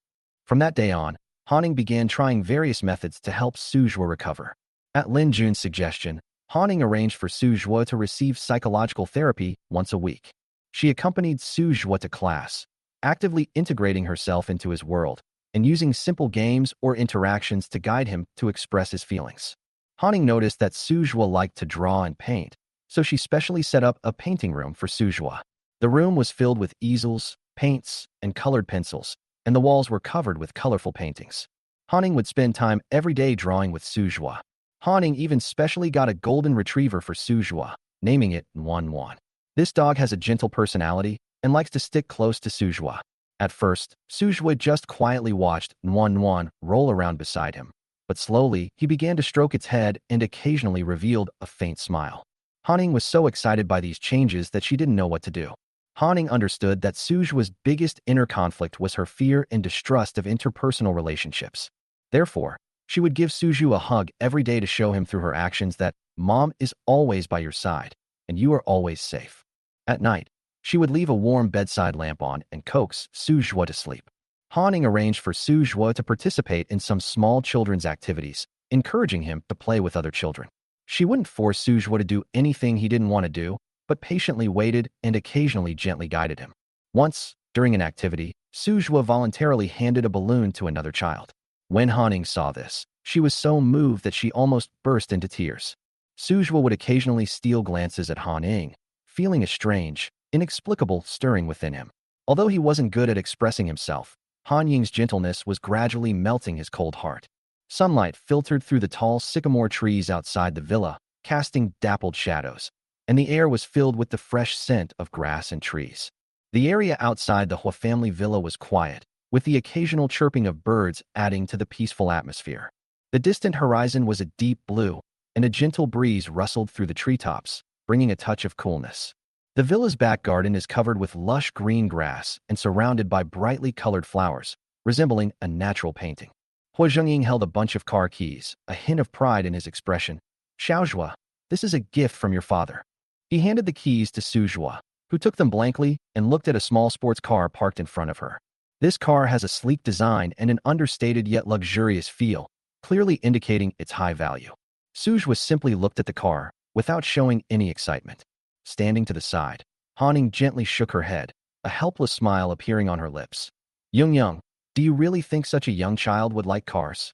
From that day on, Han Ying began trying various methods to help Su Jue recover. At Lin Jun's suggestion, Han Ying arranged for Su Jue to receive psychological therapy once a week. She accompanied Su Jue to class, actively integrating herself into his world and using simple games or interactions to guide him to express his feelings. Han Ying noticed that Su Jue liked to draw and paint, so she specially set up a painting room for Su Jue. The room was filled with easels, paints, and colored pencils, and the walls were covered with colorful paintings. Han Ying would spend time every day drawing with Su Jue. Han Ying even specially got a golden retriever for Su Jue, naming it Wan Wan. This dog has a gentle personality and likes to stick close to Su Jue. At first, Su Ningyue just quietly watched Nuan roll around beside him, but slowly he began to stroke its head and occasionally revealed a faint smile. Hanning was so excited by these changes that she didn't know what to do. Hanning understood that Su Ningyue's biggest inner conflict was her fear and distrust of interpersonal relationships. Therefore, she would give Su Ningyue a hug every day to show him through her actions that Mom is always by your side and you are always safe. At night, she would leave a warm bedside lamp on and coax Su Ningyue to sleep. Hanning arranged for Su Ningyue to participate in some small children's activities, encouraging him to play with other children. She wouldn't force Su Ningyue to do anything he didn't want to do, but patiently waited and occasionally gently guided him. Once, during an activity, Su Ningyue voluntarily handed a balloon to another child. When Hanning saw this, she was so moved that she almost burst into tears. Su Ningyue would occasionally steal glances at Hanning, feeling a strange, inexplicable stirring within him. Although he wasn't good at expressing himself, Han Ying's gentleness was gradually melting his cold heart. Sunlight filtered through the tall sycamore trees outside the villa, casting dappled shadows, and the air was filled with the fresh scent of grass and trees. The area outside the Hua family villa was quiet, with the occasional chirping of birds adding to the peaceful atmosphere. The distant horizon was a deep blue, and a gentle breeze rustled through the treetops, bringing a touch of coolness. The villa's back garden is covered with lush green grass and surrounded by brightly colored flowers, resembling a natural painting. Hua Zhengying held a bunch of car keys, a hint of pride in his expression. "Xiaozhua, this is a gift from your father." He handed the keys to Su Ningyue, who took them blankly and looked at a small sports car parked in front of her. This car has a sleek design and an understated yet luxurious feel, clearly indicating its high value. Su Ningyue simply looked at the car, without showing any excitement. Standing to the side, Hanning gently shook her head, a helpless smile appearing on her lips. Young, do you really think such a young child would like cars?"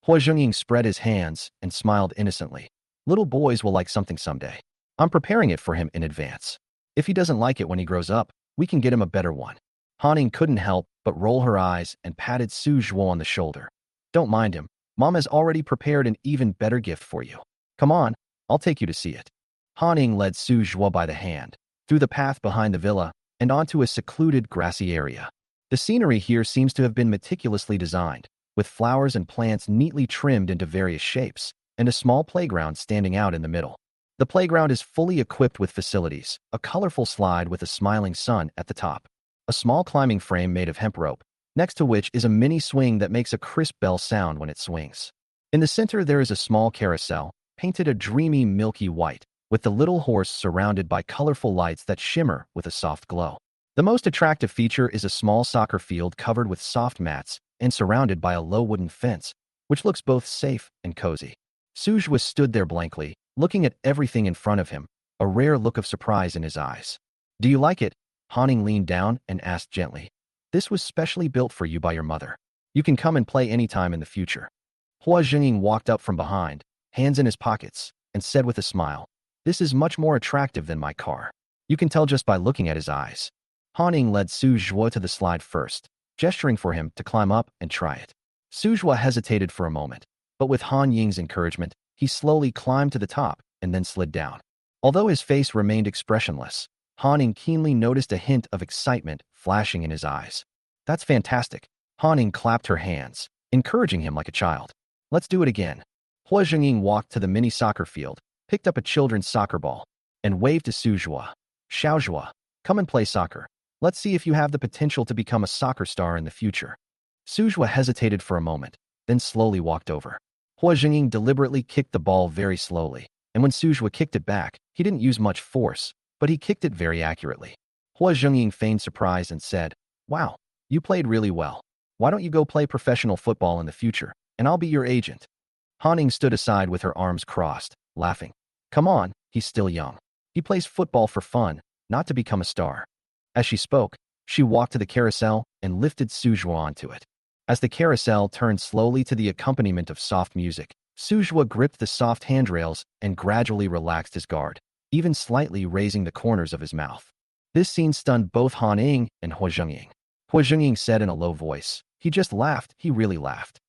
Hua Zhengying spread his hands and smiled innocently. "Little boys will like something someday. I'm preparing it for him in advance. If he doesn't like it when he grows up, we can get him a better one." Hanning couldn't help but roll her eyes and patted Su Ningyue on the shoulder. "Don't mind him. Mom has already prepared an even better gift for you. Come on, I'll take you to see it." Hanning led Su Ningyue by the hand, through the path behind the villa, and onto a secluded grassy area. The scenery here seems to have been meticulously designed, with flowers and plants neatly trimmed into various shapes, and a small playground standing out in the middle. The playground is fully equipped with facilities, a colorful slide with a smiling sun at the top, a small climbing frame made of hemp rope, next to which is a mini swing that makes a crisp bell sound when it swings. In the center there is a small carousel, painted a dreamy milky white, with the little horse surrounded by colorful lights that shimmer with a soft glow. The most attractive feature is a small soccer field covered with soft mats and surrounded by a low wooden fence, which looks both safe and cozy. Su Ningyue stood there blankly, looking at everything in front of him, a rare look of surprise in his eyes. "Do you like it?" Hanning leaned down and asked gently. "This was specially built for you by your mother. You can come and play anytime in the future." Hua Zhengying walked up from behind, hands in his pockets, and said with a smile, "This is much more attractive than my car. You can tell just by looking at his eyes." Hanning led Su Ningyue to the slide first, gesturing for him to climb up and try it. Su Ningyue hesitated for a moment, but with Han Ying's encouragement, he slowly climbed to the top and then slid down. Although his face remained expressionless, Hanning keenly noticed a hint of excitement flashing in his eyes. "That's fantastic." Hanning clapped her hands, encouraging him like a child. "Let's do it again." Hua Zhengying walked to the mini soccer field, picked up a children's soccer ball, and waved to Su Ningyue. "Xiaozhua, come and play soccer. Let's see if you have the potential to become a soccer star in the future." Su Ningyue hesitated for a moment, then slowly walked over. Hua Zhengying deliberately kicked the ball very slowly, and when Su Ningyue kicked it back, he didn't use much force, but he kicked it very accurately. Hua Zhengying feigned surprise and said, "Wow, you played really well. Why don't you go play professional football in the future, and I'll be your agent?" Hanning stood aside with her arms crossed, laughing. "Come on, he's still young. He plays football for fun, not to become a star." As she spoke, she walked to the carousel and lifted Su Ningyue onto it. As the carousel turned slowly to the accompaniment of soft music, Su Ningyue gripped the soft handrails and gradually relaxed his guard, even slightly raising the corners of his mouth. This scene stunned both Han Ying and Hua Zhengying. Hua Zhengying said in a low voice, "He just laughed, he really laughed."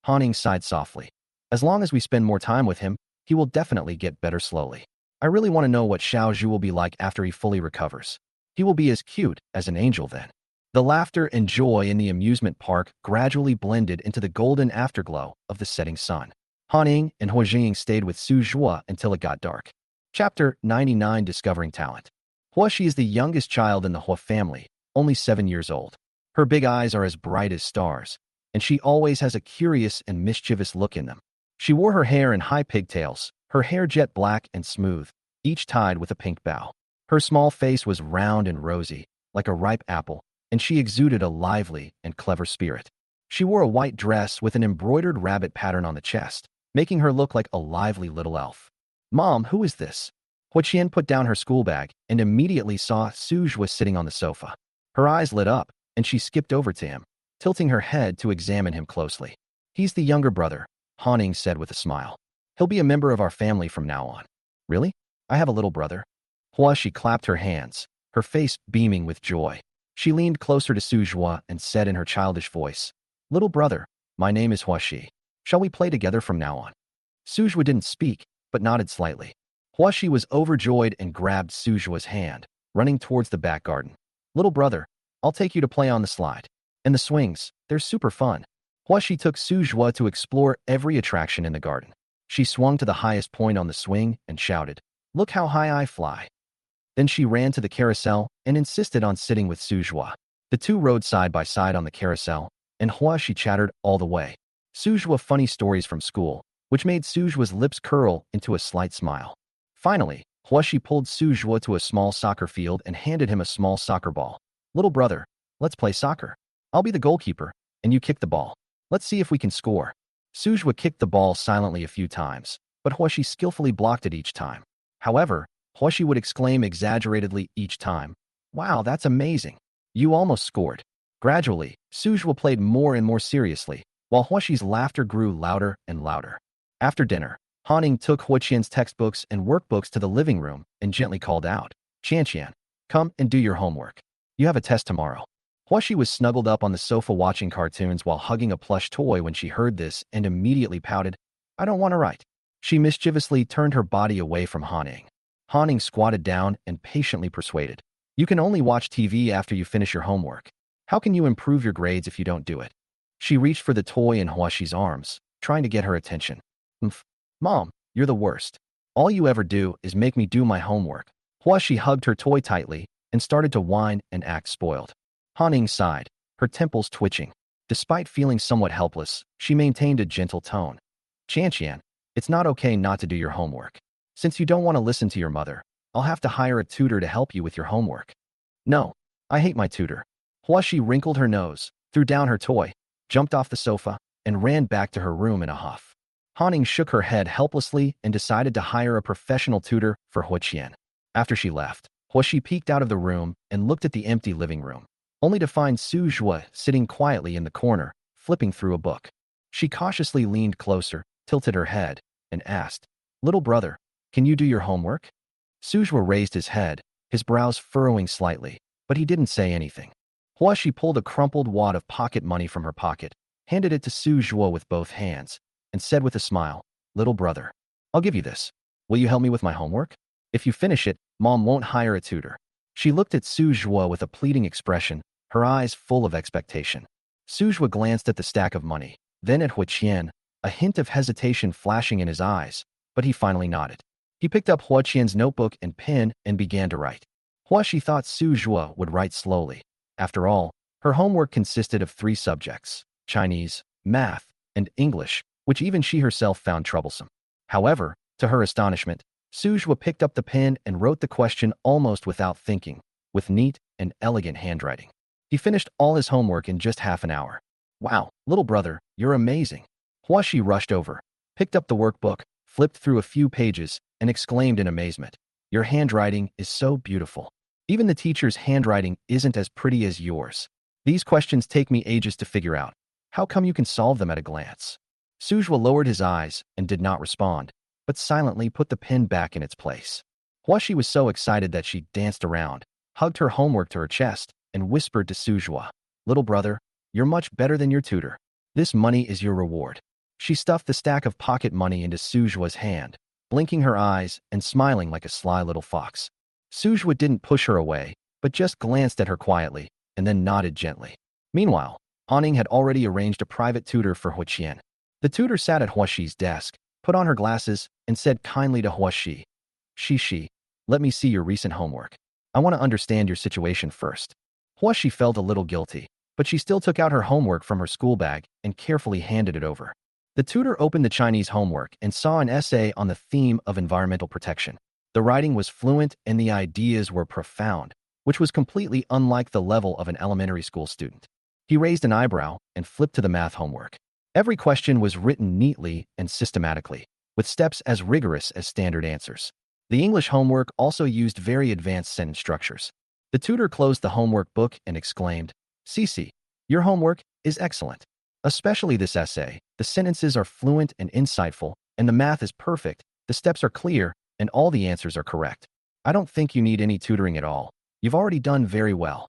Han Ying sighed softly. "As long as we spend more time with him, he will definitely get better slowly. I really want to know what Xiao Zhu will be like after he fully recovers. He will be as cute as an angel then." The laughter and joy in the amusement park gradually blended into the golden afterglow of the setting sun. Han Ning and Hua Jing stayed with Su Zhua until it got dark. Chapter 99, Discovering Talent. Hua Shi is the youngest child in the Hua family, only 7 years old. Her big eyes are as bright as stars, and she always has a curious and mischievous look in them. She wore her hair in high pigtails, her hair jet black and smooth, each tied with a pink bow. Her small face was round and rosy, like a ripe apple, and she exuded a lively and clever spirit. She wore a white dress with an embroidered rabbit pattern on the chest, making her look like a lively little elf. "Mom, who is this?" Hua Qian put down her school bag and immediately saw Su Zhua sitting on the sofa. Her eyes lit up, and she skipped over to him, tilting her head to examine him closely. "He's the younger brother," Han Ning said with a smile. "He'll be a member of our family from now on." "Really? I have a little brother?" Hua Shi clapped her hands, her face beaming with joy. She leaned closer to Su Zhua and said in her childish voice, "Little brother, my name is Hua Shi. Shall we play together from now on?" Su Zhua didn't speak, but nodded slightly. Hua Shi was overjoyed and grabbed Su Zhua's hand, running towards the back garden. "Little brother, I'll take you to play on the slide. And the swings, they're super fun." Hua Shi took Su Zhua to explore every attraction in the garden. She swung to the highest point on the swing and shouted, "Look how high I fly." Then she ran to the carousel and insisted on sitting with Su Zhua. The two rode side by side on the carousel, and Hua Shi chattered all the way. Su Zhua funny stories from school, which made Su Zhua's lips curl into a slight smile. Finally, Hua Shi pulled Su Zhua to a small soccer field and handed him a small soccer ball. "Little brother, let's play soccer. I'll be the goalkeeper, and you kick the ball. Let's see if we can score." Su Zhua kicked the ball silently a few times, but Hua Shi skillfully blocked it each time. However, Hua Shi would exclaim exaggeratedly each time, "Wow, that's amazing. You almost scored." Gradually, Su Zhua played more and more seriously, while Hua Shi's laughter grew louder and louder. After dinner, Han Ning took Hua Qian's textbooks and workbooks to the living room and gently called out, "Qian, come and do your homework. You have a test tomorrow." Hua Shi was snuggled up on the sofa watching cartoons while hugging a plush toy when she heard this and immediately pouted, "I don't want to write." She mischievously turned her body away from Han Ning. Han Ning squatted down and patiently persuaded, "You can only watch TV after you finish your homework. How can you improve your grades if you don't do it?" She reached for the toy in Hua Shi's arms, trying to get her attention. "Umph. Mom, you're the worst. All you ever do is make me do my homework." Hua Shi hugged her toy tightly and started to whine and act spoiled. Han Ning sighed, her temples twitching. Despite feeling somewhat helpless, she maintained a gentle tone. "Qian, it's not okay not to do your homework. Since you don't want to listen to your mother, I'll have to hire a tutor to help you with your homework." "No, I hate my tutor." Hua Shi wrinkled her nose, threw down her toy, jumped off the sofa, and ran back to her room in a huff. Han Ning shook her head helplessly and decided to hire a professional tutor for Hua Qian. After she left, Hua Shi peeked out of the room and looked at the empty living room, only to find Su Zhua sitting quietly in the corner, flipping through a book. She cautiously leaned closer, tilted her head, and asked, "Little brother, can you do your homework?" Su Zhua raised his head, his brows furrowing slightly, but he didn't say anything. Hua Shi pulled a crumpled wad of pocket money from her pocket, handed it to Su Zhua with both hands, and said with a smile, "Little brother, I'll give you this. Will you help me with my homework? If you finish it, Mom won't hire a tutor." She looked at Su Zhua with a pleading expression, her eyes full of expectation. Su Zhua glanced at the stack of money, then at Hua Qian, a hint of hesitation flashing in his eyes, but he finally nodded. He picked up Hua Qian's notebook and pen and began to write. Hua Shi thought Su Zhua would write slowly. After all, her homework consisted of 3 subjects, Chinese, math, and English, which even she herself found troublesome. However, to her astonishment, Su Zhua picked up the pen and wrote the question almost without thinking, with neat and elegant handwriting. He finished all his homework in just half an hour. "Wow, little brother, you're amazing." Hua Shi rushed over, picked up the workbook, flipped through a few pages, and exclaimed in amazement, "Your handwriting is so beautiful. Even the teacher's handwriting isn't as pretty as yours. These questions take me ages to figure out. How come you can solve them at a glance?" Su Zhua lowered his eyes and did not respond, but silently put the pen back in its place. Hua Shi was so excited that she danced around, hugged her homework to her chest, and whispered to Su Zhua, "Little brother, you're much better than your tutor. This money is your reward." She stuffed the stack of pocket money into Su Zhua's hand, blinking her eyes and smiling like a sly little fox. Su Zhua didn't push her away, but just glanced at her quietly and then nodded gently. Meanwhile, Han had already arranged a private tutor for Huiqian. The tutor sat at Huaxi's desk, put on her glasses, and said kindly to Huaxi, Shi, let me see your recent homework. I want to understand your situation first. Huaxi felt a little guilty, but she still took out her homework from her school bag and carefully handed it over. The tutor opened the Chinese homework and saw an essay on the theme of environmental protection. The writing was fluent and the ideas were profound, which was completely unlike the level of an elementary school student. He raised an eyebrow and flipped to the math homework. Every question was written neatly and systematically, with steps as rigorous as standard answers. The English homework also used very advanced sentence structures. The tutor closed the homework book and exclaimed, Cici, your homework is excellent. Especially this essay. The sentences are fluent and insightful, and the math is perfect, the steps are clear, and all the answers are correct. I don't think you need any tutoring at all. You've already done very well.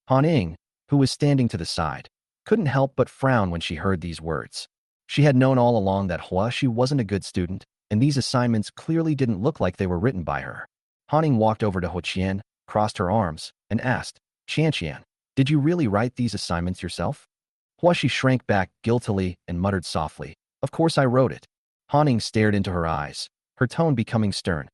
Han, who was standing to the side, couldn't help but frown when she heard these words. She had known all along that Huaxi wasn't a good student, and these assignments clearly didn't look like they were written by her. Han walked over to Huiqian, crossed her arms, and asked, Qian, did you really write these assignments yourself? Huaxi shrank back guiltily and muttered softly, Of course I wrote it. Han stared into her eyes, her tone becoming stern.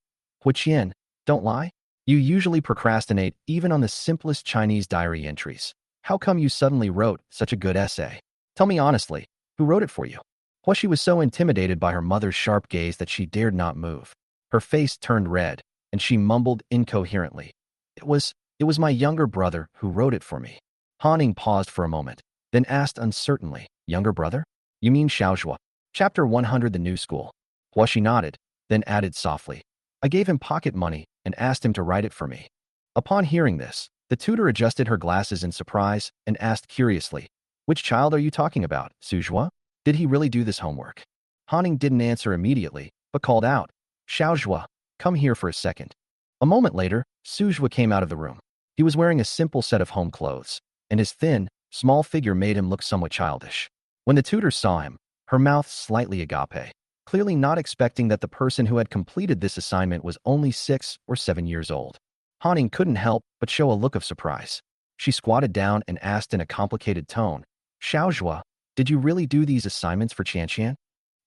Huiqian, don't lie. You usually procrastinate even on the simplest Chinese diary entries. How come you suddenly wrote such a good essay? Tell me honestly, who wrote it for you? Huaxi was so intimidated by her mother's sharp gaze that she dared not move. Her face turned red, and she mumbled incoherently. It was my younger brother who wrote it for me. Han paused for a moment, then asked uncertainly, Younger brother? You mean Xiaozhua? Chapter 100 The New School. Huaxi nodded, then added softly, I gave him pocket money and asked him to write it for me. Upon hearing this, the tutor adjusted her glasses in surprise and asked curiously, Which child are you talking about, Suzhua? Did he really do this homework? Han didn't answer immediately, but called out, Xiaozhua, come here for a second. A moment later, Suzhua came out of the room. He was wearing a simple set of home clothes, and his thin, small figure made him look somewhat childish. When the tutor saw him, her mouth slightly agape, clearly not expecting that the person who had completed this assignment was only 6 or 7 years old. Han couldn't help but show a look of surprise. She squatted down and asked in a complicated tone, Xiaozhua, did you really do these assignments for Qian?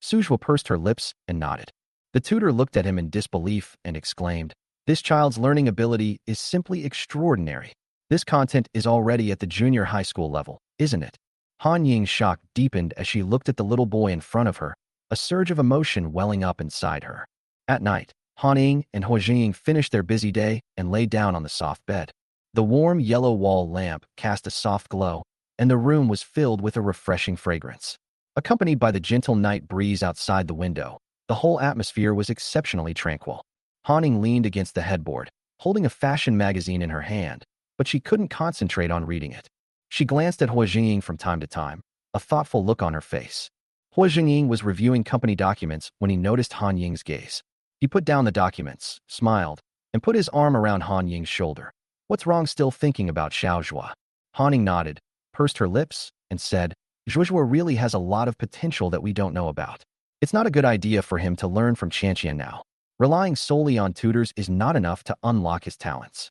Suzhua pursed her lips and nodded. The tutor looked at him in disbelief and exclaimed, This child's learning ability is simply extraordinary. This content is already at the junior high school level, isn't it? Han Ying's shock deepened as she looked at the little boy in front of her, a surge of emotion welling up inside her. At night, Han Ying and Huijing finished their busy day and lay down on the soft bed. The warm yellow wall lamp cast a soft glow, and the room was filled with a refreshing fragrance. Accompanied by the gentle night breeze outside the window, the whole atmosphere was exceptionally tranquil. Han Ying leaned against the headboard, holding a fashion magazine in her hand, but she couldn't concentrate on reading it. She glanced at Huijing from time to time, a thoughtful look on her face. Huijing was reviewing company documents when he noticed Han Ying's gaze. He put down the documents, smiled, and put his arm around Han Ying's shoulder. What's wrong still thinking about Xiaozhua? Han Ying nodded, pursed her lips, and said, Zhuozhua really has a lot of potential that we don't know about. It's not a good idea for him to learn from Qian now. Relying solely on tutors is not enough to unlock his talents.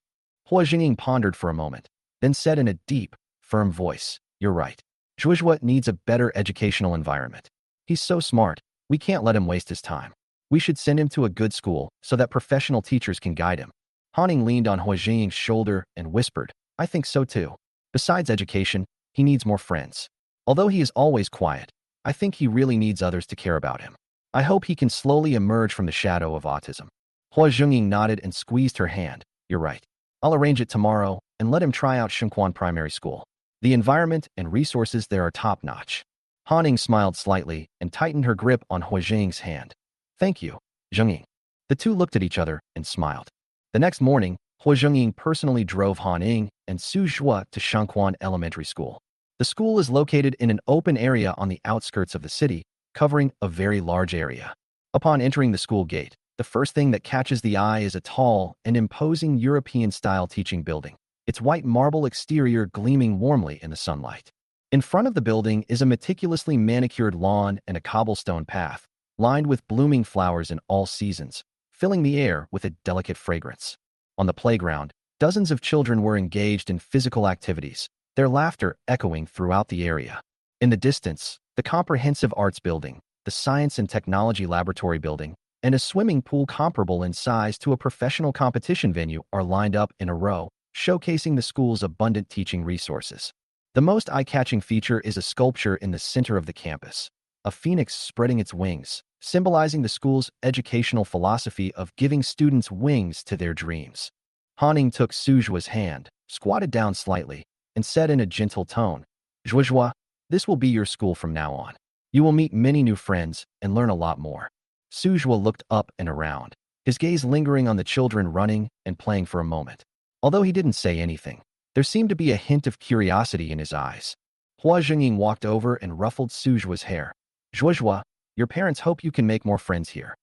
Huijing pondered for a moment, then said in a deep, firm voice, You're right. Zhuozhua needs a better educational environment. He's so smart, we can't let him waste his time. We should send him to a good school so that professional teachers can guide him. Han Ying leaned on Huijing's shoulder and whispered, I think so too. Besides education, he needs more friends. Although he is always quiet, I think he really needs others to care about him. I hope he can slowly emerge from the shadow of autism. Huijing nodded and squeezed her hand. You're right. I'll arrange it tomorrow and let him try out Shengquan Primary School. The environment and resources there are top-notch. Han Ying smiled slightly and tightened her grip on Huijing's hand. Thank you, Zheng. The two looked at each other and smiled. The next morning, Huijing personally drove Han Ying and Su Zhua to Shengquan Elementary School. The school is located in an open area on the outskirts of the city, covering a very large area. Upon entering the school gate, the first thing that catches the eye is a tall and imposing European-style teaching building, its white marble exterior gleaming warmly in the sunlight. In front of the building is a meticulously manicured lawn and a cobblestone path, lined with blooming flowers in all seasons, filling the air with a delicate fragrance. On the playground, dozens of children were engaged in physical activities, their laughter echoing throughout the area. In the distance, the comprehensive arts building, the science and technology laboratory building, and a swimming pool comparable in size to a professional competition venue are lined up in a row, showcasing the school's abundant teaching resources. The most eye-catching feature is a sculpture in the center of the campus, a phoenix spreading its wings, symbolizing the school's educational philosophy of giving students wings to their dreams. Haning took Sujua's hand, squatted down slightly, and said in a gentle tone, "Zhuozhua, this will be your school from now on. You will meet many new friends and learn a lot more." Sujua looked up and around, his gaze lingering on the children running and playing for a moment. Although he didn't say anything, there seemed to be a hint of curiosity in his eyes. Hua Zhengying walked over and ruffled Sujua's hair. "Zhuozhua, your parents hope you can make more friends here."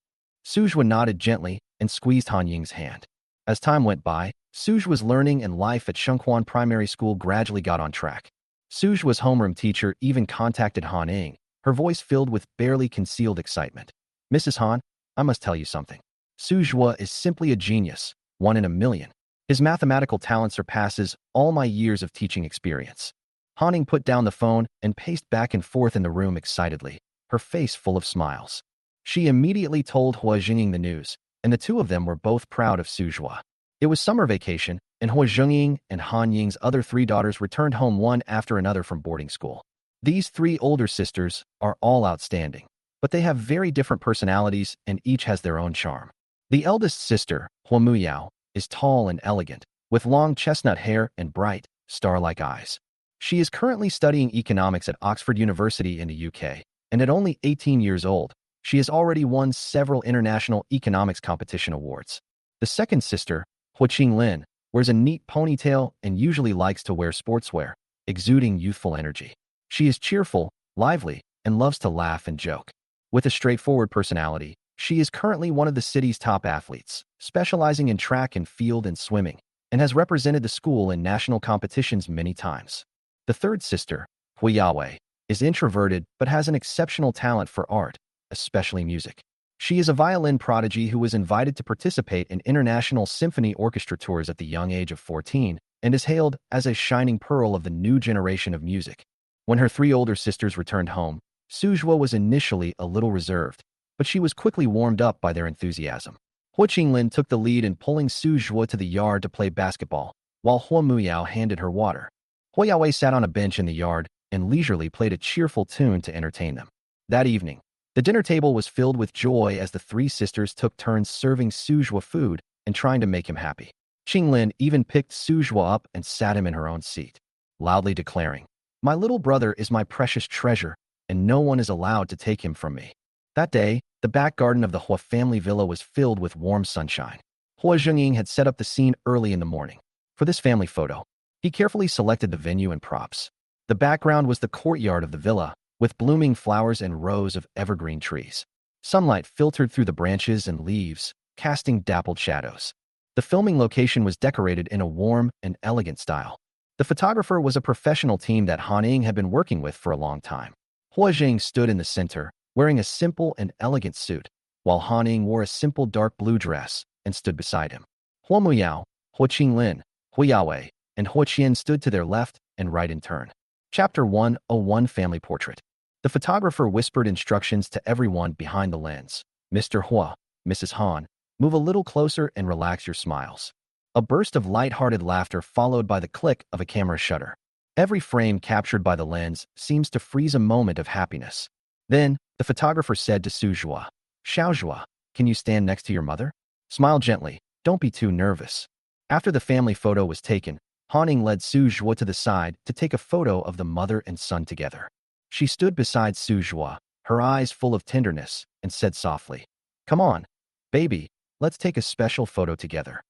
Sujua nodded gently and squeezed Han Ying's hand. As time went by, Sujua's learning and life at Shengquan Primary School gradually got on track. Sujua's homeroom teacher even contacted Han Ying, her voice filled with barely concealed excitement. "Mrs. Han, I must tell you something. Sujua is simply a genius, one in a million. His mathematical talent surpasses all my years of teaching experience." Haning put down the phone and paced back and forth in the room excitedly, her face full of smiles. She immediately told Hua Zhengying the news, and the two of them were both proud of Sujua. It was summer vacation, and Hua Zhengying and Han Ying's other three daughters returned home one after another from boarding school. These three older sisters are all outstanding, but they have very different personalities and each has their own charm. The eldest sister, Hua Muyao, is tall and elegant, with long chestnut hair and bright, star-like eyes. She is currently studying economics at Oxford University in the UK, and at only 18 years old, she has already won several international economics competition awards. The second sister, Hua Qinglin, wears a neat ponytail and usually likes to wear sportswear, exuding youthful energy. She is cheerful, lively, and loves to laugh and joke. With a straightforward personality, she is currently one of the city's top athletes, specializing in track and field and swimming, and has represented the school in national competitions many times. The third sister, Hua Yaowei, is introverted but has an exceptional talent for art, especially music. She is a violin prodigy who was invited to participate in international symphony orchestra tours at the young age of 14 and is hailed as a shining pearl of the new generation of music. When her three older sisters returned home, Sujua was initially a little reserved, but she was quickly warmed up by their enthusiasm. Hua Qinglin took the lead in pulling Sujua to the yard to play basketball, while Hua Muyao handed her water. Hua Yaowei sat on a bench in the yard and leisurely played a cheerful tune to entertain them. That evening, the dinner table was filled with joy as the three sisters took turns serving Sujua food and trying to make him happy. Qinglin even picked Sujua up and sat him in her own seat, loudly declaring, "My little brother is my precious treasure, and no one is allowed to take him from me." That day, the back garden of the Hua family villa was filled with warm sunshine. Hua Zhengying had set up the scene early in the morning. For this family photo, he carefully selected the venue and props. The background was the courtyard of the villa, with blooming flowers and rows of evergreen trees. Sunlight filtered through the branches and leaves, casting dappled shadows. The filming location was decorated in a warm and elegant style. The photographer was a professional team that Han Ying had been working with for a long time. Hua Zhengying stood in the center, wearing a simple and elegant suit, while Han Ying wore a simple dark blue dress and stood beside him. Hua Muyao, Hua Qinglin, Hua Yaowei, and Hua Qian stood to their left and right in turn. Chapter 101 Family Portrait. The photographer whispered instructions to everyone behind the lens. "Mr. Hua, Mrs. Han, move a little closer and relax your smiles." A burst of light-hearted laughter followed by the click of a camera shutter. Every frame captured by the lens seems to freeze a moment of happiness. Then, the photographer said to Sujua, "Xiaozhua, can you stand next to your mother? Smile gently, don't be too nervous." After the family photo was taken, Haning led Sujua to the side to take a photo of the mother and son together. She stood beside Sujua, her eyes full of tenderness, and said softly, "Come on, baby, let's take a special photo together."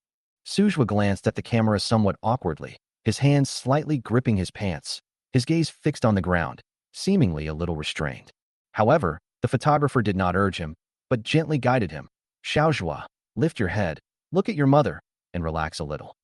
Sujua glanced at the camera somewhat awkwardly, his hands slightly gripping his pants, his gaze fixed on the ground, seemingly a little restrained. However, the photographer did not urge him, but gently guided him. "Xiaozhua, lift your head, look at your mother, and relax a little."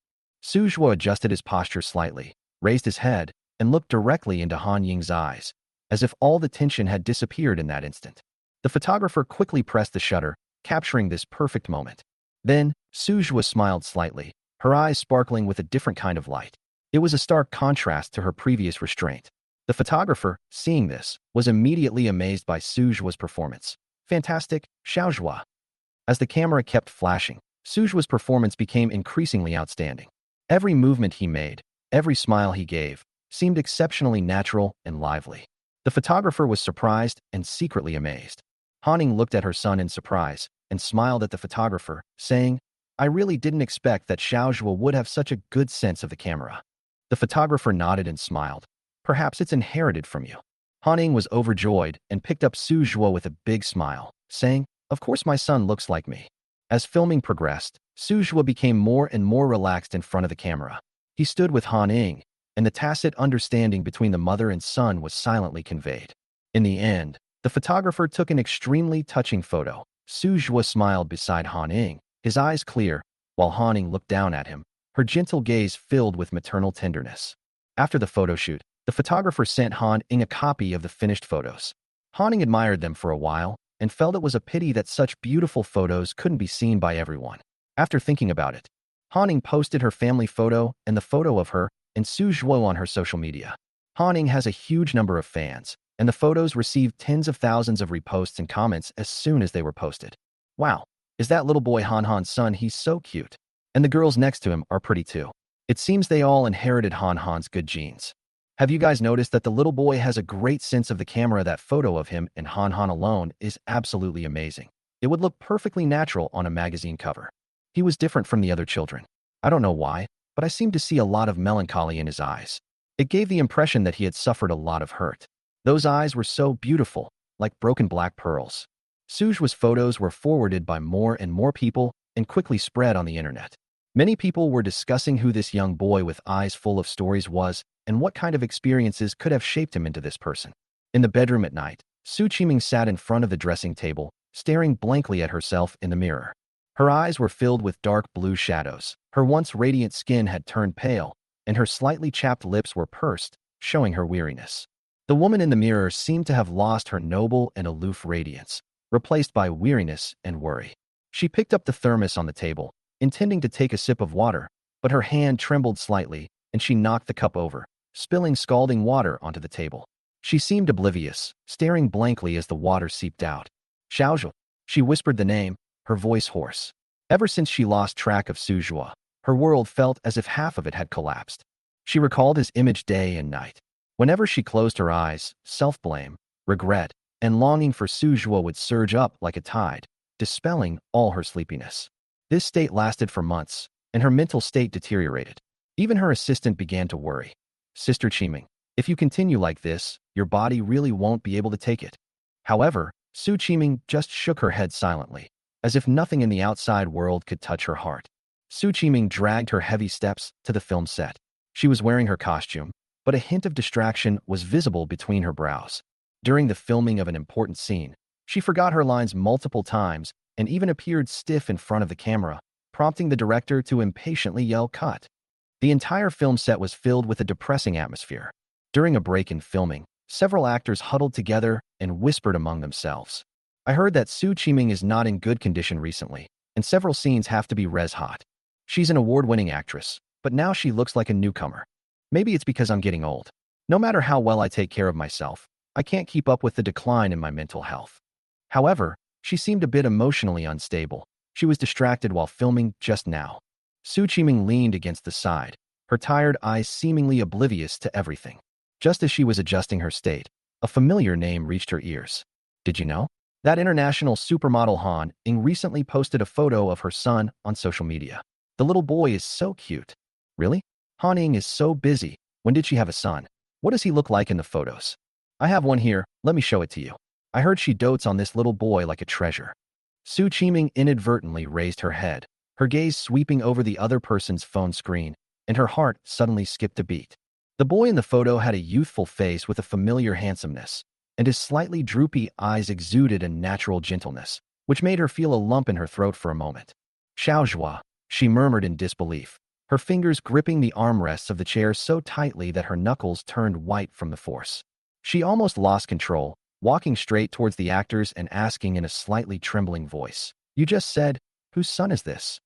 Sujua adjusted his posture slightly, raised his head, and looked directly into Han Ying's eyes, as if all the tension had disappeared in that instant. The photographer quickly pressed the shutter, capturing this perfect moment. Then, Sujua smiled slightly, her eyes sparkling with a different kind of light. It was a stark contrast to her previous restraint. The photographer, seeing this, was immediately amazed by Su Ningyue's performance. Fantastic, Xiaozhua. As the camera kept flashing, Su Ningyue's performance became increasingly outstanding. Every movement he made, every smile he gave, seemed exceptionally natural and lively. The photographer was surprised and secretly amazed. Hanning looked at her son in surprise and smiled at the photographer, saying, "I really didn't expect that Xiaozhua would have such a good sense of the camera." The photographer nodded and smiled. "Perhaps it's inherited from you." Hanning was overjoyed and picked up Su Ningyue with a big smile, saying, "Of course my son looks like me." As filming progressed, Su Ningyue became more and more relaxed in front of the camera. He stood with Hanning, and the tacit understanding between the mother and son was silently conveyed. In the end, the photographer took an extremely touching photo. Su Ningyue smiled beside Hanning, his eyes clear, while Hanning looked down at him, her gentle gaze filled with maternal tenderness. After the photo shoot, the photographer sent Hanning a copy of the finished photos. Hanning admired them for a while and felt it was a pity that such beautiful photos couldn't be seen by everyone. After thinking about it, Hanning posted her family photo and the photo of her and Su Ningyue on her social media. Hanning has a huge number of fans, and the photos received tens of thousands of reposts and comments as soon as they were posted. "Wow, is that little boy Han's son? He's so cute. And the girls next to him are pretty too. It seems they all inherited Han's good genes." Have you guys noticed that the little boy has a great sense of the camera? That photo of him and Han alone is absolutely amazing. It would look perfectly natural on a magazine cover. He was different from the other children. I don't know why, but I seemed to see a lot of melancholy in his eyes. It gave the impression that he had suffered a lot of hurt. Those eyes were so beautiful, like broken black pearls. Su Ningyue's photos were forwarded by more and more people and quickly spread on the internet. Many people were discussing who this young boy with eyes full of stories was and what kind of experiences could have shaped him into this person. In the bedroom at night, Su Ningyue sat in front of the dressing table, staring blankly at herself in the mirror. Her eyes were filled with dark blue shadows, her once radiant skin had turned pale, and her slightly chapped lips were pursed, showing her weariness. The woman in the mirror seemed to have lost her noble and aloof radiance, replaced by weariness and worry. She picked up the thermos on the table, intending to take a sip of water, but her hand trembled slightly, and she knocked the cup over, spilling scalding water onto the table. She seemed oblivious, staring blankly as the water seeped out. "Xiaozhou," she whispered the name, her voice hoarse. Ever since she lost track of Su Ningyue, her world felt as if half of it had collapsed. She recalled his image day and night. Whenever she closed her eyes, self-blame, regret, and longing for Su Ningyue would surge up like a tide, dispelling all her sleepiness. This state lasted for months, and her mental state deteriorated. Even her assistant began to worry. "Sister Qiming, if you continue like this, your body really won't be able to take it." However, Su Qiming just shook her head silently, as if nothing in the outside world could touch her heart. Su Qiming dragged her heavy steps to the film set. She was wearing her costume, but a hint of distraction was visible between her brows. During the filming of an important scene, she forgot her lines multiple times and even appeared stiff in front of the camera, prompting the director to impatiently yell, "Cut." The entire film set was filled with a depressing atmosphere. During a break in filming, several actors huddled together and whispered among themselves. "I heard that Su Qiming is not in good condition recently, and several scenes have to be res hot. She's an award-winning actress, but now she looks like a newcomer. Maybe it's because I'm getting old. No matter how well I take care of myself, I can't keep up with the decline in my mental health." However, she seemed a bit emotionally unstable. She was distracted while filming just now. Su Qiming leaned against the side, her tired eyes seemingly oblivious to everything. Just as she was adjusting her state, a familiar name reached her ears. "Did you know? That international supermodel Han Ing recently posted a photo of her son on social media. The little boy is so cute." "Really? Han Ing is so busy. When did she have a son? What does he look like in the photos?" "I have one here, let me show it to you. I heard she dotes on this little boy like a treasure." Su Qiming inadvertently raised her head, her gaze sweeping over the other person's phone screen, and her heart suddenly skipped a beat. The boy in the photo had a youthful face with a familiar handsomeness, and his slightly droopy eyes exuded a natural gentleness, which made her feel a lump in her throat for a moment. "Xiaozhua," she murmured in disbelief, her fingers gripping the armrests of the chair so tightly that her knuckles turned white from the force. She almost lost control, walking straight towards the actors and asking in a slightly trembling voice, "You just said, whose son is this?"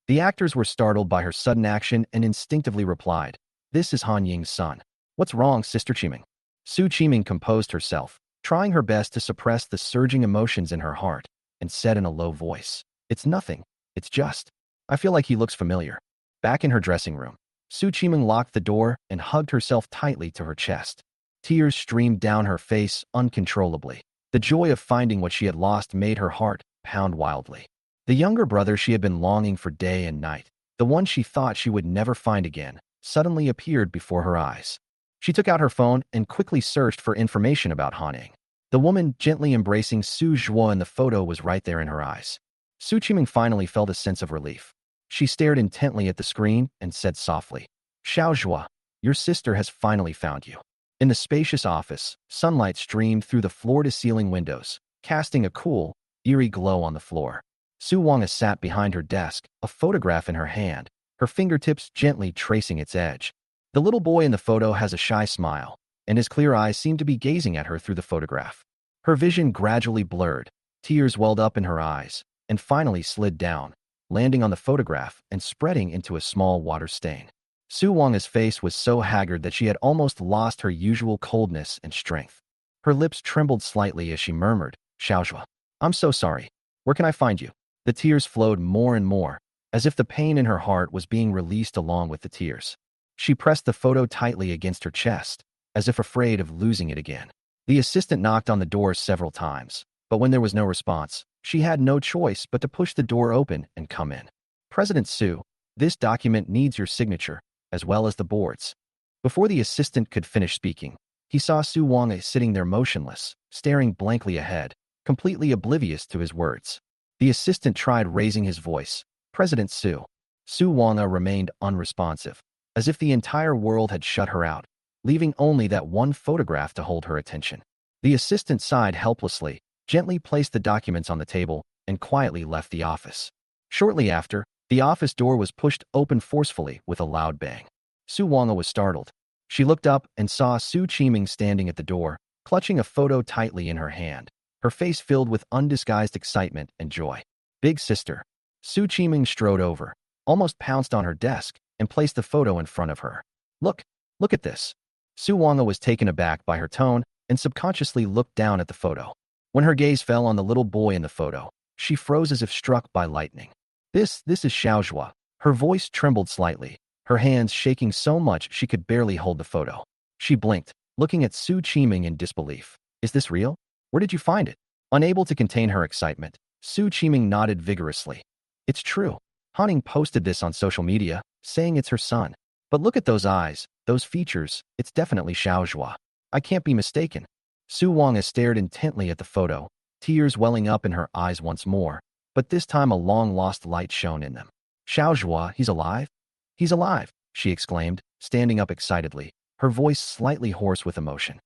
The actors were startled by her sudden action and instinctively replied, This is Han Ying's son. What's wrong, Sister Qiming? Su Qiming composed herself, trying her best to suppress the surging emotions in her heart, and said in a low voice, "It's nothing. It's just. I feel like he looks familiar." Back in her dressing room, Su Qiming locked the door and hugged herself tightly to her chest. Tears streamed down her face uncontrollably. The joy of finding what she had lost made her heart pound wildly. The younger brother she had been longing for day and night, the one she thought she would never find again, suddenly appeared before her eyes. She took out her phone and quickly searched for information about Han Ying. The woman gently embracing Su Zhuo in the photo was right there in her eyes. Su Qiming finally felt a sense of relief. She stared intently at the screen and said softly, "Xiao Zhuo, your sister has finally found you." In the spacious office, sunlight streamed through the floor-to-ceiling windows, casting a cool, eerie glow on the floor. Su Wang sat behind her desk, a photograph in her hand, her fingertips gently tracing its edge. The little boy in the photo has a shy smile, and his clear eyes seem to be gazing at her through the photograph. Her vision gradually blurred, tears welled up in her eyes, and finally slid down, landing on the photograph and spreading into a small water stain. Su Wang's face was so haggard that she had almost lost her usual coldness and strength. Her lips trembled slightly as she murmured, "Xiaozhua, I'm so sorry. Where can I find you?" The tears flowed more and more, as if the pain in her heart was being released along with the tears. She pressed the photo tightly against her chest, as if afraid of losing it again. The assistant knocked on the door several times, but when there was no response, she had no choice but to push the door open and come in. "President Su, this document needs your signature, as well as the board's." Before the assistant could finish speaking, he saw Su Wang sitting there motionless, staring blankly ahead, completely oblivious to his words. The assistant tried raising his voice, "President Su." Su Wang remained unresponsive, as if the entire world had shut her out, leaving only that one photograph to hold her attention. The assistant sighed helplessly, gently placed the documents on the table, and quietly left the office. Shortly after, the office door was pushed open forcefully with a loud bang. Su Wang was startled. She looked up and saw Su Qiming standing at the door, clutching a photo tightly in her hand, her face filled with undisguised excitement and joy. "Big sister." Su Qiming strode over, almost pounced on her desk, and placed the photo in front of her. Look at this." Su Wang was taken aback by her tone and subconsciously looked down at the photo. When her gaze fell on the little boy in the photo, she froze as if struck by lightning. This is Xiaozhua." Her voice trembled slightly, her hands shaking so much she could barely hold the photo. She blinked, looking at Su Qiming in disbelief. "Is this real? Where did you find it?" Unable to contain her excitement, Su Qiming nodded vigorously. "It's true. Han Ying posted this on social media, saying it's her son. But look at those eyes, those features, it's definitely Xiaozhua. I can't be mistaken." Su Wang stared intently at the photo, tears welling up in her eyes once more, but this time a long-lost light shone in them. "Xiaozhua, he's alive? He's alive!" she exclaimed, standing up excitedly, her voice slightly hoarse with emotion.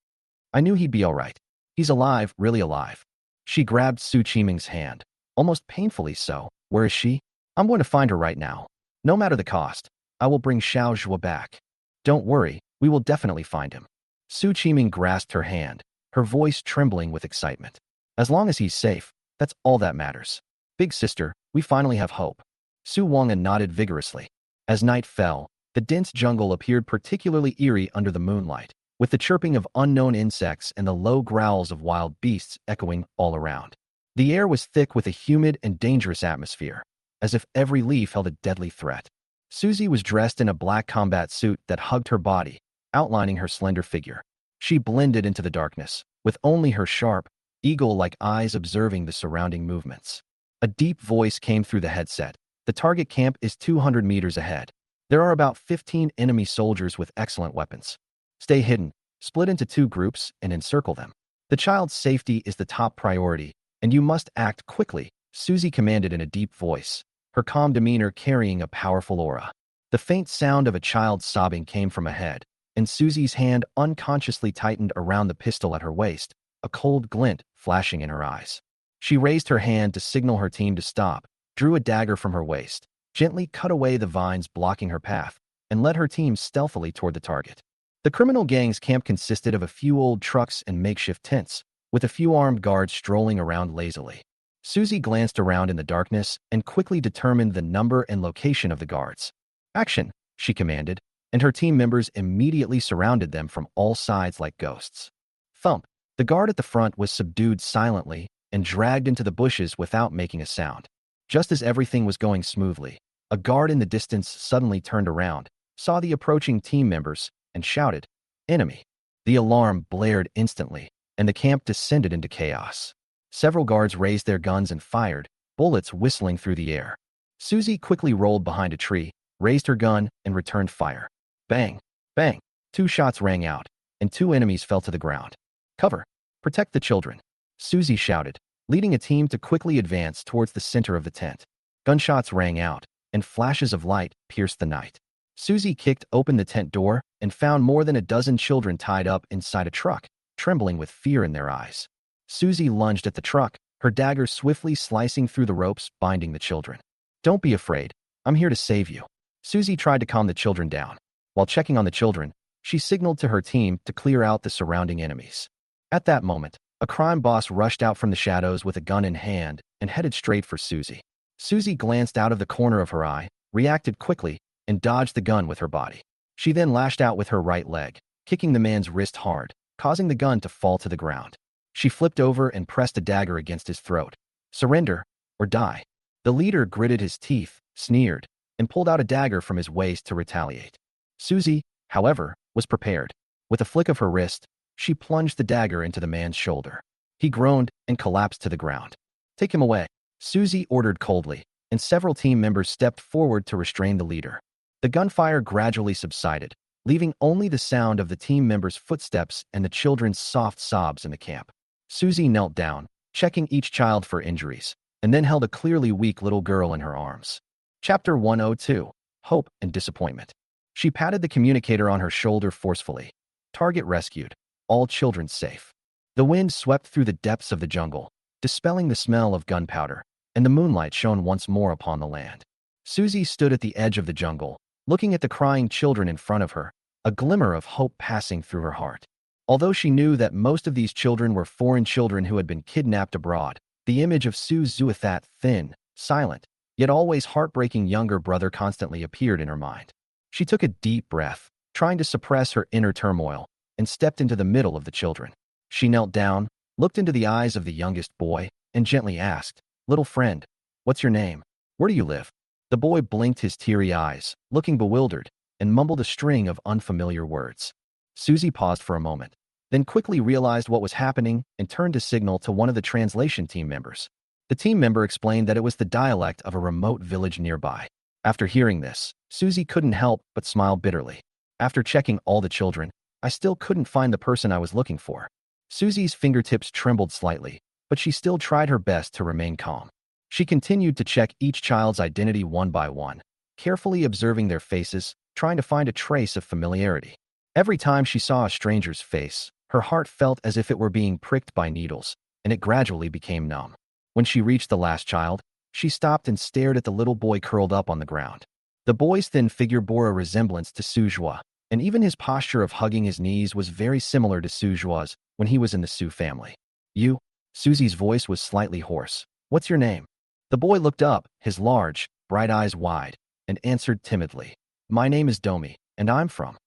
"I knew he'd be all right. He's alive, really alive." She grabbed Su Qiming's hand, almost painfully so. "Where is she? I'm going to find her right now. No matter the cost, I will bring Xiaozhua back. Don't worry, we will definitely find him." Su Qiming grasped her hand, her voice trembling with excitement. "As long as he's safe, that's all that matters. Big sister, we finally have hope." Su Wang nodded vigorously. As night fell, the dense jungle appeared particularly eerie under the moonlight, with the chirping of unknown insects and the low growls of wild beasts echoing all around. The air was thick with a humid and dangerous atmosphere, as if every leaf held a deadly threat. Susie was dressed in a black combat suit that hugged her body, outlining her slender figure. She blended into the darkness, with only her sharp, eagle-like eyes observing the surrounding movements. A deep voice came through the headset. "The target camp is 200 meters ahead. There are about 15 enemy soldiers with excellent weapons. Stay hidden, split into 2 groups, and encircle them. The child's safety is the top priority, and you must act quickly," Susie commanded in a deep voice, her calm demeanor carrying a powerful aura. The faint sound of a child sobbing came from ahead, and Susie's hand unconsciously tightened around the pistol at her waist, a cold glint flashing in her eyes. She raised her hand to signal her team to stop, drew a dagger from her waist, gently cut away the vines blocking her path, and led her team stealthily toward the target. The criminal gang's camp consisted of a few old trucks and makeshift tents, with a few armed guards strolling around lazily. Susie glanced around in the darkness and quickly determined the number and location of the guards. "Action," she commanded, and her team members immediately surrounded them from all sides like ghosts. Thump! The guard at the front was subdued silently and dragged into the bushes without making a sound. Just as everything was going smoothly, a guard in the distance suddenly turned around, saw the approaching team members, and shouted, "Enemy!" The alarm blared instantly, and the camp descended into chaos. Several guards raised their guns and fired, bullets whistling through the air. Susie quickly rolled behind a tree, raised her gun, and returned fire. Bang! Bang! 2 shots rang out, and 2 enemies fell to the ground. "Cover! Protect the children!" Susie shouted, leading a team to quickly advance towards the center of the tent. Gunshots rang out, and flashes of light pierced the night. Susie kicked open the tent door and found more than a dozen children tied up inside a truck, trembling with fear in their eyes. Susie lunged at the truck, her dagger swiftly slicing through the ropes binding the children. "Don't be afraid. I'm here to save you." Susie tried to calm the children down. While checking on the children, she signaled to her team to clear out the surrounding enemies. At that moment, a crime boss rushed out from the shadows with a gun in hand and headed straight for Susie. Susie glanced out of the corner of her eye, reacted quickly, and dodged the gun with her body. She then lashed out with her right leg, kicking the man's wrist hard, causing the gun to fall to the ground. She flipped over and pressed a dagger against his throat. "Surrender, or die." The leader gritted his teeth, sneered, and pulled out a dagger from his waist to retaliate. Susie, however, was prepared. With a flick of her wrist, she plunged the dagger into the man's shoulder. He groaned and collapsed to the ground. "Take him away," Susie ordered coldly, and several team members stepped forward to restrain the leader. The gunfire gradually subsided, leaving only the sound of the team members' footsteps and the children's soft sobs in the camp. Susie knelt down, checking each child for injuries, and then held a clearly weak little girl in her arms. Chapter 102: Hope and Disappointment. She patted the communicator on her shoulder forcefully. Target rescued. All children safe. The wind swept through the depths of the jungle, dispelling the smell of gunpowder, and the moonlight shone once more upon the land. Susie stood at the edge of the jungle, looking at the crying children in front of her, a glimmer of hope passing through her heart. Although she knew that most of these children were foreign children who had been kidnapped abroad, the image of Su Zuathat, thin, silent, yet always heartbreaking younger brother constantly appeared in her mind. She took a deep breath, trying to suppress her inner turmoil, and stepped into the middle of the children. She knelt down, looked into the eyes of the youngest boy, and gently asked, "Little friend, what's your name? Where do you live?" The boy blinked his teary eyes, looking bewildered, and mumbled a string of unfamiliar words. Susie paused for a moment, then quickly realized what was happening and turned to signal to one of the translation team members. The team member explained that it was the dialect of a remote village nearby. After hearing this, Susie couldn't help but smile bitterly. "After checking all the children, I still couldn't find the person I was looking for." Susie's fingertips trembled slightly, but she still tried her best to remain calm. She continued to check each child's identity one by one, carefully observing their faces, trying to find a trace of familiarity. Every time she saw a stranger's face, her heart felt as if it were being pricked by needles, and it gradually became numb. When she reached the last child, she stopped and stared at the little boy curled up on the ground. The boy's thin figure bore a resemblance to Su Ningyue, and even his posture of hugging his knees was very similar to Su Ningyue's when he was in the Su family. "You?" Susie's voice was slightly hoarse. "What's your name?" The boy looked up, his large, bright eyes wide, and answered timidly, "My name is Domi, and I'm from."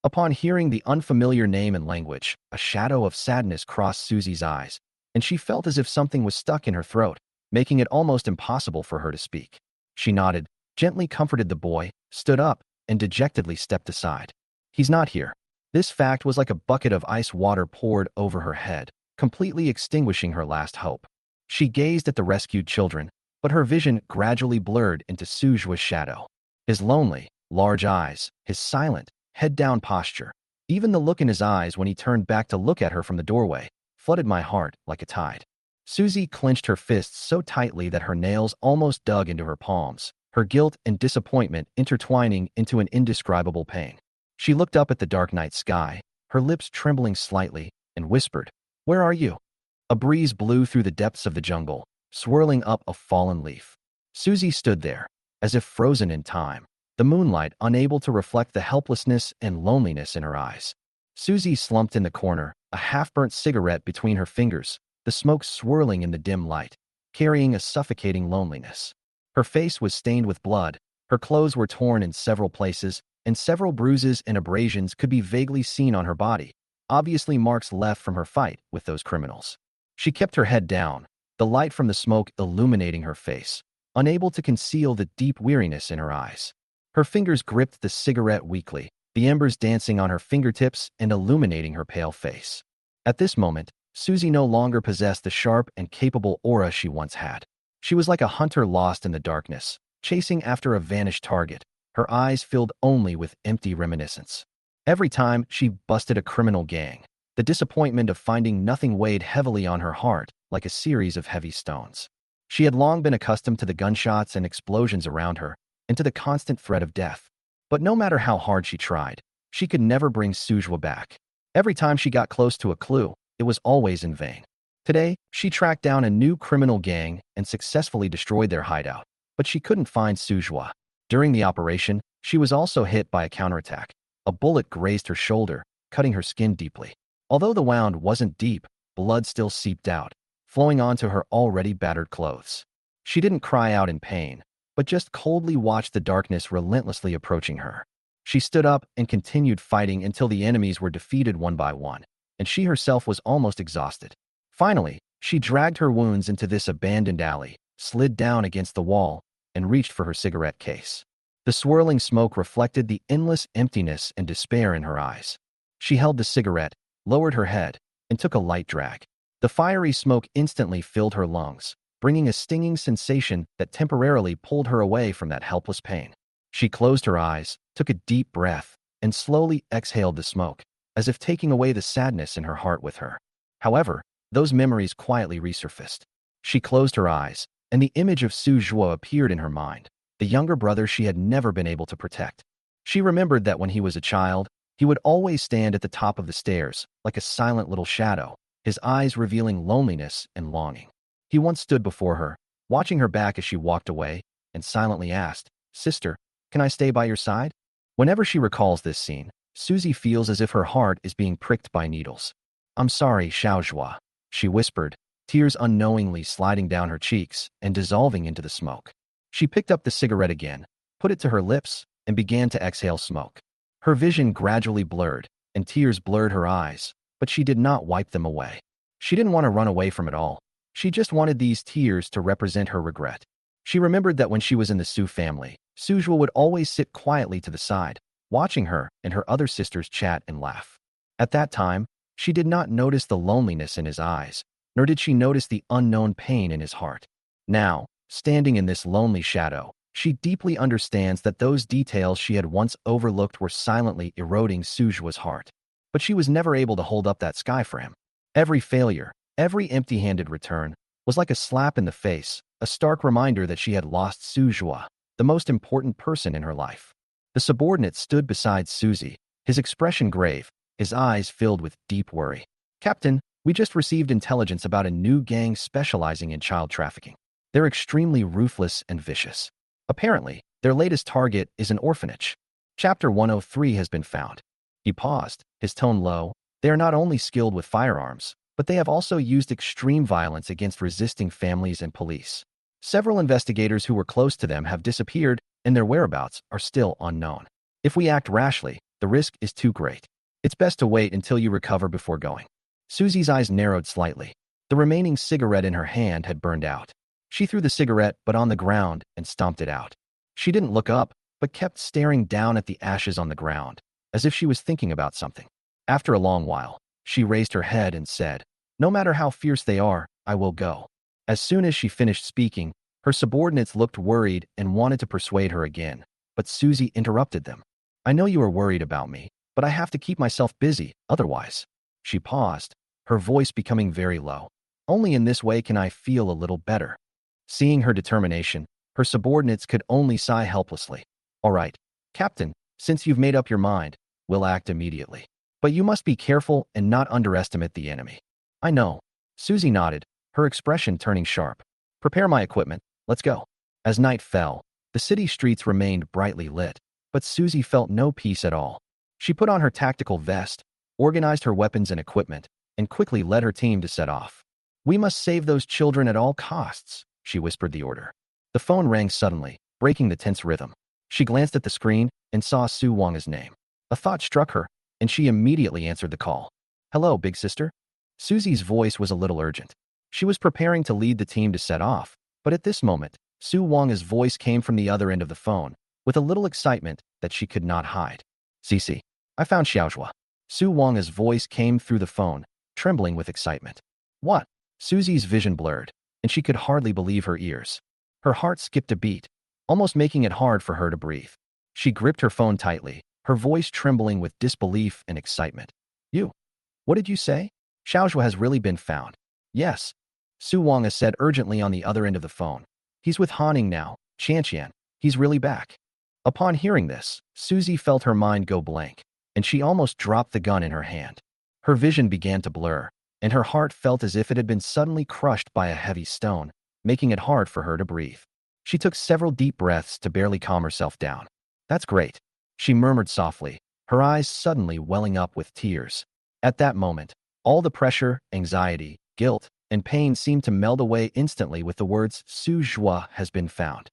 Upon hearing the unfamiliar name and language, a shadow of sadness crossed Susie's eyes, and she felt as if something was stuck in her throat, making it almost impossible for her to speak. She nodded, gently comforted the boy, stood up, and dejectedly stepped aside. "He's not here." This fact was like a bucket of ice water poured over her head, completely extinguishing her last hope. She gazed at the rescued children, but her vision gradually blurred into Su Ningyue's shadow. His lonely, large eyes, his silent, head-down posture, even the look in his eyes when he turned back to look at her from the doorway, flooded my heart like a tide. Susie clenched her fists so tightly that her nails almost dug into her palms, her guilt and disappointment intertwining into an indescribable pain. She looked up at the dark night sky, her lips trembling slightly, and whispered, "Where are you?" A breeze blew through the depths of the jungle, swirling up a fallen leaf. Susie stood there, as if frozen in time, the moonlight unable to reflect the helplessness and loneliness in her eyes. Susie slumped in the corner, a half-burnt cigarette between her fingers, the smoke swirling in the dim light, carrying a suffocating loneliness. Her face was stained with blood, her clothes were torn in several places, and several bruises and abrasions could be vaguely seen on her body, obviously marks left from her fight with those criminals. She kept her head down, the light from the smoke illuminating her face, unable to conceal the deep weariness in her eyes. Her fingers gripped the cigarette weakly, the embers dancing on her fingertips and illuminating her pale face. At this moment, Susie no longer possessed the sharp and capable aura she once had. She was like a hunter lost in the darkness, chasing after a vanished target, her eyes filled only with empty reminiscence. Every time she busted a criminal gang, the disappointment of finding nothing weighed heavily on her heart like a series of heavy stones. She had long been accustomed to the gunshots and explosions around her, and to the constant threat of death. But no matter how hard she tried, she could never bring Su Ningyue back. Every time she got close to a clue, it was always in vain. Today, she tracked down a new criminal gang and successfully destroyed their hideout, but she couldn't find Su Ningyue. During the operation, she was also hit by a counterattack. A bullet grazed her shoulder, cutting her skin deeply. Although the wound wasn't deep, blood still seeped out, flowing onto her already battered clothes. She didn't cry out in pain, but just coldly watched the darkness relentlessly approaching her. She stood up and continued fighting until the enemies were defeated one by one, and she herself was almost exhausted. Finally, she dragged her wounds into this abandoned alley, slid down against the wall, and reached for her cigarette case. The swirling smoke reflected the endless emptiness and despair in her eyes. She held the cigarette, lowered her head, and took a light drag. The fiery smoke instantly filled her lungs, bringing a stinging sensation that temporarily pulled her away from that helpless pain. She closed her eyes, took a deep breath, and slowly exhaled the smoke, as if taking away the sadness in her heart with her. However, those memories quietly resurfaced. She closed her eyes, and the image of Su Ningyue appeared in her mind, the younger brother she had never been able to protect. She remembered that when he was a child, he would always stand at the top of the stairs, like a silent little shadow, his eyes revealing loneliness and longing. He once stood before her, watching her back as she walked away, and silently asked, "Sister, can I stay by your side?" Whenever she recalls this scene, Susie feels as if her heart is being pricked by needles. "I'm sorry, Xiaojua," she whispered, tears unknowingly sliding down her cheeks and dissolving into the smoke. She picked up the cigarette again, put it to her lips, and began to exhale smoke. Her vision gradually blurred, and tears blurred her eyes, but she did not wipe them away. She didn't want to run away from it all. She just wanted these tears to represent her regret. She remembered that when she was in the Su family, Su Ningyue would always sit quietly to the side, watching her and her other sisters chat and laugh. At that time, she did not notice the loneliness in his eyes, nor did she notice the unknown pain in his heart. Now, standing in this lonely shadow, she deeply understands that those details she had once overlooked were silently eroding Su Ningyue's heart. But she was never able to hold up that sky for him. Every failure, every empty-handed return, was like a slap in the face, a stark reminder that she had lost Su Ningyue, the most important person in her life. The subordinate stood beside Susie, his expression grave, his eyes filled with deep worry. "Captain, we just received intelligence about a new gang specializing in child trafficking. They're extremely ruthless and vicious. Apparently, their latest target is an orphanage. Chapter 103 has been found." He paused, his tone low. "They are not only skilled with firearms, but they have also used extreme violence against resisting families and police. Several investigators who were close to them have disappeared, and their whereabouts are still unknown. If we act rashly, the risk is too great. It's best to wait until you recover before going." Susie's eyes narrowed slightly. The remaining cigarette in her hand had burned out. She threw the cigarette but on the ground and stomped it out. She didn't look up, but kept staring down at the ashes on the ground, as if she was thinking about something. After a long while, she raised her head and said, "No matter how fierce they are, I will go." As soon as she finished speaking, her subordinates looked worried and wanted to persuade her again, but Susie interrupted them. "I know you are worried about me, but I have to keep myself busy, otherwise." She paused, her voice becoming very low. "Only in this way can I feel a little better." Seeing her determination, her subordinates could only sigh helplessly. "All right, Captain, since you've made up your mind, we'll act immediately. But you must be careful and not underestimate the enemy." "I know." Susie nodded, her expression turning sharp. "Prepare my equipment, let's go." As night fell, the city streets remained brightly lit, but Susie felt no peace at all. She put on her tactical vest, organized her weapons and equipment, and quickly led her team to set off. "We must save those children at all costs," she whispered the order. The phone rang suddenly, breaking the tense rhythm. She glanced at the screen and saw Su Wang's name. A thought struck her, and she immediately answered the call. "Hello, big sister?" Susie's voice was a little urgent. She was preparing to lead the team to set off, but at this moment, Su Wang's voice came from the other end of the phone, with a little excitement that she could not hide. "Cici, I found Xiaozhua." Su Wang's voice came through the phone, trembling with excitement. "What?" Susie's vision blurred, and she could hardly believe her ears. Her heart skipped a beat, almost making it hard for her to breathe. She gripped her phone tightly, her voice trembling with disbelief and excitement. "You? What did you say? Xiaozhua has really been found?" "Yes," Su Wang said urgently on the other end of the phone. "He's with Hanning now, Qianqian. He's really back." Upon hearing this, Susie felt her mind go blank, and she almost dropped the gun in her hand. Her vision began to blur, and her heart felt as if it had been suddenly crushed by a heavy stone, making it hard for her to breathe. She took several deep breaths to barely calm herself down. "That's great," she murmured softly, her eyes suddenly welling up with tears. At that moment, all the pressure, anxiety, guilt, and pain seemed to meld away instantly with the words "Su Zhua has been found."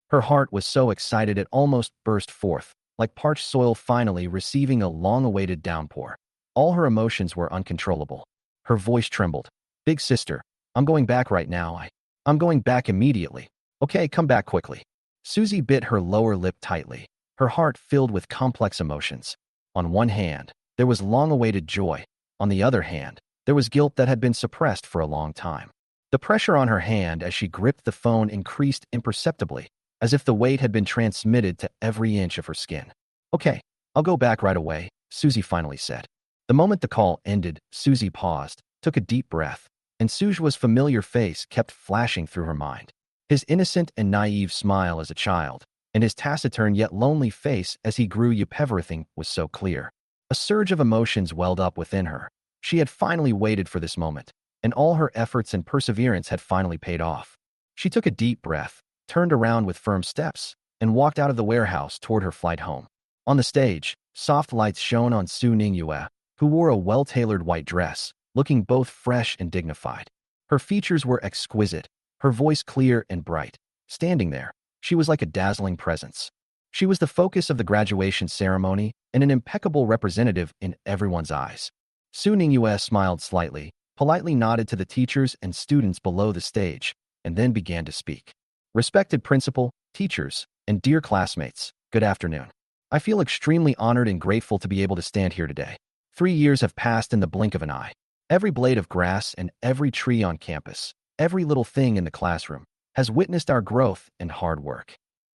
Her heart was so excited it almost burst forth, like parched soil finally receiving a long-awaited downpour. All her emotions were uncontrollable. Her voice trembled. "Big sister, I'm going back right now. I'm going back immediately. Okay, come back quickly." Susie bit her lower lip tightly, her heart filled with complex emotions. On one hand, there was long-awaited joy. On the other hand, there was guilt that had been suppressed for a long time. The pressure on her hand as she gripped the phone increased imperceptibly, as if the weight had been transmitted to every inch of her skin. "Okay, I'll go back right away," Susie finally said. The moment the call ended, Susie paused, took a deep breath, and Suzhua's familiar face kept flashing through her mind. His innocent and naive smile as a child, and his taciturn yet lonely face as he grew up everything was so clear. A surge of emotions welled up within her. She had finally waited for this moment, and all her efforts and perseverance had finally paid off. She took a deep breath, turned around with firm steps, and walked out of the warehouse toward her flight home. On the stage, soft lights shone on Su Ningyue, who wore a well-tailored white dress, looking both fresh and dignified. Her features were exquisite, her voice clear and bright. Standing there, she was like a dazzling presence. She was the focus of the graduation ceremony and an impeccable representative in everyone's eyes. Su Ningyue smiled slightly, politely nodded to the teachers and students below the stage, and then began to speak. "Respected principal, teachers, and dear classmates, good afternoon. I feel extremely honored and grateful to be able to stand here today. 3 years have passed in the blink of an eye. Every blade of grass and every tree on campus, every little thing in the classroom, has witnessed our growth and hard work."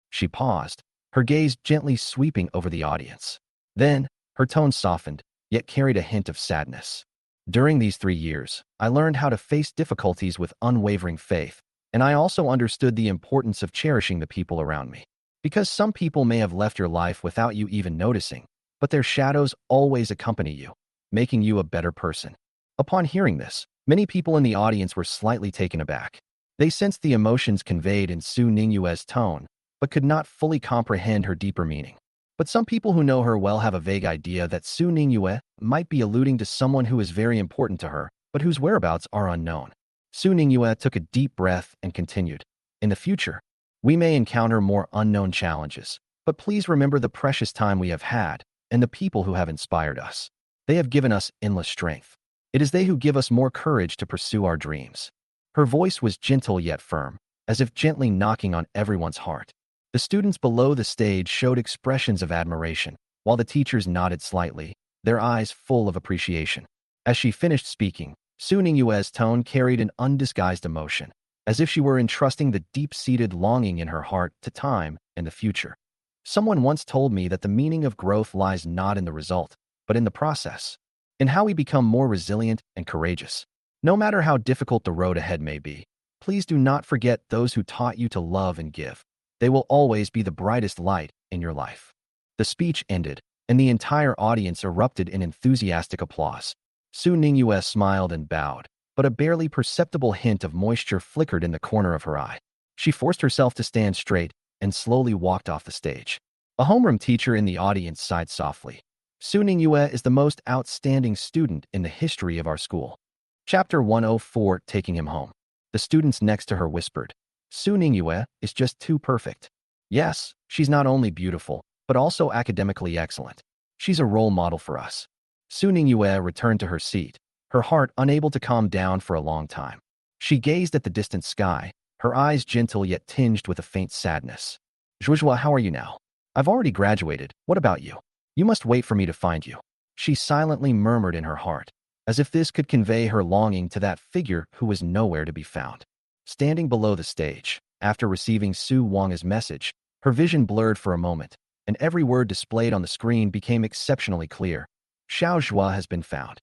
She paused, her gaze gently sweeping over the audience. Then, her tone softened, yet carried a hint of sadness. "During these 3 years, I learned how to face difficulties with unwavering faith, and I also understood the importance of cherishing the people around me. Because some people may have left your life without you even noticing, but their shadows always accompany you, making you a better person." Upon hearing this, many people in the audience were slightly taken aback. They sensed the emotions conveyed in Su Ningyue's tone, but could not fully comprehend her deeper meaning. But some people who know her well have a vague idea that Su Ningyue might be alluding to someone who is very important to her, but whose whereabouts are unknown. Su Ningyue took a deep breath and continued. "In the future, we may encounter more unknown challenges, but please remember the precious time we have had and the people who have inspired us. They have given us endless strength. It is they who give us more courage to pursue our dreams." Her voice was gentle yet firm, as if gently knocking on everyone's heart. The students below the stage showed expressions of admiration, while the teachers nodded slightly, their eyes full of appreciation. As she finished speaking, Su Ningyue's tone carried an undisguised emotion, as if she were entrusting the deep-seated longing in her heart to time and the future. "Someone once told me that the meaning of growth lies not in the result, but in the process, in how we become more resilient and courageous. No matter how difficult the road ahead may be, please do not forget those who taught you to love and give. They will always be the brightest light in your life." The speech ended, and the entire audience erupted in enthusiastic applause. Su Ningyue smiled and bowed, but a barely perceptible hint of moisture flickered in the corner of her eye. She forced herself to stand straight and slowly walked off the stage. A homeroom teacher in the audience sighed softly. "Su Ningyue is the most outstanding student in the history of our school." Chapter 104, Taking Him Home. The students next to her whispered, "Su Ningyue is just too perfect." Yes, she's not only beautiful, but also academically excellent. She's a role model for us. Su Ningyue returned to her seat, her heart unable to calm down for a long time. She gazed at the distant sky, her eyes gentle yet tinged with a faint sadness. Zhuozhua, how are you now? I've already graduated. What about you? You must wait for me to find you. She silently murmured in her heart, as if this could convey her longing to that figure who was nowhere to be found. Standing below the stage, after receiving Su Wang's message, her vision blurred for a moment, and every word displayed on the screen became exceptionally clear. Xiao Zhua has been found.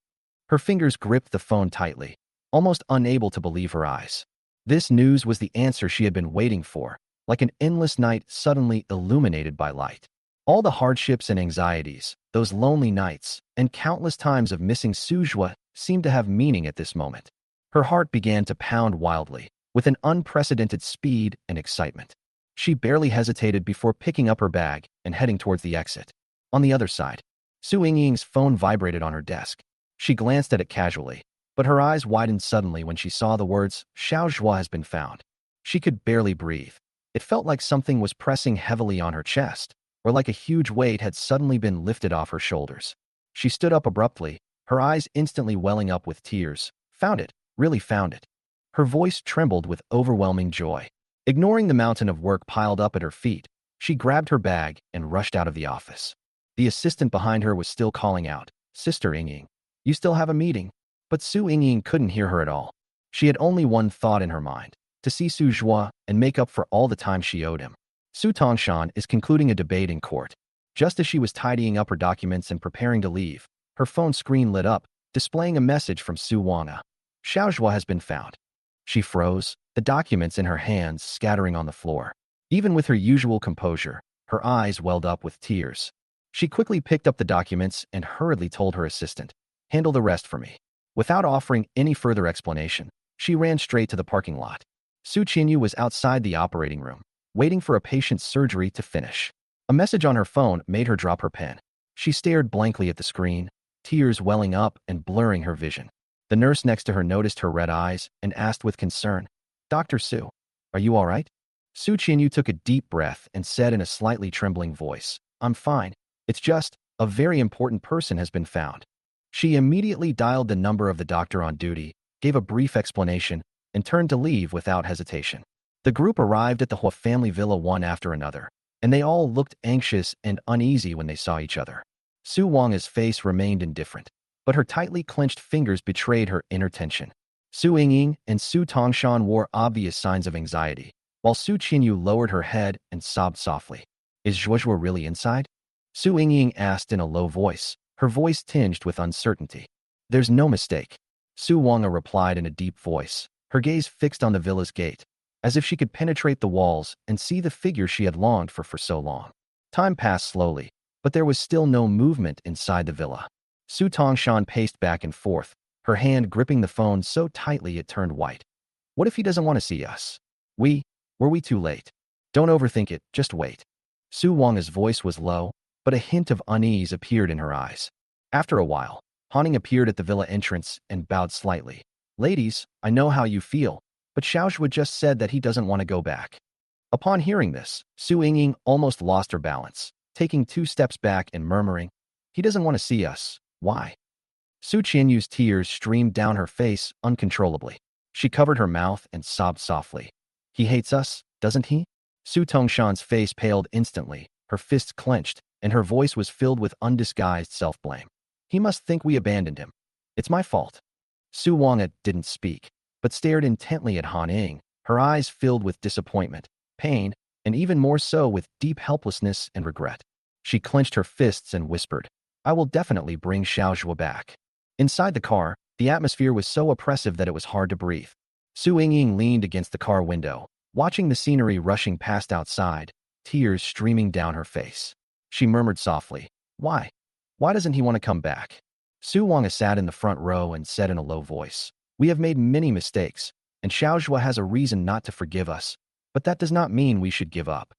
Her fingers gripped the phone tightly, almost unable to believe her eyes. This news was the answer she had been waiting for, like an endless night suddenly illuminated by light. All the hardships and anxieties, those lonely nights, and countless times of missing Su Zhua seemed to have meaning at this moment. Her heart began to pound wildly, with an unprecedented speed and excitement. She barely hesitated before picking up her bag and heading towards the exit. On the other side, Su Yingying's phone vibrated on her desk. She glanced at it casually, but her eyes widened suddenly when she saw the words, "Xiao Zhua has been found." She could barely breathe. It felt like something was pressing heavily on her chest, or like a huge weight had suddenly been lifted off her shoulders. She stood up abruptly, her eyes instantly welling up with tears. Found it, really found it. Her voice trembled with overwhelming joy. Ignoring the mountain of work piled up at her feet, she grabbed her bag and rushed out of the office. The assistant behind her was still calling out, "Sister Yingying, you still have a meeting?" But Su Yingying couldn't hear her at all. She had only one thought in her mind, to see Su Zhua and make up for all the time she owed him. Su Tongshan is concluding a debate in court. Just as she was tidying up her documents and preparing to leave, her phone screen lit up, displaying a message from Su Wanga. "Xiao Zhua has been found." She froze, the documents in her hands scattering on the floor. Even with her usual composure, her eyes welled up with tears. She quickly picked up the documents and hurriedly told her assistant, "Handle the rest for me." Without offering any further explanation, she ran straight to the parking lot. Su Qinyu was outside the operating room, waiting for a patient's surgery to finish. A message on her phone made her drop her pen. She stared blankly at the screen, tears welling up and blurring her vision. The nurse next to her noticed her red eyes and asked with concern, "Dr. Su, are you all right?" Su Qinyu took a deep breath and said in a slightly trembling voice, "I'm fine. It's just, a very important person has been found." She immediately dialed the number of the doctor on duty, gave a brief explanation, and turned to leave without hesitation. The group arrived at the Hua family villa one after another, and they all looked anxious and uneasy when they saw each other. Su Wang's face remained indifferent, but her tightly clenched fingers betrayed her inner tension. Su Yingying and Su Tongshan wore obvious signs of anxiety, while Su Qinyu lowered her head and sobbed softly. "Is Zhuozhua really inside?" Su Yingying asked in a low voice, her voice tinged with uncertainty. "There's no mistake," Su Wanga replied in a deep voice, her gaze fixed on the villa's gate, as if she could penetrate the walls and see the figure she had longed for so long. Time passed slowly, but there was still no movement inside the villa. Su Tongshan paced back and forth, her hand gripping the phone so tightly it turned white. "What if he doesn't want to see us? Were we too late? Don't overthink it, just wait." Su Wanga's voice was low, but a hint of unease appeared in her eyes. After a while, Haning appeared at the villa entrance and bowed slightly. "Ladies, I know how you feel, but Xiaozhua just said that he doesn't want to go back." Upon hearing this, Su Yingying almost lost her balance, taking 2 steps back and murmuring, "He doesn't want to see us. Why?" Su Qianyu's tears streamed down her face uncontrollably. She covered her mouth and sobbed softly. "He hates us, doesn't he?" Su Tongshan's face paled instantly, her fists clenched, and her voice was filled with undisguised self-blame. "He must think we abandoned him. It's my fault." Su Wanga didn't speak, but stared intently at Han Ying, her eyes filled with disappointment, pain, and even more so with deep helplessness and regret. She clenched her fists and whispered, "I will definitely bring Xiaozhua back." Inside the car, the atmosphere was so oppressive that it was hard to breathe. Su Yingying leaned against the car window, watching the scenery rushing past outside, tears streaming down her face. She murmured softly, "Why? Why doesn't he want to come back?" Su Wanga sat in the front row and said in a low voice, "We have made many mistakes, and Xiaozhua has a reason not to forgive us, but that does not mean we should give up."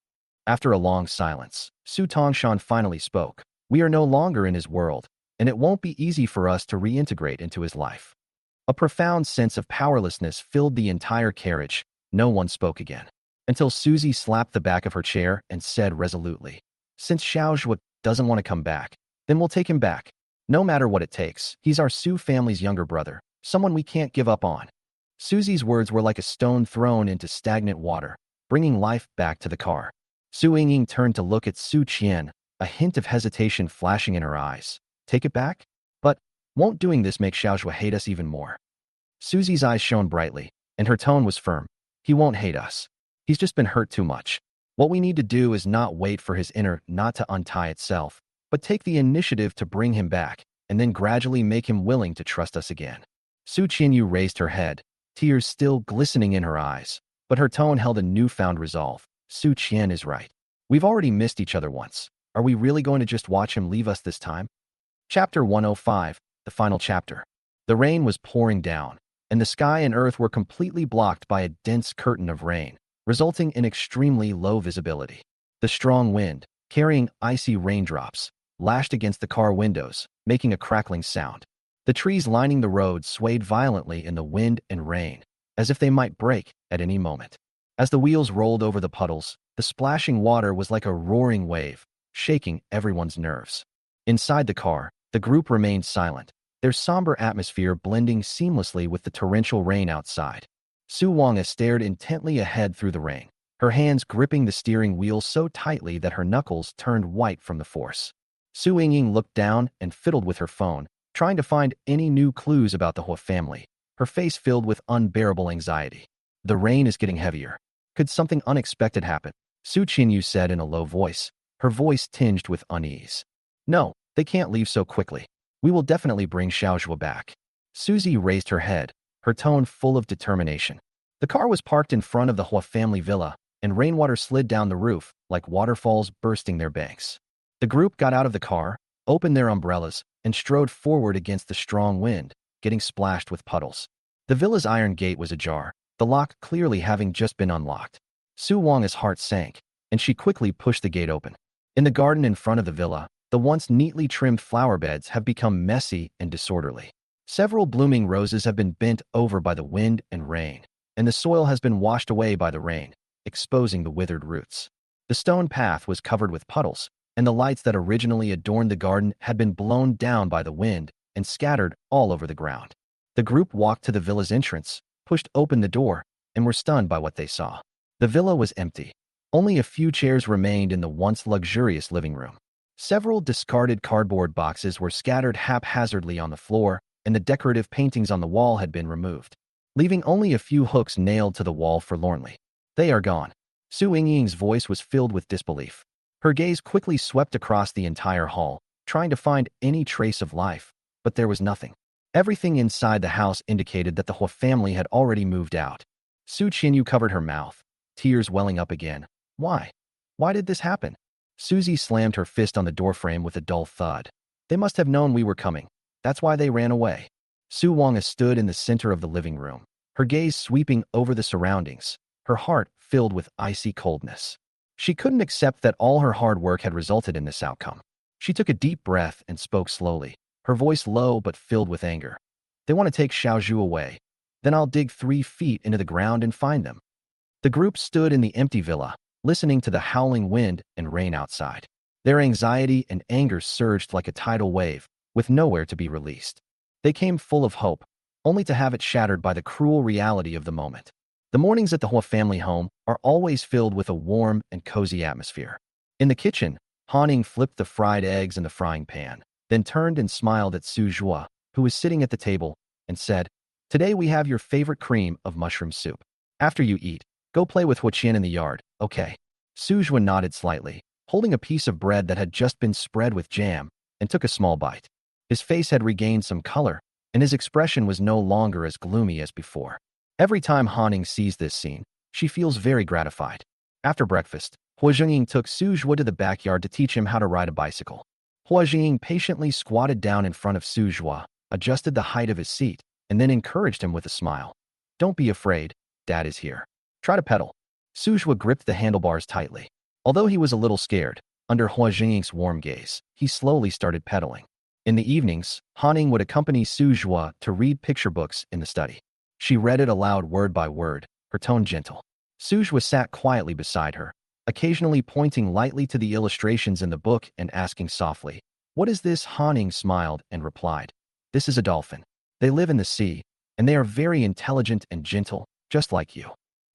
After a long silence, Su Tongshan finally spoke. "We are no longer in his world, and it won't be easy for us to reintegrate into his life." A profound sense of powerlessness filled the entire carriage. No one spoke again. until Susie slapped the back of her chair and said resolutely, "Since Xiaozhua doesn't want to come back, then we'll take him back. No matter what it takes, he's our Su family's younger brother, someone we can't give up on." Susie's words were like a stone thrown into stagnant water, bringing life back to the car. Su Yingying turned to look at Su Qian, a hint of hesitation flashing in her eyes. "Take it back? But won't doing this make Xiaozhua hate us even more?" Susie's eyes shone brightly, and her tone was firm. "He won't hate us. He's just been hurt too much. What we need to do is not wait for his inner not to untie itself, but take the initiative to bring him back, and then gradually make him willing to trust us again." Su Qinyu raised her head, tears still glistening in her eyes, but her tone held a newfound resolve. "Su Qian is right. We've already missed each other once. Are we really going to just watch him leave us this time?" Chapter 105, the final chapter. The rain was pouring down, and the sky and earth were completely blocked by a dense curtain of rain, resulting in extremely low visibility. The strong wind, carrying icy raindrops, lashed against the car windows, making a crackling sound. The trees lining the road swayed violently in the wind and rain, as if they might break at any moment. As the wheels rolled over the puddles, the splashing water was like a roaring wave, shaking everyone's nerves. Inside the car, the group remained silent, their somber atmosphere blending seamlessly with the torrential rain outside. Su Wang stared intently ahead through the rain, her hands gripping the steering wheel so tightly that her knuckles turned white from the force. Su Yingying looked down and fiddled with her phone, trying to find any new clues about the Hua family, her face filled with unbearable anxiety. "The rain is getting heavier. Could something unexpected happen?" Su Qinyu said in a low voice, her voice tinged with unease. "No, they can't leave so quickly. We will definitely bring Xiaozhua back." Susie raised her head, her tone full of determination. The car was parked in front of the Hua family villa, and rainwater slid down the roof like waterfalls bursting their banks. The group got out of the car, opened their umbrellas, and strode forward against the strong wind, getting splashed with puddles. The villa's iron gate was ajar, the lock clearly having just been unlocked. Su Wang's heart sank, and she quickly pushed the gate open. In the garden in front of the villa, the once neatly trimmed flower beds have become messy and disorderly. Several blooming roses have been bent over by the wind and rain, and the soil has been washed away by the rain, exposing the withered roots. The stone path was covered with puddles, and the lights that originally adorned the garden had been blown down by the wind and scattered all over the ground. The group walked to the villa's entrance, pushed open the door, and were stunned by what they saw. The villa was empty. Only a few chairs remained in the once luxurious living room. Several discarded cardboard boxes were scattered haphazardly on the floor, and the decorative paintings on the wall had been removed, leaving only a few hooks nailed to the wall forlornly. "They are gone." Su Yingying's voice was filled with disbelief. Her gaze quickly swept across the entire hall, trying to find any trace of life, but there was nothing. Everything inside the house indicated that the Hua family had already moved out. Su Qinyu covered her mouth, tears welling up again. "Why? Why did this happen?" Susie slammed her fist on the doorframe with a dull thud. "They must have known we were coming. That's why they ran away." Su Wang stood in the center of the living room, her gaze sweeping over the surroundings, her heart filled with icy coldness. She couldn't accept that all her hard work had resulted in this outcome. She took a deep breath and spoke slowly, her voice low but filled with anger. "They want to take Xiaozhu away. Then I'll dig 3 feet into the ground and find them." The group stood in the empty villa, listening to the howling wind and rain outside. Their anxiety and anger surged like a tidal wave, with nowhere to be released. They came full of hope, only to have it shattered by the cruel reality of the moment. The mornings at the Hua family home are always filled with a warm and cozy atmosphere. In the kitchen, Haning flipped the fried eggs in the frying pan, then turned and smiled at Su Zhua, who was sitting at the table, and said, "Today we have your favorite cream of mushroom soup. After you eat, go play with Hua Qian in the yard, okay?" Su Zhua nodded slightly, holding a piece of bread that had just been spread with jam, and took a small bite. His face had regained some color, and his expression was no longer as gloomy as before. Every time Haning sees this scene, she feels very gratified. After breakfast, Hua Jingying took Su Zhua to the backyard to teach him how to ride a bicycle. Hua Jingying patiently squatted down in front of Su Zhua, adjusted the height of his seat, and then encouraged him with a smile. "Don't be afraid, Dad is here. Try to pedal." Su Zhua gripped the handlebars tightly. Although he was a little scared, under Hua Jingying's warm gaze, he slowly started pedaling. In the evenings, Haning would accompany Su Zhua to read picture books in the study. She read it aloud word by word, her tone gentle. Su Ningyue sat quietly beside her, occasionally pointing lightly to the illustrations in the book and asking softly, "What is this?" Han Ning smiled and replied, "This is a dolphin. They live in the sea, and they are very intelligent and gentle, just like you."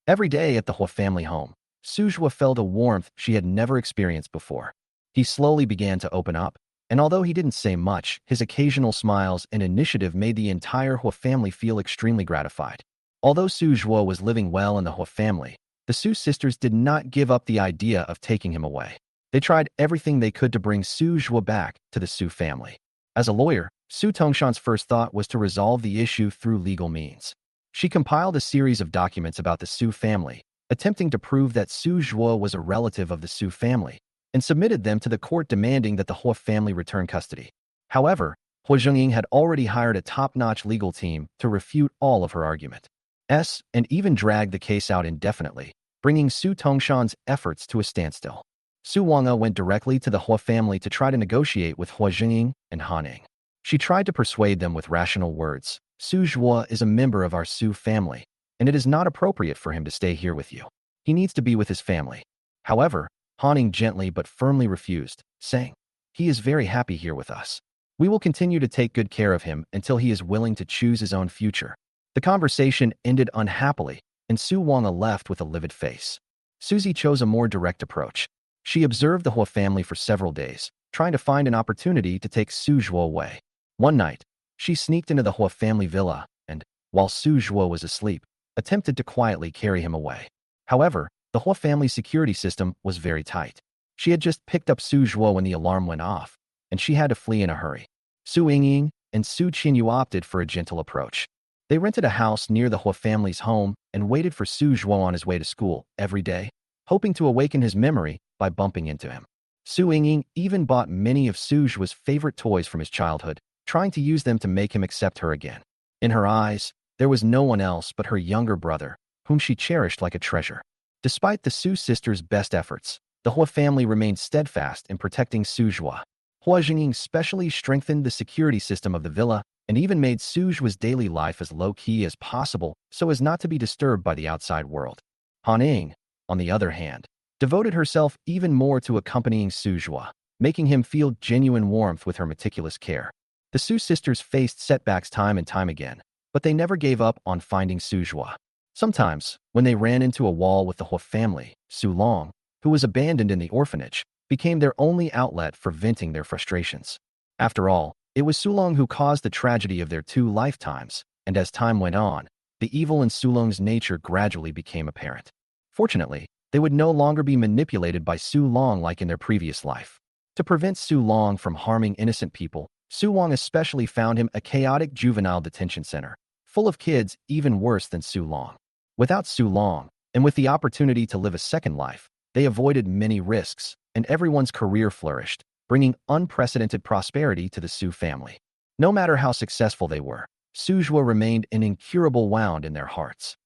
Every day at the Hua family home, Su Ningyue felt a warmth she had never experienced before. He slowly began to open up, and although he didn't say much, his occasional smiles and initiative made the entire Hua family feel extremely gratified. Although Su Ningyue was living well in the Hua family, the Su sisters did not give up the idea of taking him away. They tried everything they could to bring Su Ningyue back to the Su family. As a lawyer, Su Tongshan's first thought was to resolve the issue through legal means. She compiled a series of documents about the Su family, attempting to prove that Su Ningyue was a relative of the Su family, and submitted them to the court demanding that the Hua family return custody. However, Hua Zhengying had already hired a top-notch legal team to refute all of her arguments, and even dragged the case out indefinitely, bringing Su Tongshan's efforts to a standstill. Su Wangge went directly to the Hua family to try to negotiate with Hua Zhengying and Han Ning. She tried to persuade them with rational words. "Su Ningyue is a member of our Su family, and it is not appropriate for him to stay here with you. He needs to be with his family." However, Han Ning gently but firmly refused, saying, "He is very happy here with us. We will continue to take good care of him until he is willing to choose his own future." The conversation ended unhappily, and Su Wangge left with a livid face. Suzy chose a more direct approach. She observed the Hua family for several days, trying to find an opportunity to take Su Ningyue away. One night, she sneaked into the Hua family villa and, while Su Ningyue was asleep, attempted to quietly carry him away. However, the Hua family security system was very tight. She had just picked up Su Ningyue when the alarm went off, and she had to flee in a hurry. Su Ningyue and Su Qinyu opted for a gentle approach. They rented a house near the Hua family's home and waited for Su Ningyue on his way to school every day, hoping to awaken his memory by bumping into him. Su Ningyue even bought many of Su Ningyue's favorite toys from his childhood, trying to use them to make him accept her again. In her eyes, there was no one else but her younger brother, whom she cherished like a treasure. Despite the Su sisters' best efforts, the Hua family remained steadfast in protecting Su Ningyue. Hua Zhengying specially strengthened the security system of the villa and even made Su Ningyue's daily life as low-key as possible so as not to be disturbed by the outside world. Han Ning, on the other hand, devoted herself even more to accompanying Su Ningyue, making him feel genuine warmth with her meticulous care. The Su sisters faced setbacks time and time again, but they never gave up on finding Su Ningyue. Sometimes, when they ran into a wall with the Hua family, Su Long, who was abandoned in the orphanage, became their only outlet for venting their frustrations. After all, it was Su Long who caused the tragedy of their 2 lifetimes, and as time went on, the evil in Su Long's nature gradually became apparent. Fortunately, they would no longer be manipulated by Su Long like in their previous life. To prevent Su Long from harming innocent people, Su Wang especially found him a chaotic juvenile detention center, full of kids even worse than Su Long. Without Su Long, and with the opportunity to live a second life, they avoided many risks, and everyone's career flourished, bringing unprecedented prosperity to the Su family. No matter how successful they were, Su Ningyue remained an incurable wound in their hearts.